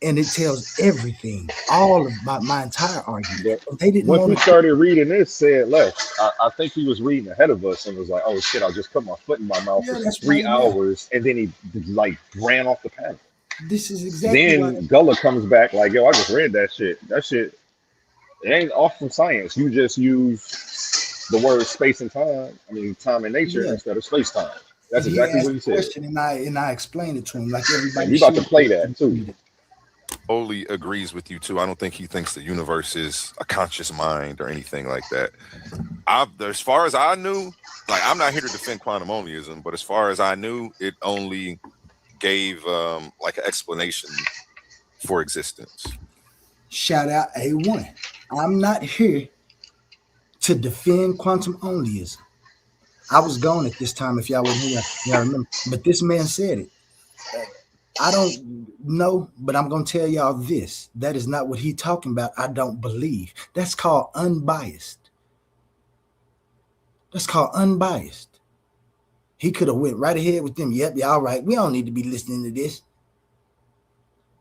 and it tells everything, all of my entire argument. They didn't. Once we started reading this, said less. I think he was reading ahead of us and was like, "Oh shit, I'll just put my foot in my mouth for 3 hours," and then he like ran off the panel. This is exactly. Then Gullah comes back like, "Yo, I just read that shit. That shit, it ain't off from science. You just use the word space and time. I mean, time and nature instead of space time." That's exactly what he said. And I explained it to him like everybody. You about to play that too. Totally agrees with you too. I don't think he thinks the universe is a conscious mind or anything like that. As far as I knew, like, I'm not here to defend quantum onlyism, but as far as I knew, it only gave like an explanation for existence. Shout out A1. I'm not here to defend quantum onlyism. I was gone at this time, if y'all were here, y'all remember. But this man said it. I don't know, but I'm going to tell y'all this. That is not what he's talking about. I don't believe. That's called unbiased. That's called unbiased. He could have went right ahead with them. Yep, yeah, all right. We don't need to be listening to this.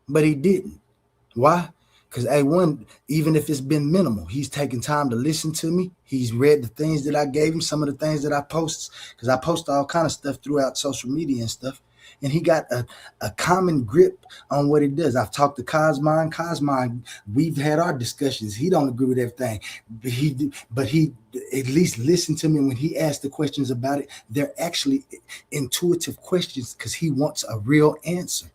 But he didn't. Why? Because A1, even if it's been minimal, he's taken time to listen to me. He's read the things that I gave him, some of the things that I post, because I post all kind of stuff throughout social media and stuff. And he got a common grip on what he does. I've talked to Cosmine. We've had our discussions. He don't agree with everything, but he at least listened to me when he asked the questions about it. They're actually intuitive questions because he wants a real answer.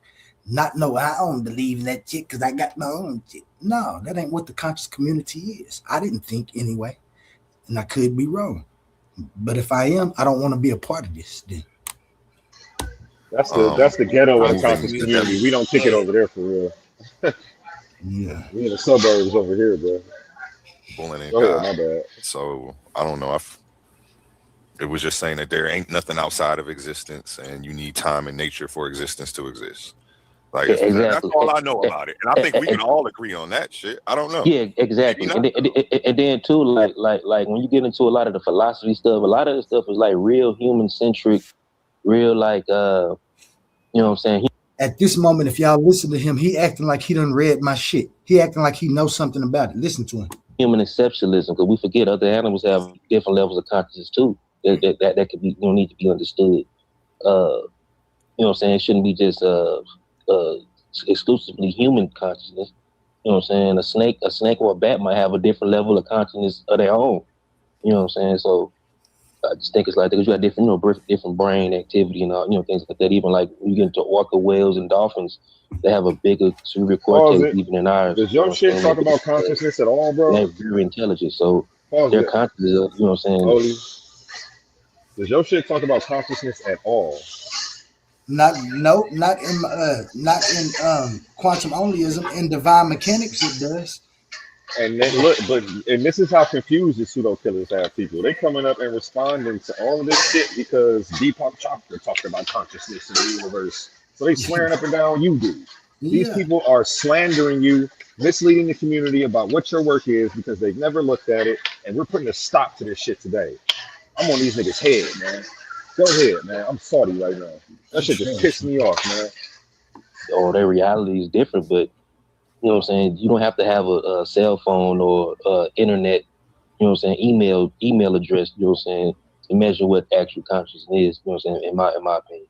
Not know I don't believe in that shit because I got my own shit. No, that ain't what the conscious community is. I didn't think anyway, and I could be wrong. But if I am, I don't want to be a part of this. Then that's the ghetto of the conscious community. We don't kick it over there for real. Yeah, we in the suburbs over here, bro. Bullying and Go ahead, my bad. So I don't know if it was just saying that there ain't nothing outside of existence, and you need time and nature for existence to exist. Like that's all I know about it, and I think we can all agree on that shit. I don't know. Yeah, exactly. And then too, like when you get into a lot of the philosophy stuff, a lot of the stuff is like real human centric, real like you know what I'm saying. At this moment, if y'all listen to him, he acting like he done read my shit. He acting like he knows something about it. Listen to him. Human exceptionalism, because we forget other animals have different levels of consciousness too. That could be need to be understood. You know what I'm saying? It shouldn't be just exclusively human consciousness. You know what I'm saying? A snake or a bat might have a different level of consciousness of their own. You know what I'm saying? So I just think it's like that because you got different, different brain activity and all, things like that. Even like when you get into orca whales and dolphins, they have a bigger cerebral cortex even than ours. Does your shit talk about consciousness at all, bro? They're very intelligent, so their consciousness, you know what I'm saying? Holy. Does your shit talk about consciousness at all? Not in quantum onlyism. In divine mechanics, it does. And then look, and this is how confused the pseudo killers have people. They coming up and responding to all of this shit because Deepak Chopra talked about consciousness in the universe. So they swearing up and down you do. These people are slandering you, misleading the community about what your work is because they've never looked at it, and we're putting a stop to this shit today. I'm on these niggas' head, man. Go ahead, man. I'm salty right now. That shit just pissed me off, man. Oh, their reality is different, but you know what I'm saying? You don't have to have a cell phone or internet, you know what I'm saying, email address, you know what I'm saying, to measure what actual consciousness is, you know what I'm saying, in my opinion.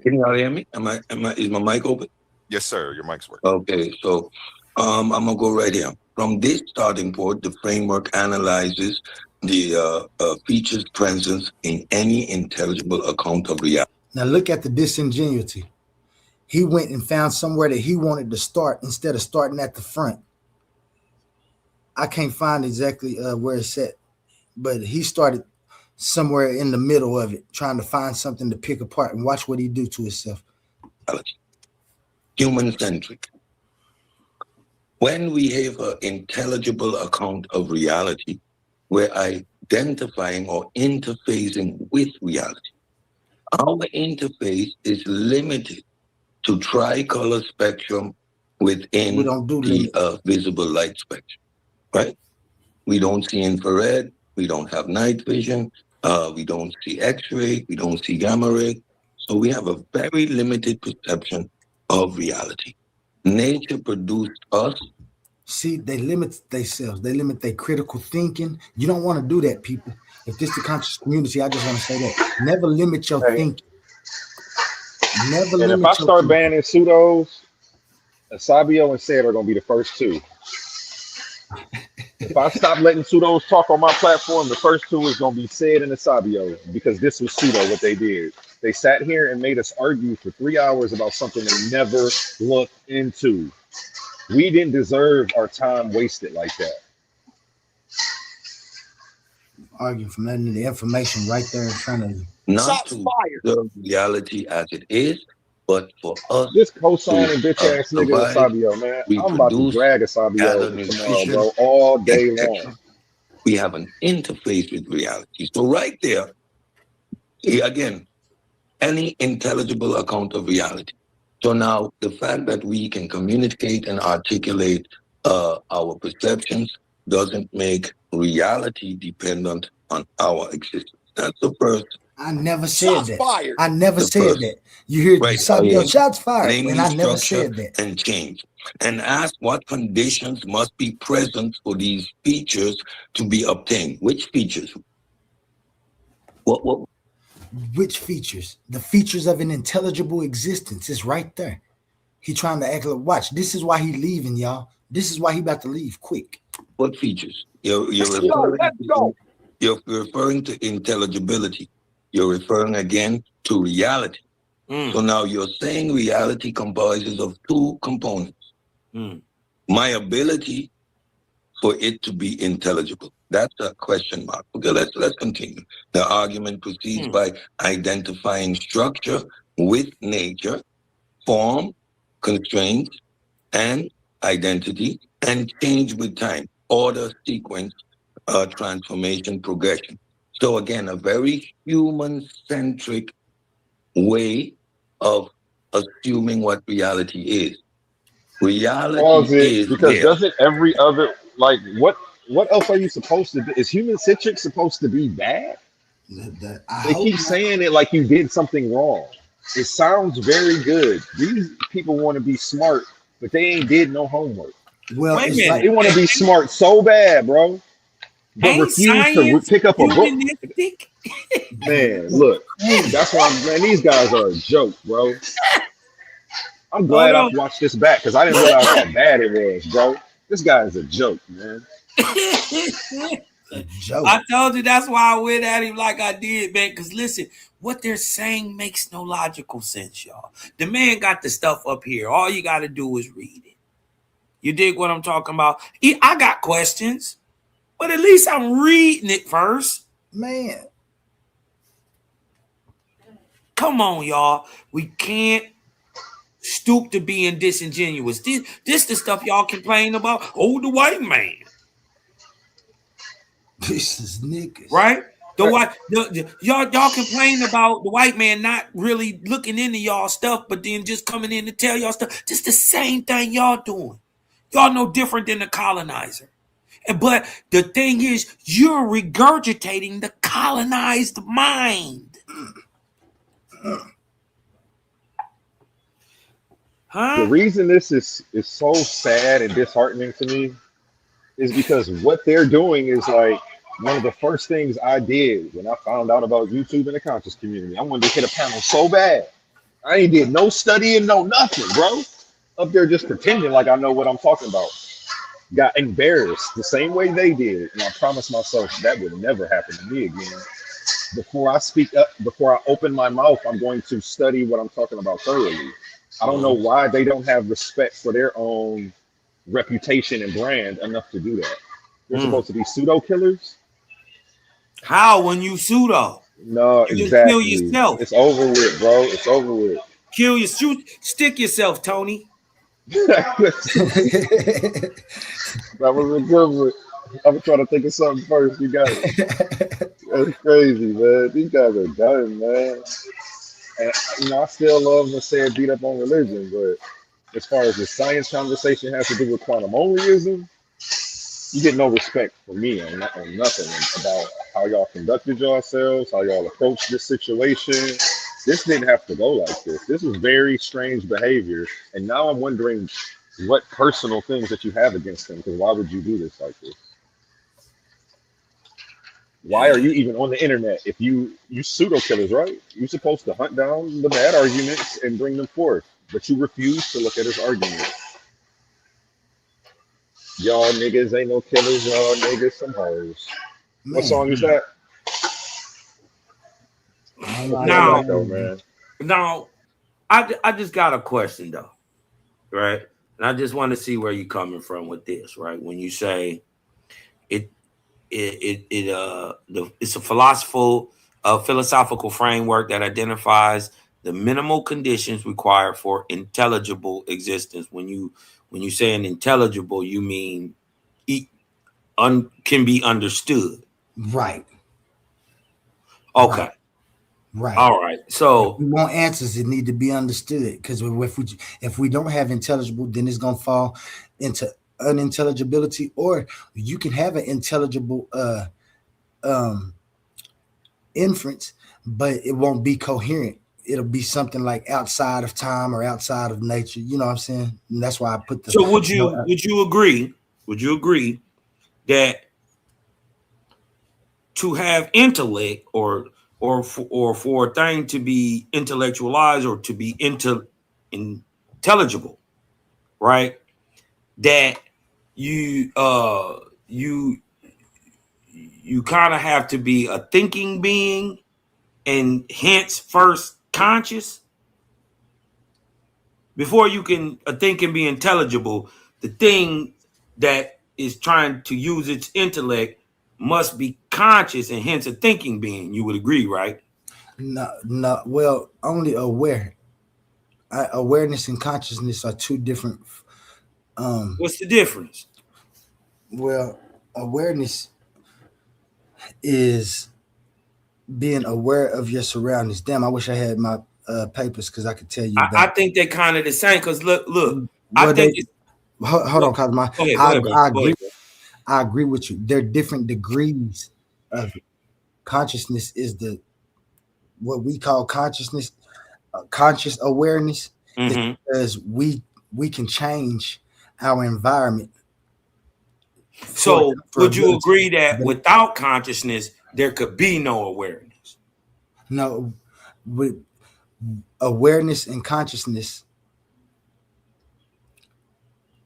Can y'all hear me? Is my mic open? Yes, sir. Your mic's working. Okay, so I'm gonna go right here. From this starting point, the framework analyzes the features presence in any intelligible account of reality. Now look at the disingenuity. He went and found somewhere that he wanted to start instead of starting at the front. I can't find exactly where it's at, but he started somewhere in the middle of it, trying to find something to pick apart, and watch what he do to himself. Human-centric. When we have an intelligible account of reality, we're identifying or interfacing with reality. Our interface is limited to tricolor spectrum within the visible light spectrum, right? We don't see infrared, we don't have night vision, we don't see X-ray, we don't see gamma ray. So we have a very limited perception of reality. Nature produced us. See, they limit themselves. They limit their critical thinking. You don't want to do that, people. If this is the conscious community, I just want to say that. Never limit your thinking. Never limit your if I start banning pseudos, Sabio and Said are going to be the first two. If I stop letting pseudos talk on my platform, the first two is going to be Said and Sabio, because this was pseudo what they did. They sat here and made us argue for 3 hours about something they never looked into. We didn't deserve our time wasted like that. Arguing from letting the information right there in front of you. Not to observe reality as it is, but for us. This cosign and bitch ass nigga Sabio, man. I'm about to drag a Sabio tomorrow, bro, all day long. We have an interface with reality. So right there, again, any intelligible account of reality. So now the fact that we can communicate and articulate our perceptions doesn't make reality dependent on our existence. That's the first. I never said Shots that. fired. I never said that. You hear Sabio, shots fired, and I never said that. And change. And ask what conditions must be present for these features to be obtained. Which features? What? Which features? The features of an intelligible existence is right there. He trying to act like, watch, this is why he leaving, y'all. This is why he about to leave quick. What features? You're referring to intelligibility. You're referring again to reality. So now you're saying reality comprises of two components. My ability for it to be intelligible. That's a question mark. Okay, let's continue. The argument proceeds by identifying structure with nature, form, constraints, and identity, and change with time, order, sequence, transformation, progression. So again, a very human-centric way of assuming what reality is. Reality is because there. doesn't every other, like, what else are you supposed to do? Is human-centric supposed to be bad? They keep saying it like you did something wrong. It sounds very good. These people want to be smart, but they ain't did no homework. Well, Wait a it's minute. like They want to be smart so bad, bro, but Ain't refuse to science pick up a book. humanistic? Man, look, that's why man, these guys are a joke, bro. I'm glad I watched this back because I didn't realize how bad it was, bro. This guy is a joke, man. I told you that's why I went at him like I did, man. Because listen, what they're saying makes no logical sense, y'all. The man got the stuff up here. All you got to do is read it. You dig what I'm talking about? I got questions, but at least I'm reading it first. Man. Come on, y'all. We can't stoop to being disingenuous. This the stuff y'all complain about. Oh, the white man. This is niggas. Right? Y'all complain about the white man not really looking into y'all stuff, but then just coming in to tell y'all stuff. Just the same thing y'all doing. Y'all no different than the colonizer. But the thing is, you're regurgitating the colonized mind. The reason this is so sad and disheartening to me is because what they're doing is like one of the first things I did when I found out about YouTube and the conscious community. I wanted to hit a panel so bad. I ain't did no studying, no nothing, bro. Up there just pretending like I know what I'm talking about. Got embarrassed the same way they did. And I promised myself that would never happen to me again. Before I speak up, before I open my mouth, I'm going to study what I'm talking about thoroughly. I don't know why they don't have respect for their own reputation and brand enough to do that. They're supposed to be pseudo killers. How when you pseudo? No, You exactly. kill yourself. It's over with, bro. It's over with. Kill your stick yourself, Tony. That was a good one. I'm trying to think of something first. You got it. That's crazy, man. These guys are done, man. And I still love to say beat up on religion, but as far as the science conversation has to do with quantum onlyism, you get no respect from me on nothing about how y'all conducted yourselves, how y'all approached this situation. This didn't have to go like this. This was very strange behavior. And now I'm wondering what personal things that you have against them, because why would you do this like this? Why are you even on the internet if you pseudo killers, right? You're supposed to hunt down the bad arguments and bring them forth, but you refuse to look at his argument. Y'all niggas ain't no killers, y'all niggas some hoes. What song is that? Now, I just got a question though, right? And I just want to see where you're coming from with this, right? When you say it's a philosophical framework that identifies the minimal conditions required for intelligible existence. When you say an intelligible, you mean can be understood. Right. Okay. Right. All right. So if we want answers, it need to be understood. Because if we don't have intelligible, then it's gonna fall into unintelligibility, or you can have an intelligible inference, but it won't be coherent. It'll be something like outside of time or outside of nature. You know what I'm saying? And that's why I put the. So would you agree? Would you agree that to have intellect or for a thing to be intellectualized or to be intelligible, right? That you kind of have to be a thinking being and hence first conscious before a thing can be intelligible, the thing that is trying to use its intellect must be conscious and hence a thinking being. You would agree, right? No. Well, only aware. Awareness and consciousness are two different. What's the difference? Well, awareness is being aware of your surroundings. Damn, I wish I had my papers because I could tell you. I think they're kind of the same. Because look, Well, I think. Hold on, Cosmo. Go ahead, I agree. I agree with you. There are different degrees of it. Consciousness is what we call consciousness, conscious awareness, because we can change our environment. So, would you agree that without consciousness, there could be no awareness? No, with awareness and consciousness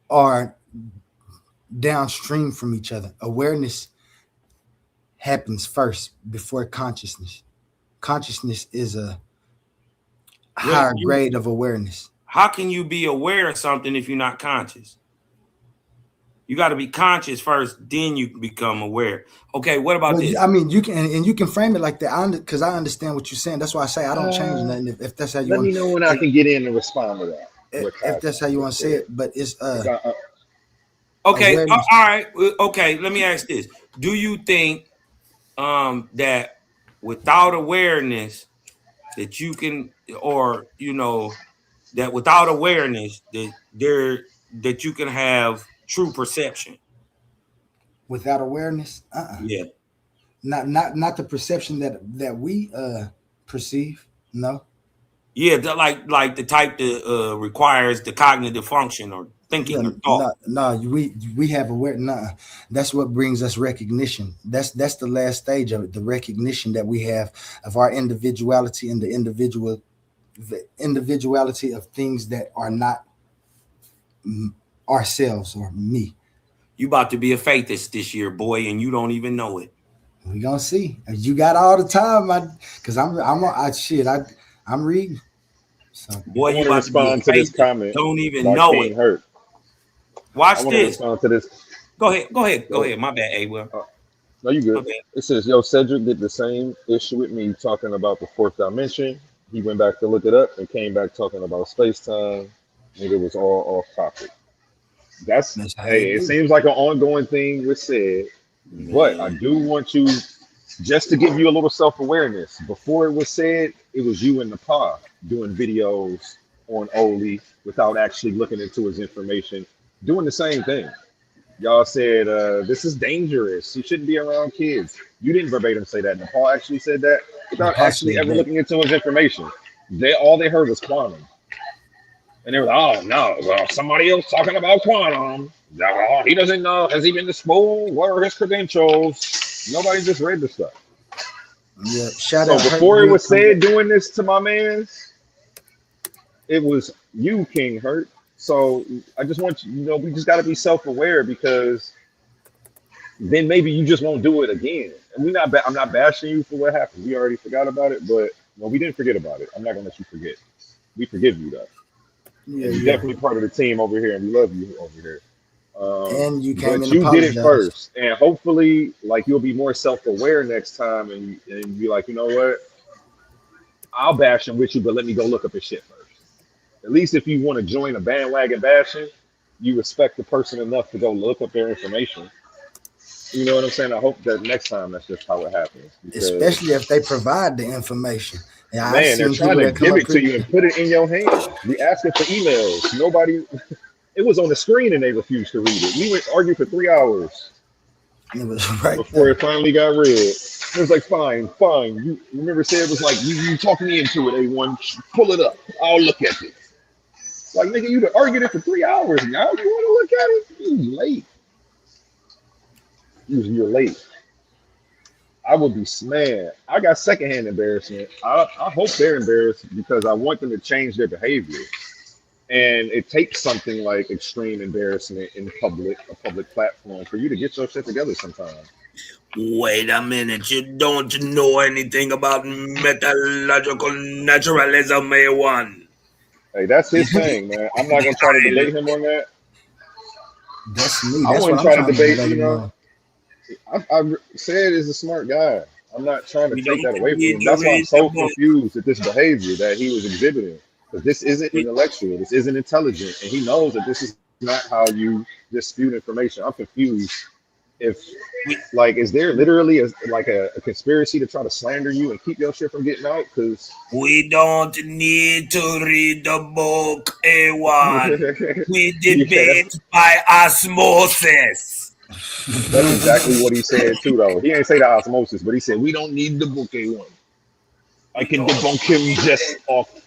are downstream from each other. Awareness happens first before consciousness. Consciousness is a higher grade of awareness. How can you be aware of something if you're not conscious? You got to be conscious first, then you become aware. Okay, what about this? I mean, you can frame it like that because I understand what you're saying. That's why I say I don't change nothing. If that's how you let me know when I can get in and respond to that. If that's how you want to say it, but it's okay, all right, okay. Let me ask this: do you think that without awareness that you can, or that without awareness that you can have true perception? Without awareness, yeah, not the perception that we perceive. No. Yeah, like the type that requires the cognitive function or thinking or thought. No, we have awareness. That's what brings us recognition. That's the last stage of it, the recognition that we have of our individuality and the individuality of things that are not ourselves or me. You about to be a faithist this year, boy, and you don't even know it. We're gonna see. You got all the time, because I'm reading. So, boy, you want to respond to this comment. Don't even know it. Hurt. Watch this. Respond to this. Go ahead. My bad, A-Will. No, you good. It says, Cedric did the same issue with me talking about the fourth dimension. He went back to look it up and came back talking about space-time, and it was all off topic. It seems like an ongoing thing was said, but I do want you just to give you a little self-awareness. Before it was said, it was you in the pod doing videos on Oli without actually looking into his information, doing the same thing. Y'all said, this is dangerous. You shouldn't be around kids. You didn't verbatim say that. Nepal actually said that without actually ever looking into his information. All they heard was quantum. And they were like, oh, no, well, somebody else talking about quantum. Oh, he doesn't know. Has he been to school? What are his credentials? Nobody just read the stuff. Yeah, so before it was said doing this to my man, it was you, King Hurt. So I just want you, we just got to be self-aware, because then maybe you just won't do it again. And I'm not bashing you for what happened. We already forgot about it, but we didn't forget about it. I'm not gonna let you forget. We forgive you though. Yeah, you're definitely part of the team over here, and we love you over here. And you came in. You did it first, and hopefully, you'll be more self-aware next time, and be like, you know what? I'll bash him with you, but let me go look up his shit first. At least if you want to join a bandwagon bashing, you respect the person enough to go look up their information. You know what I'm saying? I hope that next time that's just how it happens. Especially if they provide the information. Yeah, man, they're trying to give it to you and put it in your hand. We asking for emails. Nobody, it was on the screen and they refused to read it. We went argue for 3 hours. It was right before it finally got read. It was like, fine. You remember said it was like, you talking me into it, A1. Pull it up. I'll look at it. Like, nigga, you argued it for 3 hours. Now you want to look at it? You late. You're late. I would be mad. I got secondhand embarrassment. I hope they're embarrassed because I want them to change their behavior. And it takes something like extreme embarrassment in public, a public platform, for you to get your shit together sometimes. Wait a minute. You don't know anything about metallurgical naturalism, A1. Hey, that's his thing, man. I'm not gonna try to debate him on that. That's me. I That's wouldn't what try I'm to trying debate. let You him know, I said is a smart guy. I'm not trying to You know, take you that away from need him. to That's why I'm read the so book. confused at this behavior that he was exhibiting. Because this isn't intellectual. This isn't intelligent, and he knows that this is not how you dispute information. I'm confused. If like, is there literally a conspiracy to try to slander you and keep your shit from getting out? Because We don't need to read the book, A1. We debate by osmosis. That's exactly what he said too, though. He ain't say the osmosis, but he said we don't need the book A1. I can debunk him just off.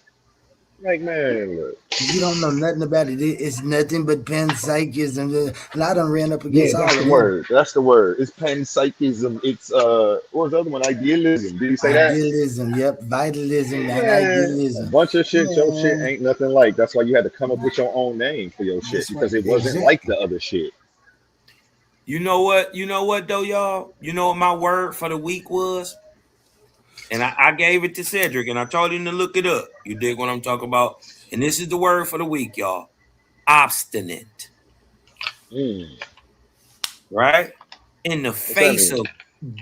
Like, man, look. You don't know nothing about it. It's nothing but panpsychism. And I done ran up Yeah, against all that's of the them. word. That's the word. It's panpsychism. It's what was the other one? Idealism. Did he say that? Idealism, yep. Vitalism and Man, idealism. a bunch of shit. Your shit Man. ain't nothing like. That's why you had to come up with your own name for your shit, because it wasn't like the other shit. You know what? You know what though, y'all? You know what my word for the week was? And I gave it to Cedric and I told him to look it up. You dig what I'm talking about? And this is the word for the week, y'all. Obstinate. Right? In the face of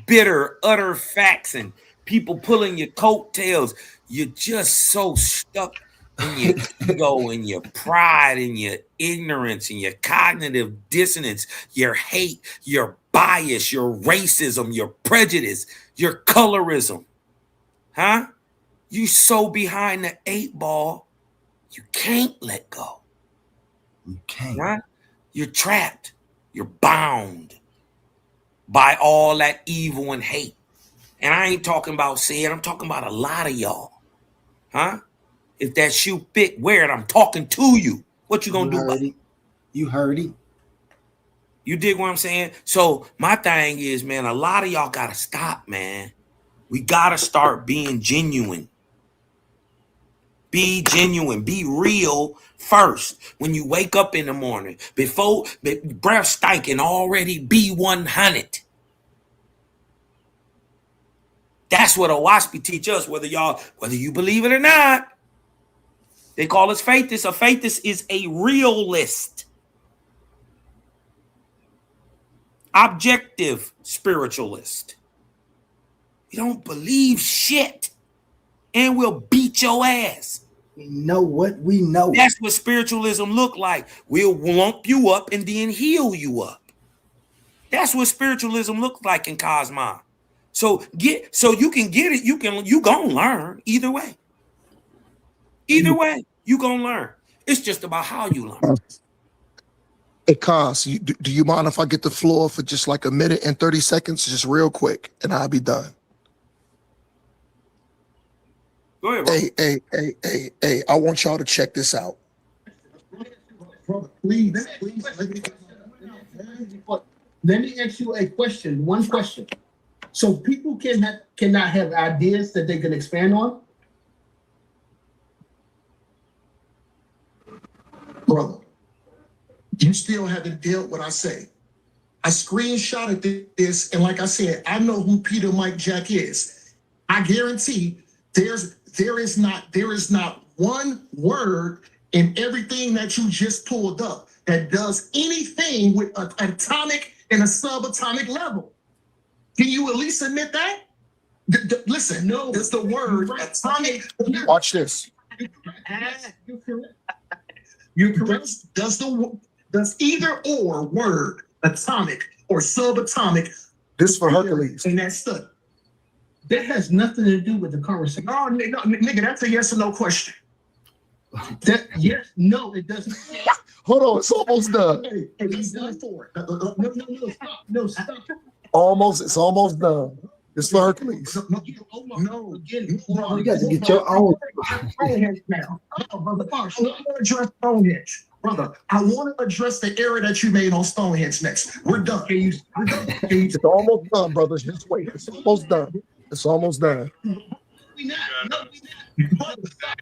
bitter, utter facts and people pulling your coattails, you're just so stuck in your ego and your pride and your ignorance and your cognitive dissonance, your hate, your bias, your racism, your prejudice, your colorism. Huh? You so behind the 8 ball, you can't let go. You can't. Right? You're trapped. You're bound by all that evil and hate. And I ain't talking about Sid. I'm talking about a lot of y'all. Huh? If that shoe fit, wear it. I'm talking to you. What you gonna do about it? You heard it. You dig what I'm saying? So my thing is, man, a lot of y'all gotta stop, man. We gotta start being genuine. Be genuine. Be real first. When you wake up in the morning, before breath stinking, already be 100. That's what Owaspy teach us, whether you believe it or not. They call us faithists. A faithist is a realist. Objective spiritualist. We don't believe shit. And we'll beat your ass. We know what we know. That's what spiritualism look like. We'll lump you up and then heal you up. That's what spiritualism looks like in Cosmon. So you can get it. You gonna learn either way. Either way, you gonna learn. It's just about how you learn. Hey, Cos, do you mind if I get the floor for just like a minute and 30 seconds, just real quick, and I'll be done? Go ahead, bro. Hey, I want y'all to check this out. Please, let me ask you a question, one question. So people cannot have ideas that they can expand on? Brother, you still have to deal with what I say. I screenshotted this, and like I said, I know who Peter Mike Jack is. I guarantee there is not one word in everything that you just pulled up that does anything with an atomic and a subatomic level. Can you at least admit that? Listen, no, it's the word atomic. Watch this. You're correct. Does either or word atomic or subatomic? This for Hercules. And that's study. That has nothing to do with the conversation. No, nigga, that's a yes or no question. Yes, no, it doesn't. Hold on, it's almost done. Hey, he's done for it. No, stop. It's almost done. It's for Hercules. No, You got to get your own. Now, brother, I want to address Stonehenge. Brother, I want to address the error that you made on Stonehenge next. We're done. It's almost done, brothers. Just wait. It's almost done. It's almost done. We not.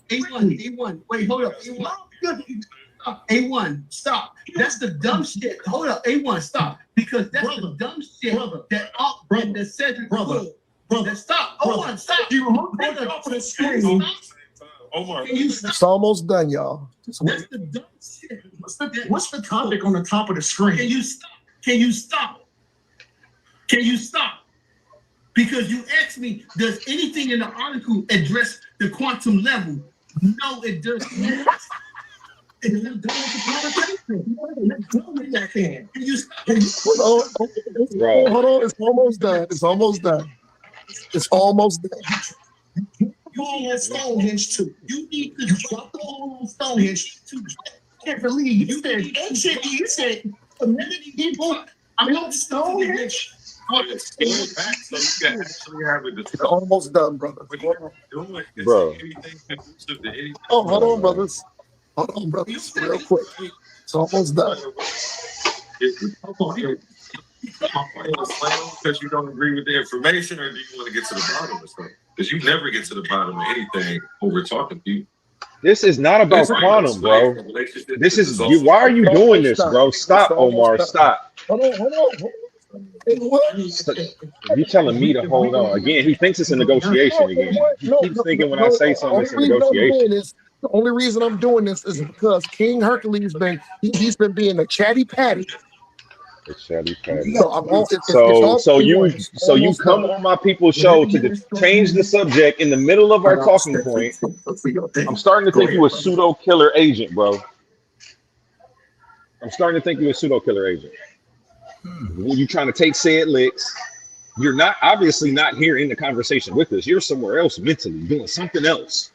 A1. Wait, hold up. A1, stop. That's the dumb shit. Hold up, A1, stop. Because that's the dumb shit that Cedric brother. Stop. Hold on, stop. You off of the screen. Omar. It's almost done, y'all. That's the dumb shit. What's the topic on the top of the screen? Can you stop? Can you stop? Can you stop? Because you asked me, does anything in the article address the quantum level? No, it does not. Hold on, it's almost done. It's almost done. It's almost done. You on Stonehenge too. You need to drop the whole Stonehenge too. I can't believe you said ancient. You said community people. I'm not Stonehenge. It's almost done, brother. Bro. Oh, hold on, brothers. Hold on, brothers. Real quick. It's almost done. Because you don't agree with the information, or do you want to get to the bottom of stuff? Because you never get to the bottom of anything over talking to you. This is not about quantum, bro. This is you. Why are you doing this, bro? Stop, Omar. Stop. Hold on. Hey, what? You telling me to hold on again? He thinks it's a negotiation again. He keeps thinking when I say something, it's a negotiation. The only reason I'm doing this is because King Hercules he's been being a chatty patty. A chatty patty. So you come on my people's show to change the subject in the middle of our talking point. I'm starting to think you a pseudo killer agent, bro. I'm starting to think you a pseudo killer agent. You trying to take said licks. You're not obviously not here in the conversation with us. You're somewhere else mentally doing something else.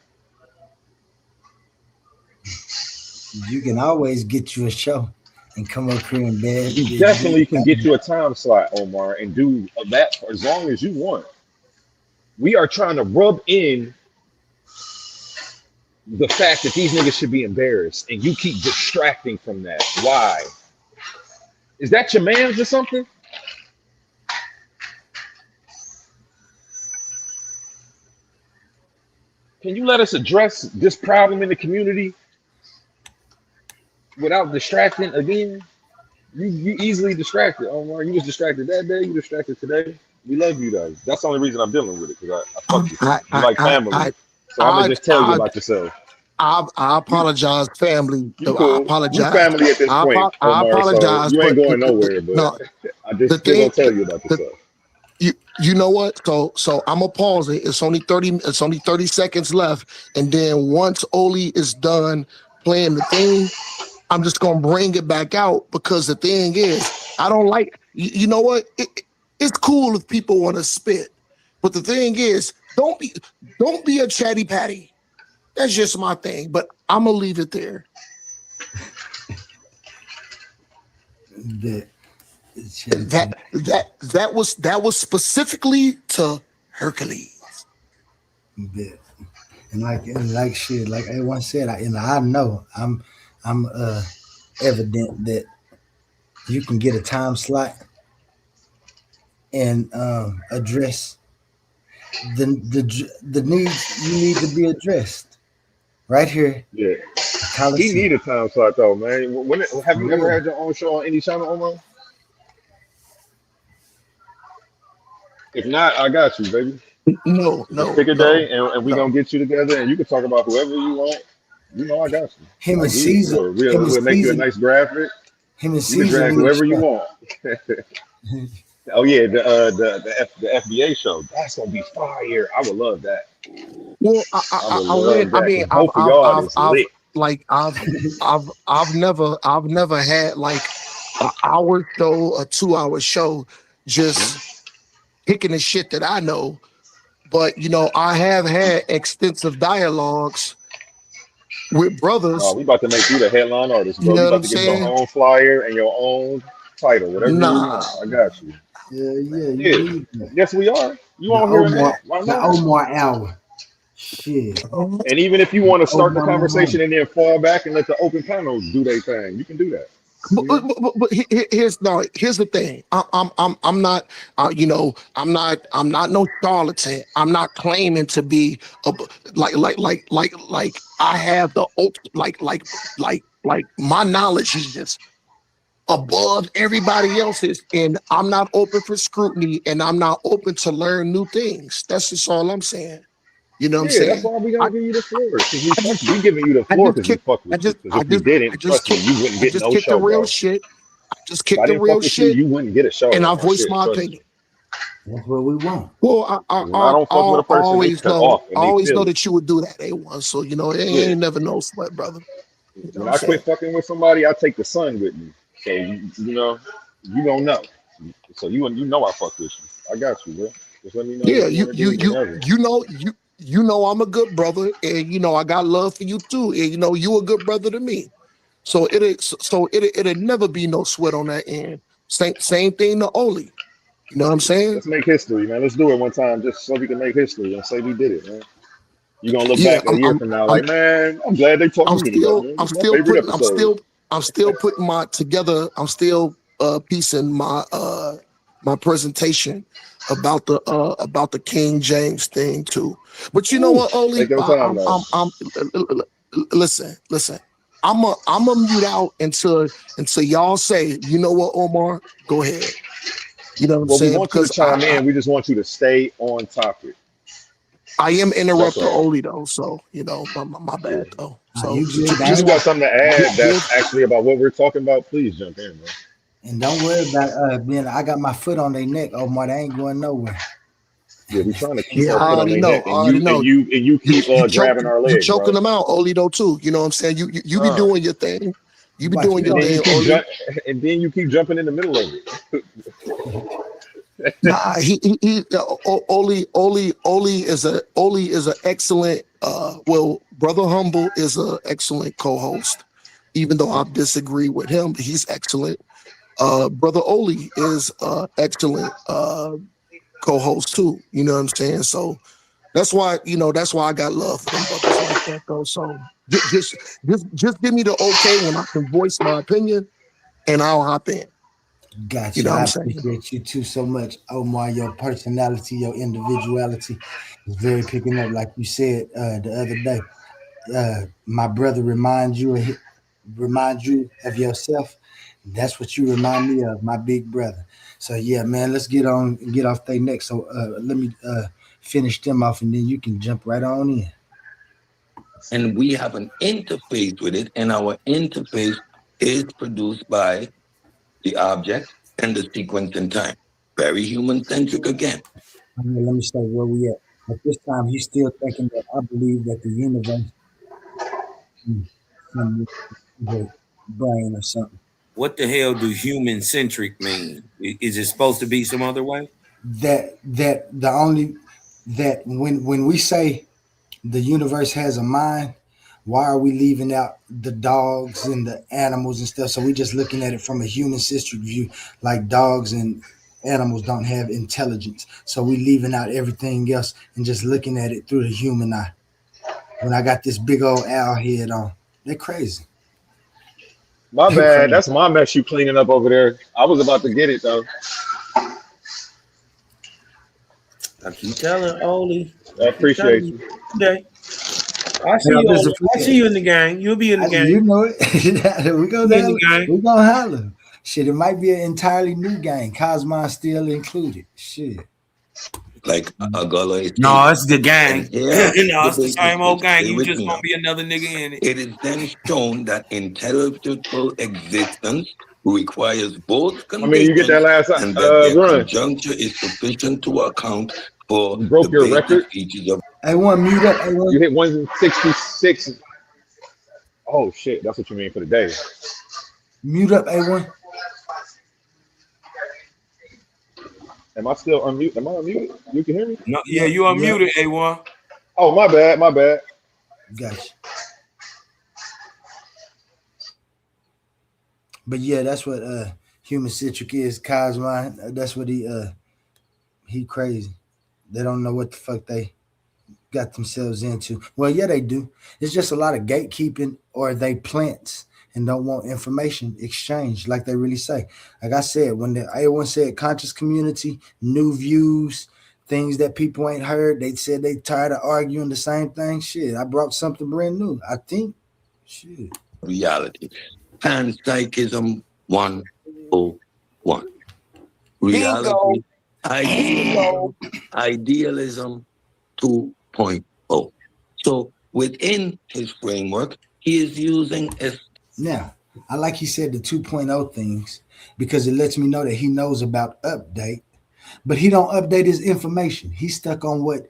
You can always get you a show and come up here in bed. You definitely can get you a time slot, Omar, and do that for as long as you want. We are trying to rub in the fact that these niggas should be embarrassed, and you keep distracting from that. Why? Is that your man's or something? Can you let us address this problem in the community without distracting again? You easily distracted, Omar. You was distracted that day. You distracted today. We love you though. That's the only reason I'm dealing with it, because I fuck you. You like family. So I'm gonna just tell you about yourself. I apologize, family. Cool. I apologize. You family at this point, I Omar, apologize. so you ain't going nowhere, but no, I just gonna tell you about yourself. You know what? So I'm gonna pause it. It's only 30 seconds left, and then once Oli is done playing the thing, I'm just gonna bring it back out, because the thing is, I don't like. You know what? It's cool if people want to spit, but the thing is, don't be a chatty patty. That's just my thing, but I'm gonna leave it there. That was specifically to Hercules. And like shit, like everyone said, I know I'm evident that you can get a time slot and address the needs you need to be addressed right here. Yeah, he need a time slot though, man. Have you ever had your own show on any channel, Omar? If not, I got you, baby. No. Pick a day, and we gonna get you together, and you can talk about whoever you want. You know, I got you. Him and Caesar. We'll make you a nice graphic. Him and You Caesar. can drag whoever you want. Oh yeah, the FBA show. That's gonna be fire. I would love that. Well, I've never had like an hour show, a 2-hour show, just picking the shit that I know. But you know, I have had extensive dialogues with brothers. Oh, we about to make you the headline artist, bro. You know You what about I'm to get saying? your own flyer and your own title, whatever you want. I got you. Yeah. Yes, we are. You on here now? Why The not? Omar hour. Shit. And even if you want to start the conversation and then fall back and let the open panel do their thing, you can do that. But here's the thing. I'm not I'm not no charlatan. I'm not claiming to be like I have the like my knowledge is just above everybody else's, and I'm not open for scrutiny, and I'm not open to learn new things. That's just all I'm saying. You know what I'm Yeah, saying? that's why we gotta give you the floor. 'Cause we giving you the floor because we fuck with you. Because if we didn't, trust me, you wouldn't get no kicked show, the real bro. shit. I just If kicked I the didn't real fuck with you, shit, you wouldn't get a show. and I on my voiced shit, my trust me. opinion. That's what we want. Well, When I don't fuck with a person, they always cut know, off and I they always feel know it. that you would do that, A1. So you know, it Yeah. ain't never no sweat, brother. You know When what I I'm quit saying? fucking with somebody, I take the sun with me. So you know, you don't know. So you know I fuck with you. I got you, bro. Just let me know Yeah, what you want to do whenever. you know I'm a good brother, and you know I got love for you too, and you know you a good brother to me. So it'll never be no sweat on that end. Same thing to Oli. You know what I'm saying? Let's make history, man. Let's do it one time just so we can make history and say we did it, man. You're gonna look Yeah, back a year from now like, man, I'm glad they talked to me today, man. This is my favorite episode. I'm still putting my together. I'm still piecing my my presentation about the King James thing too. But you know what, Oli? Take your time, though. Listen. I'm a mute out until y'all say, you know what, Omar, go ahead. You know what I'm Well, we saying? want you to Because chime in. We just want you to stay on topic. I am interrupting all. Oli though, so you know my bad though. So you good, If you got something to add that's actually about what we're talking about, please jump in, man. And don't worry about being. I got my foot on their neck, Omar. They ain't going nowhere. Yeah, we're trying to keep Yeah, our I foot on already their know. neck, I already know. and you keep grabbing our You legs, choking bro. them out, Oli though too. You know what I'm saying? You be doing your thing. You be doing your thing, Oli. And then you keep jumping in the middle of it. Nah, Oli is an excellent. Well, Brother Humble is an excellent co-host. Even though I disagree with him, he's excellent. Brother Oli is excellent co-host too. You know what I'm saying? So that's why I got love for them brothers like that though. So just give me the okay when I can voice my opinion, and I'll hop in. Gotcha. You know what I I'm saying? appreciate you too so much, Omar. Your personality, your individuality is very picking up. Like you said the other day, my brother remind you of yourself. That's what you remind me of, my big brother. So yeah, man, let's get off their neck. So let me finish them off, and then you can jump right on in. And we have an interface with it, and our interface is produced by the object and the sequence in time. Very human-centric again. Let me say where we at. At this time, he's still thinking that I believe that the universe the brain or something. What the hell do human centric mean? Is it supposed to be some other way? That when we say the universe has a mind, why are we leaving out the dogs and the animals and stuff? So we just looking at it from a human centric view, like dogs and animals don't have intelligence. So we leaving out everything else and just looking at it through the human eye. When I got this big old owl head on, they're crazy. My bad. That's my mess you cleaning up over there. I was about to get it though. I keep telling Oli. I appreciate you. Today. I see you in the gang. You'll be in the gang. You know it. We're gonna holler. Shit, it might be an entirely new gang. Cosmon still included. Shit. Like Agala. No, it's the gang. Yeah, no, it's the same old gang. You just gonna be another nigga in it. It is then shown that intelligible existence requires both conditions, you get that last and that their run. conjuncture is sufficient to account for you broke your record. Features of A1, mute up. A1. You hit 166. Oh shit, that's what you mean for the day. Mute up, A1. Am I still unmuted? Am I unmuted? You can hear me? No, yeah, you unmuted, A1. Oh, my bad. Gotcha. But yeah, that's what human centric is. Cosmon, that's what he crazy. They don't know what the fuck they got themselves into. Well, yeah, they do. It's just a lot of gatekeeping, or they plants and don't want information exchanged like they really say. Like I said, when everyone said conscious community, new views, things that people ain't heard, they said they tired of arguing the same thing. Shit, I brought something brand new. I think, shit. Reality. Panpsychism 101. Reality. Idealism 2.0. Oh, so within his framework, he is using Now, I like he said the 2.0 things because it lets me know that he knows about update, but he don't update his information. He's stuck on what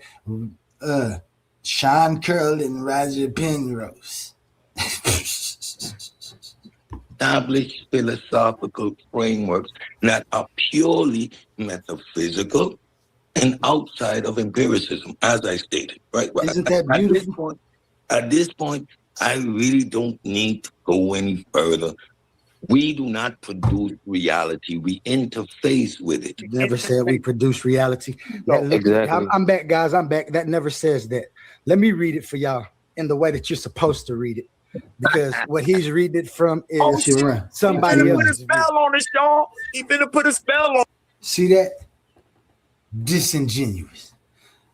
Sean Curl and Roger Penrose. established philosophical frameworks that are purely metaphysical and outside of empiricism, as I stated. Right? Isn't that beautiful? At this point, I really don't need to go any further. We do not produce reality. We interface with it. Never said we produce reality. Exactly. I'm back, guys. I'm back. That never says that. Let me read it for y'all in the way that you're supposed to read it. Because what he's reading it from is somebody He finna put a else's. spell on us, y'all. He finna put a spell on. See that? Disingenuous.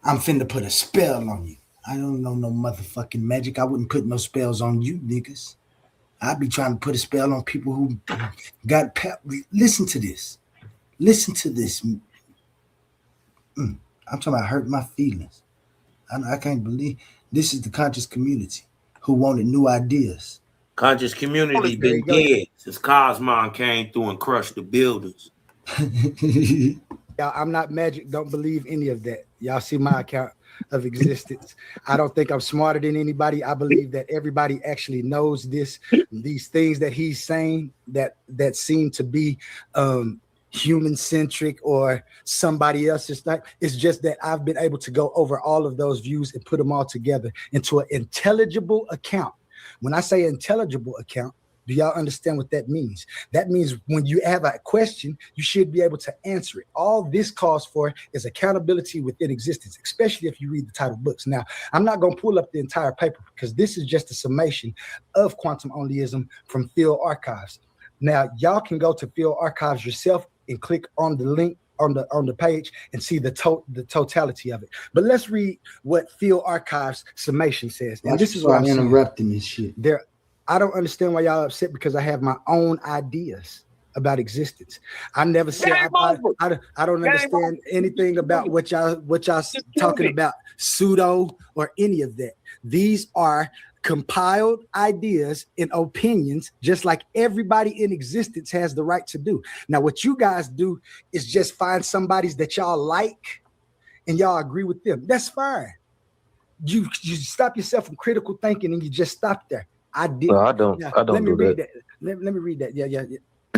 I'm finna put a spell on you. I don't know no motherfucking magic. I wouldn't put no spells on you niggas. I'd be trying to put a spell on people who got. Listen to this. Listen to this. I'm talking about hurt my feelings. I can't believe this is the conscious community who wanted new ideas. Conscious community been dead since Cosmon came through and crushed the buildings. Y'all, I'm not magic. Don't believe any of that. Y'all see my account of existence. I don't think I'm smarter than anybody. I believe that everybody actually knows these things that he's saying that seem to be human centric or somebody else's thing. It's just that I've been able to go over all of those views and put them all together into an intelligible account. When I say intelligible account, do y'all understand what that means? That means when you have a question, you should be able to answer it. All this calls for is accountability within existence, especially if you read the title books. Now, I'm not going to pull up the entire paper because this is just a summation of quantum onlyism from Field Archives. Now, y'all can go to Field Archives yourself and click on the link on the page and see the totality of it. But let's read what Field Archives summation says. And this is why I'm interrupting this shit. I don't understand why y'all upset because I have my own ideas about existence. I never said I don't understand anything about what y'all talking about, pseudo or any of that. These are compiled ideas and opinions, just like everybody in existence has the right to do. Now, what you guys do is just find somebody that y'all like and y'all agree with them. That's fine. You stop yourself from critical thinking and you just stop there. I did. No, I don't. Now, I don't do that. Let me read that. Yeah.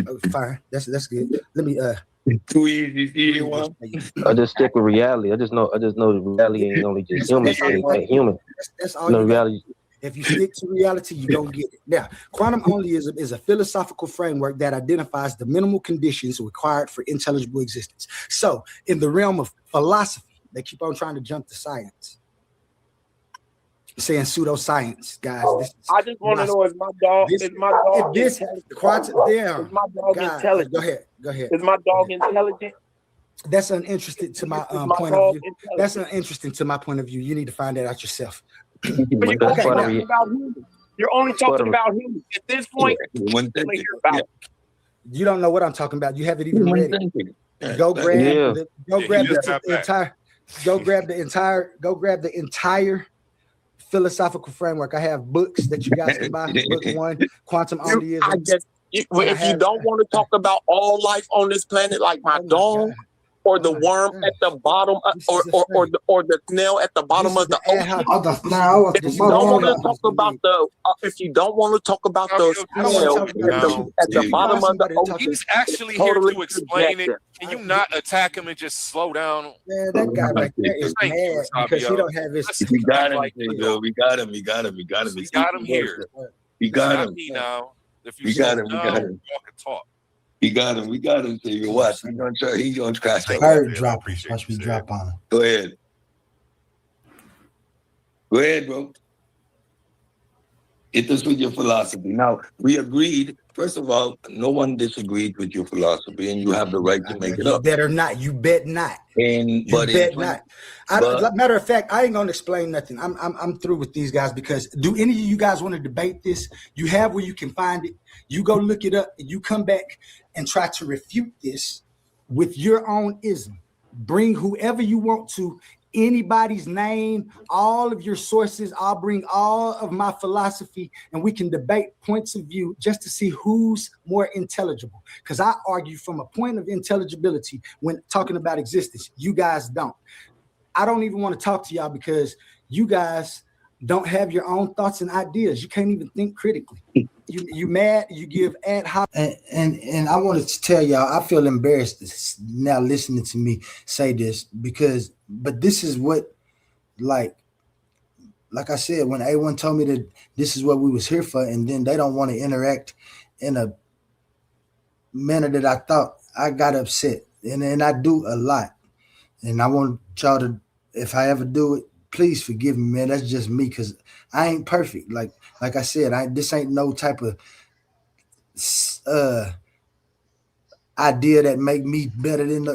Oh, fine. That's good. Let me. Too easy. I just stick with reality. I just know the reality ain't only just human. Ain't human. That's all. No reality. If you stick to reality, you don't get it. Now, quantum onlyism is a philosophical framework that identifies the minimal conditions required for intelligible existence. So, in the realm of philosophy, they keep on trying to jump to science. Saying pseudoscience, guys. I just want to know is my dog intelligent? Go ahead. Is my dog intelligent? That's uninteresting to my point of view. That's uninteresting to my point of view. You need to find that out yourself. But you're only talking about humans. At this point, you don't know what I'm talking about. You haven't even read it. Go grab the entire philosophical framework. I have books that you guys can buy. Book 1, Quantum Onlyism. If you don't want to talk about all life on this planet, like my dog, or the worm at the bottom, or the snail at the bottom of the ocean. If you don't want to talk about the snail at the bottom of the ocean, he's actually here to explain it. Can you not attack him and just slow down? Man, that guy right there is mad because he don't have his. We got him. We got him here. We got him now. If you we got him. Walk and talk. We got him. So you watch. He's gonna try. Bird dropping. Watch me drop on him. Go ahead, bro. Hit us with your philosophy. Now, we agreed. First of all, no one disagreed with your philosophy, and you have the right to make it up. You bet or not. You bet not. Not. Matter of fact, I ain't gonna explain nothing. I'm through with these guys because do any of you guys want to debate this? You have where you can find it. You go look it up and you come back and try to refute this with your own ism. Bring whoever you want to anybody's name, all of your sources. I'll bring all of my philosophy and we can debate points of view just to see who's more intelligible. Because I argue from a point of intelligibility when talking about existence. You guys don't. I don't even want to talk to y'all because you guys don't have your own thoughts and ideas. You can't even think critically. You mad, you give ad hoc. And I wanted to tell y'all, I feel embarrassed now listening to me say this but this is what, like I said, when A1 told me that this is what we was here for, and then they don't want to interact in a manner that I thought, I got upset. And I do a lot. And I want y'all to, if I ever do it, please forgive me, man. That's just me, because I ain't perfect. Like I said, this ain't no type of idea that make me better than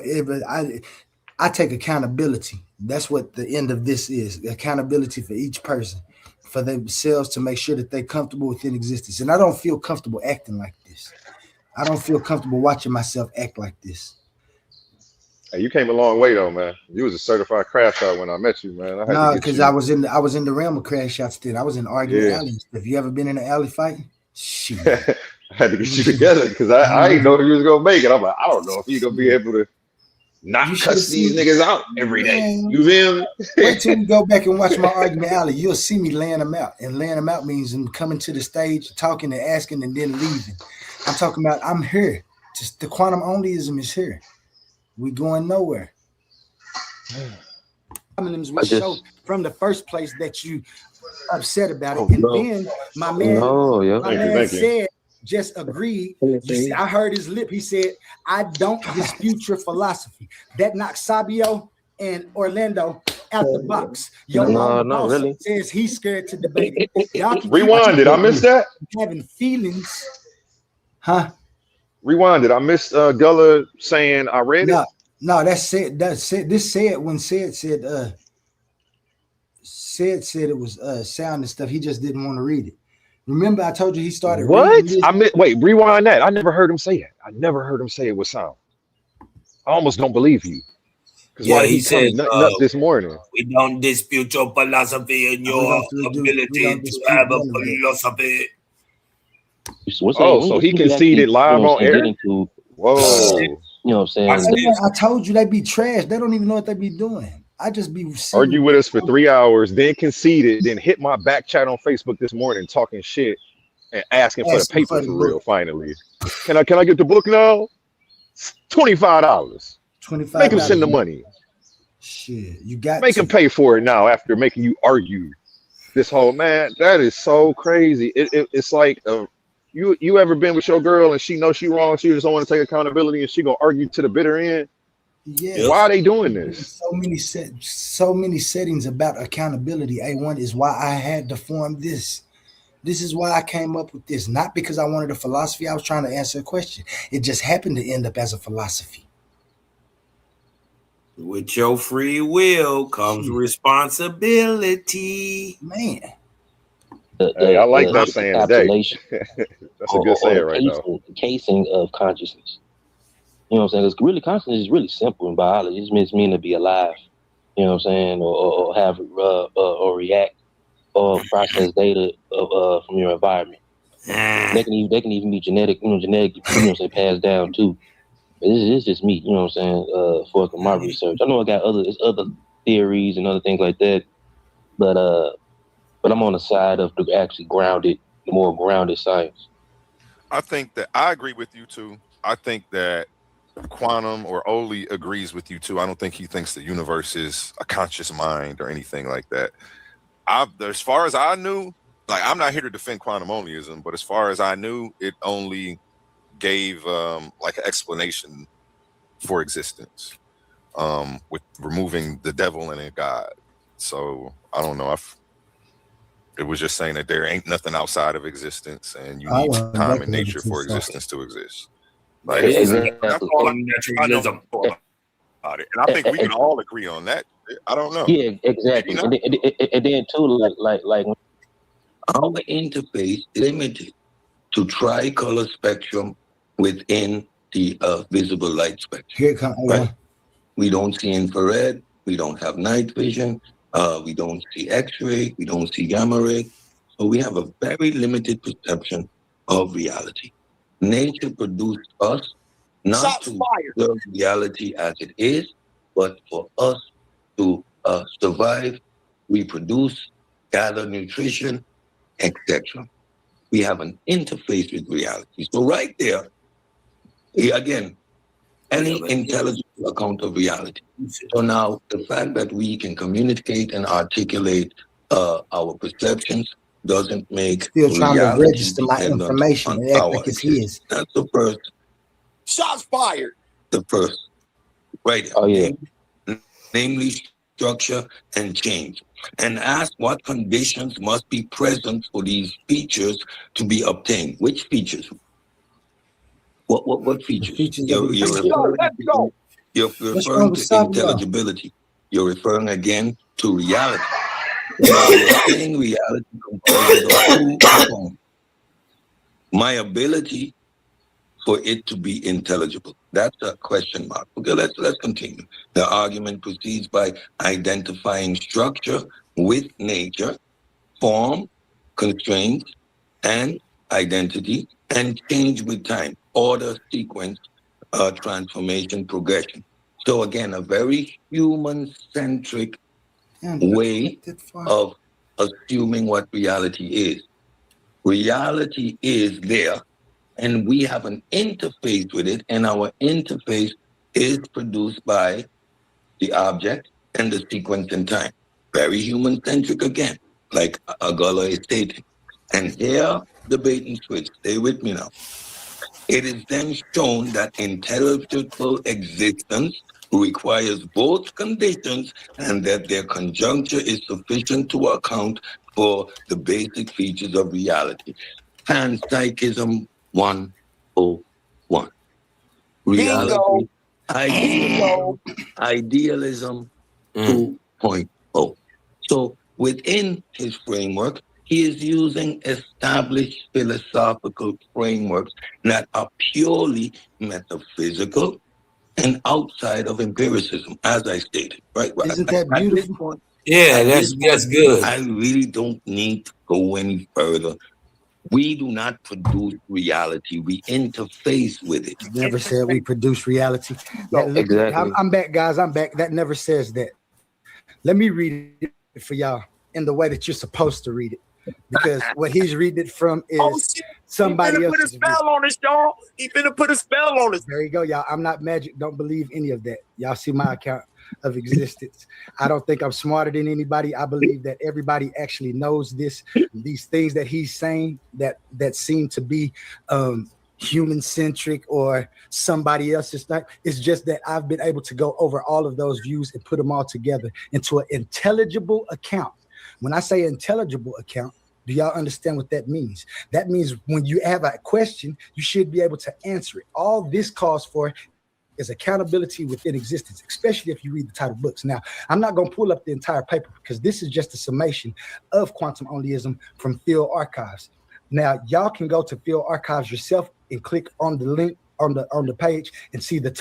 I take accountability. That's what the end of this is. Accountability for each person, for themselves, to make sure that they're comfortable within existence. And I don't feel comfortable acting like this. I don't feel comfortable watching myself act like this. Hey, you came a long way though, man. You was a certified crash out when I met you, man. No, because I was in the realm of crash shots. Then I was in arguing alleys. Have you ever been in an alley fight? Shit. I had to get you together because I didn't know if you was gonna make it. I'm like, I don't know if you're gonna be able to not cuss these niggas out every day. You feel me? Wait till you go back and watch my argument alley. You'll see me laying them out. And laying them out means I'm coming to the stage, talking and asking, and then leaving. I'm talking about I'm here. Just the quantum onlyism is here. We going nowhere. We showed from the first place that you upset about it, and then my man said, just agreed. I heard his lip. He said, "I don't dispute your philosophy." That knocks Sabio and Orlando out the box. No, really. Says he's scared to debate. Rewind it. I missed that. Having feelings, huh? Rewind it. I missed Gullah saying I read it. No, that's it. That's it. This said when said it was sound and stuff. He just didn't want to read it. Remember, I told you he started. What? Wait, rewind that. I never heard him say it. I never heard him say it was sound. I almost don't believe you. Because why he said nothing up this morning? We don't dispute your philosophy and your ability to have a philosophy. So he conceded live on air. Whoa. You know what I'm saying? I told you they be trash. They don't even know what they be doing. I just be argue with us for 3 hours, then conceded, then hit my back chat on Facebook this morning talking shit and asking for the paper for real. Finally, can I get the book now? $25. Make him send the money. Shit, you got make him pay for it now after making you argue. This whole man, that is so crazy. It's like you ever been with your girl and she knows she wrong, she just don't want to take accountability and she gonna argue to the bitter end. Yeah. Why are they doing this? So many settings about accountability. A1 is why I had to form this. This is why I came up with this. Not because I wanted a philosophy. I was trying to answer a question. It just happened to end up as a philosophy. With your free will comes responsibility. Man. Hey, I like that saying today. That's a good saying right now. The casing of consciousness. You know what I'm saying? Because really, consciousness is really simple in biology. It just means to be alive. You know what I'm saying? Or have or react or process data from your environment. They can even be genetic. Passed down too. But this is just me. You know what I'm saying? For my research, I know I got other theories and other things like that. But I'm on the side of the actually the more grounded science. I think that I agree with you too. I think that Quantum or Oli agrees with you too. I don't think he thinks the universe is a conscious mind or anything like that. As far as I knew, like I'm not here to defend quantum onlyism, but as far as I knew, it only gave like an explanation for existence, with removing the devil and a God. So I don't know if it was just saying that there ain't nothing outside of existence and you need time and nature for existence to exist. Like, that's all I know about it. And I think we can all agree on that. I don't know. Yeah, exactly. And then too, like our interface limited to tricolor spectrum within the visible light spectrum. Here comes right? We don't see infrared, we don't have night vision, we don't see X-ray, we don't see gamma ray. So we have a very limited perception of reality. Nature produced us not to observe reality as it is, but for us to survive, reproduce, gather nutrition, etc. We have an interface with reality. So right there, again, any intelligible account of reality. So now the fact that we can communicate and articulate our perceptions doesn't make Still trying to reality register my dependent information on and act our like it's existence. his. That's the first. Shots fired. The first. Right. Oh yeah. Namely structure and change. And ask what conditions must be present for these features to be obtained. Which features? What features? You're referring to intelligibility. You're referring again to reality. Now you're saying reality composes of two components. My ability for it to be intelligible. That's a question mark. Okay, let's continue. The argument proceeds by identifying structure with nature, form, constraints, and identity, and change with time, order, sequence, transformation, progression. So again, a very human-centric way of assuming what reality is. Reality is there, and we have an interface with it, and our interface is produced by the object and the sequence in time. Very human-centric again, like Agala is stating. And here, the bait and switch. Stay with me now. It is then shown that intelligible existence requires both conditions and that their conjuncture is sufficient to account for the basic features of reality. Panpsychism 101. Reality, idealism 2.0. So within his framework, he is using established philosophical frameworks that are purely metaphysical and outside of empiricism, as I stated. Right? Isn't that beautiful? Yeah, that's good. I really don't need to go any further. We do not produce reality. We interface with it. Never said we produce reality. Exactly. I'm back, guys. I'm back. That never says that. Let me read it for y'all in the way that you're supposed to read it. Because what he's reading it from is somebody else. He finna put a spell on us, y'all. He finna put a spell on us. There you go, y'all. I'm not magic. Don't believe any of that. Y'all see my account of existence. I don't think I'm smarter than anybody. I believe that everybody actually knows these things that he's saying that seem to be human-centric or somebody else's thing. It's just that I've been able to go over all of those views and put them all together into an intelligible account. When I say intelligible account, do y'all understand what that means? That means when you have a question, you should be able to answer it. All this calls for is accountability within existence, especially if you read the title books. Now, I'm not going to pull up the entire paper because this is just a summation of quantum onlyism from Field Archives. Now, y'all can go to Field Archives yourself and click on the link on the page and see the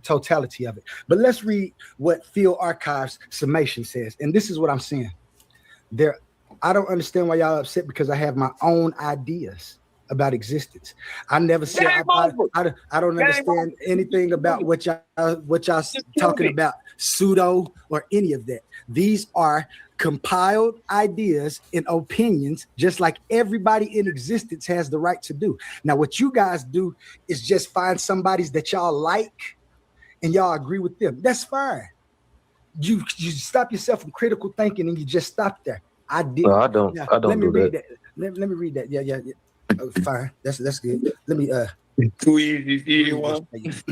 totality of it. But let's read what Field Archives summation says. And this is what I'm saying. I don't understand why y'all upset because I have my own ideas about existence. I never said I don't understand anything about what y'all talking about, pseudo or any of that. These are compiled ideas and opinions, just like everybody in existence has the right to do. Now, what you guys do is just find somebody's that y'all like and y'all agree with them. That's fine. You stop yourself from critical thinking and you just stop there. I did. No, I don't. Now, I don't let me do read that. that. Let me read that. Yeah. Oh, fine. That's good. Let me too easy.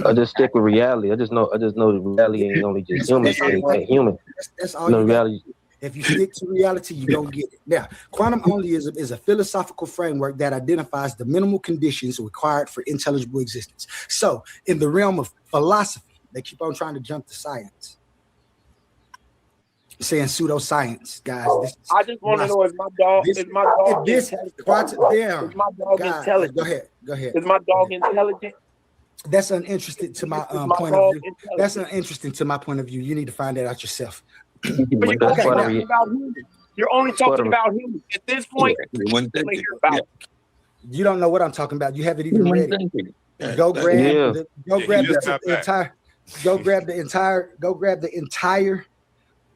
I just stick with reality. I just know that reality ain't only just human. Ain't human. That's all. No reality. If you stick to reality, you don't get it. Now, quantum onlyism is a philosophical framework that identifies the minimal conditions required for intelligible existence. So, in the realm of philosophy, they keep on trying to jump to science. Saying pseudoscience, guys. I just want to know is my dog intelligent? Go ahead. Go ahead. Is my dog intelligent? That's uninteresting to my point of view. That's uninteresting to my point of view. You need to find that out yourself. But you're only talking about him. You're only talking about him at this point. You don't know what I'm talking about. You haven't even read it. Go grab the entire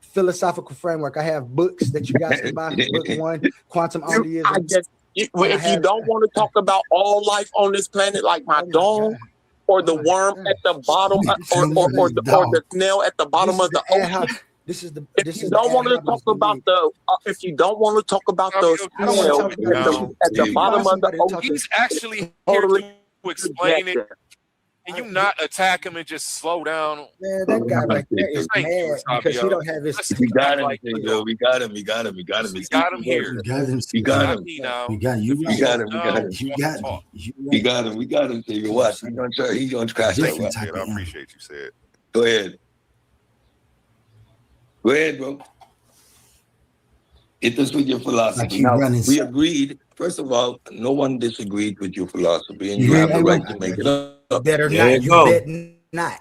philosophical framework. I have books that you guys can buy. Book 1, Quantum Onlyism. If you don't want to talk about all life on this planet, like my dog, or the worm at the bottom, or the snail at the bottom of the ocean. If you don't want to talk about the snail at the bottom of the ocean, he's actually totally to explain it. Can you not attack him and just slow down? Man, that guy right there is mad because he don't have his. We got him. We got him. We got him. We got him. We got him here. We got him. We got him. We got him. We got him. We got him. We got him. Take a watch. He's gonna crash that. I appreciate you said. Go ahead. Go ahead, bro. Hit us with your philosophy. Now, we agreed. First of all, no one disagreed with your philosophy, and you have the right to make it up. Better not. You bet not.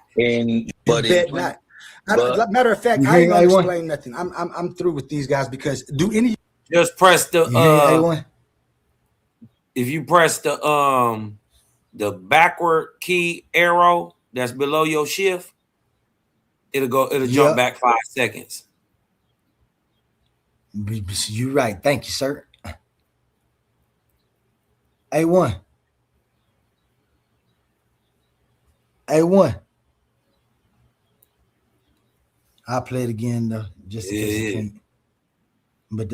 Matter of fact, I ain't gonna explain nothing. I'm through with these guys because just press the if you press the backward key arrow that's below your shift, it'll jump back 5 seconds. You're right. Thank you, sir. A1. I'll play it again though, just in case. But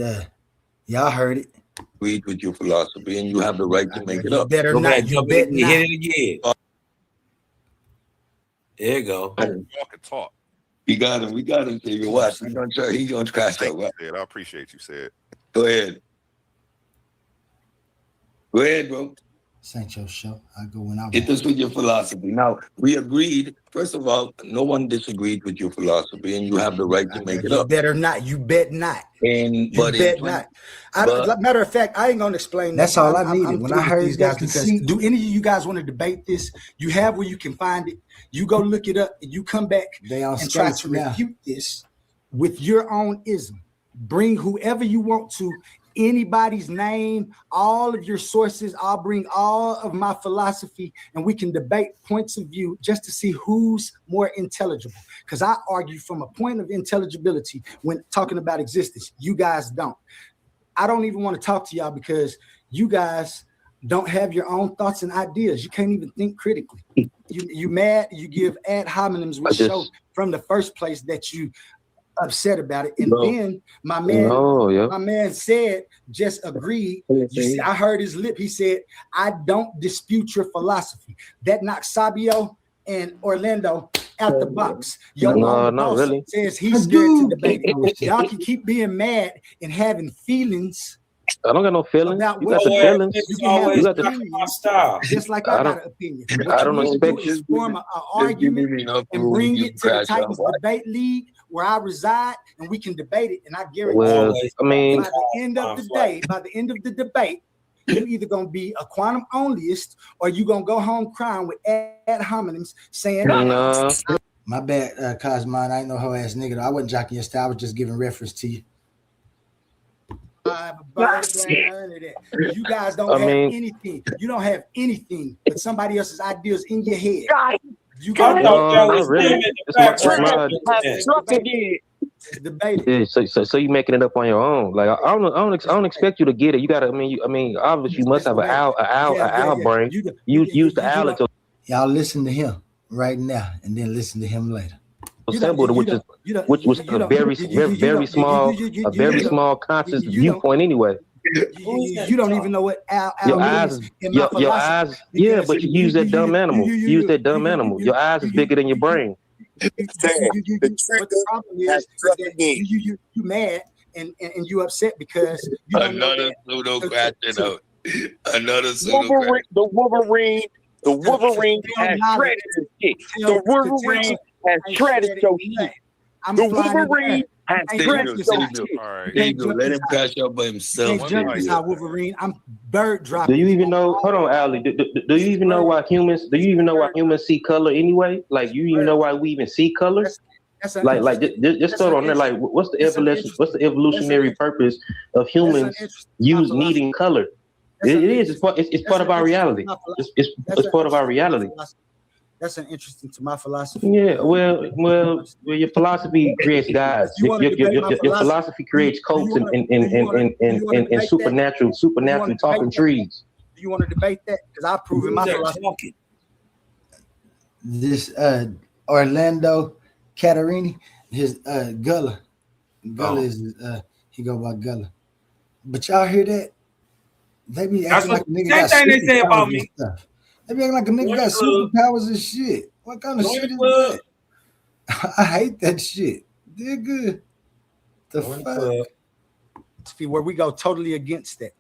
y'all heard it. Agreed with your philosophy, and you have the right to make it up. Better not. You bet not. Hit it again. There you go. Walk and talk. We got him. We got him. Take a watch. He's gonna crash that. I appreciate you said. Go ahead. Go ahead, bro. This ain't your show. I go when I want. Hit us with your philosophy. Now, we agreed. First of all, no one disagreed with your philosophy, and you have the right to make it up. Better not. You bet not. Bet not. Matter of fact, I ain't gonna explain. That's all I needed. When I heard these guys, because do any of you guys want to debate this? You have where you can find it. You go look it up, and you come back and try to refute this with your own ism. Bring whoever you want to. Anybody's name, all of your sources. I'll bring all of my philosophy and we can debate points of view just to see who's more intelligible. Because I argue from a point of intelligibility when talking about existence. You guys don't. I don't even want to talk to y'all because you guys don't have your own thoughts and ideas. You can't even think critically. You mad, you give ad hominems, which show from the first place that you upset about it, and then my man said, just agreed. You see, I heard his lip. He said, "I don't dispute your philosophy." That knocks Sabio and Orlando out the box. Not really. Says he's scared to debate it. Y'all can keep being mad and having feelings. I don't got no feelings. You got the feelings. You got the style. Just like I got an opinion. I don't expect you to form an argument and bring it to the Titans Debate League where I reside, and we can debate it. And I guarantee by the end of the day, by the end of the debate, you're either gonna be a quantum onlyist or you're gonna go home crying with ad hominems saying, no. My bad, Cosmon. I ain't no hoe ass nigga. I wasn't jocking your style. I was just giving reference to you. You guys don't have anything. You don't have anything but somebody else's ideas in your head. You got so you making it up on your own. Like I don't expect you to get it. You gotta. I mean, obviously you must have an owl brain. You use the owl. Y'all listen to him right now, and then listen to him later. Symbol, which was a very small conscious viewpoint anyway. You don't even know what owl your eyes is. Your eyes, yeah, but you use that dumb animal. You use that dumb animal. Your eyes is bigger than your brain. But the problem is that you mad and you upset because you another pseudo question out. Another the Wolverine has shredded his shit. The Wolverine has shredded your shit. The Wolverine There you go. All right. There you go. Let him crash out by himself. Can't jump this high, Wolverine. I'm bird Do dropping. you even know? Hold on, Ali. Do you even know why humans? Do you even know why humans see color anyway? Like, you even know why we even see color? Just start on there. Like, what's the evolution? What's the evolutionary purpose of humans needing color? It is. It's part of our reality. It's part of our reality. That's an interesting to my philosophy. Yeah, well, your philosophy creates gods. Your philosophy creates cults and supernatural talking trees. Do you want to debate that? Because I prove in my philosophy. This Orlando Catarini, his Gullah is he go by Gullah. But y'all hear that? They be acting like a nigga got same thing they say about me. Stuff. They be acting like a nigga got superpowers and shit. What kind of shit is that? I hate that shit. They're good. The fuck? See where we go totally against that.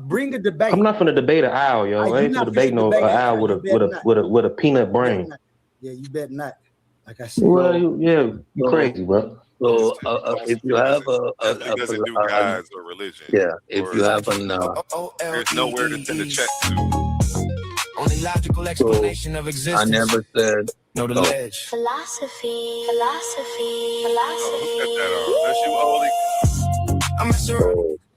Bring a debate. I'm not finna debate an owl, yo. I ain't finna debate no owl with a peanut brain. Yeah, you bet not. Like I said. Well, you crazy, bro. So if you have he doesn't do gods or religion. Yeah, if you have an there's nowhere to send a check to. Only logical explanation of existence. I never said no the ledge. Philosophy. That's you, Oli. I'm a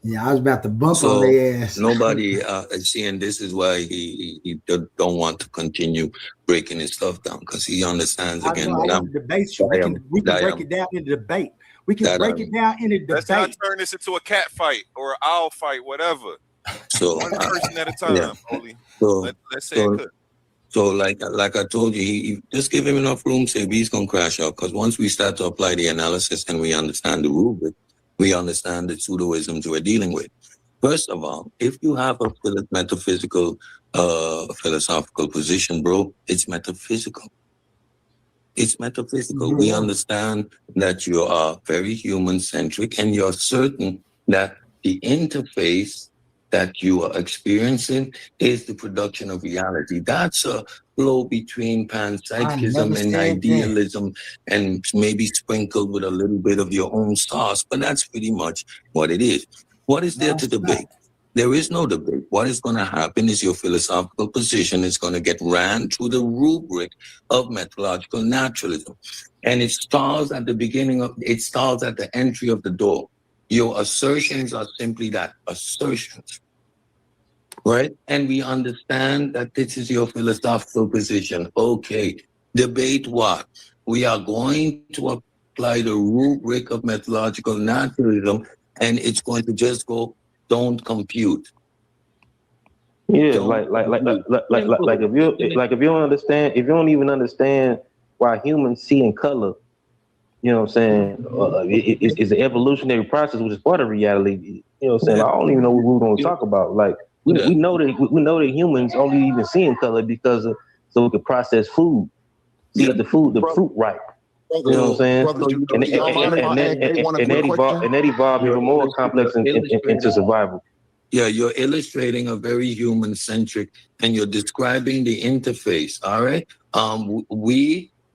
Yeah, I was about to bump on their ass. Nobody and this is why he don't want to continue breaking his stuff down, because he understands again. We can break it down in the debate. We can break it down in the debate. Let's not turn this into a cat fight or an owl fight, whatever. So one person at a time, Oli. Let's say it could. So like I told you, he just give him enough room, say he's gonna crash out. Because once we start to apply the analysis and we understand the rubric, we understand the pseudoisms we're dealing with. First of all, if you have a metaphysical, philosophical position, bro, it's metaphysical. It's metaphysical. Mm-hmm. We understand that you are very human-centric, and you're certain that the interface that you are experiencing is the production of reality. That's a flow between panpsychism and idealism, and maybe sprinkled with a little bit of your own sauce, but that's pretty much what it is. What is there to debate? There is no debate. What is going to happen is your philosophical position is going to get ran through the rubric of methodological naturalism. And it stalls at the entry of the door. Your assertions are simply that, assertions. Right? And we understand that this is your philosophical position. Okay, debate what? We are going to apply the rubric of methodological naturalism, and it's going to just go, don't compute. Yeah, like if you don't understand, if you don't even understand why humans see in color, you know what I'm saying? It's an evolutionary process, which is part of reality. You know what I'm saying? I don't even know what we're going to talk about. Like we know that humans only even see in color because so we can process food, see the fruit ripe. You know what I'm saying? And that evolved even more complex into survival. Yeah, you're illustrating a very human-centric, and you're describing the interface. All right,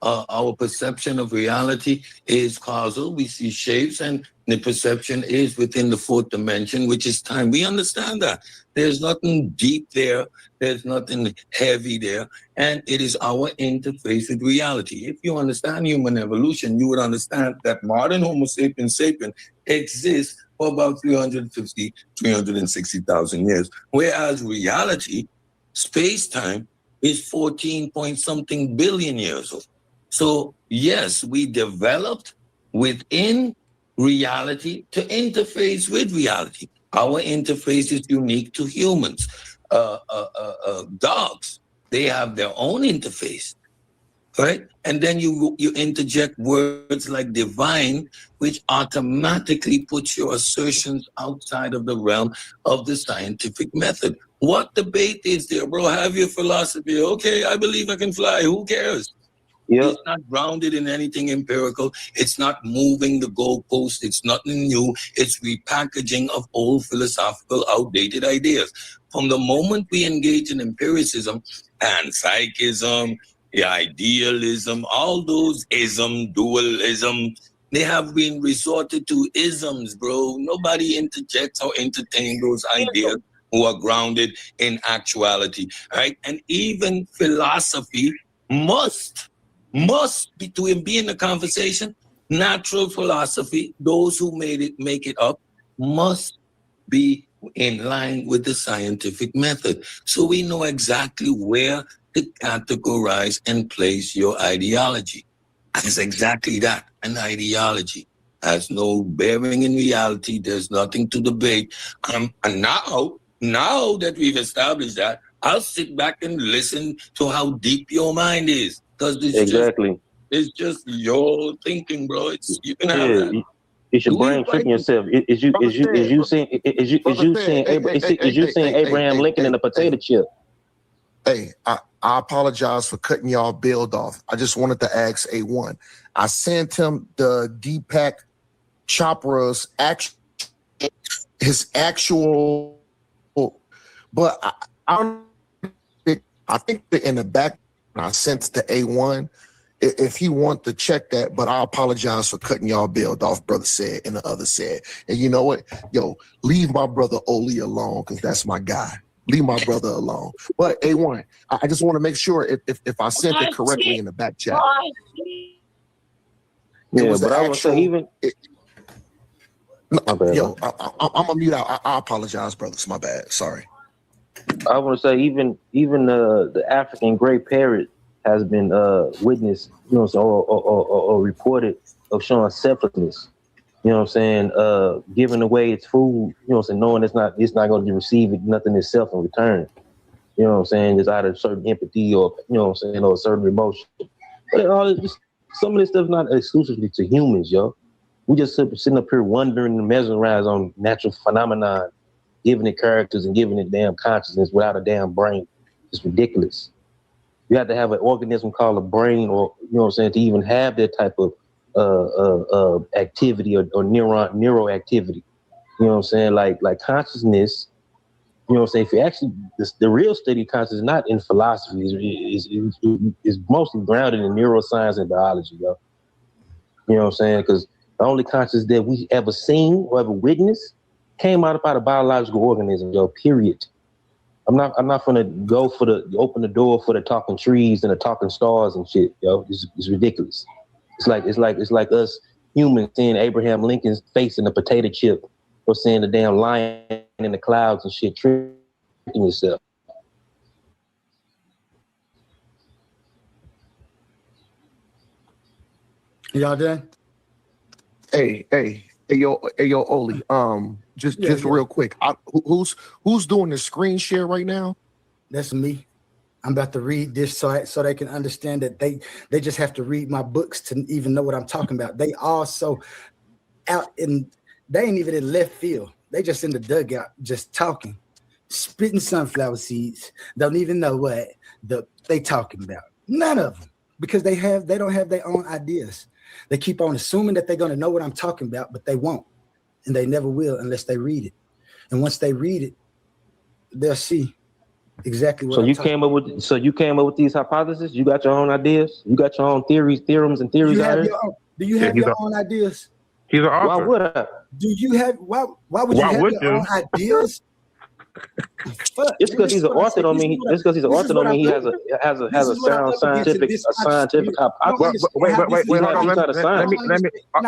our perception of reality is causal. We see shapes, and the perception is within the fourth dimension, which is time. We understand that. There's nothing deep there. There's nothing heavy there. And it is our interface with reality. If you understand human evolution, you would understand that modern Homo sapiens sapien exists for about 360,000 years. Whereas reality, space-time, is 14 point something billion years old. So yes, we developed within reality to interface with reality. Our interface is unique to humans. Dogs, they have their own interface, right? And then you interject words like divine, which automatically puts your assertions outside of the realm of the scientific method. What debate is there, bro? Have your philosophy. Okay, I believe I can fly. Who cares? Yep. It's not grounded in anything empirical. It's not moving the goalpost. It's nothing new. It's repackaging of old philosophical, outdated ideas. From the moment we engage in empiricism and psychism, the idealism, all those ism, dualism, They have been resorted to isms, bro. Nobody interjects or entertains those ideas who are grounded in actuality, right? And even philosophy must between be in the conversation. Natural philosophy, those who make it up, must be in line with the scientific method. So we know exactly where to categorize and place your ideology. It's exactly that, an ideology. Has no bearing in reality. There's nothing to debate. And now that we've established that, I'll sit back and listen to how deep your mind is. Because it's just your thinking, bro. You can have that. It's your brain tricking yourself. Is you seeing Abraham Lincoln in a potato chip? Hey, I apologize for cutting y'all build off. I just wanted to ask A1. I sent him the Deepak Chopra's his actual, but I think that in the back I sent it to A1. If he want to check that, but I apologize for cutting y'all build off, brother said, and the other said. And you know what? Yo, leave my brother Oli alone, because that's my guy. Leave my brother alone. But A1, I just want to make sure if I sent it correctly in the back chat. Yeah, but I was say even. I'm gonna mute out. I apologize, brothers. My bad. Sorry. I want to say even the African gray parrot has been witnessed, or reported of showing selflessness. You know what I'm saying? Giving away its food, you know what I'm saying, knowing it's not going to receive nothing itself in return. You know what I'm saying? Just out of certain empathy or, you know what I'm saying, or a certain emotion. But some of this stuff is not exclusively to humans, yo. We just sitting up here wondering and mesmerized on natural phenomenon, giving it characters and giving it damn consciousness without a damn brain. It's ridiculous. You have to have an organism called a brain, or, you know what I'm saying, to even have that type of activity or neural activity. You know what I'm saying? Like consciousness, you know what I'm saying? If you actually, the real study of consciousness is not in philosophy, is mostly grounded in neuroscience and biology, yo. You know what I'm saying? Because the only consciousness that we ever seen or ever witnessed came out of a biological organism, yo, period. I'm not gonna go for open the door for the talking trees and the talking stars and shit, yo. It's ridiculous. It's like us humans seeing Abraham Lincoln's face in a potato chip, or seeing the damn lion in the clouds and shit, tricking yourself. Y'all done? Hey, yo, Oli. Just real quick. Who's doing the screen share right now? That's me. I'm about to read this so they can understand that they just have to read my books to even know what I'm talking about. They also out in, they ain't even in left field. They just in the dugout, just talking, spitting sunflower seeds. Don't even know what they talking about. None of them, because they don't have their own ideas. They keep on assuming that they're going to know what I'm talking about, but they won't, and they never will unless they read it. And once they read it, they'll see exactly what. So you came up with these hypotheses? You got your own ideas? You got your own theories, theorems, and theories? Do you have your own ideas? He's an author. Why would I? Do you have? Why would you have your own ideas? Just because he's an author don't mean he has a sound scientific hypothesis. Wait, hold on.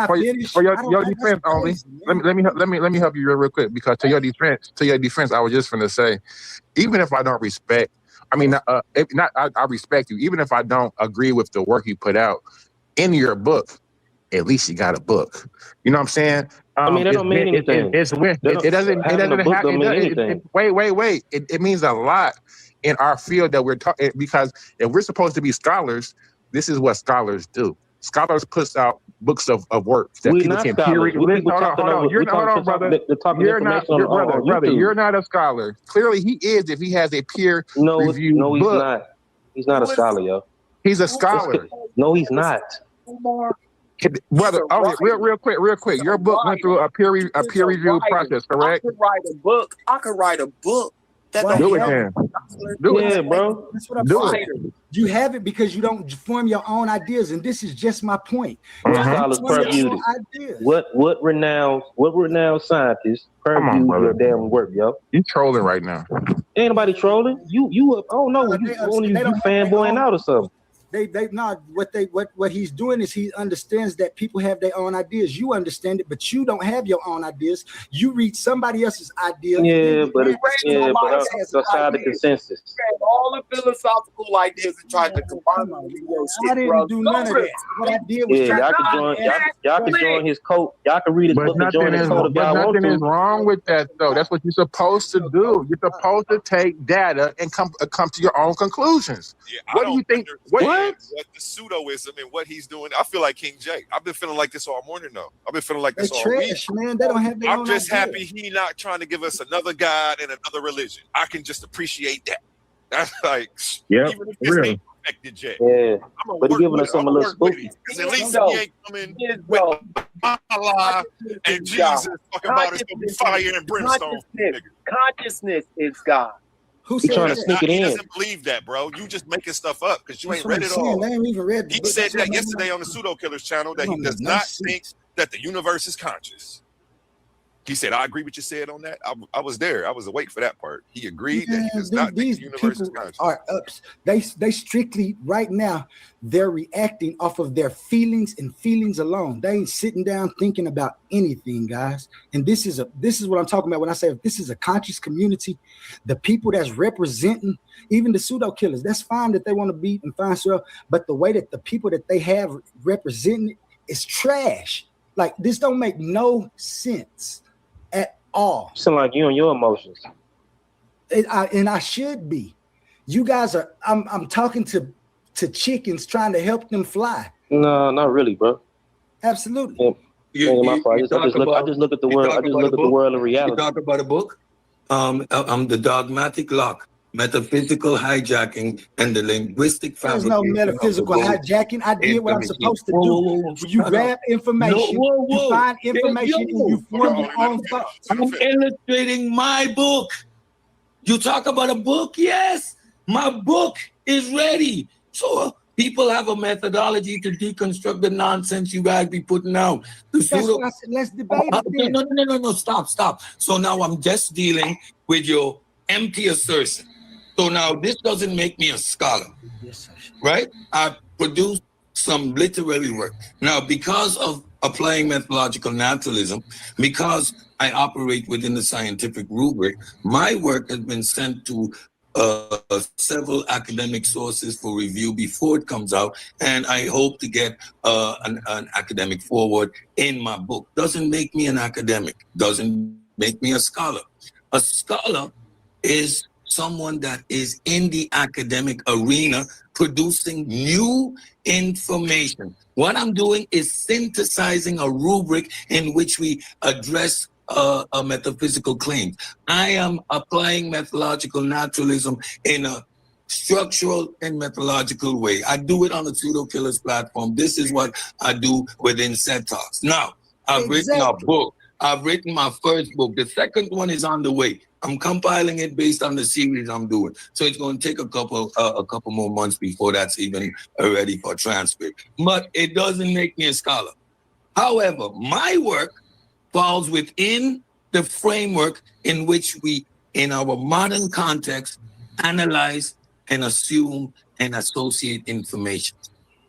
For your defense, only. Let me help you real quick, because to your defense, I was just gonna say, even if I don't respect, I respect you. Even if I don't agree with the work you put out in your book, at least you got a book. You know what I'm saying? That don't mean anything. It doesn't mean anything. Wait. It means a lot in our field that we're talking, because if we're supposed to be scholars, this is what scholars do. Scholars puts out books of work that people can peer review. Hold on, brother. You're not a scholar. Clearly, he is if he has a peer review book. He's not. He's not a scholar, yo. He's a scholar. No, he's not. Brother, real quick. Your book went through a peer review process, correct? I could write a book. Do it, then. Do it, bro. That's what I'm Do saying. it. You have it because you don't form your own ideas, and this is just my point. Scholars permuted. What renowned scientists permuted your damn work, yo? You trolling right now. Ain't nobody trolling. You up? Oh no, you fanboying out or something. They not what he's doing is he understands that people have their own ideas. You understand it, but you don't have your own ideas. You read somebody else's idea. Yeah, but outside the consensus. All the philosophical ideas and tried to combine them. I didn't do none of that. What I did was y'all can join his coat. Y'all can read his book and join his coat if y'all want to. Nothing is wrong with that, though. That's what you're supposed to do. You're supposed to take data and come to your own conclusions. Yeah, what do you think? What the pseudoism and what he's doing? I feel like King Jay. I've been feeling like this all morning, though. I've been feeling like this all week. Man. They don't have their I'm own just idea. happy he not trying to give us another God and another religion. I can just appreciate that. That's like, even if this ain't perfected yet. Yeah, but giving us some a little spooky. Because at least he ain't coming with Allah and Jesus talking about it's gonna be fire and brimstone. Consciousness is God. He trying to sneak it He in. doesn't believe that, bro. You just making stuff up because you ain't That's read what it I'm saying. all. They ain't even read the He book. said That's that what yesterday on the Pseudo Killers channel that he Don't does make no not sense. think that the universe is conscious. He said, I agree with you said on that. I was there. I was awake for that part. He agreed that he does not think the universe is conscious. Are ups. They strictly right now they're reacting off of their feelings and feelings alone. They ain't sitting down thinking about anything, guys. And this is what I'm talking about when I say if this is a conscious community. The people that's representing even the pseudo killers, that's fine that they want to beat and find stuff, but the way that the people that they have representing it is trash. Like this don't make no sense at all. Sound like you and your emotions. And I should be. You guys are. I'm talking to chickens, trying to help them fly. No, not really, bro. Absolutely. My fault. I just look at the world. I just look at the world in reality. You talk about a book. The dogmatic lock, metaphysical hijacking, and the linguistic There's fabrication. no metaphysical hijacking. I did what I'm supposed to do. You grab information, you find information, and you form your own thoughts. I'm illustrating my book. You talk about a book? Yes, my book is ready. So people have a methodology to deconstruct the nonsense you guys be putting out. That's what I said. Let's debate it. No, stop. So now I'm just dealing with your empty assertion. So now this doesn't make me a scholar, right? I produce some literary work. Now, because of applying methodological naturalism, because I operate within the scientific rubric, my work has been sent to several academic sources for review before it comes out, and I hope to get an academic forward in my book. Doesn't make me an academic, doesn't make me a scholar. A scholar is someone that is in the academic arena producing new information. What I'm doing is synthesizing a rubric in which we address a metaphysical claim. I am applying methodological naturalism in a structural and methodological way. I do it on the Pseudo Killers platform. This is what I do within Set Talks. Now, I've written a book. I've written my first book. The second one is on the way. I'm compiling it based on the series I'm doing. So it's going to take a couple more months before that's even ready for transcript. But it doesn't make me a scholar. However, my work falls within the framework in which we, in our modern context, analyze and assume and associate information.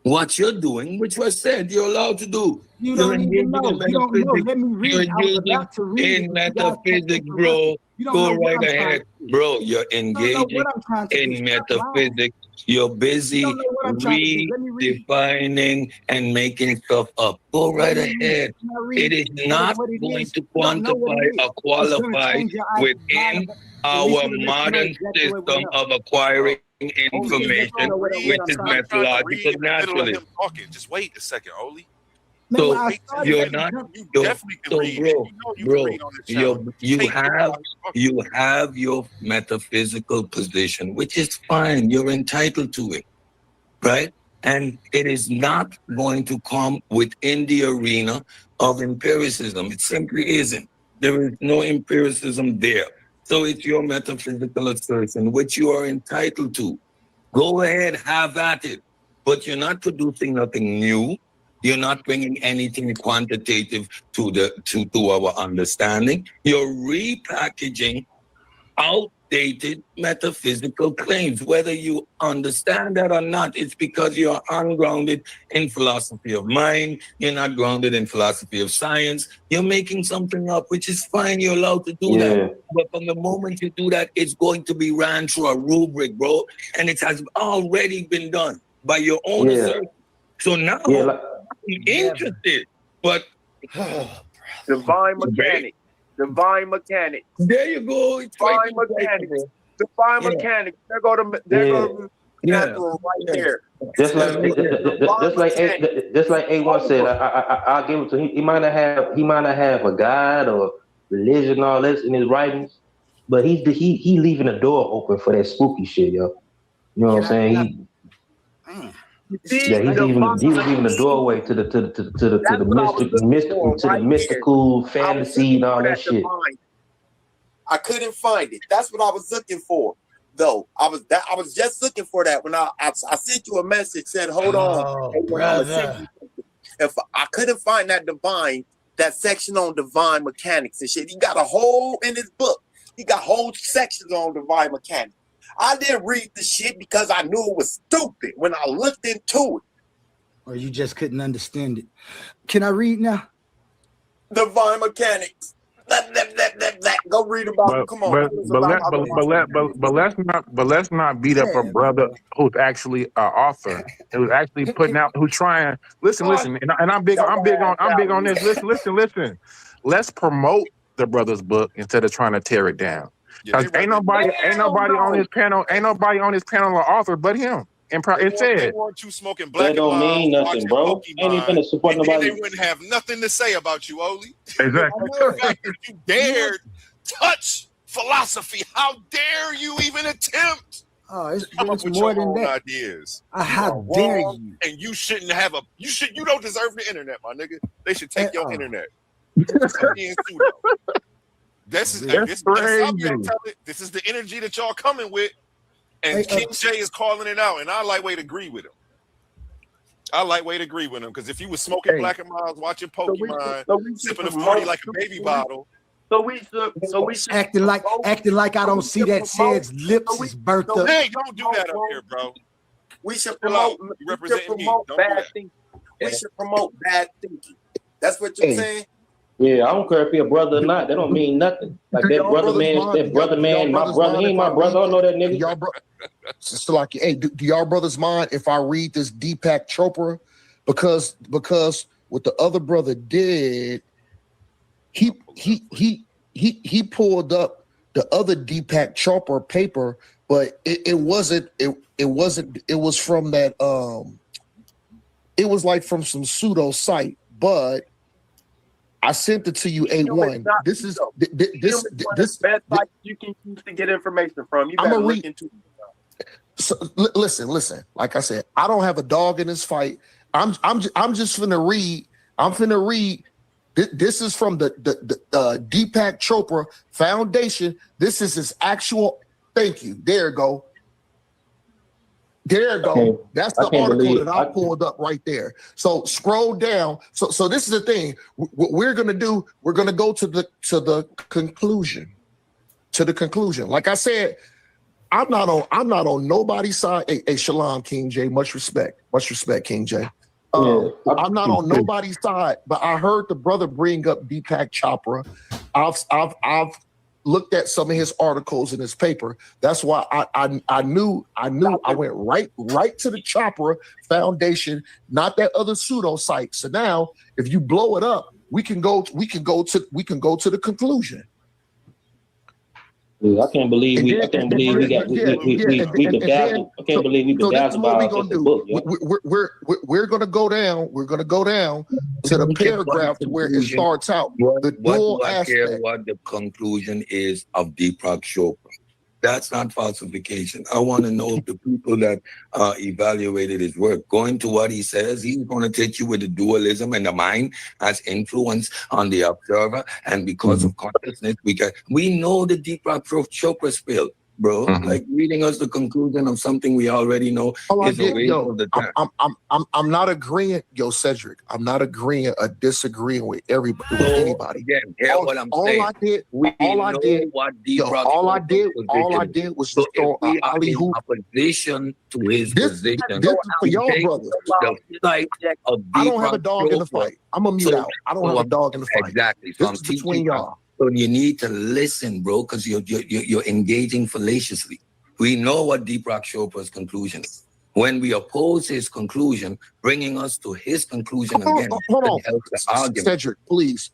What you're doing, which was said, you're allowed to do. You're engaging in metaphysics. You're engaging in metaphysics, bro. Go right ahead. Bro, you're engaging in metaphysics. You're busy redefining and making stuff up. Go right ahead. It is not going to quantify or qualify within our modern system of acquiring information, which is methodological naturalism. Just wait a second, Oli. So you're not. You have your metaphysical position, which is fine. You're entitled to it, right? And it is not going to come within the arena of empiricism. It simply isn't. There is no empiricism there. So it's your metaphysical assertion, which you are entitled to. Go ahead, have at it. But you're not producing nothing new. You're not bringing anything quantitative to our understanding. You're repackaging outdated metaphysical claims. Whether you understand that or not, it's because you're ungrounded in philosophy of mind. You're not grounded in philosophy of science. You're making something up, which is fine. You're allowed to do that. But from the moment you do that, it's going to be ran through a rubric, bro. And it has already been done by your own assertion. So now I'm interested, but divine mechanics. Divine mechanics. There you go. Divine mechanics. Divine mechanics. There go to right there. Just like A1 said, I'll give it to him. He might not have a guide or religion and all this in his writings, but he leaving the door open for that spooky shit, yo. You know what I'm saying? He's leaving the doorway to the mystical fantasy and all that shit. I couldn't find it. That's what I was looking for, though. I was just looking for that when I sent you a message, said, "Hold on, brother." If I couldn't find that section on divine mechanics and shit, he got a whole in his book. He got whole sections on divine mechanics. I didn't read the shit because I knew it was stupid when I looked into it. Or you just couldn't understand it. Can I read now? Divine mechanics. Go read about it. Come on. But let's not beat up a brother who's actually an author, who's actually putting out, who's trying. Listen, and I'm big on this. Listen. Let's promote the brother's book instead of trying to tear it down. Because ain't nobody on his panel an author but him. And it said you smoking black that don't mean nothing, bro. Ain't even gonna support nobody. They wouldn't have nothing to say about you, Oli. Exactly. The fact that you dared touch philosophy, how dare you even attempt? Oh, it's more than that. Ideas. How dare you? And you shouldn't have you don't deserve the internet, my nigga. They should take your internet. This is the energy that y'all coming with, and King J is calling it out, and I lightweight agree with him. Because if you was smoking Black and Miles, watching Pokemon, sipping a 40 like a baby bottle, so we should acting like I don't see that Shed's lips is burnt up. Hey, don't do that up here, bro. We should promote bad thinking. We should promote bad thinking. That's what you're saying. Yeah, I don't care if he a brother or not. That don't mean nothing. Like that brother man, my brother, he ain't my brother. I don't know that nigga. So like, hey, do y'all brothers mind if I read this Deepak Chopra? Because what the other brother did, he pulled up the other Deepak Chopra paper, but it was from that it was like from some pseudo site, but I sent it to you, A1. This is this best site you can use to get information from. You better look into it. So, listen. Like I said, I don't have a dog in this fight. I'm just finna read. I'm finna read. This is from the Deepak Chopra Foundation. This is his actual. Thank you. There you go. There you go. That's the article that I pulled up right there. So scroll down. So this is the thing. What we're gonna do, we're gonna go to the conclusion. To the conclusion. Like I said, I'm not on nobody's side. Hey, Shalom, King J. Much respect, King J. I'm not on nobody's side, but I heard the brother bring up Deepak Chopra. I've looked at some of his articles in his paper. That's why I knew I went right to the Chopra Foundation, not that other pseudo site. So now if you blow it up, we can go to the conclusion. I can't believe we bedazzled. I can't believe we bedazzled by the book. We're gonna go down. We're gonna go down to the paragraph where it starts out. The dual aspect. What the conclusion is of Deepak Chopra. That's not falsification. I want to know if the people that evaluated his work, going to what he says, he's going to teach you with the dualism and the mind has influence on the observer. And because of consciousness, we know the Deepak Chopra spill. bro. Like reading us the conclusion of something we already know is a waste of the time. I'm not agreeing, Cedric. I'm not agreeing or disagreeing with everybody, with anybody. Again, hear what I'm saying. All I did was so throw if we are alley in hoop. opposition to his position. This is for y'all, brothers. I I don't have a dog in the fight. I'm gonna mute out. I don't have a dog in the fight. Exactly. So This is between y'all. So you need to listen, bro, because you're engaging fallaciously. We know what Deepak Chopra's conclusion is. When we oppose his conclusion, bringing us to his conclusion again, Hold on. helps the argument. Cedric, please,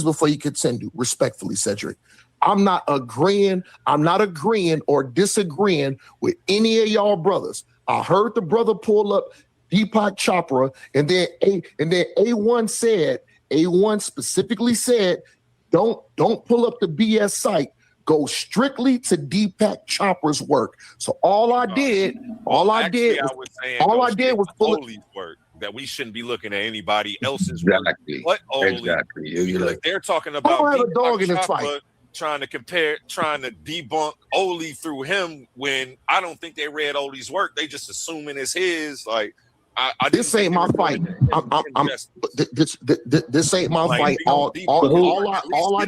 before you continue, respectfully, Cedric. I'm not agreeing or disagreeing with any of y'all brothers. I heard the brother pull up Deepak Chopra, and then A1 specifically said, don't pull up the BS site. Go strictly to Deepak Chopra's work. So all I did was pull up. Oli's work. That we shouldn't be looking at anybody else's Exactly. work. What Oli? Exactly. They're talking I about don't have a Deepak dog in this Chopra fight. trying to debunk Oli through him when I don't think they read Oli's work. They just assuming it's his. Like This ain't my fight. This ain't my fight. All I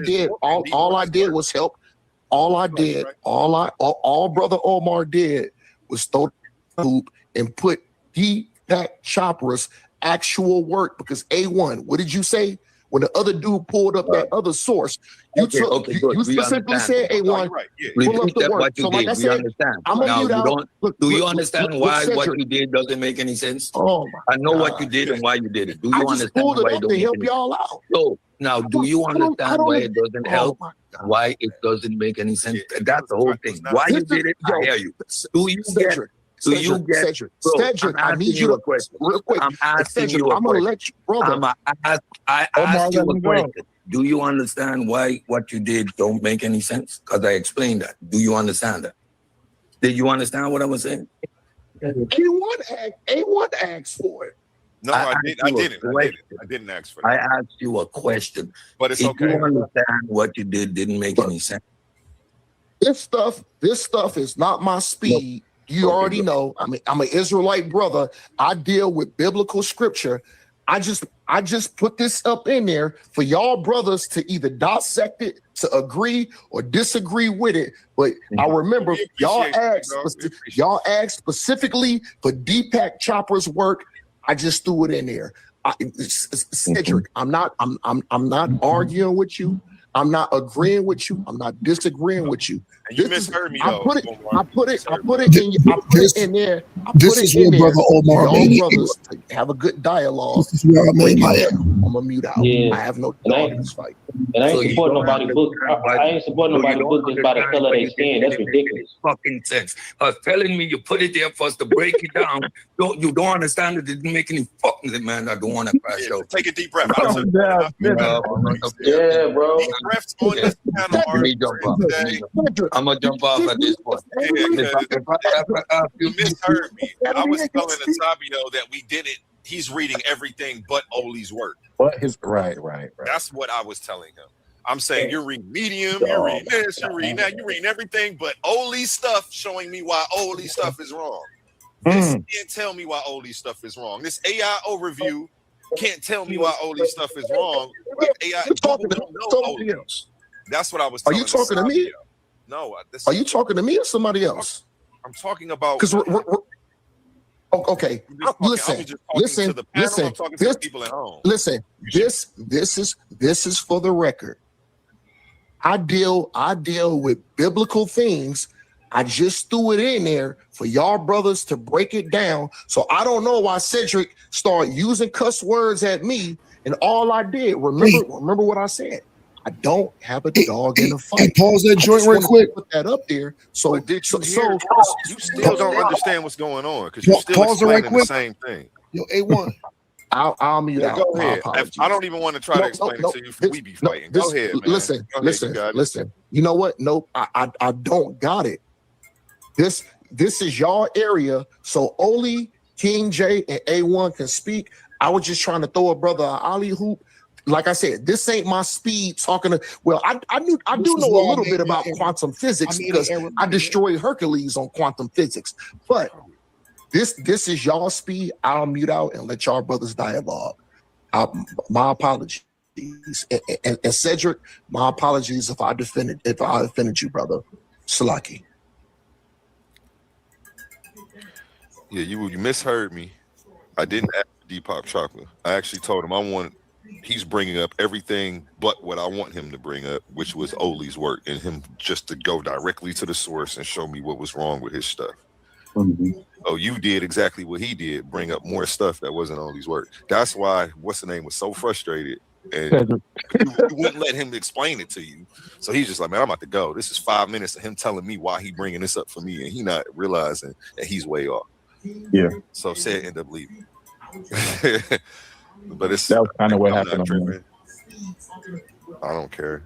did was help. All Brother Omar did was throw the hoop and put Deepak Chopra's actual work, because A1, what did you say? When the other dude pulled up that other source, you specifically said A1, pull up the work. So like I said, I'm gonna mute out. Do you understand why what you did doesn't make any sense? Oh my I know God. what you did and why you did it. Do I you just understand pulled it why up it don't to make help any y'all sense? out. So now, do you understand why it doesn't help? my Why it doesn't make any sense? That's the whole thing. Why you did it? I hear you. Do you get? Do you get? Cedric, Bro, Cedric, I need you a to question. real quick. I'm asking Cedric, you a I'm gonna question. let you, brother. I asked you a question. Do you understand why what you did don't make any sense? Because I explained that. Do you understand that? Did you understand what I was saying? A1 asked for it. No, I didn't ask for that. I asked you a question. But it's if okay. you understand what you didn't make any sense. This stuff is not my speed. You already know. I'm an Israelite brother. I deal with biblical scripture. I just put this up in there for y'all brothers to either dissect it, to agree or disagree with it. But I remember y'all asked specifically for Deepak Chopra's work. I just threw it in there. Cedric, I'm not arguing with you. I'm not agreeing with you. I'm not disagreeing with you. And you misheard me though. I put it in there. This is where Brother Omar made y'all brothers to have a good dialogue. This is where I made my I'm gonna mute out. Yeah. I have no dog in this fight. And I ain't supporting nobody's book. I ain't supporting nobody's book just by the color they skin. That's ridiculous. Fucking sense. Telling me you put it there for us to break it down. You don't understand it. It didn't make any fucking sense, man. I don't want to crash out. Take a deep breath. Yeah, bro. Deep breaths on this channel are I'm gonna jump off at this point. You misheard me. I was telling Otabio that we did it. He's reading everything but Oli's work. What his right. That's what I was telling him. I'm saying you're reading Medium, you're reading this, you're reading that, you're reading everything but Oli's stuff, showing me why Oli's stuff is wrong. This can't tell me why Oli's stuff is wrong. This AI overview can't tell me why Oli's stuff is wrong. AI don't know Oli. That's what I was Are telling you talking to me? No. Are you talking to me or somebody else? I'm talking about. Because okay. Listen. This is for the record. I deal with biblical things. I just threw it in there for y'all brothers to break it down. So I don't know why Cedric started using cuss words at me. And all I did, remember what I said. I don't have a dog in the fight. Hey, pause that joint right quick. Put that up there. So you still don't understand what's going on because you're still explaining the same thing. Yo, A1. I'll mute out. Go ahead. I don't even want to try to explain it to you. We be fighting. Go ahead, man. Listen. You know what? Nope. I don't got it. This is y'all area. So Oli, King J, and A1 can speak. I was just trying to throw a brother an alley hoop like I said, this ain't my speed talking to. Well, I do know a little bit about quantum physics because I destroyed Hercules on quantum physics. But this is y'all speed. I'll mute out and let y'all brothers dialogue. My apologies. And Cedric, my apologies if I offended you, brother. Salaki. Yeah, you misheard me. I didn't ask Depop Chocolate. I actually told him he's bringing up everything but what I want him to bring up, which was Oli's work, and him just to go directly to the source and show me what was wrong with his stuff. Oh, you did exactly what he did, bring up more stuff that wasn't Oli's work. That's why what's the name was so frustrated, and you wouldn't let him explain it to you. So he's just like, man, I'm about to go. This is 5 minutes of him telling me why he bringing this up for me, and he not realizing that he's way off. Yeah. So Said end up leaving. But it's that was kind of what happened. I don't care.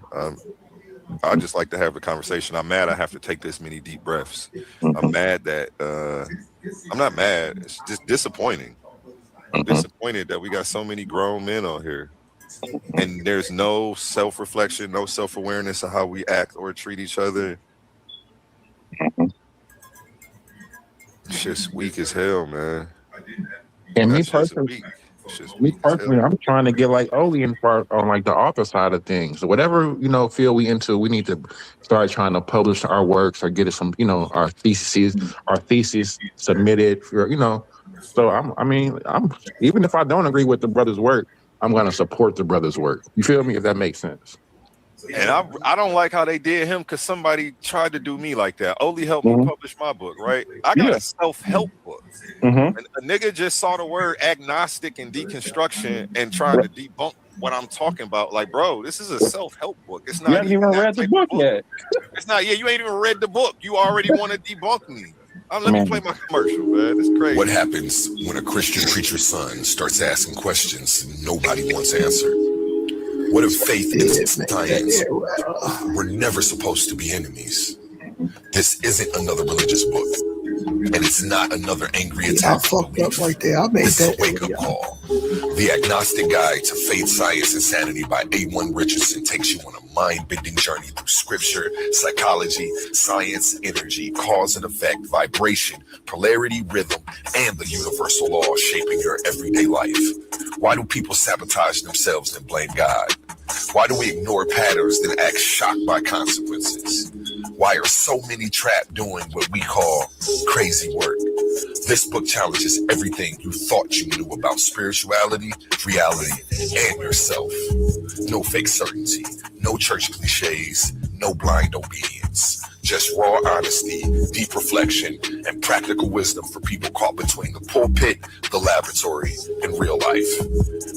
I just like to have a conversation. I'm mad I have to take this many deep breaths. I'm mad that I'm not mad. It's just disappointing. I'm disappointed that we got so many grown men on here and there's no self-reflection, no self-awareness of how we act or treat each other. It's just weak as hell, man. And me personally, I'm trying to get like Oli in part on like the author side of things. So whatever field we into, we need to start trying to publish our works or get some our theses submitted for So I'm even if I don't agree with the brother's work, I'm going to support the brother's work. You feel me? If that makes sense. And I don't like how they did him because somebody tried to do me like that. Oli helped me publish my book, right? I got a self-help book. And a nigga just saw the word agnostic and deconstruction and trying to debunk what I'm talking about. Like, bro, this is a self-help book. It's not you haven't even read the book yet. It's not. Yeah, you ain't even read the book. You already want to debunk me. Let me play my commercial, man. It's crazy. What happens when a Christian preacher's son starts asking questions nobody wants answered? What if faith and science were never supposed to be enemies? This isn't another religious book, and it's not another angry attack. I fucked up right there. I made this that is a wake-up call. The Agnostic Guide to Faith, Science, and Sanity by A1 Richardson takes you on a mind-bending journey through scripture, psychology, science, energy, cause and effect, vibration, polarity, rhythm, and the universal law shaping your everyday life. Why do people sabotage themselves and blame God? Why do we ignore patterns then act shocked by consequences? Why are so many trapped doing what we call crazy work? This book challenges everything you thought you knew about spirituality, reality, and yourself. No fake certainty, no church cliches, no blind obedience. Just raw honesty, deep reflection, and practical wisdom for people caught between the pulpit, the laboratory, and real life.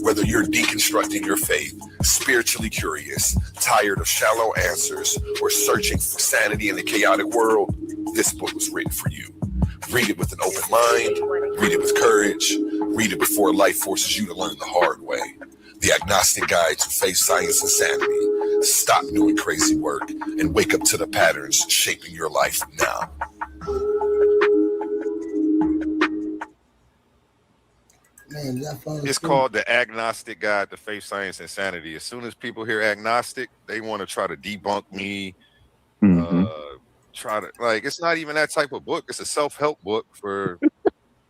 Whether you're deconstructing your faith, spiritually curious, tired of shallow answers, or searching for sanity in a chaotic world, this book was written for you. Read it with an open mind, read it with courage, read it before life forces you to learn the hard way. The Agnostic Guide to Faith, Science, and Sanity. Stop doing crazy work and wake up to the patterns shaping your life now. Man, it's called The Agnostic Guide to Faith, Science, and Sanity. As soon as people hear agnostic, they want to try to debunk me. Try to it's not even that type of book. It's a self-help book for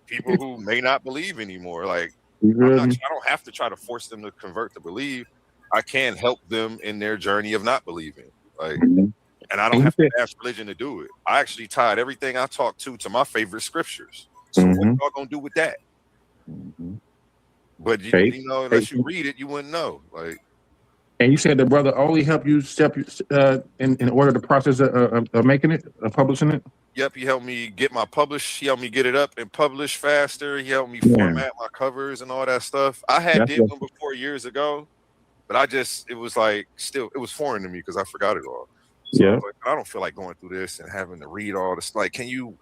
people who may not believe anymore. I don't have to try to force them to convert to believe. I can help them in their journey of not believing. And I don't have to ask religion to do it. I actually tied everything I talk to my favorite scriptures. So what y'all gonna do with that? But unless you read it, you wouldn't know. And you said the brother only helped you step in order the process of making it, of publishing it? Yep, he helped me get my publish. He helped me get it up and publish faster. He helped me format my covers and all that stuff. I had did them before years ago, but it was it was foreign to me because I forgot it all. So I don't feel like going through this and having to read all this. Can you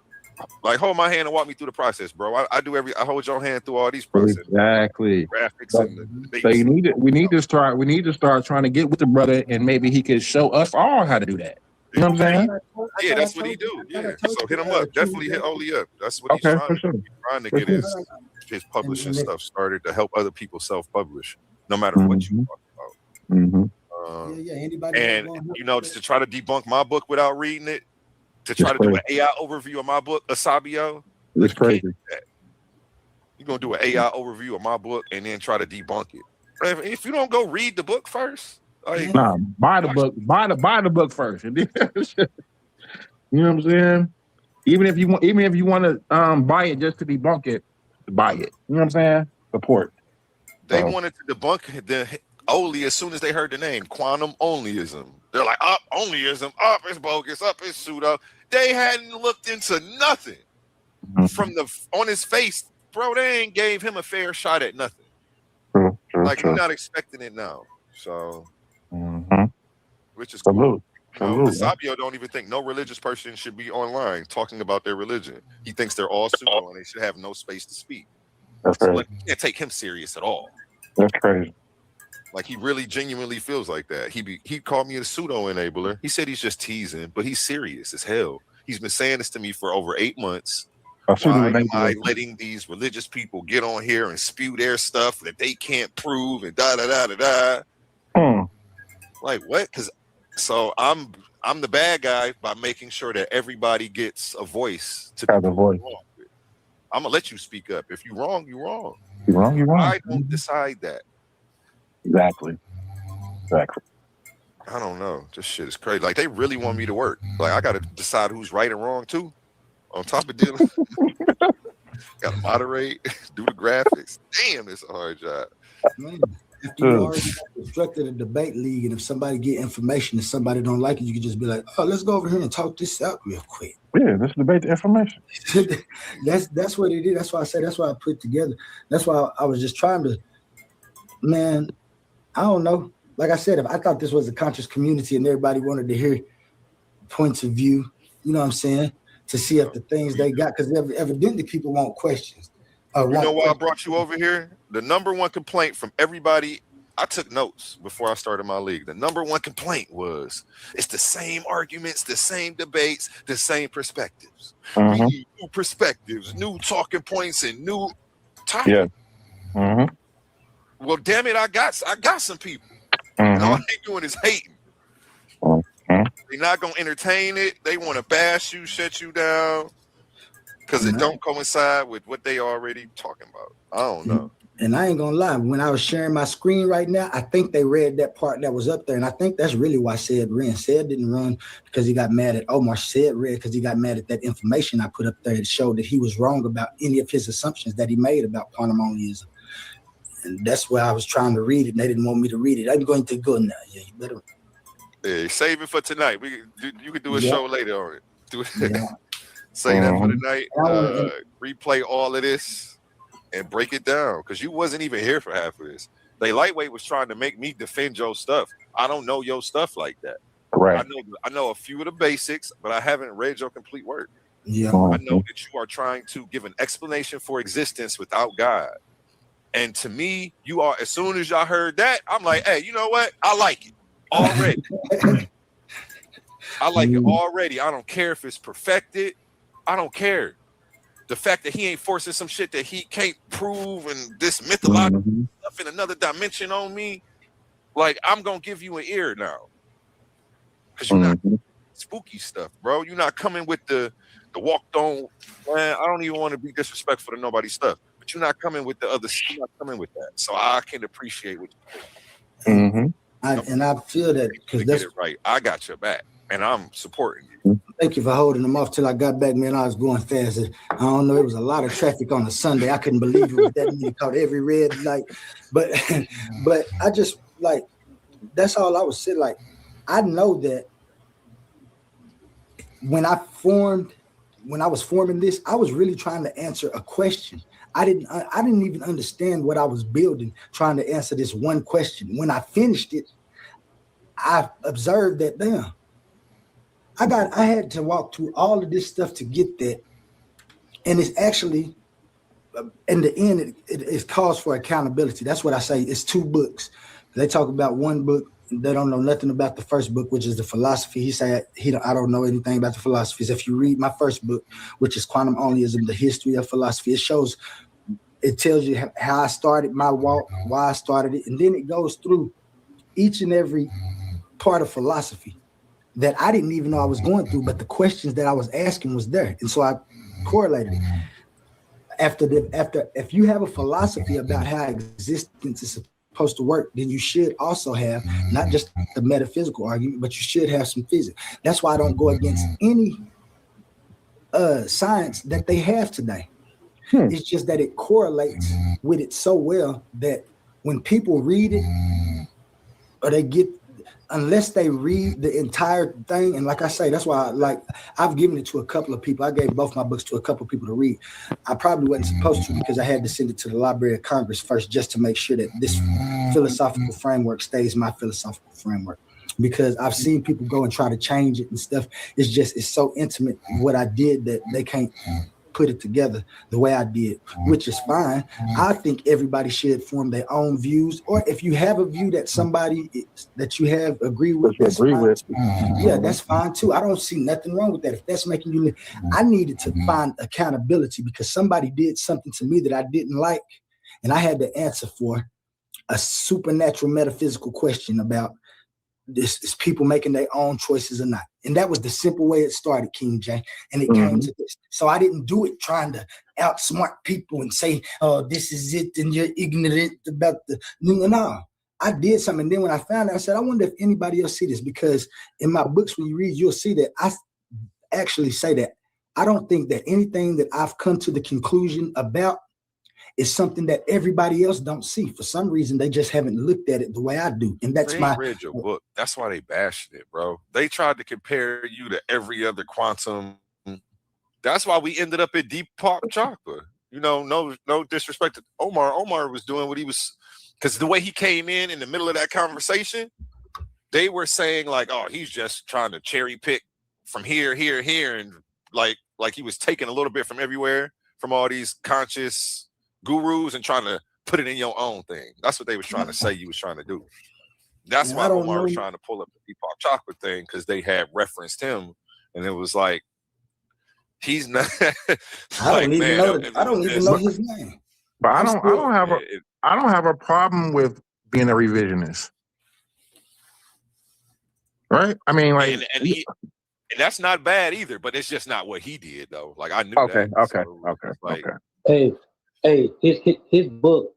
hold my hand and walk me through the process, bro? I hold your hand through all these processes. Exactly. Graphics and the debates. So we need to start trying to get with the brother and maybe he could show us all how to do that. You know what I'm saying? Yeah, that's what he do. Yeah. So hit him up. Definitely hit Oli up. That's what he's trying to get his publishing stuff started to help other people self-publish, no matter what you talk about. Anybody and just to try to debunk my book without reading it, to try to do an AI overview of my book, Asabio. It's crazy. You're gonna do an AI overview of my book and then try to debunk it. If you don't go read the book first, buy the book. Buy the book first. And then, you know what I'm saying? Even if you want to buy it just to debunk it, buy it. You know what I'm saying? Support. They wanted to debunk the only as soon as they heard the name quantum onlyism. They're like, up onlyism, up it's bogus, up it's pseudo. They hadn't looked into nothing from on his face, bro. They ain't gave him a fair shot at nothing. You're not expecting it now. So, which is cool. Sabio don't even think no religious person should be online talking about their religion. He thinks they're all pseudo and they should have no space to speak. That's crazy. You can't take him serious at all. That's crazy. Like he really genuinely feels like that. He called me a pseudo enabler. He said he's just teasing, but he's serious as hell. He's been saying this to me for over 8 months. Why am I letting these religious people get on here and spew their stuff that they can't prove and da da da da da? Like what? So I'm the bad guy by making sure that everybody gets a voice to have a voice. I'm gonna let you speak up. If you're wrong, you're wrong. You're wrong. You're wrong. I don't decide that. Exactly. I don't know. This shit is crazy. Like they really want me to work. Like I gotta decide who's right and wrong too. On top of dealing, gotta moderate, do the graphics. Damn, it's a hard job. Man, after you already constructed a debate league, and if somebody get information and somebody don't like it, you can just be like, "Oh, let's go over here and talk this out real quick." Yeah, let's debate the information. That's what it is. That's why I say that's why I put together. That's why I was just trying to, man. I don't know. Like I said, if I thought this was a conscious community and everybody wanted to hear points of view, you know what I'm saying? To see if the things they got, because evidently people want questions. You know why I brought you over here? The number one complaint from everybody, I took notes before I started my league. The number one complaint was, it's the same arguments, the same debates, the same perspectives. We need new perspectives, new talking points, and new topics. Yeah. Well, damn it, I got some people. All they doing is hating. They're not gonna entertain it. They want to bash you, shut you down, because it don't coincide with what they already talking about. I don't know. And I ain't gonna lie, when I was sharing my screen right now, I think they read that part that was up there, and I think that's really why Said ran. Said didn't run because he got mad at Omar. Said read because he got mad at that information I put up there that showed that he was wrong about any of his assumptions that he made about quantum onlyism. And that's why I was trying to read it, and they didn't want me to read it. I'm going to go now. Yeah, you better. Yeah, save it for tonight. You can do a show later on it. Do it. Say that for tonight. Replay all of this and break it down, because you wasn't even here for half of this. They lightweight was trying to make me defend your stuff. I don't know your stuff like that. Right. I know a few of the basics, but I haven't read your complete work. Yeah. I know that you are trying to give an explanation for existence without God. And to me, you are, as soon as y'all heard that, I'm like, hey, you know what? I like it already. I like it already. I don't care if it's perfected. I don't care. The fact that he ain't forcing some shit that he can't prove and this mythological stuff in another dimension on me, like, I'm going to give you an ear now. Because you're not spooky stuff, bro. You're not coming with the walked on, man, I don't even want to be disrespectful to nobody's stuff. But you're not coming with the other. You're not coming with that, so I can appreciate what you're doing. I feel that because that's it right. I got your back, and I'm supporting you. Thank you for holding them off till I got back, man. I was going fast. I don't know. It was a lot of traffic on a Sunday. I couldn't believe it was that many. Caught every red light, but I just like that's all I was saying. Like I know that when I was forming this, I was really trying to answer a question. I didn't even understand what I was building, trying to answer this one question. When I finished it, I observed that, damn, I had to walk through all of this stuff to get that. And it's actually, in the end, it calls for accountability. That's what I say. It's 2 books. They talk about one book. They don't know nothing about the first book, which is the philosophy. He said, I don't know anything about the philosophies. If you read my first book, which is Quantum Onlyism, the history of philosophy, it tells you how I started my walk, why I started it. And then it goes through each and every part of philosophy that I didn't even know I was going through, but the questions that I was asking was there. And so I correlated it. If you have a philosophy about how existence is supposed to work, then you should also have not just the metaphysical argument, but you should have some physics. That's why I don't go against any science that they have today. It's just that it correlates with it so well that when people read it, or they get, unless they read the entire thing, and like I say, that's why I've given it to a couple of people. I gave both my books to a couple of people to read. I probably wasn't supposed to, because I had to send it to the Library of Congress first, just to make sure that this philosophical framework stays my philosophical framework. Because I've seen people go and try to change it and stuff. It's so intimate what I did that they can't put it together the way I did, which is fine. I think everybody should form their own views, or if you have a view that somebody that you have agree with, that's fine too. I don't see nothing wrong with that. If that's making you, I needed to find accountability because somebody did something to me that I didn't like, and I had to answer for a supernatural metaphysical question about this is people making their own choices or not. And that was the simple way it started, King J. And it came to this. So I didn't do it trying to outsmart people and say, oh, this is it, and you're ignorant about the no. I did something. And then when I found out, I said, I wonder if anybody else see this, because in my books, when you read, you'll see that I actually say that I don't think that anything that I've come to the conclusion about is something that everybody else don't see. For some reason, they just haven't looked at it the way I do. And that's they read your book. That's why they bashed it, bro. They tried to compare you to every other quantum. That's why we ended up at Deepak Chopra. You know, no disrespect to Omar. Omar was doing what he was, because the way he came in the middle of that conversation, they were saying like, oh, he's just trying to cherry pick from here, and like he was taking a little bit from everywhere, from all these conscious gurus, and trying to put it in your own thing. That's what they was trying to say you was trying to do. That's why Omar was trying to pull up the Deepak Chopra thing, because they had referenced him, and it was like, he's not. I don't even know his name. But I don't have a problem with being a revisionist, right? I mean, like, and that's not bad either. But it's just not what he did, though. Like, I knew that. Okay. Hey, his book,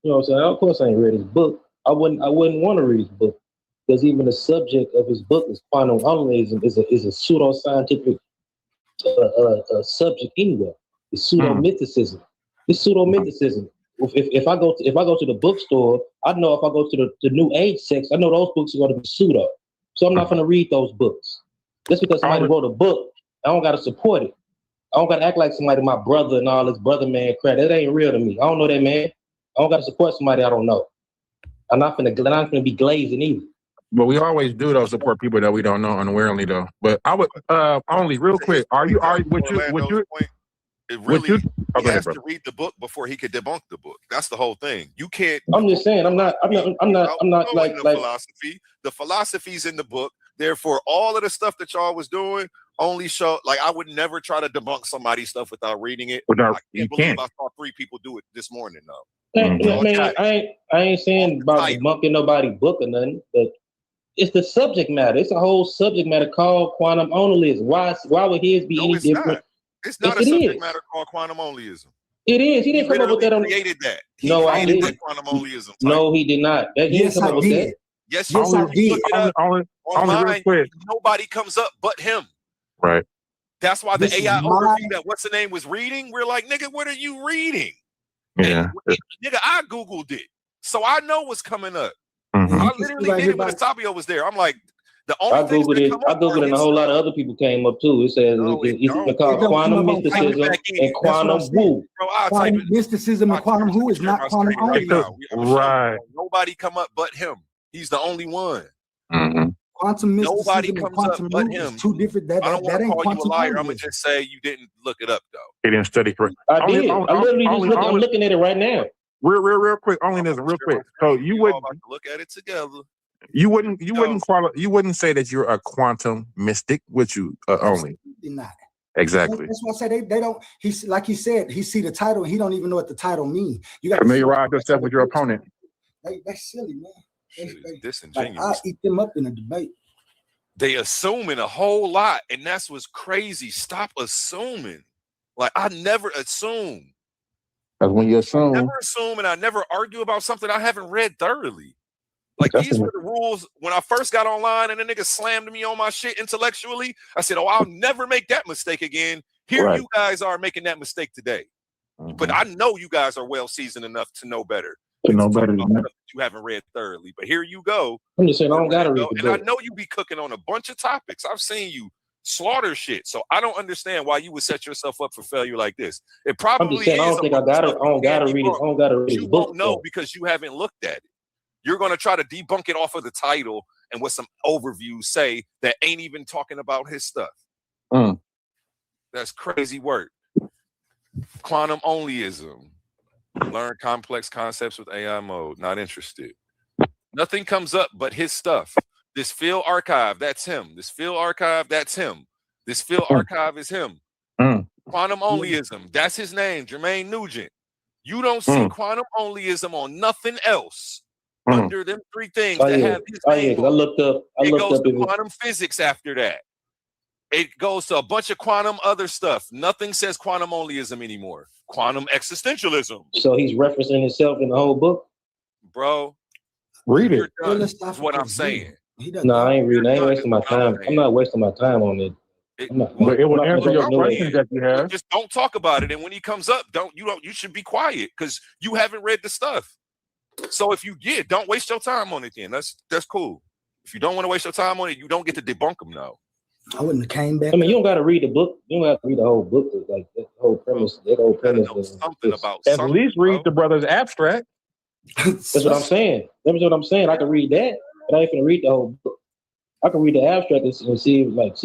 you know what I'm saying? Of course I ain't read his book. I wouldn't want to read his book, because even the subject of his book is quantum unrealism, is a pseudoscientific subject anyway. It's pseudo-mythicism. It's pseudo-mythicism. If I go to the bookstore, I know if I go to the New Age section, I know those books are going to be pseudo. So I'm not going to read those books. Just because somebody wrote a book, I don't got to support it. I don't gotta act like somebody my brother and all this brother man crap. That ain't real to me. I don't know that man. I don't gotta support somebody I don't know. I'm not gonna be glazing either. But we always do though, support people that we don't know unwillingly though. But I would only real quick. Would you has to read the book before he could debunk the book. That's the whole thing. You can't. I'm just saying. I'm not like philosophy. The philosophy's in the book. Therefore, all of the stuff that y'all was doing only show, like, I would never try to debunk somebody's stuff without reading it. I saw 3 people do it this morning though. I ain't saying about debunking nobody's book or nothing, but it's the subject matter. It's a whole subject matter called quantum onlyism. Why would his be any different? It's not a subject matter called quantum onlyism. It is. He didn't come up with that. Created that. No, I didn't. Quantum onlyism. No, he did not. He didn't come up with that. Yes, I did. Online, nobody comes up but him. Right. That's why the AI overview that what's the name was reading. We're like, nigga, what are you reading? Yeah. And, nigga, I Googled it, so I know what's coming up. I literally did it when Sabio was there. I'm like, the only I Googled it, and a whole lot of other people came up too. It says it's called quantum mysticism and quantum woo. Quantum mysticism and quantum woo is not quantum onlyism. Right. Nobody come up but him. He's the only one. Quantum mysticism Nobody and comes quantum up but woo him. is two different. That I don't want to ain't call you a quantum liar. I'm gonna onlyism. just say you didn't look it up though. He didn't study correct. I did. I'm looking at it right now. Real quick. Real quick. So you wouldn't look at it together. You wouldn't say that you're a quantum mystic, would you? Only not. Exactly. That's why I say they don't. He's like he said. He see the title. And he don't even know what the title means. You got to familiarize yourself with your opponent. That's silly, man. Like, disingenuous. I'll eat them up in a debate. They assuming a whole lot, and that's what's crazy. Stop assuming. Like, I never assume. Because when you assume, Never assume, and I never argue about something I haven't read thoroughly. Like, these were the rules when I first got online and the nigga slammed me on my shit intellectually. I said, oh, I'll never make that mistake again. Here you guys are making that mistake today. But I know you guys are well seasoned enough to know better. To know better than that. You haven't read thoroughly. But here you go. I'm just saying I don't gotta read the And I book. know you be cooking on a bunch of topics. I've seen you slaughter shit. So I don't understand why you would set yourself up for failure like this. It probably I'm just saying I don't think I don't gotta read it. I don't gotta read the You book. won't know because you haven't looked at it. You're going to try to debunk it off of the title and what some overviews say that ain't even talking about his stuff. That's crazy work. Quantum onlyism. Learn complex concepts with AI mode. Not interested. Nothing comes up but his stuff. This field archive, that's him. This field archive, that's him. This field archive is him. Quantum onlyism, that's his name, Jermaine Nugent. You don't see quantum onlyism on nothing else under them three things that have his name. I looked up. It goes to quantum physics after that. It goes to a bunch of quantum other stuff. Nothing says quantum onlyism anymore. Quantum existentialism. So he's referencing himself in the whole book. Bro, read it. That's what I'm saying. No, I ain't reading. I ain't wasting my time. I'm not wasting my time on it. But it will answer your questions that you have. Just don't talk about it. And when he comes up, you should be quiet because you haven't read the stuff. So if you don't waste your time on it then. That's cool. If you don't want to waste your time on it, you don't get to debunk them now. I wouldn't have came back. I mean, you don't got to read the book. You don't have to read the whole book. Like that whole premise. That whole premise. At least read the brother's abstract. That's what I'm saying. That's what I'm saying. I can read that, but I ain't gonna read the whole book. I can read the abstract and see what it's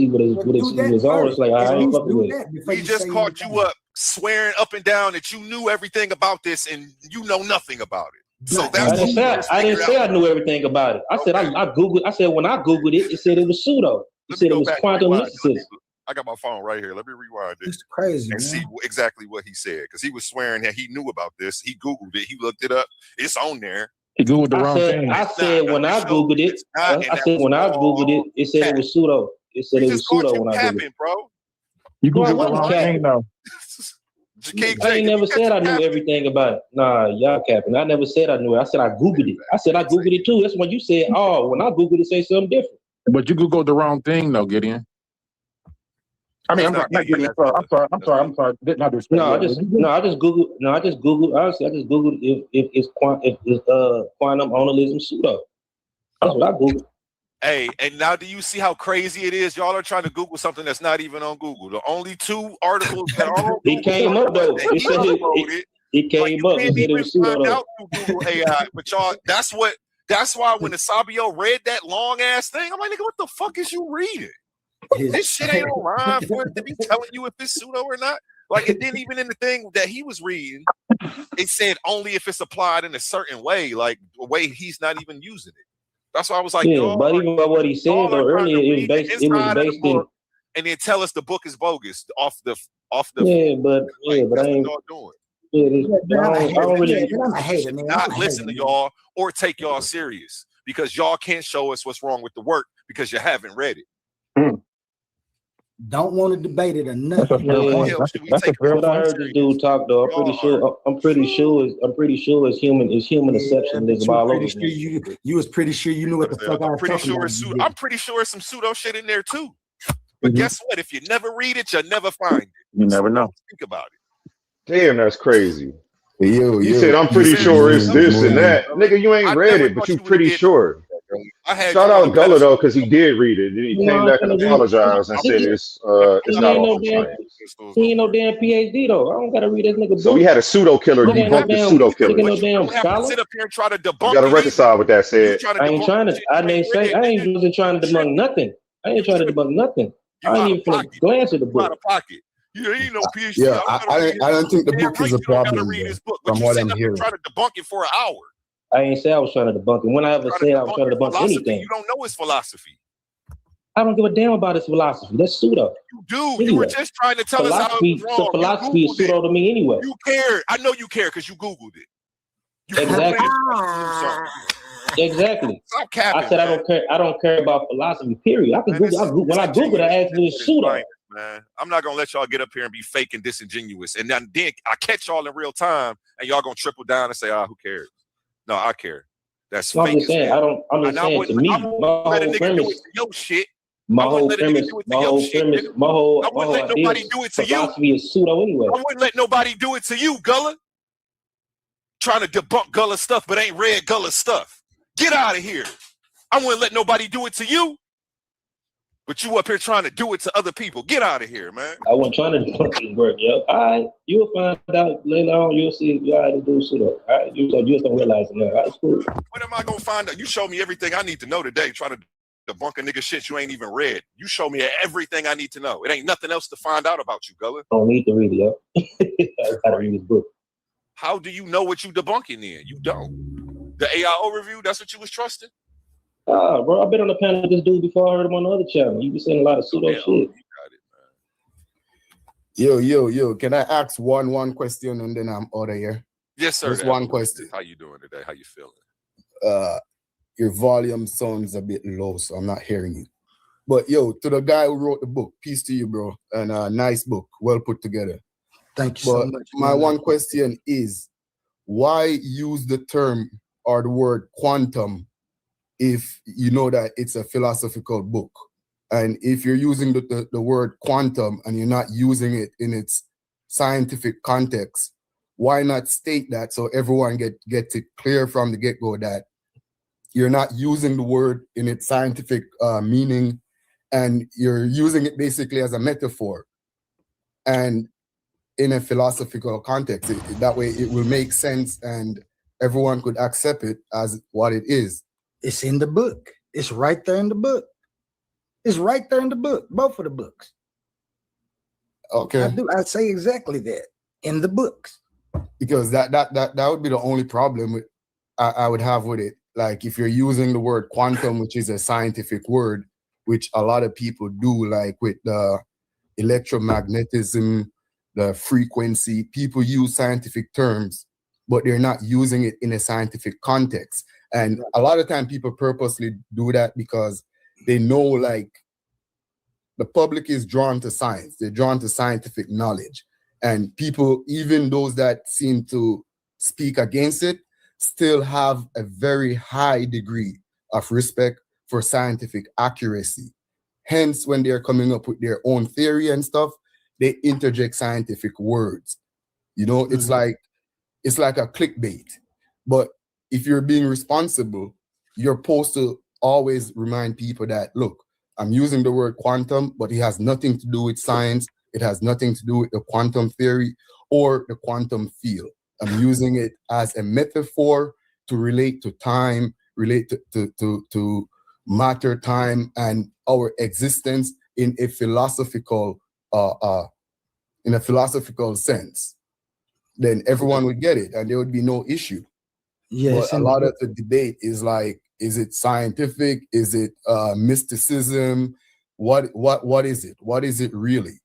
on. It's like I ain't fucking with it. We just caught you up swearing up and down that you knew everything about this and you know nothing about it. So that's I didn't say I knew everything about it. I said I googled. I said when I googled it, it said it was pseudo. It said it was quantum mysticism. I got my phone right here. Let me rewind it. It's crazy, and see exactly what he said because he was swearing that he knew about this. He googled it. He looked it up. It's on there. He googled the wrong thing. I said when I googled it. I said when I googled it, it said it was pseudo. It said it was pseudo when I googled it. Bro. You googled the wrong thing though. I ain't never said I knew everything about it. Nah, y'all capping. I never said I knew it. I said I googled it. I said I googled it too. That's when you said, "Oh, when I googled it, say something different." But you googled the wrong thing though, Gideon. I mean, I'm sorry. Didn't understand. I just googled. Honestly, I just googled if quantum onlyism pseudo. That's what I googled. Hey, and now do you see how crazy it is? Y'all are trying to Google something that's not even on Google. The only two articles that are on Google came up though. It said it came up. It said it was pseudo. Out through Google AI, but y'all, that's why when the Sabio read that long ass thing, I'm like, nigga, what the fuck is you reading? This shit ain't online for it to be telling you if it's pseudo or not. Like, it didn't even in the thing that he was reading, it said only if it's applied in a certain way, like a way he's not even using it. That's why I was like, but even by what he said though earlier, it was based in, and then tell us the book is bogus off the. But I ain't doing. I don't really not listen to y'all or take y'all serious because y'all can't show us what's wrong with the work because you haven't read it. Don't want to debate it or nothing. That's what I heard this dude talk though. I'm pretty sure it's human exceptionalism all over. You was pretty sure you knew what the fuck I was talking about. I'm pretty sure it's some pseudo shit in there too. But guess what? If you never read it, you'll never find it. You never know. Think about it. Damn, that's crazy. You said I'm pretty sure it's this and that. Nigga, you ain't read it, but you pretty sure. Shout out Gullah though, because he did read it. He came back and apologized and said it's not all he ain't no damn PhD though. I don't gotta read this nigga book. So we had a pseudo killer debunk the pseudo killer. No damn scholar. Sit up here and try to debunk. You gotta reconcile with that said. I ain't trying to. I ain't trying to debunk nothing. I ain't trying to debunk nothing. I ain't even finna glance at the book. You ain't no PhD. Yeah, I don't think the book is a problem. From what I'm hearing, trying to debunk it for an hour. I ain't say I was trying to debunk it. When I ever said I was trying to debunk anything, you don't know his philosophy. I don't give a damn about his philosophy. That's pseudo. You do. Anyway, you were just trying to tell us how it was wrong. So philosophy is pseudo to me anyway. You care. I know you care because you Googled it. Exactly. Exactly. Stop capping, I said I don't care about philosophy. Period. I can Google. When I Google, I actually pseudo. Man, I'm not gonna let y'all get up here and be fake and disingenuous, and then I catch y'all in real time, and y'all gonna triple down and say, who cares? No, I care. That's So I'm fake. just saying. I'm just saying. To me, my whole premise. Your shit. My whole premise. My whole nobody do it to you. Philosophy is pseudo anyway. I wouldn't let nobody do it to you, Gullah. Trying to debunk Gullah stuff, but ain't read Gullah stuff. Get out of here. I wouldn't let nobody do it to you. But you up here trying to do it to other people. Get out of here, man. I wasn't trying to do this work, yo. All right, you'll find out later on. You'll see you how to do pseudo. All right, you just don't realize it now. All right, it's cool. When am I gonna find out? You show me everything I need to know today. Trying to debunk a nigga shit you ain't even read. You show me everything I need to know. It ain't nothing else to find out about you, Gullah. I don't need to read it, yo. I gotta read this book. How do you know what you debunking then? You don't. The AIO review, that's what you was trusting? Bro, I've been on the panel with this dude before. I heard him on the other channel. You be saying a lot of pseudo shit. Yo, can I ask one question and then I'm out of here? Yes, sir. Just one question. How you doing today? How you feeling? Your volume sounds a bit low, so I'm not hearing you. But yo, to the guy who wrote the book, peace to you, bro. And nice book, well put together. Thank you so much. My one question is, why use the term or the word quantum if you know that it's a philosophical book? And if you're using the word quantum and you're not using it in its scientific context, why not state that so everyone gets it clear from the get-go that you're not using the word in its scientific meaning, and you're using it basically as a metaphor and in a philosophical context. That way it will make sense and everyone could accept it as what it is. It's in the book. It's right there in the book. It's right there in the book, both of the books. Okay. I say exactly that in the books. Because that would be the only problem I would have with it. Like if you're using the word quantum, which is a scientific word, which a lot of people do, like with the electromagnetism, the frequency, people use scientific terms, but they're not using it in a scientific context. And a lot of time people purposely do that because they know like the public is drawn to science. They're drawn to scientific knowledge. And people, even those that seem to speak against it, still have a very high degree of respect for scientific accuracy. Hence, when they're coming up with their own theory and stuff, they interject scientific words. You know, it's like a clickbait. But if you're being responsible, you're supposed to always remind people that, look, I'm using the word quantum, but it has nothing to do with science. It has nothing to do with the quantum theory or the quantum field. I'm using it as a metaphor to relate to time, relate to matter, time, and our existence in a philosophical sense. Then everyone would get it, and there would be no issue. Yes, but a lot of the debate is like, is it scientific? Is it mysticism? What is it? What is it really?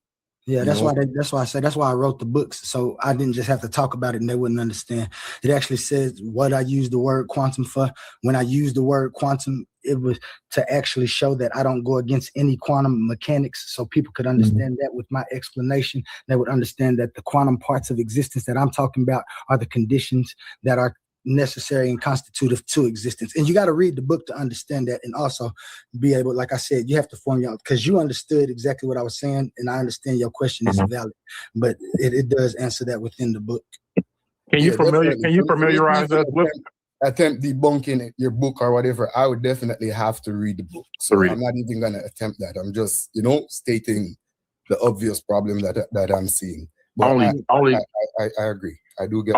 Yeah, that's why I said that's why I wrote the books. So I didn't just have to talk about it and they wouldn't understand. It actually says what I use the word quantum for. When I use the word quantum, it was to actually show that I don't go against any quantum mechanics, so people could understand that with my explanation. They would understand that the quantum parts of existence that I'm talking about are the conditions that are necessary and constitutive to existence. And you got to read the book to understand that, and also be able, like I said, you have to form your own, because you understood exactly what I was saying, and I understand your question is valid, but it does answer that within the book. Can you familiarize us with attempt debunking your book or whatever? I would definitely have to read the book. So I'm not even gonna attempt that. I'm just, stating the obvious problem that I'm seeing. But I agree. I do get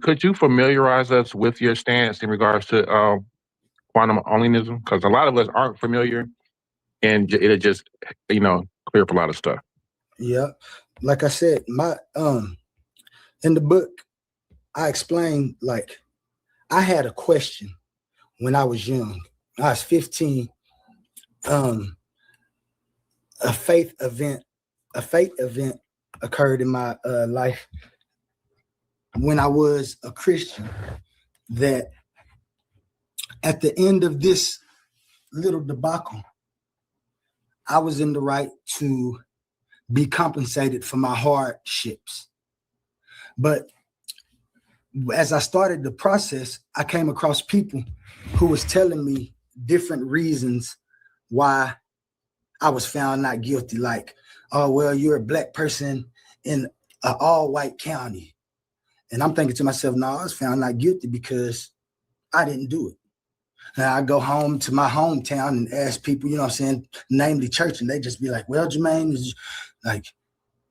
could you familiarize us with your stance in regards to quantum onlyism? Because a lot of us aren't familiar, and it'll just clear up a lot of stuff. Yeah, like I said, my in the book, I explained, like, I had a question when I was young. I was 15. A faith event occurred in my life when I was a Christian that At the end of this little debacle, I was in the right to be compensated for my hardships. But as I started the process, I came across people who was telling me different reasons why I was found not guilty. Like, oh, well, you're a black person in an all-white county. And I'm thinking to myself, no, I was found not guilty because I didn't do it. And I go home to my hometown and ask people, you know what I'm saying, namely church, and they just be like, well, Jermaine, is like,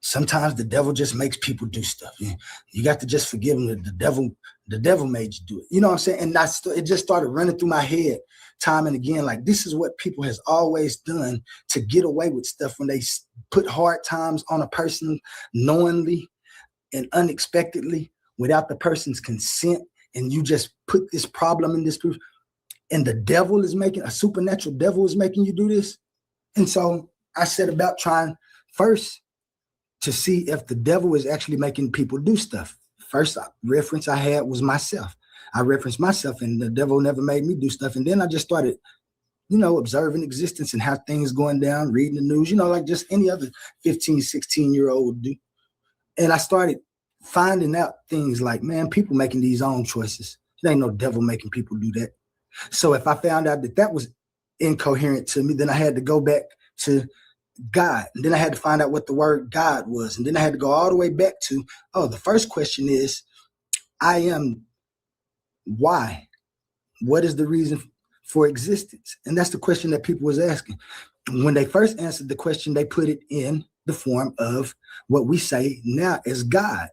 sometimes the devil just makes people do stuff. You got to just forgive them. The devil made you do it. You know what I'm saying? And it just started running through my head time and again. Like, this is what people has always done to get away with stuff when they put hard times on a person knowingly and unexpectedly without the person's consent. And you just put this problem in this group. And the devil is a supernatural devil is making you do this. And so I set about trying first to see if the devil is actually making people do stuff. First reference I had was myself. I referenced myself and the devil never made me do stuff. And then I just started, observing existence and how things going down, reading the news, like just any other 15, 16-year-old do. And I started finding out things like, man, people making these own choices. There ain't no devil making people do that. So if I found out that was incoherent to me, then I had to go back to God. And then I had to find out what the word God was. And then I had to go all the way back to, the first question is, I am why? What is the reason for existence? And that's the question that people was asking. When they first answered the question, they put it in the form of what we say now is God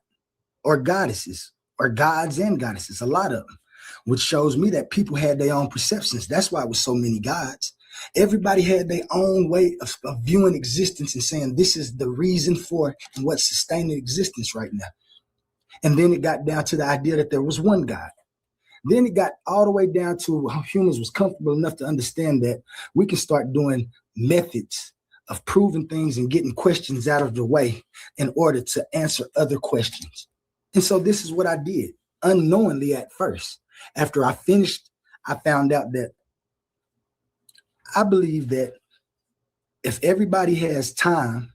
or goddesses or gods and goddesses, a lot of them, which shows me that people had their own perceptions. That's why it was so many gods. Everybody had their own way of viewing existence and saying, this is the reason for and what's sustaining existence right now. And then it got down to the idea that there was one God. Then it got all the way down to how humans was comfortable enough to understand that we can start doing methods of proving things and getting questions out of the way in order to answer other questions. And so this is what I did unknowingly at first. After I finished, I found out that I believe that if everybody has time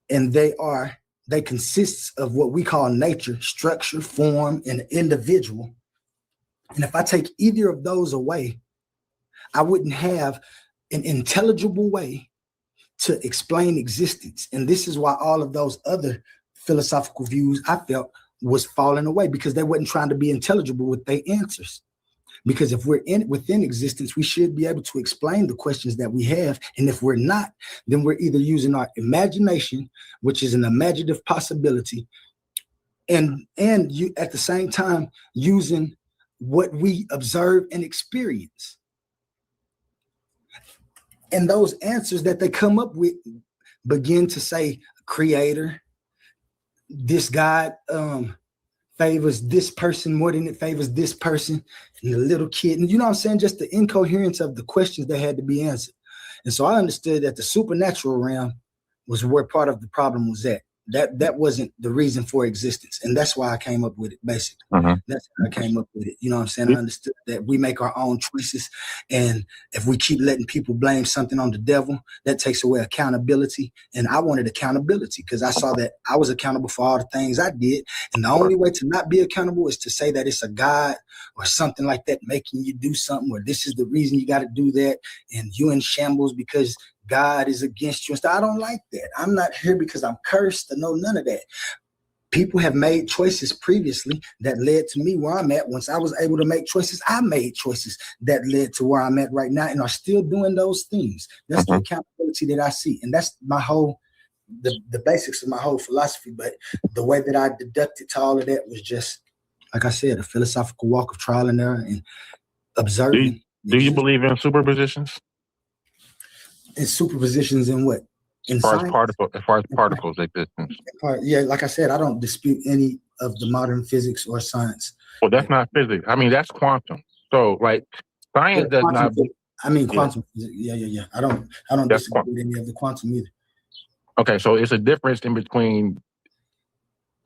and they consists of what we call nature, structure, form, and individual. And if I take either of those away, I wouldn't have an intelligible way to explain existence. And this is why all of those other philosophical views I felt was falling away, because they wasn't trying to be intelligible with their answers. Because if we're within existence, we should be able to explain the questions that we have. And if we're not, then we're either using our imagination, which is an imaginative possibility, and you at the same time using what we observe and experience. And those answers that they come up with begin to say creator, this God favors this person more than it favors this person, and the little kid. And you know what I'm saying? Just the incoherence of the questions that had to be answered. And so I understood that the supernatural realm was where part of the problem was at. That wasn't the reason for existence. And that's why I came up with it, basically. That's how I came up with it. You know what I'm saying? I understood that we make our own choices. And if we keep letting people blame something on the devil, that takes away accountability. And I wanted accountability because I saw that I was accountable for all the things I did. And the only way to not be accountable is to say that it's a God or something like that making you do something, or this is the reason you got to do that. And you in shambles because God is against you. I don't like that. I'm not here because I'm cursed or no, none of that. People have made choices previously that led to me where I'm at. Once I was able to make choices, I made choices that led to where I'm at right now and are still doing those things. That's the accountability that I see. And that's my whole, the basics of my whole philosophy. But the way that I deducted to all of that was just, like I said, a philosophical walk of trial and error and observing. Do you believe in superpositions? And superpositions in what? As far as particles existence. Yeah, like I said, I don't dispute any of the modern physics or science. Well, that's not physics. I mean, that's quantum. So, like, science does not. I mean, quantum. Yeah. I don't disagree with any of the quantum either. Okay, so it's a difference in between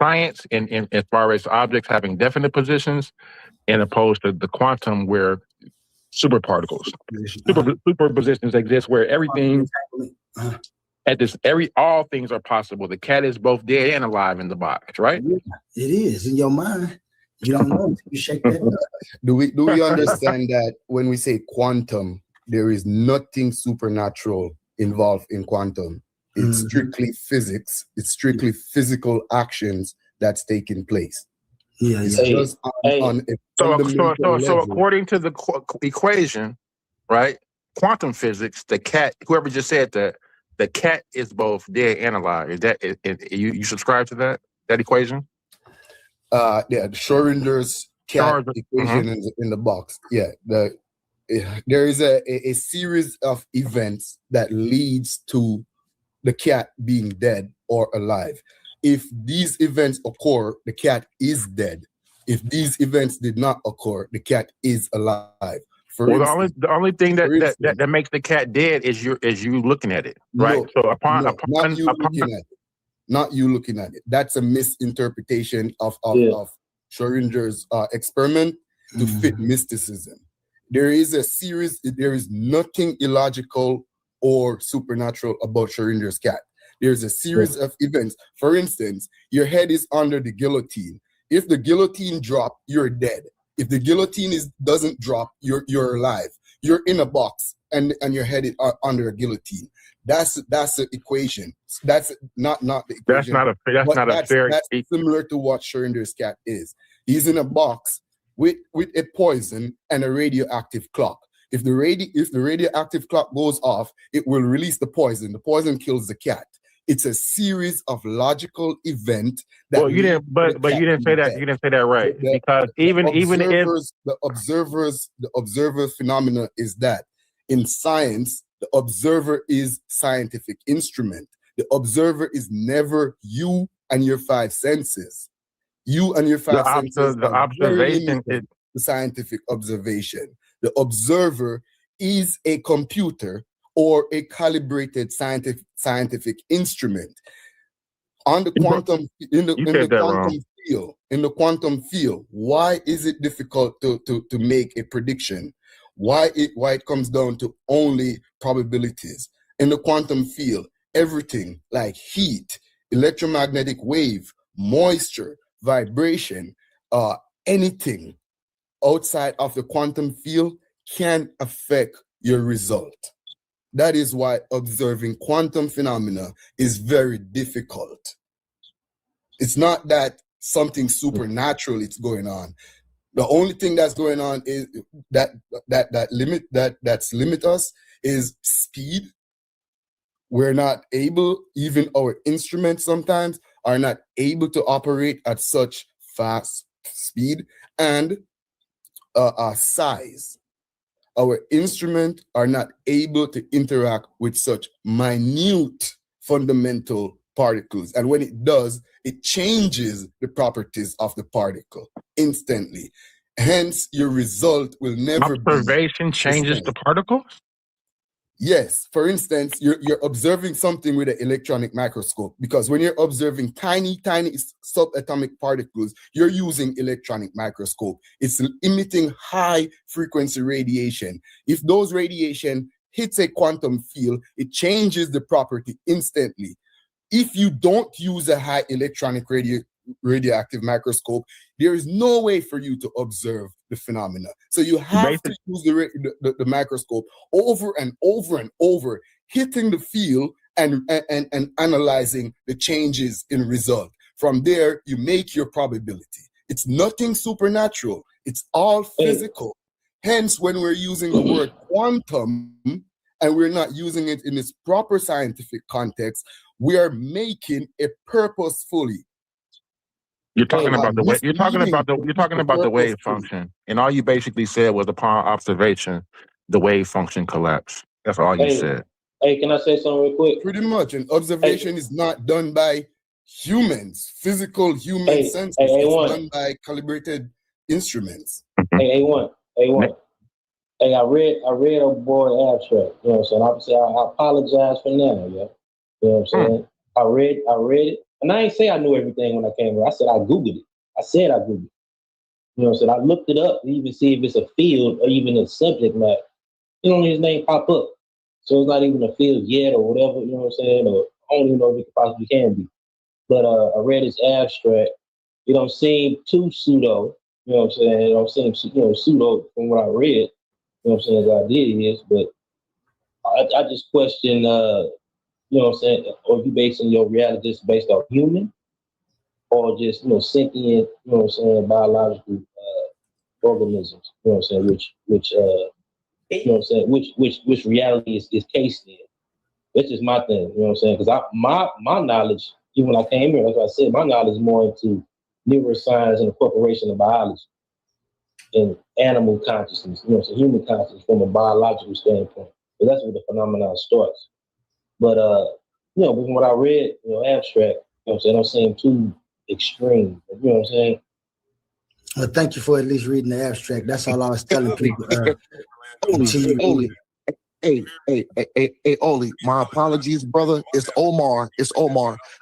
science and as far as objects having definite positions, and opposed to the quantum where super particles. Superpositions exist where everything all things are possible. The cat is both dead and alive in the box, right? It is in your mind. You don't know until you shake that up. Do we understand that when we say quantum, there is nothing supernatural involved in quantum? It's strictly physics. It's strictly physical actions that's taking place. It's just on a fundamental So level. according to the equation, right? Quantum physics, the cat, whoever just said that, the cat is both dead and alive. Is that you subscribe to that equation? Yeah, the Schrodinger's cat equation in the box. Yeah, there is a series of events that leads to the cat being dead or alive. If these events occur, the cat is dead. If these events did not occur, the cat is alive. The only thing that makes the cat dead is you looking at it, right? Not you looking at it. That's a misinterpretation of Schrodinger's experiment to fit mysticism. There is nothing illogical or supernatural about Schrodinger's cat. There's a series of events. For instance, your head is under the guillotine. If the guillotine drops, you're dead. If the guillotine doesn't drop, you're alive. You're in a box and your head is under a guillotine. That's the equation. That's not the equation. That's similar to what Schrodinger's cat is. He's in a box with a poison and a radioactive clock. If the radioactive clock goes off, it will release the poison. The poison kills the cat. It's a series of logical events that. Well, you didn't say that. You didn't say that right, because even if the observer phenomena is that in science, the observer is scientific instrument. The observer is never you and your five senses. You and your five senses. The observation is the scientific observation. The observer is a computer or a calibrated scientific instrument. On the quantum in the quantum field, why is it difficult to make a prediction? Why it comes down to only probabilities? In the quantum field, everything like heat, electromagnetic wave, moisture, vibration, anything outside of the quantum field can affect your result. That is why observing quantum phenomena is very difficult. It's not that something supernatural is going on. The only thing that's going on is that's limit us is speed. We're not able, even our instruments sometimes are not able to operate at such fast speed, and size. Our instruments are not able to interact with such minute fundamental particles. And when it does, it changes the properties of the particle instantly. Hence, your result will never be. Observation changes the particles? Yes. For instance, you're observing something with an electronic microscope, because when you're observing tiny subatomic particles, you're using electronic microscope. It's emitting high frequency radiation. If those radiation hits a quantum field, it changes the property instantly. If you don't use a high electronic radioactive microscope, there is no way for you to observe the phenomena. So you have to use the microscope over and over and over, hitting the field and analyzing the changes in result. From there, you make your probability. It's nothing supernatural. It's all physical. Hence, when we're using the word quantum and we're not using it in its proper scientific context, we are making it purposefully. You're talking about the way. You're talking about the wave function, and all you basically said was upon observation, the wave function collapsed. That's all you said. Hey, can I say something real quick? Pretty much, and observation is not done by humans, physical human senses. It's done by calibrated instruments. Hey, A1. Hey, I read a board abstract. You know what I'm saying? Obviously, I apologize for now. Yeah. You know what I'm saying? I read it. And I ain't say I knew everything when I came here. I said I Googled it. You know what I'm saying? I looked it up to even see if it's a field or even a subject matter. You know, his name pop up. So it's not even a field yet or whatever, you know what I'm saying? Or I don't even know if it possibly can be. But I read his abstract. It don't seem too pseudo, you know what I'm saying? It don't seem, pseudo from what I read, you know what I'm saying, the idea is. But I just question, you know what I'm saying, or you basing your reality just based off human or just, sentient, you know what I'm saying, biological organisms, you know what I'm saying, which you know what I'm saying, which reality is cased in. That's just my thing, you know what I'm saying? Because my knowledge, even when I came here, like I said, my knowledge is more into neuroscience and incorporation of biology and animal consciousness, you know what I'm saying, human consciousness from a biological standpoint. So that's where the phenomenon starts. But from what I read, abstract, you know what I'm saying, don't seem too extreme, you know what I'm saying? Well, thank you for at least reading the abstract. That's all I was telling people. Oli, hey, Oli, my apologies, brother. It's Omar.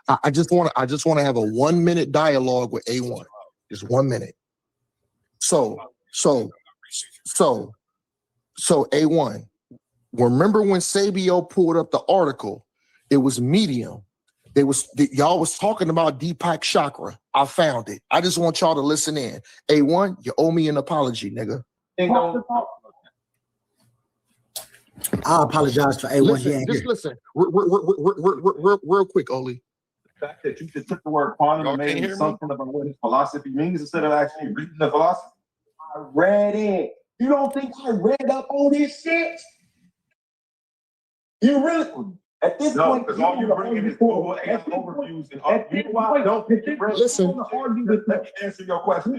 I just want to have a 1 minute dialogue with A1. Just 1 minute. So A1. Remember when Sabio pulled up the article? It was Medium. Y'all was talking about Deepak Chakra. I found it. I just want y'all to listen in. A1, you owe me an apology, nigga. I apologize for A1. Listen. Real quick, Oli. The fact that you just took the word quantum and made it something about what his philosophy means instead of actually reading the philosophy. I read it. You don't think I read up on this shit? You really? At this point, because all you're bringing is Google AI overviews and don't think you read. Listen, let me answer your question.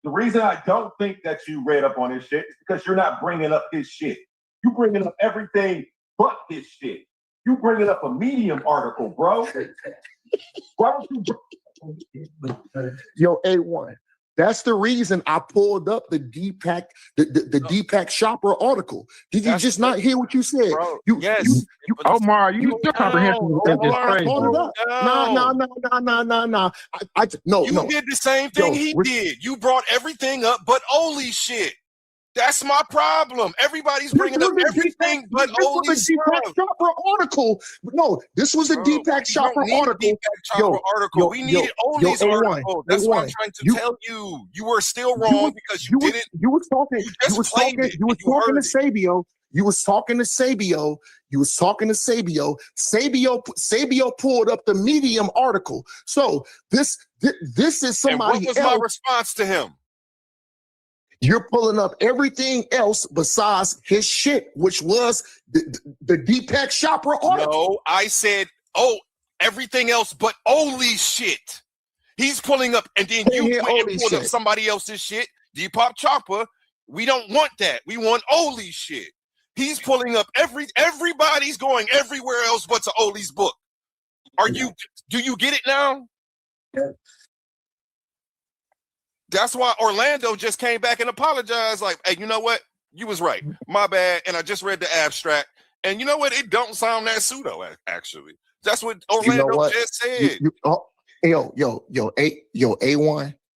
The reason I don't think that you read up on this shit is because you're not bringing up his shit. You bringing up everything but his shit. You bringing up a Medium article, bro. Why don't you? Yo, A1. That's the reason I pulled up the Deepak Chopra article. Did you just not hear what you said? Bro, Omar, you still comprehensive with this phrase. No. You did the same thing he did. You brought everything up but Oli shit. That's my problem. Everybody's bringing up everything but Oli stuff. Deepak Chopra article. No, this was a Deepak Chopra article. We needed Oli's article. That's what I'm trying to tell you. You were still wrong because you didn't. You was talking to Sabio. You was talking to Sabio. Sabio pulled up the Medium article. So this is somebody else. And what was my response to him? You're pulling up everything else besides his shit, which was the Deepak Chopra article. No, I said, everything else but Oli's shit. He's pulling up, and then you went and pulled up somebody else's shit. Deepak Chopra, we don't want that. We want Oli's shit. He's pulling up everybody's going everywhere else but to Oli's book. Do you get it now? Yeah. That's why Orlando just came back and apologized. Like, hey, you know what? You was right. My bad. And I just read the abstract. And you know what? It don't sound that pseudo, actually. That's what Orlando just said.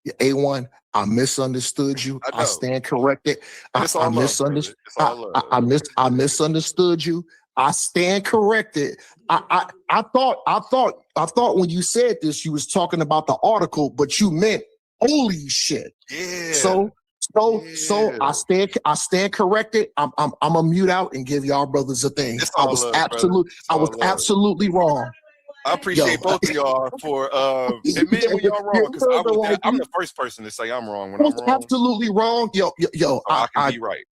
A1. I misunderstood you. I stand corrected. I misunderstood. I misunderstood you. I stand corrected. I thought when you said this, you was talking about the article, but you meant Oli shit. Yeah. So I stand corrected. I'm a mute out and give y'all brothers a thing. I was absolutely wrong. I appreciate both of y'all for admitting when y'all wrong, because I'm the first person to say I'm wrong when I'm wrong. Absolutely wrong. Yo, I can be right.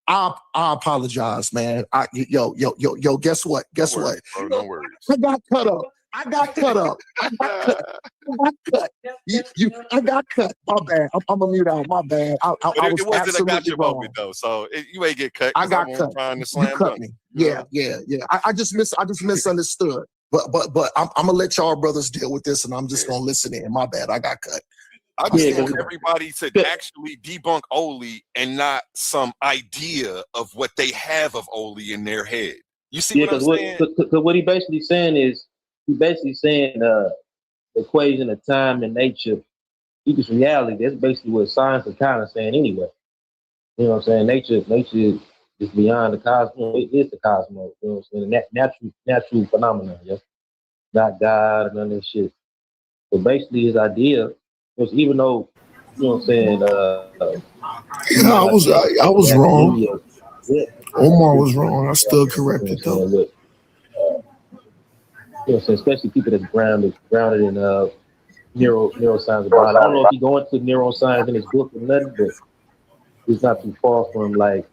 I apologize, man. Guess what? Bro, no worries. I got cut up. I got cut. I got cut. My bad. I'm a mute out. My bad. It wasn't a gotcha moment though, so you ain't get cut. I got cut. Trying to slam cut me. Yeah. I just misunderstood. But I'm gonna let y'all brothers deal with this, and I'm just gonna listen in. My bad. I got cut. I just want everybody to actually debunk Oli and not some idea of what they have of Oli in their head. You see what I'm saying? Because what he basically saying is, the equation of time and nature it's reality. That's basically what science is kind of saying anyway. You know what I'm saying? Nature is beyond the cosmos. It is the cosmos. You know what I'm saying? Natural phenomenon. Yeah, not God or none of this shit. So basically, his idea was, even though, you know what I'm saying? Yeah, I was wrong. Yeah. Omar was wrong. I still corrected though. You know what I'm saying? Especially people that's grounded in neuroscience and biology. I don't know if he go into neuroscience in his book or nothing, but it's not too far from like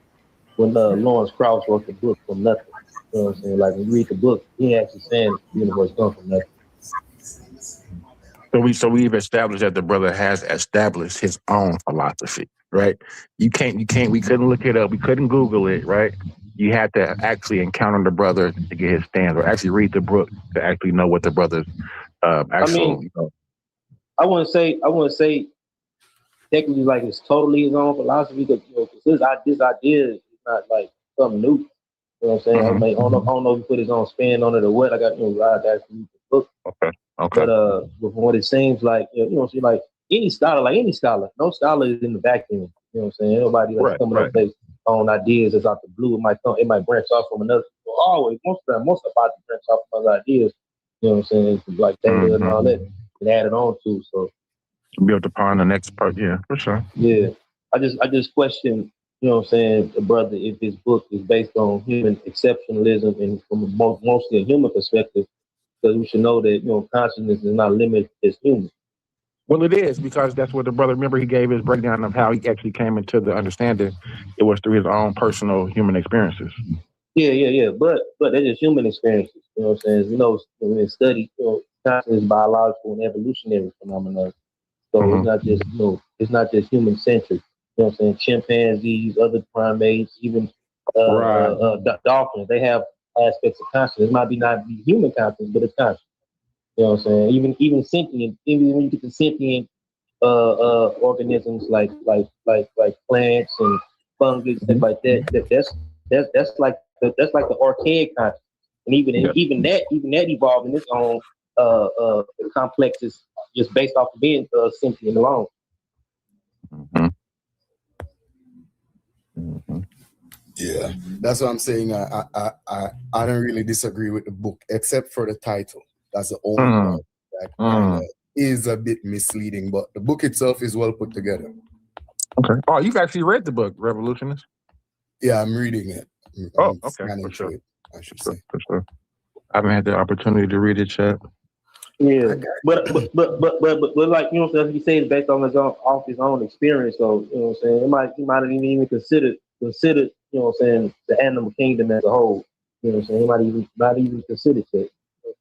when Lawrence Krauss wrote the book From Nothing. You know what I'm saying? Like when you read the book, he actually saying the universe comes from nothing. So we've established that the brother has established his own philosophy, right? We couldn't look it up, we couldn't Google it, right? You had to actually encounter the brother to get his stance, or actually read the book to actually know what the brother's actual. I wouldn't say technically like it's totally his own philosophy, because this idea is not like something new. You know what I'm saying? Mm-hmm. I don't know if he put his own spin on it or what. I got to actually read the book. Okay. But from what it seems like, like any scholar, no scholar is in the vacuum. You know what I'm saying? Nobody that's coming up based on ideas that's out the blue. It might branch off from another. Always, most of the branch off from other ideas. You know what I'm saying? Like data and all that, and add it on to. So built upon the next part, yeah, for sure. Yeah, I just question, you know what I'm saying, the brother, if his book is based on human exceptionalism and from mostly a human perspective, because we should know that, consciousness is not limited to human. Well, it is, because that's what the brother, remember, he gave his breakdown of how he actually came into the understanding. It was through his own personal human experiences. Yeah. But they're just human experiences. You know what I'm saying? In study, consciousness is biological and evolutionary phenomenon. So it's not just human centric. You know what I'm saying? Chimpanzees, other primates, even dolphins, they have aspects of consciousness. It might not be human consciousness, but it's conscious. You know what I'm saying? Even sentient, even when you get to sentient organisms like plants and fungus, stuff like that, that's like the archaic consciousness. And even that evolved in its own complexes, just based off of being sentient alone. Yeah, that's what I'm saying. I don't really disagree with the book, except for the title. That's the only part that is a bit misleading, but the book itself is well put together. Okay. Oh, you've actually read the book, Revolutionist? Yeah, I'm reading it. Okay, for sure. I should say. For sure. I haven't had the opportunity to read it yet. Yeah, but like, you know what I'm saying, he said, based on his own experience. So, you know what I'm saying, he might have even considered, you know what I'm saying, the animal kingdom as a whole. You know what I'm saying, he might not even consider it.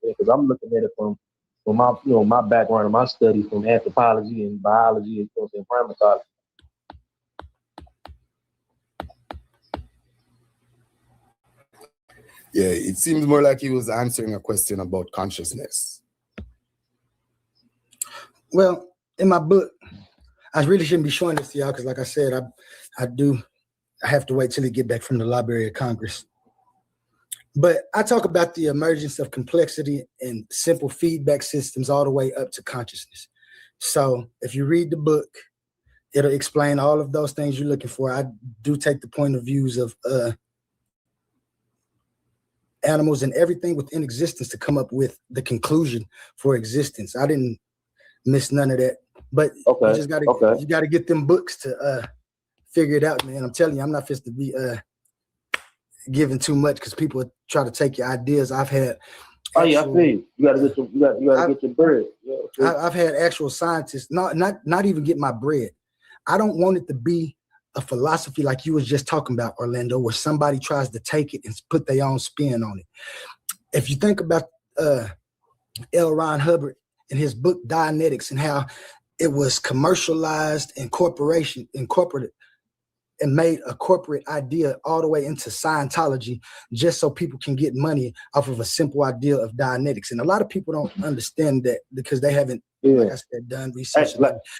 Because I'm looking at it from my background and my studies from anthropology and biology and, you know what I'm saying, primatology. Yeah, it seems more like he was answering a question about consciousness. Well, in my book, I really shouldn't be showing this to y'all because, like I said, I have to wait till they get back from the Library of Congress. But I talk about the emergence of complexity and simple feedback systems all the way up to consciousness. So if you read the book, it'll explain all of those things you're looking for. I do take the point of views of animals and everything within existence to come up with the conclusion for existence. I didn't miss none of that. But you just gotta get them books to figure it out, man. I'm telling you, I'm not just to be giving too much because people try to take your ideas. I've had I see. You gotta get your bread. Yeah, I've had actual scientists not even get my bread. I don't want it to be a philosophy like you was just talking about, Orlando, where somebody tries to take it and put their own spin on it. If you think about L. Ron Hubbard in his book Dianetics and how it was commercialized and incorporated and made a corporate idea all the way into Scientology just so people can get money off of a simple idea of Dianetics. And a lot of people don't understand that because they haven't, like I said, done research.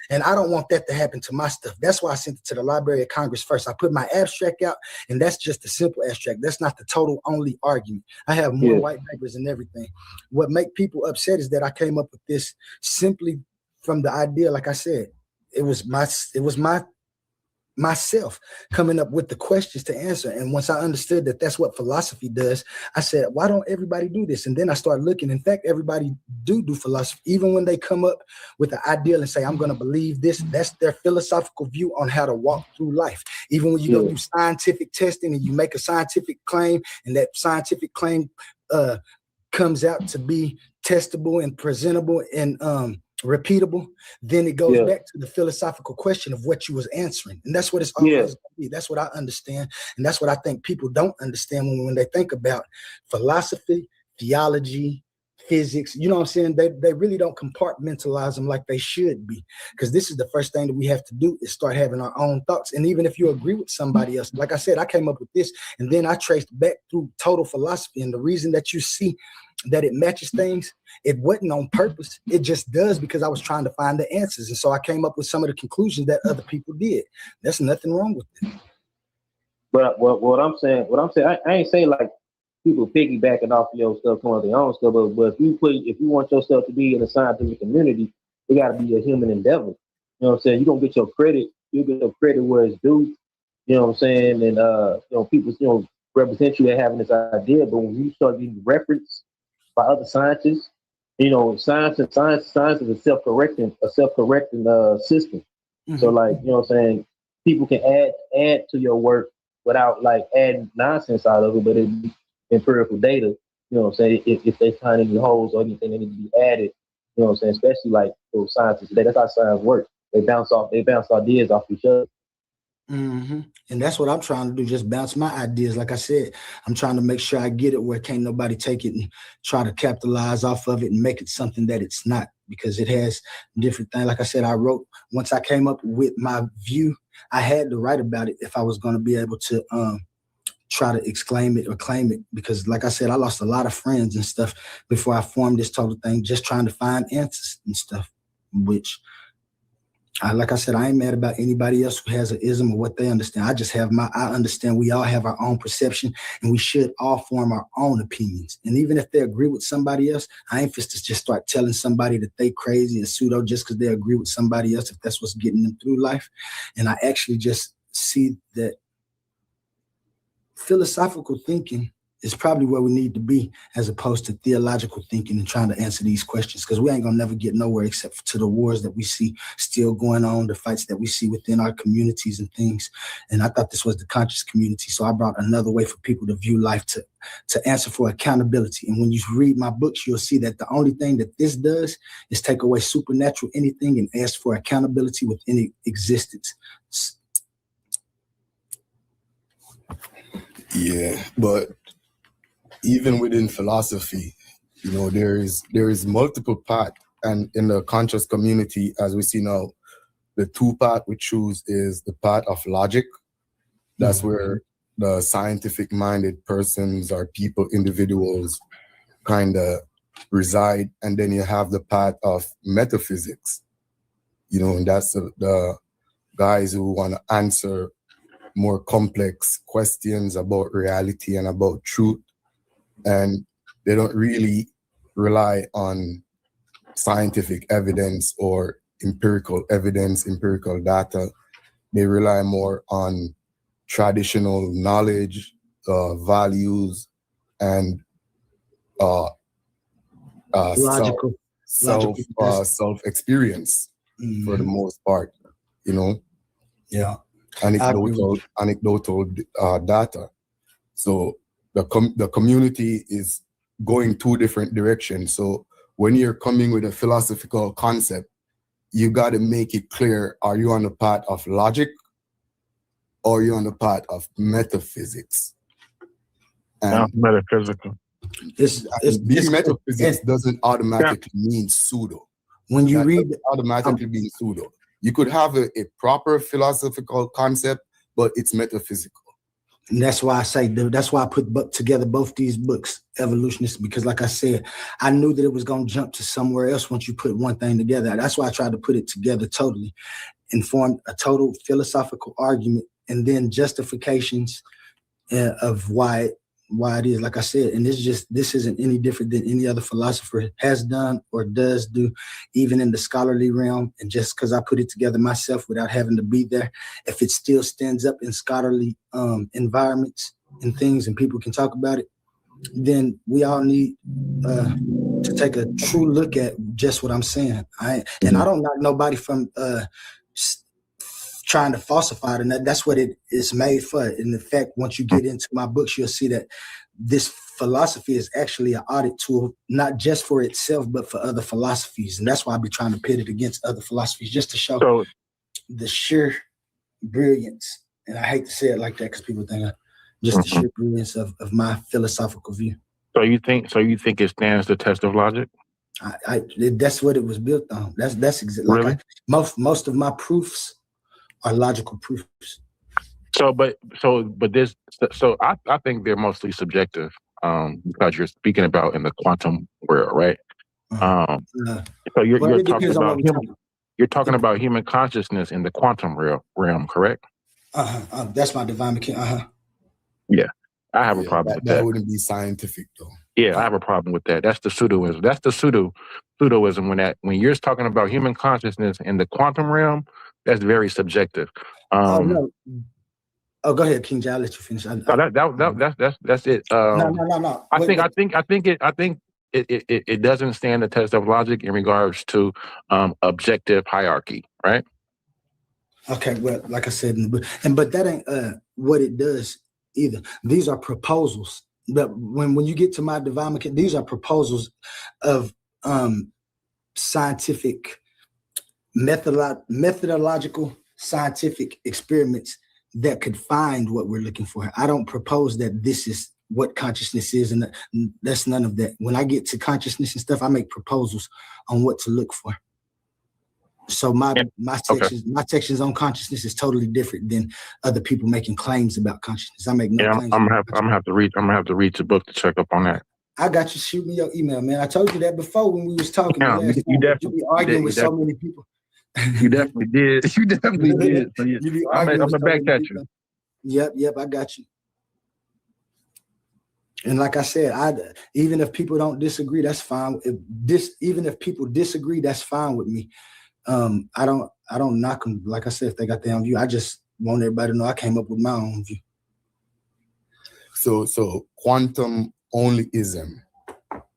And I don't want that to happen to my stuff. That's why I sent it to the Library of Congress first. I put my abstract out, and that's just a simple abstract. That's not the total only argument. I have more white papers and everything. What make people upset is that I came up with this simply from the idea, like I said, It was myself coming up with the questions to answer. And once I understood that that's what philosophy does, I said, why don't everybody do this? And then I started looking. In fact, everybody do philosophy. Even when they come up with an ideal and say, I'm going to believe this, that's their philosophical view on how to walk through life. Even when you go through scientific testing and you make a scientific claim, and that scientific claim comes out to be testable and presentable and repeatable, then it goes back to the philosophical question of what you was answering. And that's what it's always going to be. That's what I understand. And that's what I think people don't understand when they think about philosophy, theology, physics. You know what I'm saying? They really don't compartmentalize them like they should be. Because this is the first thing that we have to do is start having our own thoughts. And even if you agree with somebody else, like I said, I came up with this and then I traced back through total philosophy. And the reason that you see that it matches things, it wasn't on purpose. It just does because I was trying to find the answers. And so I came up with some of the conclusions that other people did. There's nothing wrong with it. But what I'm saying, I ain't saying like people piggybacking off of your stuff, coming up their own stuff. But if you want yourself to be in the scientific community, it got to be a human endeavor. You know what I'm saying? You're gonna get your credit. You get your credit where it's due. You know what I'm saying? And people represent you as having this idea. But when you start getting referenced by other scientists, science is a self-correcting system. Mm-hmm. So like, you know what I'm saying, people can add to your work without like adding nonsense out of it, but it be empirical data, you know what I'm saying, if they find any holes or anything that need to be added, you know what I'm saying, especially like those scientists today. That's how science works. They bounce ideas off each other. Mm-hmm. And that's what I'm trying to do, just bounce my ideas. Like I said, I'm trying to make sure I get it where can't nobody take it and try to capitalize off of it and make it something that it's not, because it has different things. Like I said, I wrote, once I came up with my view, I had to write about it if I was going to be able to try to exclaim it or claim it, because like I said, I lost a lot of friends and stuff before I formed this total thing, just trying to find answers and stuff, which like I said, I ain't mad about anybody else who has an ism or what they understand. I just have I understand we all have our own perception and we should all form our own opinions. And even if they agree with somebody else, I ain't just start telling somebody that they crazy and pseudo just because they agree with somebody else, if that's what's getting them through life. And I actually just see that philosophical thinking is probably where we need to be, as opposed to theological thinking and trying to answer these questions, because we ain't gonna never get nowhere except to the wars that we see still going on, the fights that we see within our communities and things. And I thought this was the conscious community, so I brought another way for people to view life, to answer for accountability. And when you read my books, you'll see that the only thing that this does is take away supernatural anything and ask for accountability within existence. Yeah, but even within philosophy, there is multiple paths, and in the conscious community, as we see now, the two path we choose is the path of logic. That's where the scientific minded persons or people, individuals kind of reside. And then you have the path of metaphysics, and that's the guys who want to answer more complex questions about reality and about truth. And they don't really rely on scientific evidence or empirical evidence, empirical data. They rely more on traditional knowledge, values, and self-experience for the most part, Yeah. Anecdotal data. So the community is going two different directions. So when you're coming with a philosophical concept, you got to make it clear, are you on the path of logic or are you on the path of metaphysics? And metaphysical. Being metaphysics doesn't automatically mean pseudo. When you read automatically being pseudo. You could have a proper philosophical concept, but it's metaphysical. And that's why I say, that's why I put together both these books, Evolutionists, because like I said, I knew that it was going to jump to somewhere else once you put one thing together. That's why I tried to put it together totally and form a total philosophical argument, and then justifications of why why it is, like I said, and this isn't any different than any other philosopher has done or does do, even in the scholarly realm. And just because I put it together myself without having to be there, if it still stands up in scholarly environments and things and people can talk about it, then we all need to take a true look at just what I'm saying. And I don't knock nobody from trying to falsify it, and that's what it is made for. In the fact, once you get into my books, you'll see that this philosophy is actually an audit tool, not just for itself, but for other philosophies. And that's why I be trying to pit it against other philosophies, just to show the sheer brilliance. And I hate to say it like that because people think just the sheer brilliance of my philosophical view. So you think it stands the test of logic? That's what it was built on. That's exactly really most of my proofs are logical proofs. I think they're mostly subjective, because you're speaking about in the quantum world, right? So you're talking about human consciousness in the quantum realm, correct? That's my divine mechanic. Yeah, I have a problem with that. That wouldn't be scientific, though. Yeah, I have a problem with that. That's the pseudoism. That's the pseudoism when you're talking about human consciousness in the quantum realm. That's very subjective. No. Oh, go ahead, King J. I'll let you finish. That's it. No. I think it doesn't stand the test of logic in regards to objective hierarchy, right? Okay, well, like I said, but that ain't what it does either. These are proposals. But when you get to my divine mechanic, these are proposals of scientific methodological scientific experiments that could find what we're looking for. I don't propose that this is what consciousness is, and that's none of that. When I get to consciousness and stuff, I make proposals on what to look for. So my sections on consciousness is totally different than other people making claims about consciousness. I make no claims. I'm gonna have to read the book to check up on that. I got you. Shoot me your email, man. I told you that before when we was talking. Yeah, you definitely be arguing with so many people. You definitely did. You definitely did. So I'm gonna back at you. Yep, I got you. And like I said, even if people don't disagree, that's fine. Even if people disagree, that's fine with me. I don't knock them. Like I said, if they got their own view, I just want everybody to know I came up with my own view. So quantum onlyism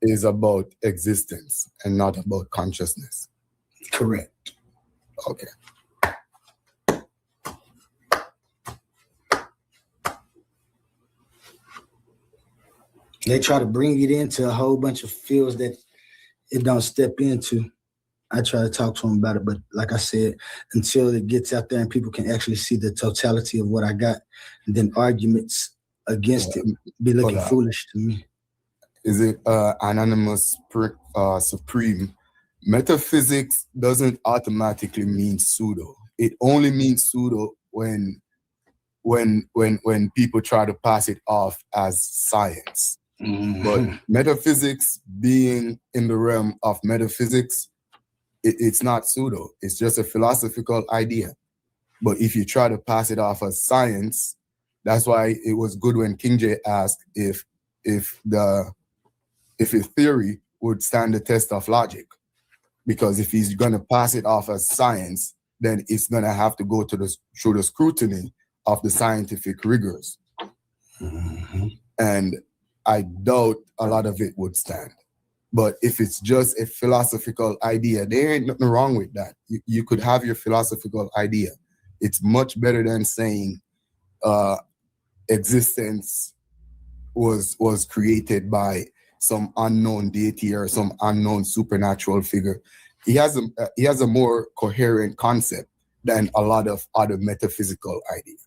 is about existence and not about consciousness. Correct. Okay. They try to bring it into a whole bunch of fields that it don't step into. I try to talk to them about it, but like I said, until it gets out there and people can actually see the totality of what I got, and then arguments against it be looking foolish to me. Is it Anonymous Supreme? Metaphysics doesn't automatically mean pseudo. It only means pseudo when people try to pass it off as science. Mm-hmm. But metaphysics, being in the realm of metaphysics, it's not pseudo. It's just a philosophical idea. But if you try to pass it off as science, that's why it was good when King J asked if a theory would stand the test of logic. Because if he's going to pass it off as science, then it's going to have to go through the scrutiny of the scientific rigors. Mm-hmm. And I doubt a lot of it would stand. But if it's just a philosophical idea, there ain't nothing wrong with that. You could have your philosophical idea. It's much better than saying existence was created by some unknown deity or some unknown supernatural figure. He has a more coherent concept than a lot of other metaphysical ideas.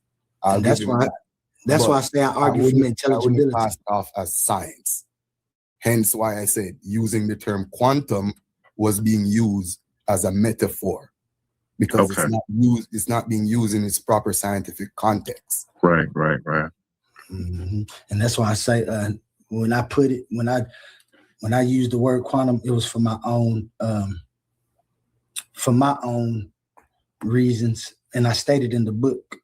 That's why I say I argue from intelligibility. I wouldn't pass it off as science. Hence why I said using the term quantum was being used as a metaphor, because it's not being used in its proper scientific context. Right. Mm-hmm. And that's why I say when I used the word quantum, it was for my own reasons, and I stated in the book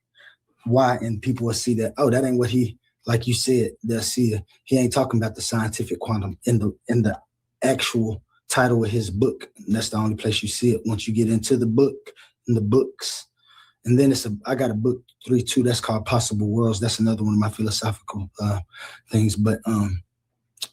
why, and people will see that, oh, that ain't what he like you said, they'll see it. He ain't talking about the scientific quantum in the actual title of his book. And that's the only place you see it. Once you get into the book and the books, and then I got a book 3.2 that's called Possible Worlds. That's another one of my philosophical things. But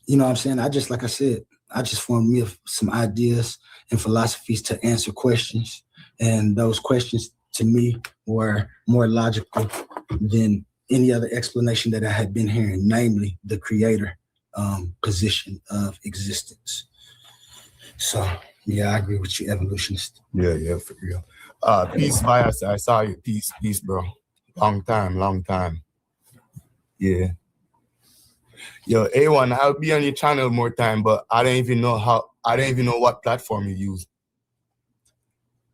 you know what I'm saying? Like I said, I just formed me some ideas and philosophies to answer questions. And those questions to me were more logical than any other explanation that I had been hearing, namely the creator position of existence. So yeah, I agree with you, evolutionist. Yeah, for real. Peace, Bias. I saw you. Peace, bro. Long time. Yeah. Yo, A1, I'll be on your channel more time, but I don't even know what platform you use.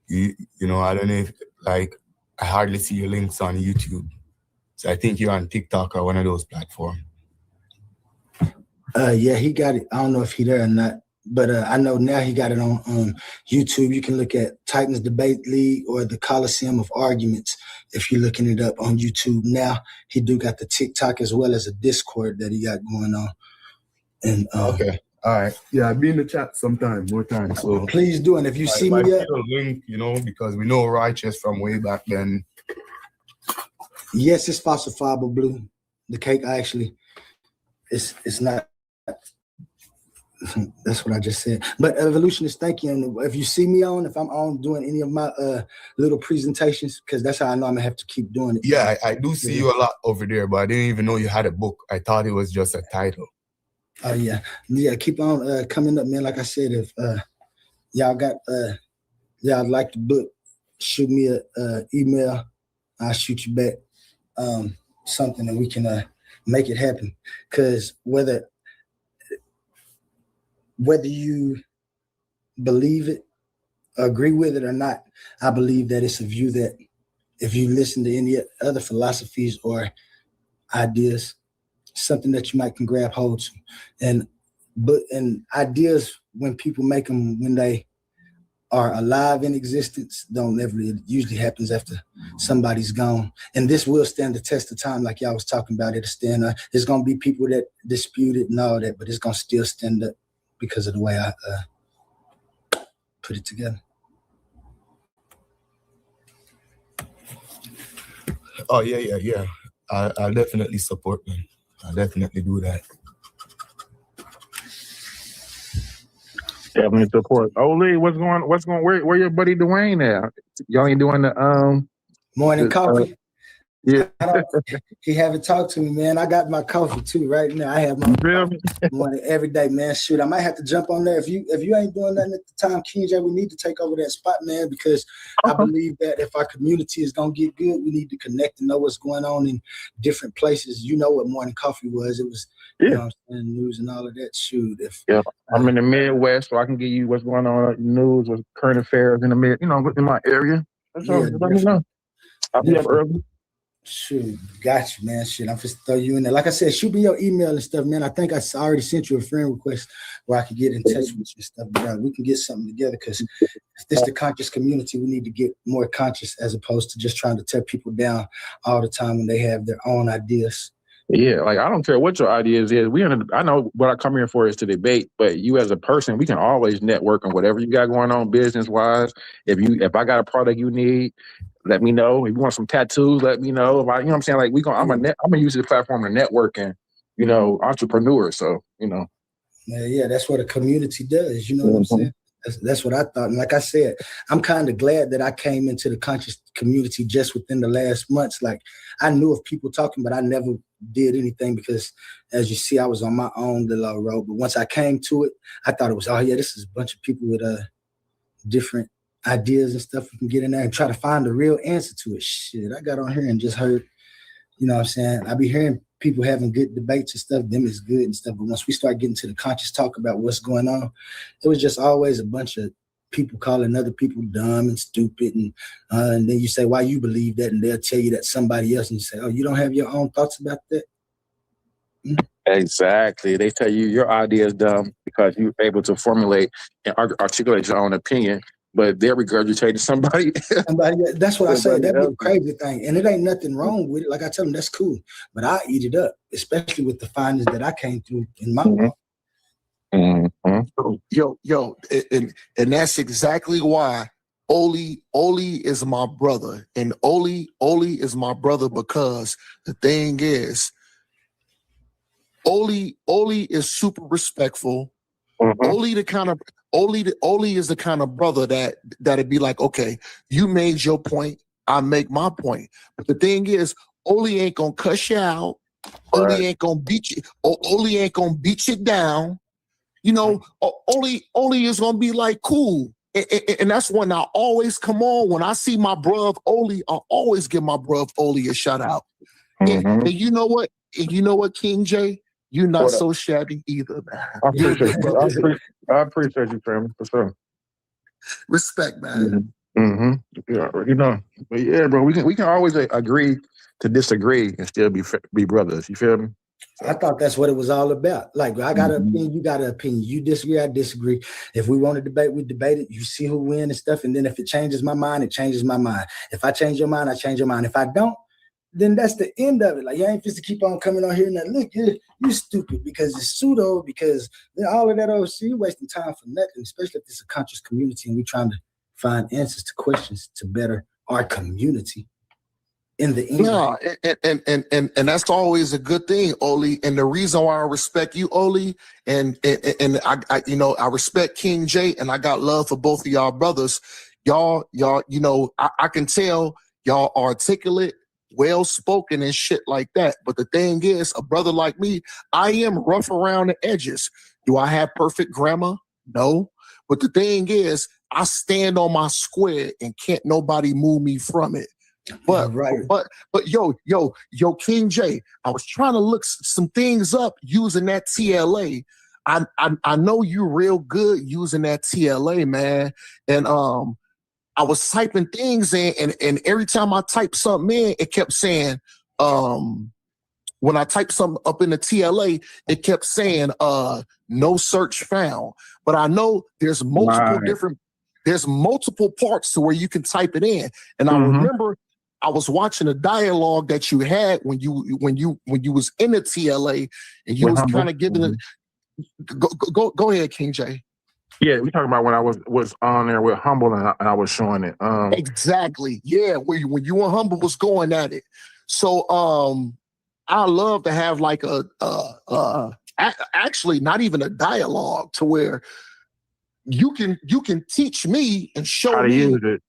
You know, I don't know if, like, I hardly see your links on YouTube. So I think you're on TikTok or one of those platforms. Yeah, he got it. I don't know if he there or not, but I know now he got it on YouTube. You can look at Titans Debate League or the Coliseum of Arguments if you're looking it up on YouTube. Now he do got the TikTok as well as a Discord that he got going on. And okay, all right, yeah, I'll be in the chat sometime, more time. So please do, and if you see me a link, you know, because we know Righteous from way back then. Yes, it's falsifiable, Blue. The cake it's not. That's what I just said. But evolutionists, thank you. And if you see me if I'm on doing any of my little presentations, because that's how I know I'm gonna have to keep doing it. Yeah, I do see you a lot over there, but I didn't even know you had a book. I thought it was just a title. Oh yeah, keep on coming up, man. Like I said, if y'all got y'all like the book, shoot me a email. I'll shoot you back something and we can make it happen. Because whether you believe it, agree with it or not, I believe that it's a view that if you listen to any other philosophies or ideas, something that you might can grab hold to. And ideas, when people make them when they are alive in existence, it usually happens after somebody's gone. And this will stand the test of time, like y'all was talking about. It'll stand up. There's gonna be people that dispute it and all that, but it's gonna still stand up because of the way I put it together. Oh yeah. I'll definitely support them. I'll definitely do that. Definitely support. Lee, what's going? Where your buddy Dwayne at? Y'all ain't doing the morning coffee. Yeah, he haven't talked to me, man. I got my coffee too right now. I have my morning every day, man. Shoot, I might have to jump on there if you ain't doing nothing at the time, KJ. We need to take over that spot, man, because I believe that if our community is gonna get good, we need to connect and know what's going on in different places. You know what morning coffee was? It was, you know what I'm saying, news and all of that. Shoot, I'm in the Midwest, so I can give you what's going on in news, what's current affairs in the in my area. That's all. Let me know. I'll be up early. Shoot, got you, man. Shit, I'm just throw you in there. Like I said, shoot me your email and stuff, man. I think I already sent you a friend request where I could get in touch with you and stuff. But we can get something together because if this is the conscious community, we need to get more conscious as opposed to just trying to tear people down all the time when they have their own ideas. Yeah, like I don't care what your ideas is. I know what I come here for is to debate, but you as a person, we can always network on whatever you got going on business wise. If I got a product you need, let me know. If you want some tattoos, let me know. If you know what I'm saying? Like I'm gonna use the platform to network and entrepreneurs. So Yeah, that's what a community does. You know what I'm saying? That's what I thought. And like I said, I'm kind of glad that I came into the conscious community just within the last months. Like I knew of people talking, but I never did anything because, as you see, I was on my own little road. But once I came to it, I thought it was, this is a bunch of people with different ideas and stuff. We can get in there and try to find the real answer to it. Shit, I got on here and just heard, you know what I'm saying? I be hearing people having good debates and stuff. Them is good and stuff. But once we start getting to the conscious talk about what's going on, it was just always a bunch of people calling other people dumb and stupid. And then you say, why you believe that? And they'll tell you that somebody else. And you say, oh, you don't have your own thoughts about that? Exactly. They tell you your idea is dumb because you're able to formulate and articulate your own opinion but they're regurgitating somebody. That's what I say. Somebody That'd be the else. crazy thing. And it ain't nothing wrong with it. Like I tell them, that's cool. But I eat it up, especially with the findings that I came through in my walk. Yo, and that's exactly why Oli is my brother. And Oli is my brother because the thing is, Oli is super respectful. Oli is the kind of brother that'd be like, okay, you made your point, I make my point. But the thing is, Oli ain't gonna cuss you out. Oli ain't gonna beat you. Oli ain't gonna beat you down. You know, Oli is gonna be like, cool. And that's when I always come on. When I see my bruv Oli, I always give my bruv Oli a shout out. And you know what? King J? You're not so shabby either, man. I appreciate you. I appreciate you, family, for sure. Respect, man. Yeah, you know, but yeah, bro, we can always agree to disagree and still be brothers. You feel me? I thought that's what it was all about. Like, I got an opinion, you got an opinion. You disagree, I disagree. If we want to debate, we debate it. You see who wins and stuff. And then if it changes my mind, it changes my mind. If I change your mind, I change your mind. If I don't, then that's the end of it. Like, you ain't supposed to keep on coming on here and that, look, you're stupid because it's pseudo, because all of that over, see, you're wasting time for nothing, especially if it's a conscious community and we're trying to find answers to questions to better our community. In the end. Yeah, and that's always a good thing, Oli. And the reason why I respect you, Oli, and I respect King J, and I got love for both of y'all brothers. Y'all, you know, I can tell y'all articulate, well-spoken and shit like that. But the thing is, a brother like me, I am rough around the edges. Do I have perfect grammar? No. But the thing is, I stand on my square and can't nobody move me from it. But yo, King J, I was trying to look some things up using that TLA. I know you real good using that TLA, man. And I was typing things in, and every time I typed something in, it kept saying, when I typed something up in the TLA, it kept saying, no search found. But I know there's multiple parts to where you can type it in. And I remember I was watching a dialogue that you had when you was in the TLA, and you was kind of giving it. Go ahead, King J. Yeah, we talking about when I was on there with Humble and I was showing it. Exactly. Yeah, when you and Humble was going at it. So I love to have like actually not even a dialogue to where you can teach me and show how to me use it.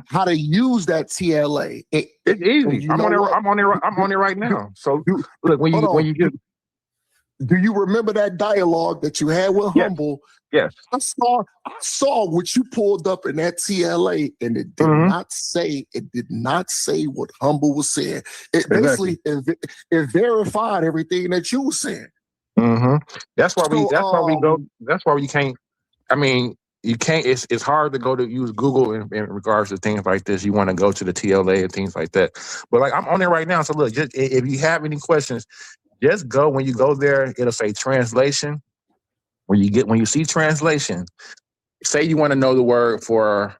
How to use that TLA. It's easy. I'm on there right now. So look, when you get. Do you remember that dialogue that you had with Humble? Yes. I saw what you pulled up in that TLA, and it did not say what Humble was saying. It basically it verified everything that you were saying. That's why we go. That's why you can't. I mean, you can't. It's hard to go to use Google in regards to things like this. You want to go to the TLA and things like that. But like I'm on there right now. So look, just if you have any questions, just go. When you go there, it'll say translation. When you see translation, say you want to know the word for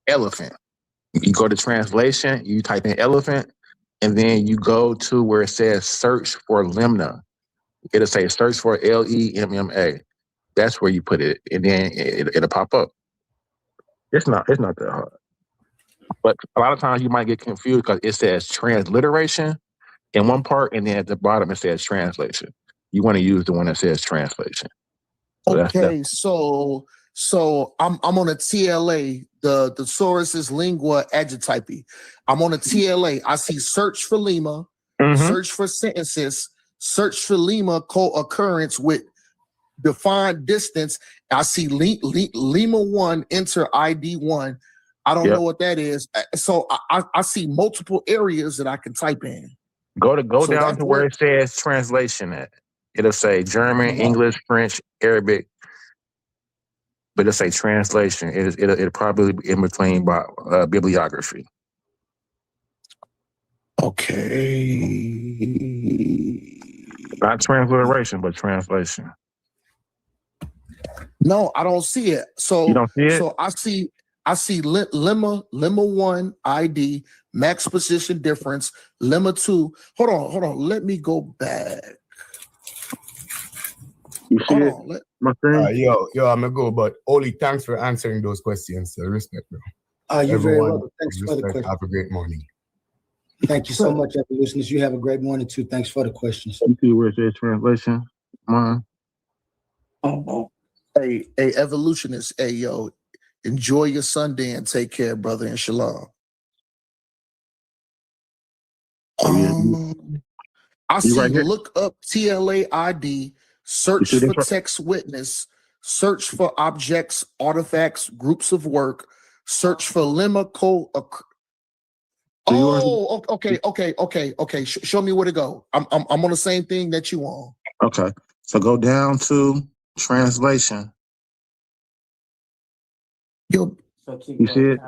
elephant. You go to translation, you type in elephant, and then you go to where it says search for lemma. It'll say search for LEMMA. That's where you put it, and then it'll pop up. It's not that hard. But a lot of times you might get confused because it says transliteration in one part, and then at the bottom it says translation. You want to use the one that says translation. So okay, so I'm on a TLA, the Thesaurus Lingua Adjectivi. I'm on a TLA. I see search for lemma, search for sentences, search for lemma co-occurrence with defined distance. I see lemma 1, enter ID 1. I don't know what that is. So I see multiple areas that I can type in. Go down to where it says translation at. It'll say German, English, French, Arabic, but it'll say translation. It'll probably be in between bibliography. Okay. Not transliteration, but translation. No, I don't see it. So you don't see it? So I see I see lemma 1 ID, max position difference, lemma 2. Hold on. Let me go back. You see Hold it? on. My friend? Yo, I'm gonna go, but Oli, thanks for answering those questions. Respect, bro. You're very Everyone, welcome. Thanks for the respect. question. Have a great morning. Thank you so much, listeners. You have a great morning too. Thanks for the questions. You see where it says translation? Mine. Hey, evolutionists. Hey, yo, enjoy your Sunday and take care, brother, and shalom. I see. right here? Look up TLA ID. Search for text witness. Search for objects, artifacts, groups of work. Search for lemma co. Oh, okay. Show me where to go. I'm on the same thing that you on. Okay. So go down to translation. You see it?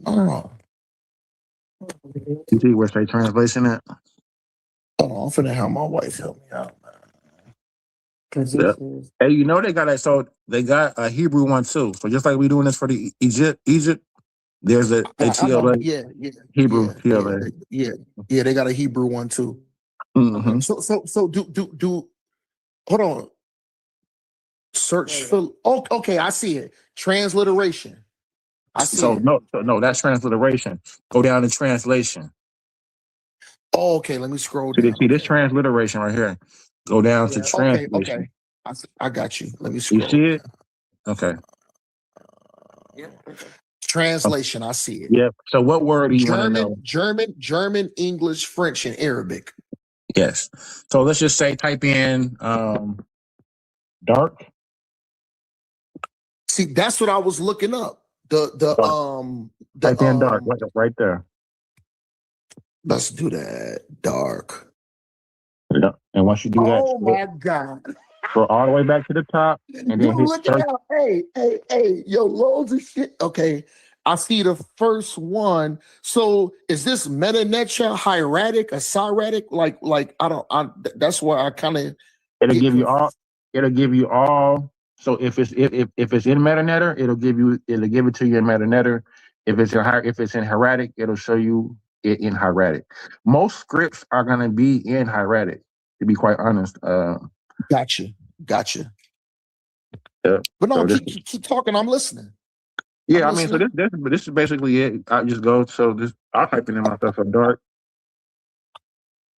Oh. You see where say translation at? Hold on, I'm finna have my wife help me out, man. Yeah. Hey, you know they got that. So they got a Hebrew one too. So just like we doing this for the Egypt, there's a TLA. Yeah. Hebrew TLA. Yeah. They got a Hebrew one too. Mm-hmm. So do. Hold on. Search for. Oh, okay, I see it. Transliteration. I see. No, that's transliteration. Go down to translation. Oh, okay. Let me scroll down. See this transliteration right here. Go down to translation. Okay. I got you. Let me scroll. You see it? Okay. Translation. I see it. Yep. So what word do you want to know? German, English, French, and Arabic. Yes. So let's just say type in dark. See, that's what I was looking up. Type in dark right there. Let's do that. Dark. Yeah. And once you do that, oh my God. Go all the way back to the top, and then look at that. Hey, yo, loads of shit. Okay. I see the first one. So is this meta-netra, hieratic, a cyratic? Like that's where I kind of it'll give you all. So if it's in metanetter, it'll give it to you in metanetter. If it's in hieratic, it'll show you it in hieratic. Most scripts are gonna be in hieratic, to be quite honest. Gotcha. Yeah. But no, keep talking. I'm listening. Yeah, I mean, so this is basically it. I just go, so this, I'll type in myself a dark.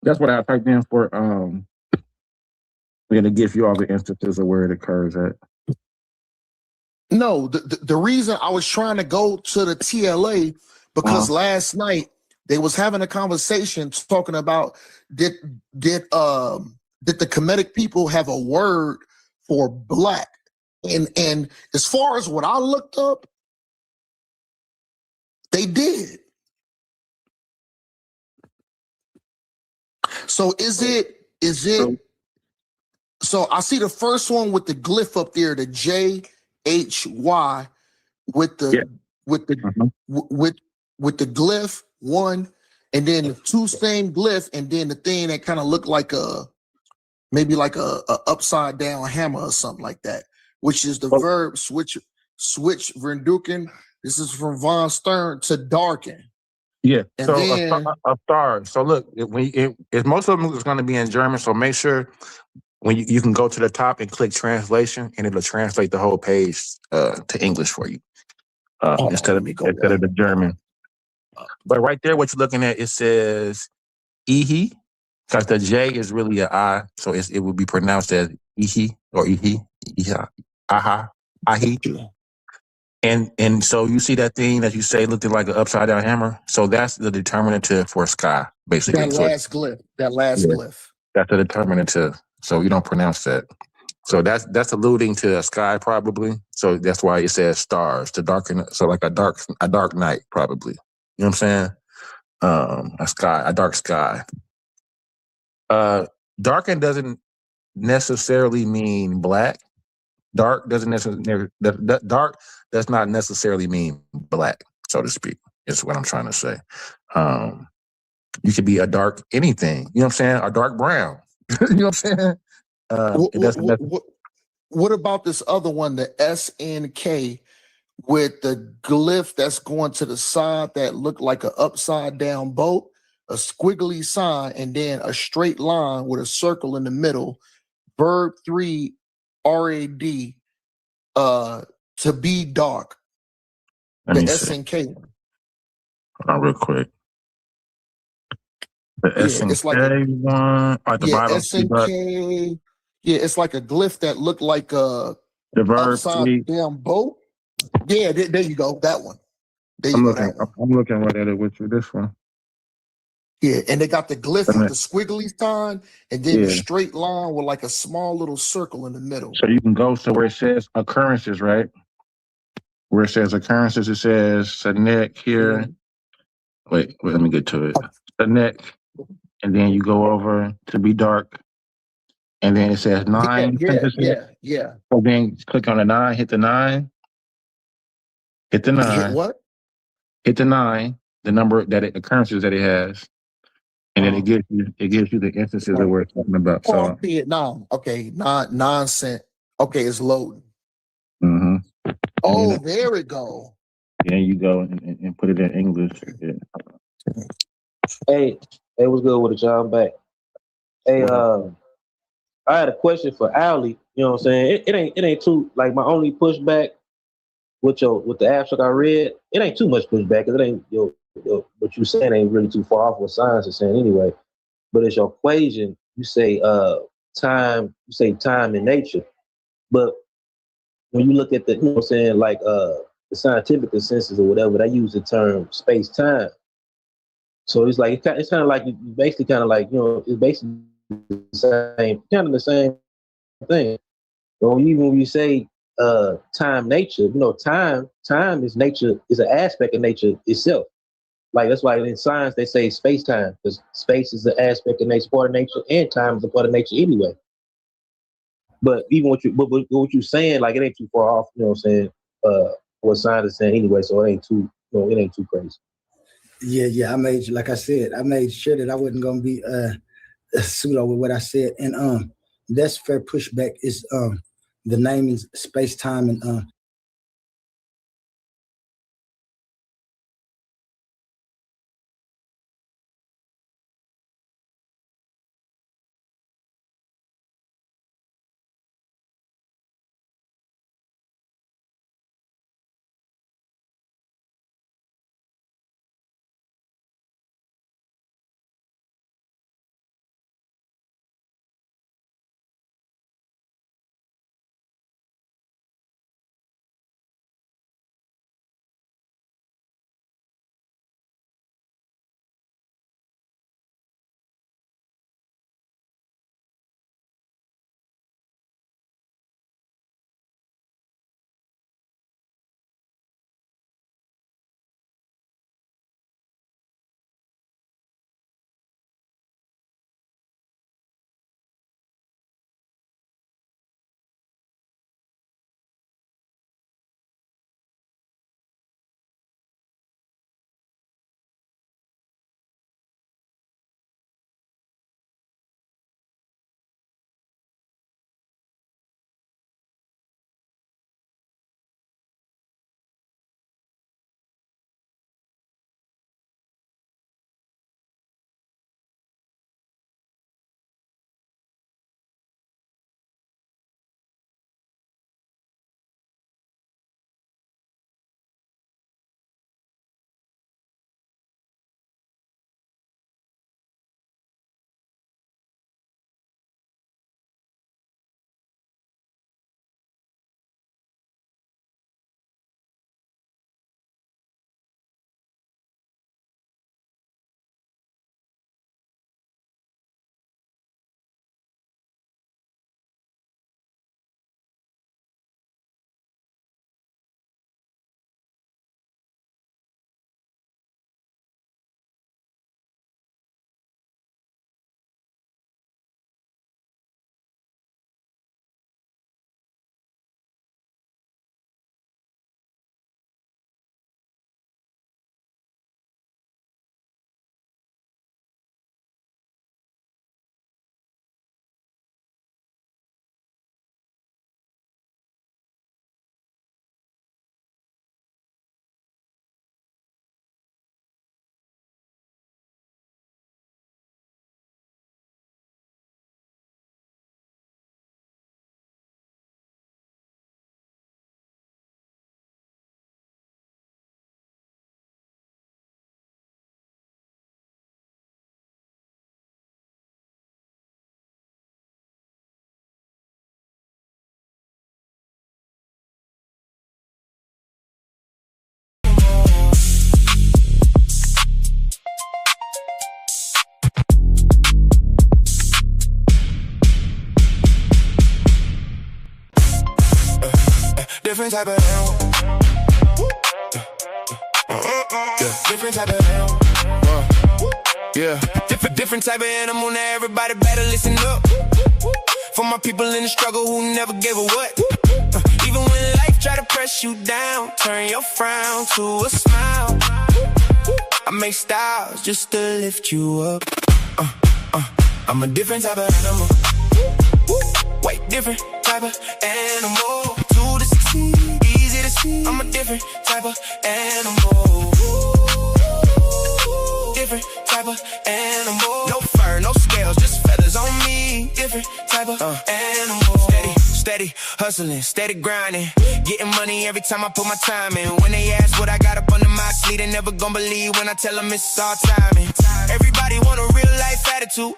That's what I typed in for, we're going to give you all the instances of where it occurs at. No, the reason I was trying to go to the TLA, because last night they was having a conversation talking about did the Kemetic people have a word for black? And as far as what I looked up, they did. So is it? So I see the first one with the glyph up there, the JHY, with the glyph one, and then the two same glyph, and then the thing that kind of looked like maybe like a upside down hammer or something like that, which is the verb switch verduken. This is from Von Stern, to darken. Yeah. And so then, a star. So look, if most of them is going to be in German, so make sure when you can go to the top and click translation, and it'll translate the whole page to English for you instead of the German. But right there, what you're looking at, it says Ihi, because the J is really an I, so it would be pronounced as Ihi or Ihi, Aha, Ahi. And so you see that thing that you say looking like an upside down hammer. So that's the determinative for sky, basically. That last glyph. That's the determinative. So you don't pronounce that. So that's alluding to a sky, probably. So that's why it says stars to darken. So like a dark night, probably. You know what I'm saying? A dark sky. Darken doesn't necessarily mean black. Dark does not necessarily mean black, so to speak, is what I'm trying to say. You could be a dark anything, you know what I'm saying? A dark brown. You know what I'm saying? what about this other one, the SNK, with the glyph that's going to the side that looked like an upside down boat, a squiggly sign, and then a straight line with a circle in the middle, verb 3 RAD, to be dark. Let The me see. SNK. Hold on real quick. The Yeah, it's like a SNK one at the bottom. SNK. Yeah, it's like a glyph that looked like a The verb upside 3. down boat. Yeah, there you go. That one. There you I'm go. looking. That one. I'm looking right at it with you. This one. Yeah, and they got the glyph And with then- the squiggly sign, and then the Yeah. straight line with like a small little circle in the middle. So you can go to where it says occurrences, right? Where it says occurrences, it says Sanek here. Wait, let me get to it. Sanek, and then you go over to be dark, and then it says 9 sentences. Yeah. So then click on the 9, hit the 9, hit the 9. Hit what? Hit the 9, the number that occurrences that it has, and then it gives you the instances that we're talking about. Oh, I So, see it now. Okay, 9 cent. Okay, it's loading. mm-hmm. Oh, there it go. Then you go and put it in English. Yeah. Hey, what's good with it, y'all? I'm back. Hey, I had a question for Ali. You know what I'm saying? It ain't too like my only pushback with the abstract I read. It ain't too much pushback because it ain't what you saying ain't really too far off what science is saying anyway. But it's your equation. You say time. You say time and nature. But when you look at the, you know what I'm saying, like the scientific consensus or whatever, they use the term space time. So it's like it's kind of like you basically kind of like, you know, it's basically the same thing. So even when you say time nature, you know, time is nature, is an aspect of nature itself. Like that's why in science they say space time, because space is an aspect of nature, part of nature, and time is a part of nature anyway. But even what you're saying, like it ain't too far off, you know what I'm saying? What science is saying anyway, so it ain't too crazy. Yeah. Like I said, I made sure that I wasn't gonna be pseudo with what I said. And that's fair pushback is the name is space time and different type of animal. Different type of animal. Yeah. Different type of animal. Now everybody better listen up. For my people in the struggle who never gave a what. Even when life try to press you down, turn your frown to a smile. I make styles just to lift you up. I'm a different type of animal. Way different type of animal. To the succeed, easy to see. I'm a different type of animal. Different type of animal. No fur, no scales, just feathers on me. Different type of animal. Steady hustling, steady grinding. Getting money every time I put my time in. When they ask what I got up under my sleeve, they never gon' believe when I tell them it's all timing. Everybody want a real life attitude.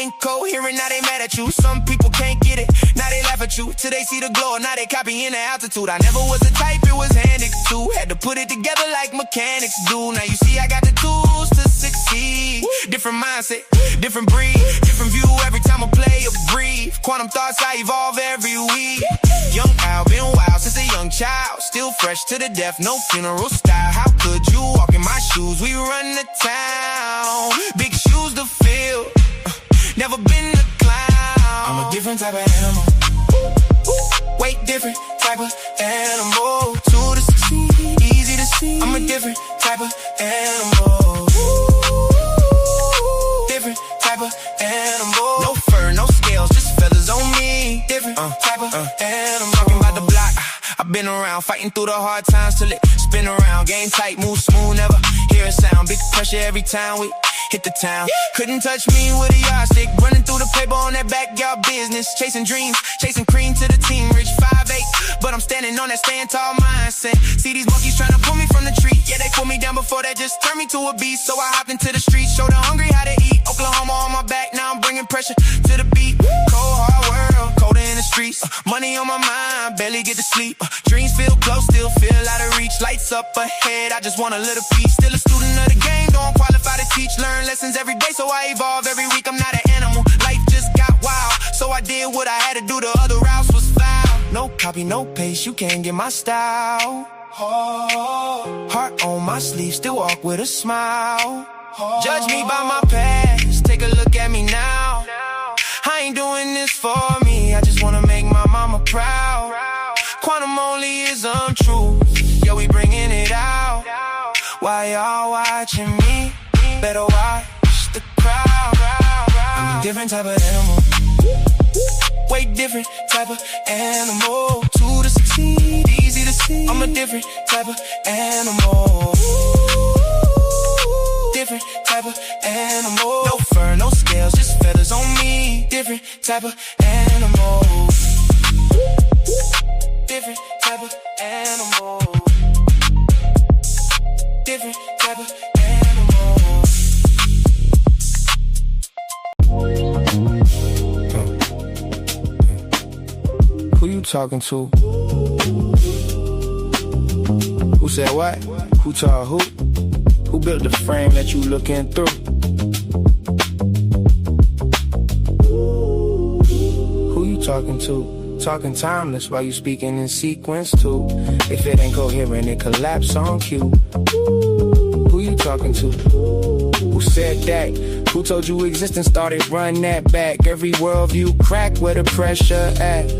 Incoherent, now they mad at you. Some people can't get it, now they laugh at you. Till they see the glow, now they copying the altitude. I never was the type it was handed to. Had to put it together like mechanics do. Now you see I got the tools to succeed. Different mindset, different breed, different view every time I play or breathe. Quantum thoughts, I evolve every week. Young Al, been wild since a young child. Still fresh to the death, no funeral style. How could you walk in my shoes? We run the town. Big shoes to fill. Never been a clown. I'm a different type of animal. Way different type of animal. To the succeed, easy to see. I'm a different type of animal. Different type of animal. No fur, no scales, just feathers on me. Different type of animal. Talking about the block, I've been around, fighting through the hard times till it spin around. Game tight, move smooth, never hear a sound. Big pressure every time we hit the town. Couldn't touch me with a yardstick. Running through the paper on that backyard business. Chasing dreams, chasing cream to the team. Rich 5'8", but I'm standing on that stand tall mindset. See these monkeys trying to pull me from the tree. Yeah, they pulled me down before that, just turned me to a beast. So I hopped into the streets, showed the hungry how to eat. Oklahoma on my back, now I'm bringing pressure to the beat. Cold hard world, colder in the streets. Money on my mind, barely get to sleep. Dreams feel close, still feel out of reach. Lights up ahead, I just want a little piece. Still a student of the game, don't qualify to teach. Learn lessons every day, so I evolve every week. I'm not an animal, life just got wild. So I did what I had to do, the other routes was foul. No copy, no paste, you can't get my style. Heart on my sleeve, still walk with a smile. Judge me by my past, take a look at me now. I ain't doing this for me, I just wanna make my mama proud. Quantum only is untrue, yeah, we bringing it out. Why y'all watching me? Better watch the crowd. I'm a different type of animal. Way different type of animal. To the succeed, easy to see. I'm a different type of animal. Different type of animal. No fur, no scales, just feathers on me. Different type of animal. Different type of animal. Different type of animal. Who you talking to? Who said what? Who told who? Who built the frame that you looking through? Who you talking to? Talking timeless while you speaking in sequence too. If it ain't coherent, it collapse on cue. Who you talking to? Who said that? Who told you existence started? Run that back. Every worldview crack where the pressure at.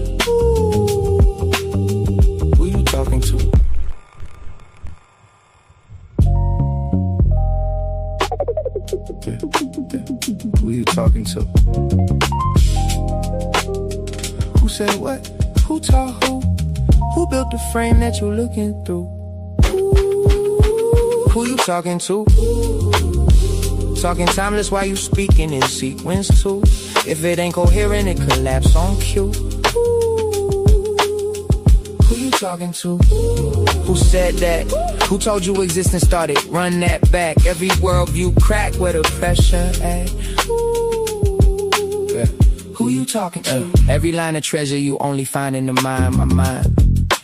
Who you talking to? Who you talking to? Who said what? Who told who? Who built the frame that you looking through? Who you talking to? Talking timeless while you speaking in sequence too. If it ain't coherent, it collapse on cue. Who you talking to? Who said that? Who told you existence started? Run that back. Every worldview crack where the pressure at. Yeah. Who you talking to? Every line of treasure you only find in the mind, my mind.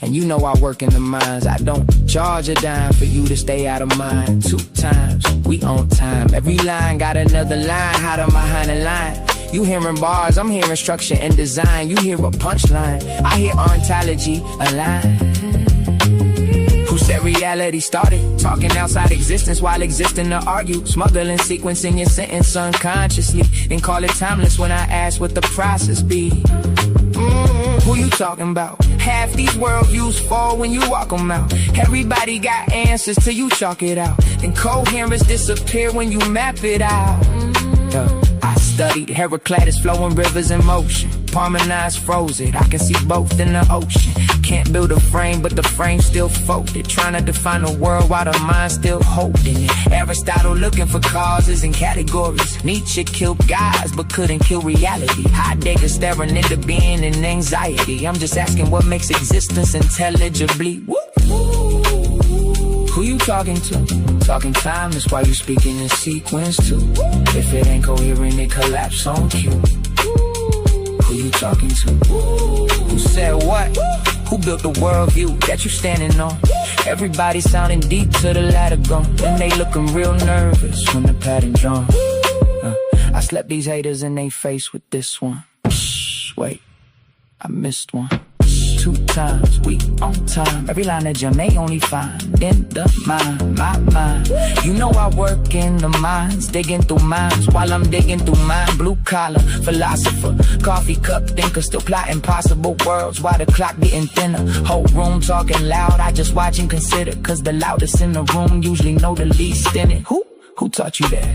And you know I work in the mines. I don't charge a dime for you to stay out of mine. 2 times, we on time. Every line got another line, hide on behind the line. You hearing bars, I'm hearing structure and design. You hear a punchline, I hear ontology align. Who said reality started? Talking outside existence while existing to argue. Smuggling sequence in your sentence unconsciously. And call it timeless when I ask what the process be. Who you talking about? Half these worldviews fall when you walk them out. Everybody got answers till you chalk it out. Incoherence disappear when you map it out. I studied Heraclitus flowing rivers in motion. Parmenid's frozen, I can see both in the ocean. Can't build a frame, but the frame still folded. Trying to define the world while the mind still holding it. Aristotle looking for causes and categories. Nietzsche killed guys, but couldn't kill reality. Heidegger staring into being and anxiety. I'm just asking what makes existence intelligibly. Who you talking to? Talking time, that's why you speaking in sequence too. If it ain't coherent, it collapse on cue. Who you talking to? Who said what? Who built the worldview that you standing on? Everybody sounding deep to the ladder gone. And they looking real nervous when the pattern drawn. I slept these haters in they face with this one. Wait, I missed one. 2 times, we on time. Every line of gem they only find in the mind, my mind. You know I work in the mines, digging through mines while I'm digging through mine. Blue collar, philosopher, coffee cup thinker, still plotting possible worlds while the clock getting thinner. Whole room talking loud, I just watch and consider. Cause the loudest in the room usually know the least in it. Who taught you that?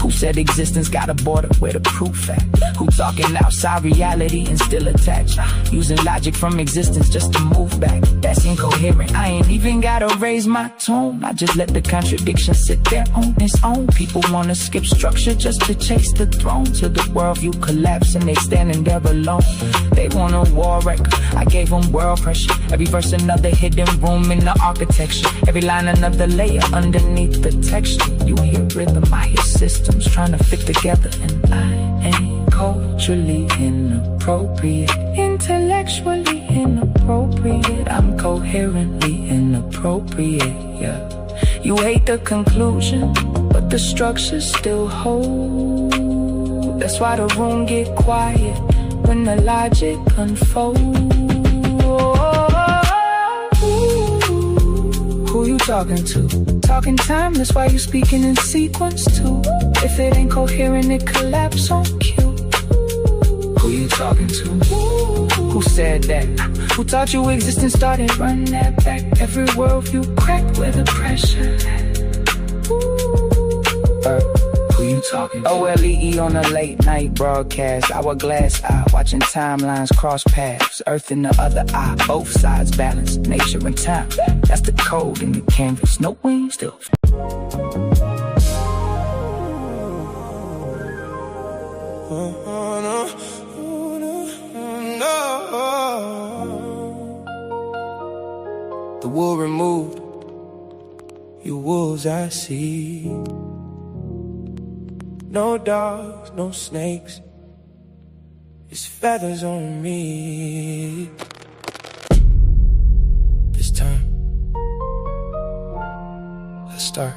Who said existence got a border where the proof at? Who talking outside reality and still attached? Using logic from existence just to move back. That's incoherent. I ain't even gotta raise my tone. I just let the contradiction sit there on its own. People wanna skip structure just to chase the throne. Till the worldview collapse and they standing there alone. They want a war record. I gave them world pressure. Every verse another hidden room in the architecture. Every line another layer underneath the texture. You hear rhythm, I hear systems trying to fit together. And I ain't culturally inappropriate, intellectually inappropriate. I'm coherently inappropriate, yeah. You hate the conclusion, but the structure still hold. That's why the room get quiet when the logic unfolds. Who you talking to? Talking time, that's why you speaking in sequence too. If it ain't coherent, it collapse on cue. Who you talking to? Who said that? Who taught you existence started? Run that back. Every worldview cracked where the pressure at. Who you talking to? OLEE on a late night broadcast. Hourglass eye, watching timelines cross paths. Earth in the other eye, both sides balance. Nature and time, that's the code in the canvas. No wings, still. The wool removed, you wolves I see. No dogs, no snakes, it's feathers on me. This time, let's start.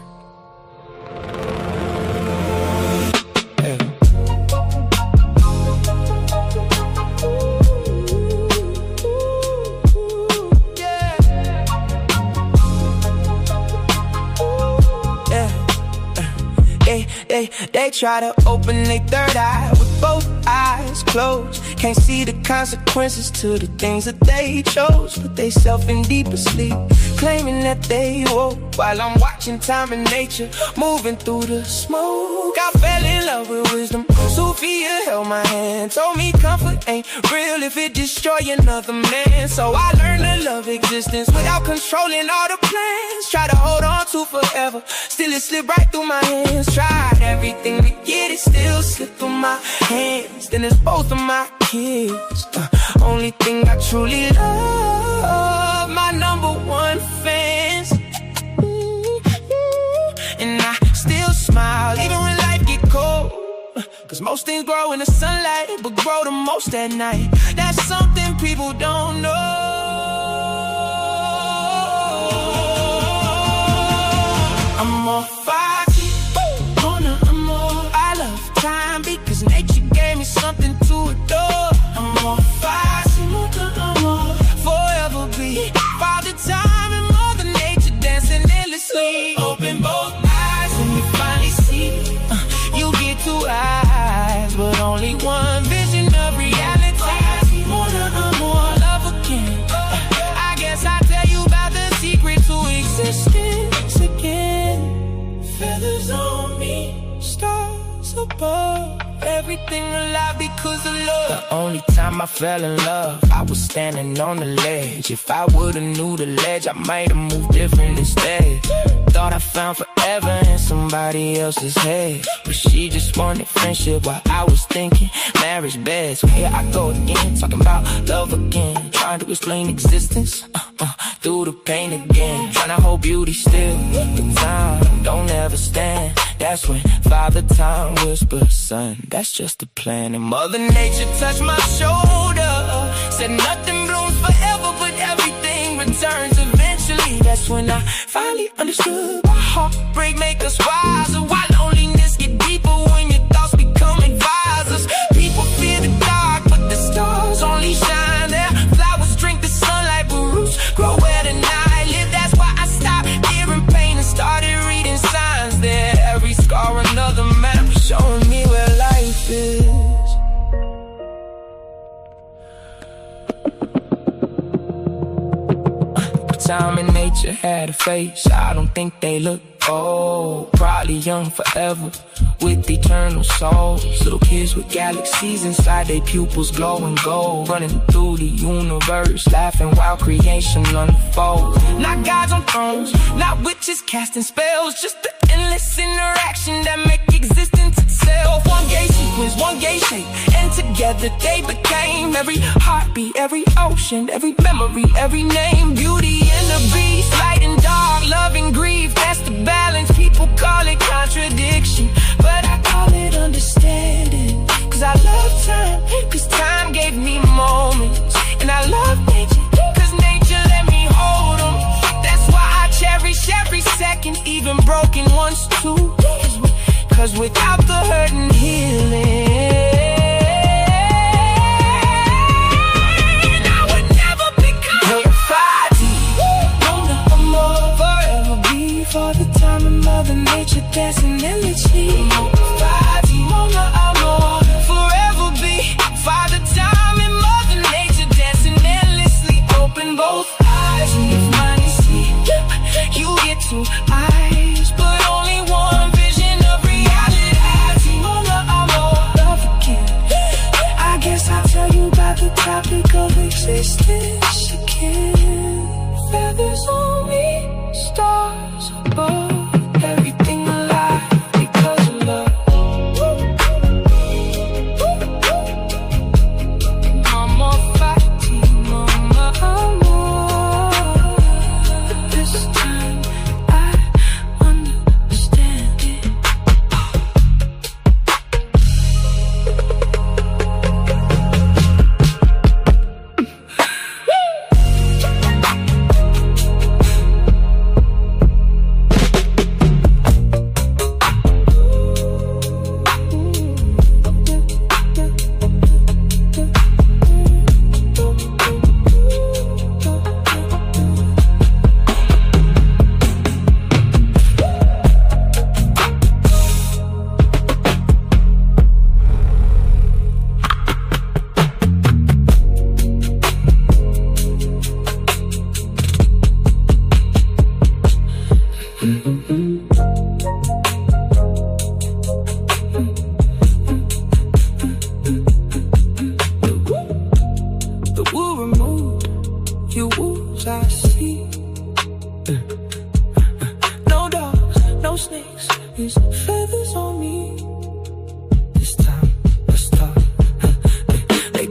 Yeah. They try to open their third eye with both eyes closed. Can't see the consequences to the things that they chose. Put they self in deeper sleep, claiming that they woke. While I'm watching time and nature moving through the smoke. I fell in love with wisdom. Sophia held my hand, told me comfort ain't real if it destroy another man. So I learned to love existence without controlling all the plans. Try to hold on to forever, still it slipped right through my hands. Tried everything to get it, still slipped through my hands. Then it's both of my kids. Only thing I truly love, my #1 fans. And I still smile even when life get cold. Cause most things grow in the sunlight, but grow the most at night. That's something people don't know. I'm more fighty, I love time because nature gave me everything alive because of love. The only time I fell in love, I was standing on the ledge. If I would've knew the ledge, I might have moved different instead. Thought I found forever in somebody else's head, but she just wanted friendship while I was thinking marriage bed. So here I go again, talking about love again, trying to explain existence through the pain again, trying to hold beauty still. The time don't ever stand. That's when Father Time whispers, son, that's just the plan. And Mother Nature touched my shoulder, said nothing blooms forever, but everything returns eventually. That's when I finally understood why heartbreak make us wiser, why loneliness get deeper when your thoughts become advisors. People fear the dark, but the stars only shine there. Flowers drink the sunlight, but roots grow where the night live. That's why I stopped fearing pain and started reading signs there. Every scar another map showing me where life is. Time and nature had a face, I don't think they look old. Probably young forever, with eternal souls. Little kids with galaxies inside their pupils glowing gold, running through the universe, laughing while creation unfolds. Not gods on thrones, not witches casting spells, just the endless interaction that make existence itself. One gay sequence, one gay shape, and together they became every heartbeat, every ocean, every memory, every name. Beauty and the beast, light and dark, love and grief, that's the balance. People call it contradiction, but I call it understanding. Cause I love time, cause time gave me moments. And I love nature, cause nature let me hold them. That's why I cherish every second, even broken ones too. Cause without the hurt and healing, for the time and Mother Nature dancing endlessly. Mona amor, forever be. Father Time and Mother Nature dancing endlessly. Open both eyes and if mine is see, you get two eyes, but only one vision of reality. Mona amor, love again. I guess I'll tell you about the topic of existence again. Feathers on me, stars above, everything alive because of love. Mama Fatima, mama, but this time I understand it.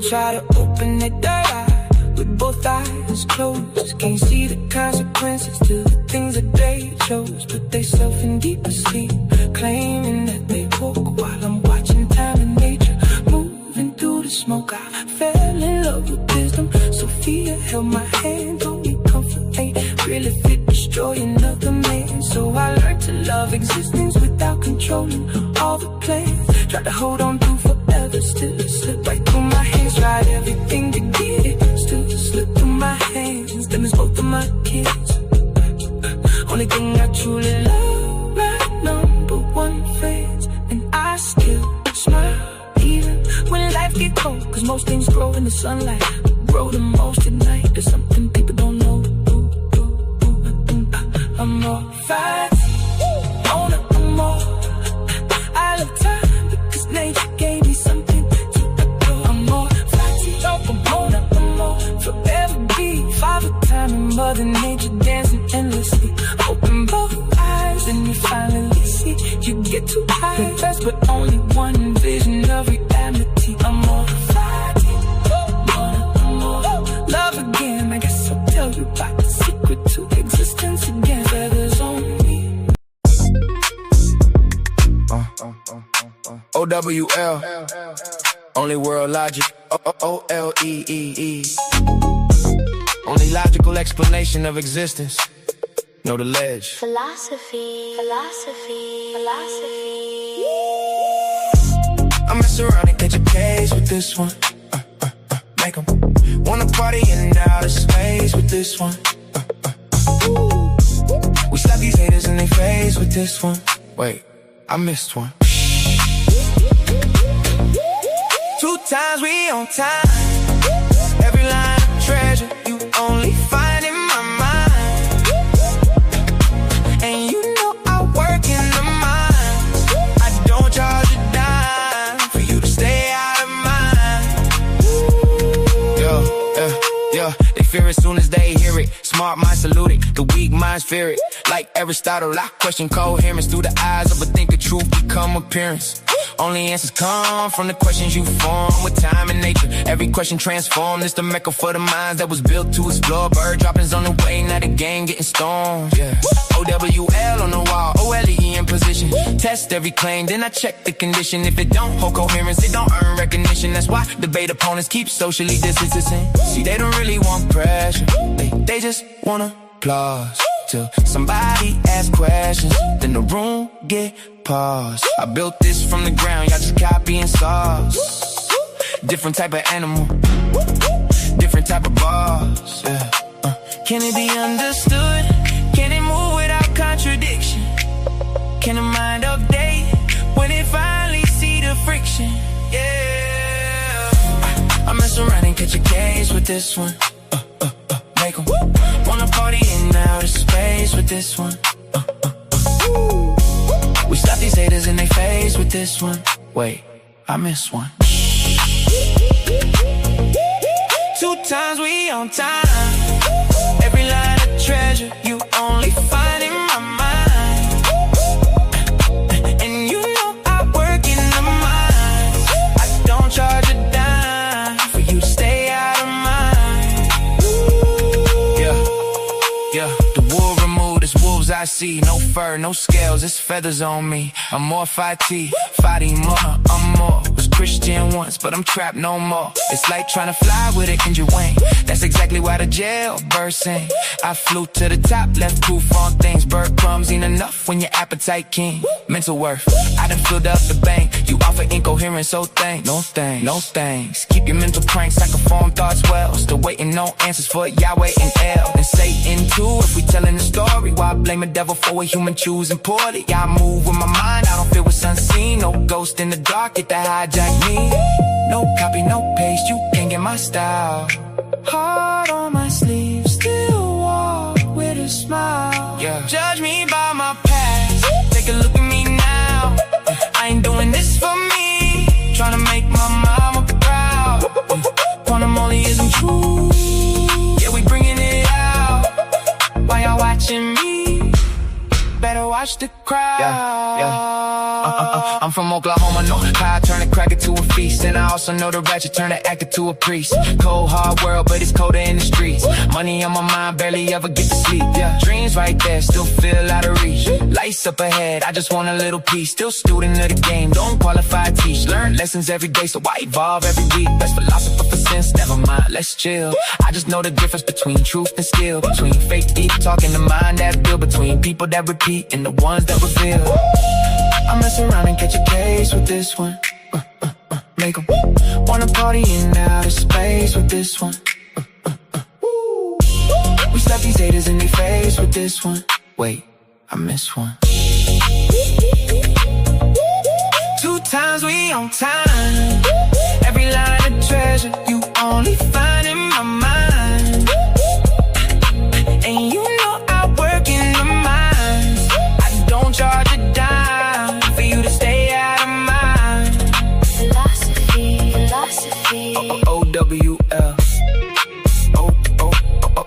Try to open their third eye with both eyes closed. Can't see the consequences to the things that they chose. Put themselves in deeper sleep, claiming that they woke while I'm watching time and nature moving through the smoke. I fell in love with wisdom. Sophia held my hand, told me comfort ain't really fit destroying another man. So I learned to love existence without controlling all the plans. Tried to hold on to forever, still it slipped right through my hands. Tried everything to get it, still it slipped through my hands. Them is both of my kids. Only thing I truly love, my number one friends. And I still smile even when life get cold, cause most things grow in the sunlight, grow the most at night. There's something people don't know. I'm more fighting, on a more. I love time because nature gave me some Mother Nature dancing endlessly. Open both eyes and you finally see you get too high. Best, but only one vision of reality. I'm more love again. I guess I'll tell you about the secret to existence again. Feathers on me. OWL, only world logic. OLEEE. Only logical explanation of existence. Know the ledge. Philosophy. I mess around and catch a case with this one. Make 'em wanna party in outer space with this one. We slap these haters in their face with this one. Wait, I missed one. 2 times we on time. Every line of treasure you only find in my mind. And you know I work in the mines. I don't charge a dime for you to stay out of mine. Yo, they fear as soon as they hear it. Smart minds salute it, the weak minds fear it. Like Aristotle, I question coherence through the eyes of a thinker. Truth become appearance. Only answers come from the questions you form with time and nature. Every question transformed. It's the mecca for the minds that was built to explore. Bird droppings on the way, now the game getting stormed. Yeah. OWL on the wall, OLE in position. Test every claim, then I check the condition. If it don't hold coherence, it don't earn recognition. That's why debate opponents keep socially distancing. See, they don't really want pressure. They just want applause. Till somebody ask questions, then the room get paused. I built this from the ground, y'all just copying sauce. Different type of animal, different type of boss. Yeah. Can it be understood? Can it move without contradiction? Can the mind update when it finally see the friction? Yeah. I mess around and catch a case with this one. Make 'em wanna party in outer space with this one. We slap these haters in their face with this one. Wait, I missed one. 2 times we on time. Every line of treasure you only find in my mind. And you know I work in the mines. I don't charge a dime for you to stay out of mine. Yeah, the wool removed, it's wolves I see. No fur, no scales, it's feathers on me. I'm more Fati, more, I'm more. Was Christian once, but I'm trapped no more. It's like trying to fly with an injured wing. That's exactly why the jailbird sing. I flew to the top, left proof on things. Bird crumbs ain't enough when your appetite king. Mental worth, I done filled up the bank. You offer incoherence, so thanks. No thanks. Keep your mental cranks, I can form thoughts well. Still waiting, no answers for Yahweh and El. And Satan too, if we telling the story. Why blame a devil for a human choosing poorly? I move with my mind, I don't feel what's unseen. No ghost in the dark, get to hijack me. No copy, no paste, you can't get my style. Heart on my sleeve, still walk with a smile. Yeah. Judge me by my past, take a look at me now. I ain't doing this for me, trying to make my mama proud. Quantum only isn't true, yeah, we bringing it out. While y'all watching me, better watch the crowd. I'm from Oklahoma, no pie, turn a cracker to a feast. And I also know the ratchet turn an actor to a priest. Cold, hard world, but it's colder in the streets. Money on my mind, barely ever get to sleep. Yeah, dreams right there, still feel out of reach. Lights up ahead, I just want a little piece. Still student of the game, don't qualify, teach. Learn lessons every day, so I evolve every week. Best philosopher for sense, never mind, let's chill. I just know the difference between truth and skill. Between fake deep talk and the mind that build. Between people that repeat and the ones that reveal. I mess around and catch a case with this one. Make 'em wanna party in outer space with this one. We slap these haters in their face with this one. Wait, I missed one. 2 times we on time. Every line of treasure you only find in my mind. And you know I work in the mines. I don't charge a dime for you to stay out of mine. Philosophy. OWL.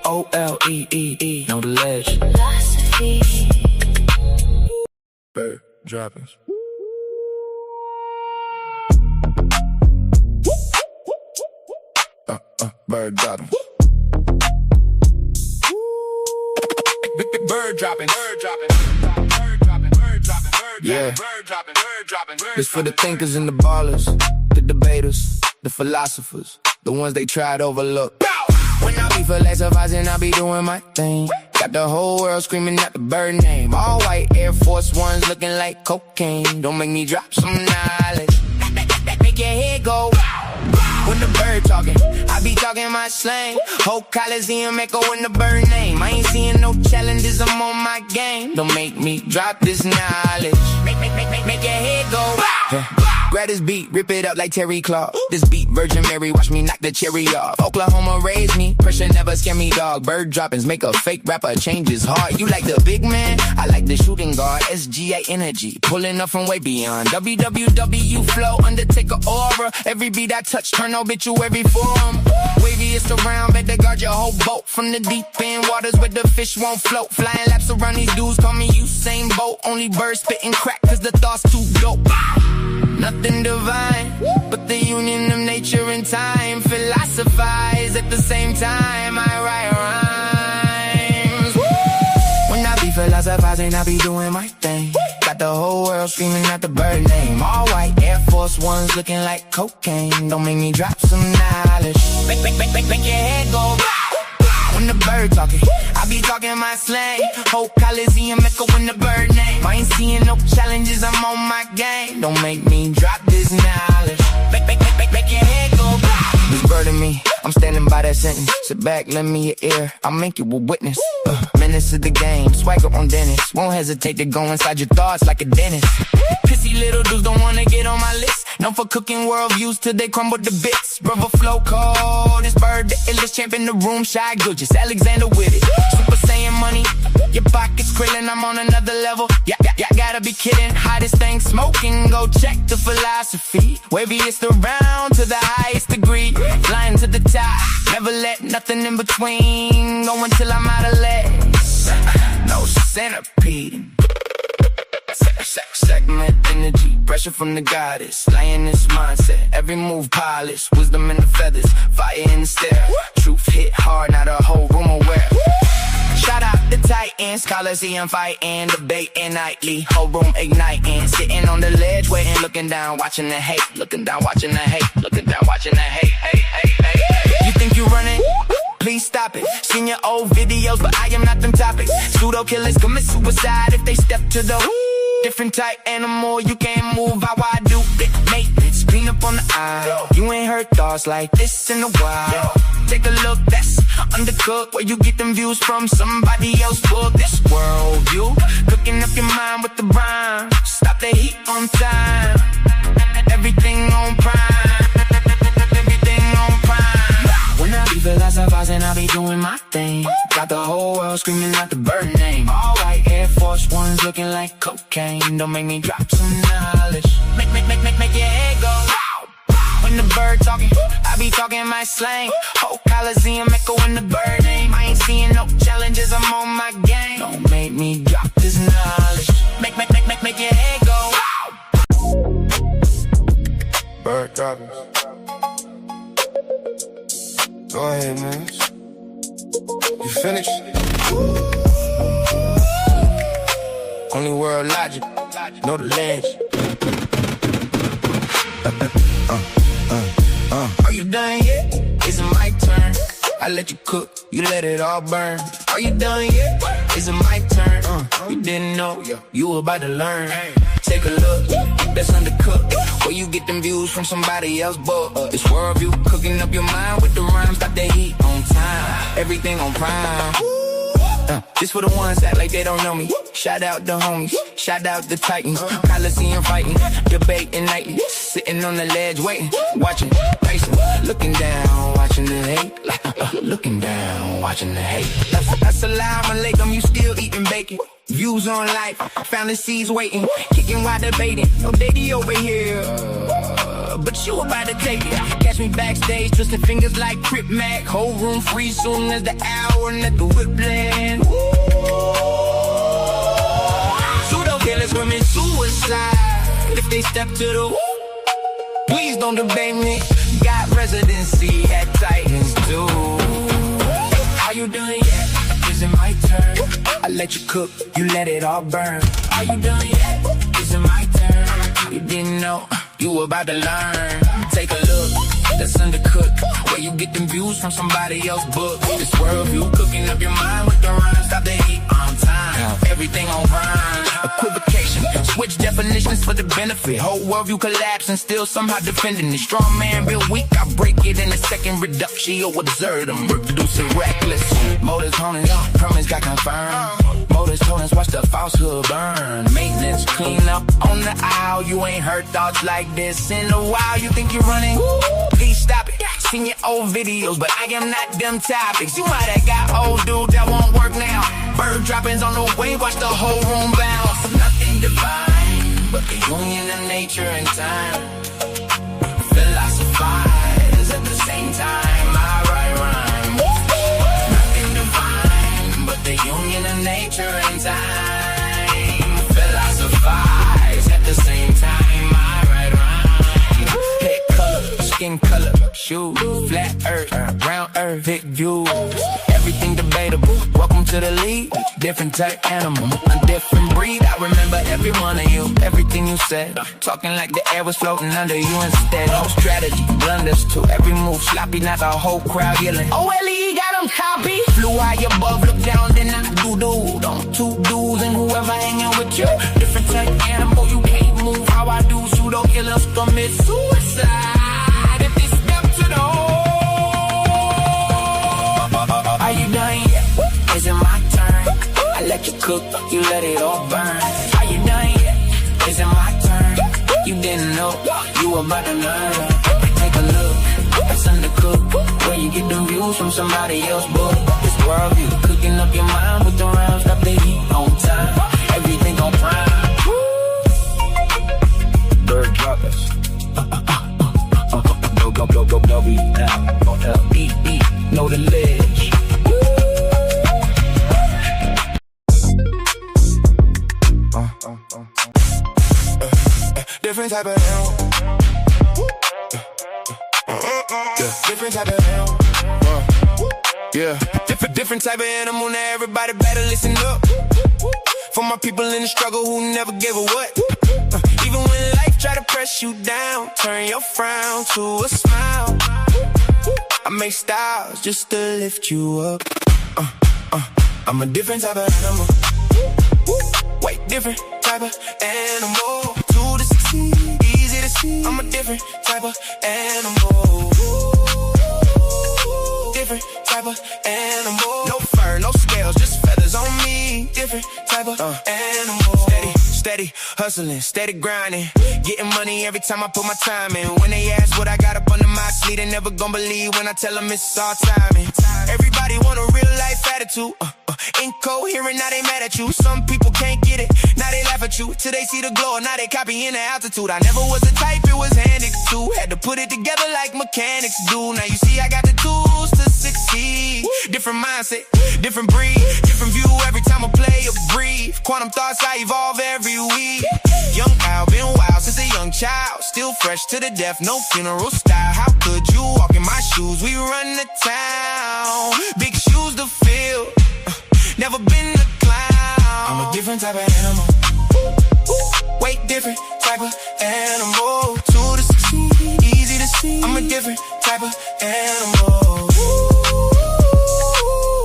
OLE. know the ledge. Philosophy. Bird droppings. Bird droppings. Bird dropping, bird dropping, bird dropping, bird dropping, yeah. Bird dropping, bird dropping, bird. This for the thinkers and the ballers, the debaters, the philosophers, the ones they try to overlook. When I be philosophizing, I be doing my thing. Got the whole world screaming out the bird name. All white Air Force Ones looking like cocaine. Don't make me drop some knowledge. Make your head go. When the bird talking, I be talking my slang. Whole Coliseum echo in the bird name. I ain't seeing no challenges, I'm on my game. Don't make me drop this knowledge. Make your head go. Grab this beat, rip it up like Terry Claw. This beat, Virgin Mary, watch me knock the cherry off. Oklahoma raised me, pressure never scare me, dog. Bird droppings make a fake rapper change his heart. You like the big man? I like the shooting guard. SGA energy, pulling up from way beyond. WWW flow, Undertaker aura. Every beat I touch, turn obituary form. Waviest around, better guard your whole boat. From the deep end waters where the fish won't float. Flying laps around these dudes, call me Usain Bolt. Only birds spitting crack cause the thought's too dope. Nothing divine, but the union of nature and time. Philosophize at the same time, I write rhymes. When I be philosophizing, I be doing my thing. Got the whole world screaming out the bird name. All white Air Force Ones looking like cocaine. Don't make me drop some knowledge. Make your head go. When the bird talking, I be talking my slang. Whole Coliseum echo in the bird name. I ain't seeing no challenges, I'm on my game. Don't make me drop this knowledge. Make your head go. This bird in me, I'm standing by that sentence. Sit back, lend me your ear, I'll make you a witness. Menace of the game, swagger on Dennis. Won't hesitate to go inside your thoughts like a dentist. Pissy little dudes don't wanna get on my list. Known for cooking world views till they crumble to bits. Brother flow cold, this bird the illest champ in the room. Shy good, just Alexander with it. Super Saiyan money, your pockets krillin', I'm on another level. Yeah, gotta be kidding. Hottest thing smoking, go check the philosophy. Waviest around to the highest degree. Flying to the top, never let nothing in between. Go until I'm out of legs. No centipede. Segment energy, pressure from the goddess. Lioness mindset, every move polished. Wisdom in the feathers, fire in the stare. Truth hit hard, not a whole room aware. Shout out the Titans, Coliseum fighting, debating nightly. Whole room igniting, sitting on the ledge, waiting, looking down, watching the hate. Looking down, watching the hate. Looking down, watching the hate. Hey. You think you running? Please stop it. Seen your old videos, but I am not them topics. Pseudo killers commit suicide if they step to the different type animal. You can't move how I do it. Maintenance, clean up on the aisle. You ain't heard thoughts like this in a while. Take a look, that's undercooked. Where you get them views from somebody else's book. This world view, cooking up your mind with the rhyme. Stop the heat on time. Everything on prime. Everything on prime. When I be philosophizing, I be doing my thing. Got the whole world screaming out the bird name. All white Air Force Ones looking like cocaine. Don't make me drop some knowledge. Make your head go. When the bird talking, I be talking my slang. Whole Coliseum echo in the bird name. I ain't seeing no challenges, I'm on my game. Don't make me drop this knowledge. Make your head go. Bird droppings. Go ahead, man. You finished? Only world logic, know the ledge. Are you done yet? Is it my turn? I let you cook, you let it all burn. Are you done yet? Is it my turn? You didn't know, you about to learn. Take a look, that's undercooked. Where you get them views from somebody else, but it's world view, cooking up your mind with the rhymes. Got the heat on time, everything on prime. This for the ones that like they don't know me. Shout out the homies, shout out the Titans. Coliseum fighting, debating nightly. Sitting on the ledge waiting, watching, pacing. Looking down, watching the hate. Looking down, watching the hate. Assalamu alaikum, you still eating bacon. Views on life, fantasies waiting. Kicking while debating, no daddy over here. but you about to take it. Catch me backstage, twisting fingers like Crip Mac. Whole room free soon as the hour and let the whip land. Pseudo killers screaming suicide if they step to the woo. Please don't debate me. Got residency at Titans too. Are you done yet? Is it my turn? I let you cook, you let it all burn. Are you done yet? Is it my turn? You didn't know, you about to learn. Take a look, that's undercooked. Where you get them views from somebody else's book. This worldview cooking up your mind with the rhymes. Stop the heat on time, everything on rhyme. Equivocation, switch definitions for the benefit. Whole worldview collapse and still somehow defending it. Strong man real weak, I break it in a second. Reduction or observe them, reproducing reckless. Motors honing, permits got confirmed. Motors told us watch the falsehood burn. Maintenance clean up on the aisle. You ain't heard thoughts like this in a while. You think you're running? Please stop it. Seen your old videos, but I am not them topics. You might have got old dude that won't work now. Bird droppings on the way, watch the whole room bounce. Nothing divine, but the union of nature and time. Philosophize at the same time. I write rhymes. Nothing divine, but the union of nature and time. Philosophize at the same time. I write rhymes. Head color, skin color, shoes, flat earth, round earth, big views. Everything debatable. Welcome to the league. Different type animal, a different breed. I remember every one of you, everything you said. Talking like the air was floating under you instead. No strategy, blunders too. Every move sloppy, not the whole crowd yelling. OLE got them copy. Flew high above, look down, then I do. Don't two dudes and whoever hanging with you. Different type animal, you can't move how I do. Pseudo killers commit suicide if they step to the hole. Are you done yet? Is it my turn? I let you cook, you let it all burn. Are you done yet? Is it my turn? You didn't know, you about to learn. Take a look, that's undercooked. Where you get them views from somebody else's book. This worldview, cooking up your mind with the rounds. Stop the heat on time, everything on prime. Bird droppers. Go, be out. L-E-E, know the ledge. Different type of hell. Different type of hell. Yeah. Different type of animal. Now everybody better listen up. For my people in the struggle who never gave a what. Even when life try to press you down, turn your frown to a smile. I make styles just to lift you up. I'm a different type of animal. Way different type of animal. To the succeed, easy to see. I'm a different type of animal. Different type of animal. No fur, no scales, just feathers on me. Different type of animal. Steady hustling, steady grinding. Getting money every time I put my time in. When they ask what I got up under my sleeve, they never gon' believe when I tell them it's all timing. Everybody want a real life attitude. Incoherent, now they mad at you. Some people can't get it, now they laugh at you. Till they see the glow, now they copying the altitude. I never was the type it was handed to. Had to put it together like mechanics do. Now you see I got the tools to succeed. Different mindset, different breed, different view every time I play or breathe. Quantum thoughts, I evolve every week. Young Al, been wild since a young child. Still fresh to the death, no funeral style. How could you walk in my shoes? We run the town, big shoes to fill. Never been a clown. I'm a different type of animal. Way different type of animal. To the succeed, easy to see. I'm a different type of animal.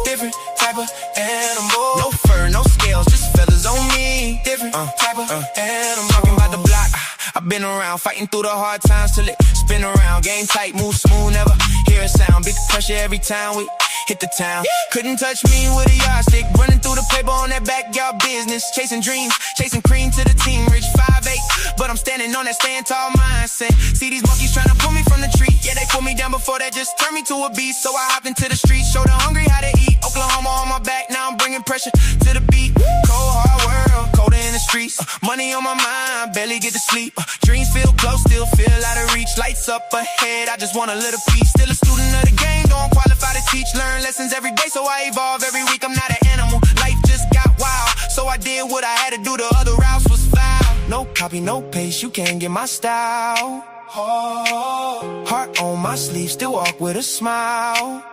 Different type of animal. No fur, no scales, just feathers on me. Different type of animal. Talking about the block, I've been around, fighting through the hard times till it spin around. Game tight, move smooth, never hear a sound. Big pressure every time we hit the town. Couldn't touch me with a yardstick. Running through the paper on that backyard business. Chasing dreams, chasing cream to the team. Rich 5'8", but I'm standing on that stand tall mindset. See these monkeys trying to pull me from the tree. Yeah, they put me down before that, just turned me to a beast. So I hopped into the streets, showed the hungry how to eat. Oklahoma on my back, now I'm bringing pressure to the beat. Cold hard world, colder in the streets. Money on my mind, barely get to sleep. Dreams feel close, still feel out of reach. Lights up ahead, I just want a little piece. Still a student of the game, don't qualify to teach. Learn lessons every day, so I evolve every week. I'm not an animal, life just got wild. So I did what I had to do, the other routes was foul. No copy, no paste, you can't get my style. Heart on my sleeve, still walk with a smile.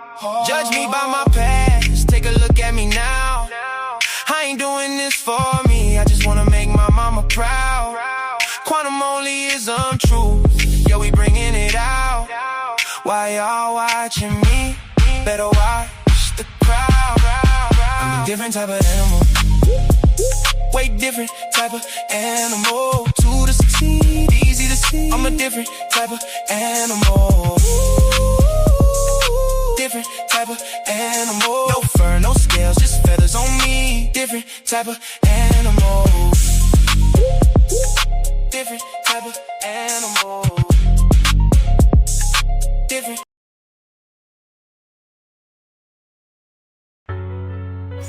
Judge me by my past, take a look at me now. I ain't doing this for me, I just wanna make my mama proud. Quantum only is untrue, yeah, we bringing it out. Why y'all watching me? Better watch the crowd. I'm a different type of animal, way different type of animal. To the succeed, easy to see, I'm a different type of animal. Different type of animal. No fur, no scales, just feathers on me. Different type of animal. Different type of animal. Different.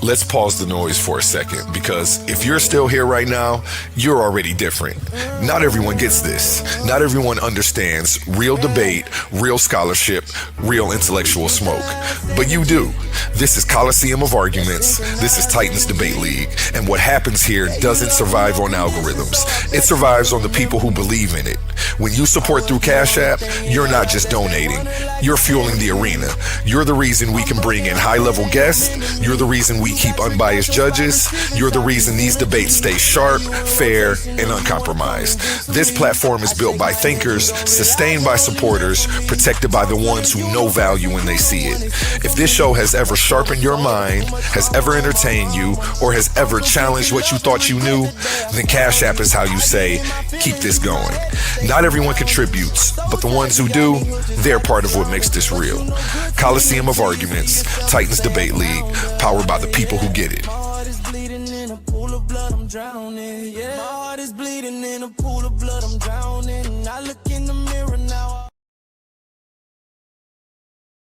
Let's pause the noise for a second, because if you're still here right now, you're already different. Not everyone gets this. Not everyone understands real debate, real scholarship, real intellectual smoke. But you do. This is Coliseum of Arguments. This is Titans Debate League. And what happens here doesn't survive on algorithms. It survives on the people who believe in it. When you support through Cash App, you're not just donating. You're fueling the arena. You're the reason we can bring in high-level guests. You're the reason we keep unbiased judges. You're the reason these debates stay sharp, fair, and uncompromised. This platform is built by thinkers, sustained by supporters, protected by the ones who know value when they see it. If this show has ever sharpened your mind, has ever entertained you, or has ever challenged what you thought you knew, then Cash App is how you say, keep this going. Not everyone contributes, but the ones who do, they're part of what makes this real. Coliseum of Arguments, Titans Debate League, powered by the people who get it. My heart is bleeding in a pool of blood, I'm drowning. Yeah, my heart is bleeding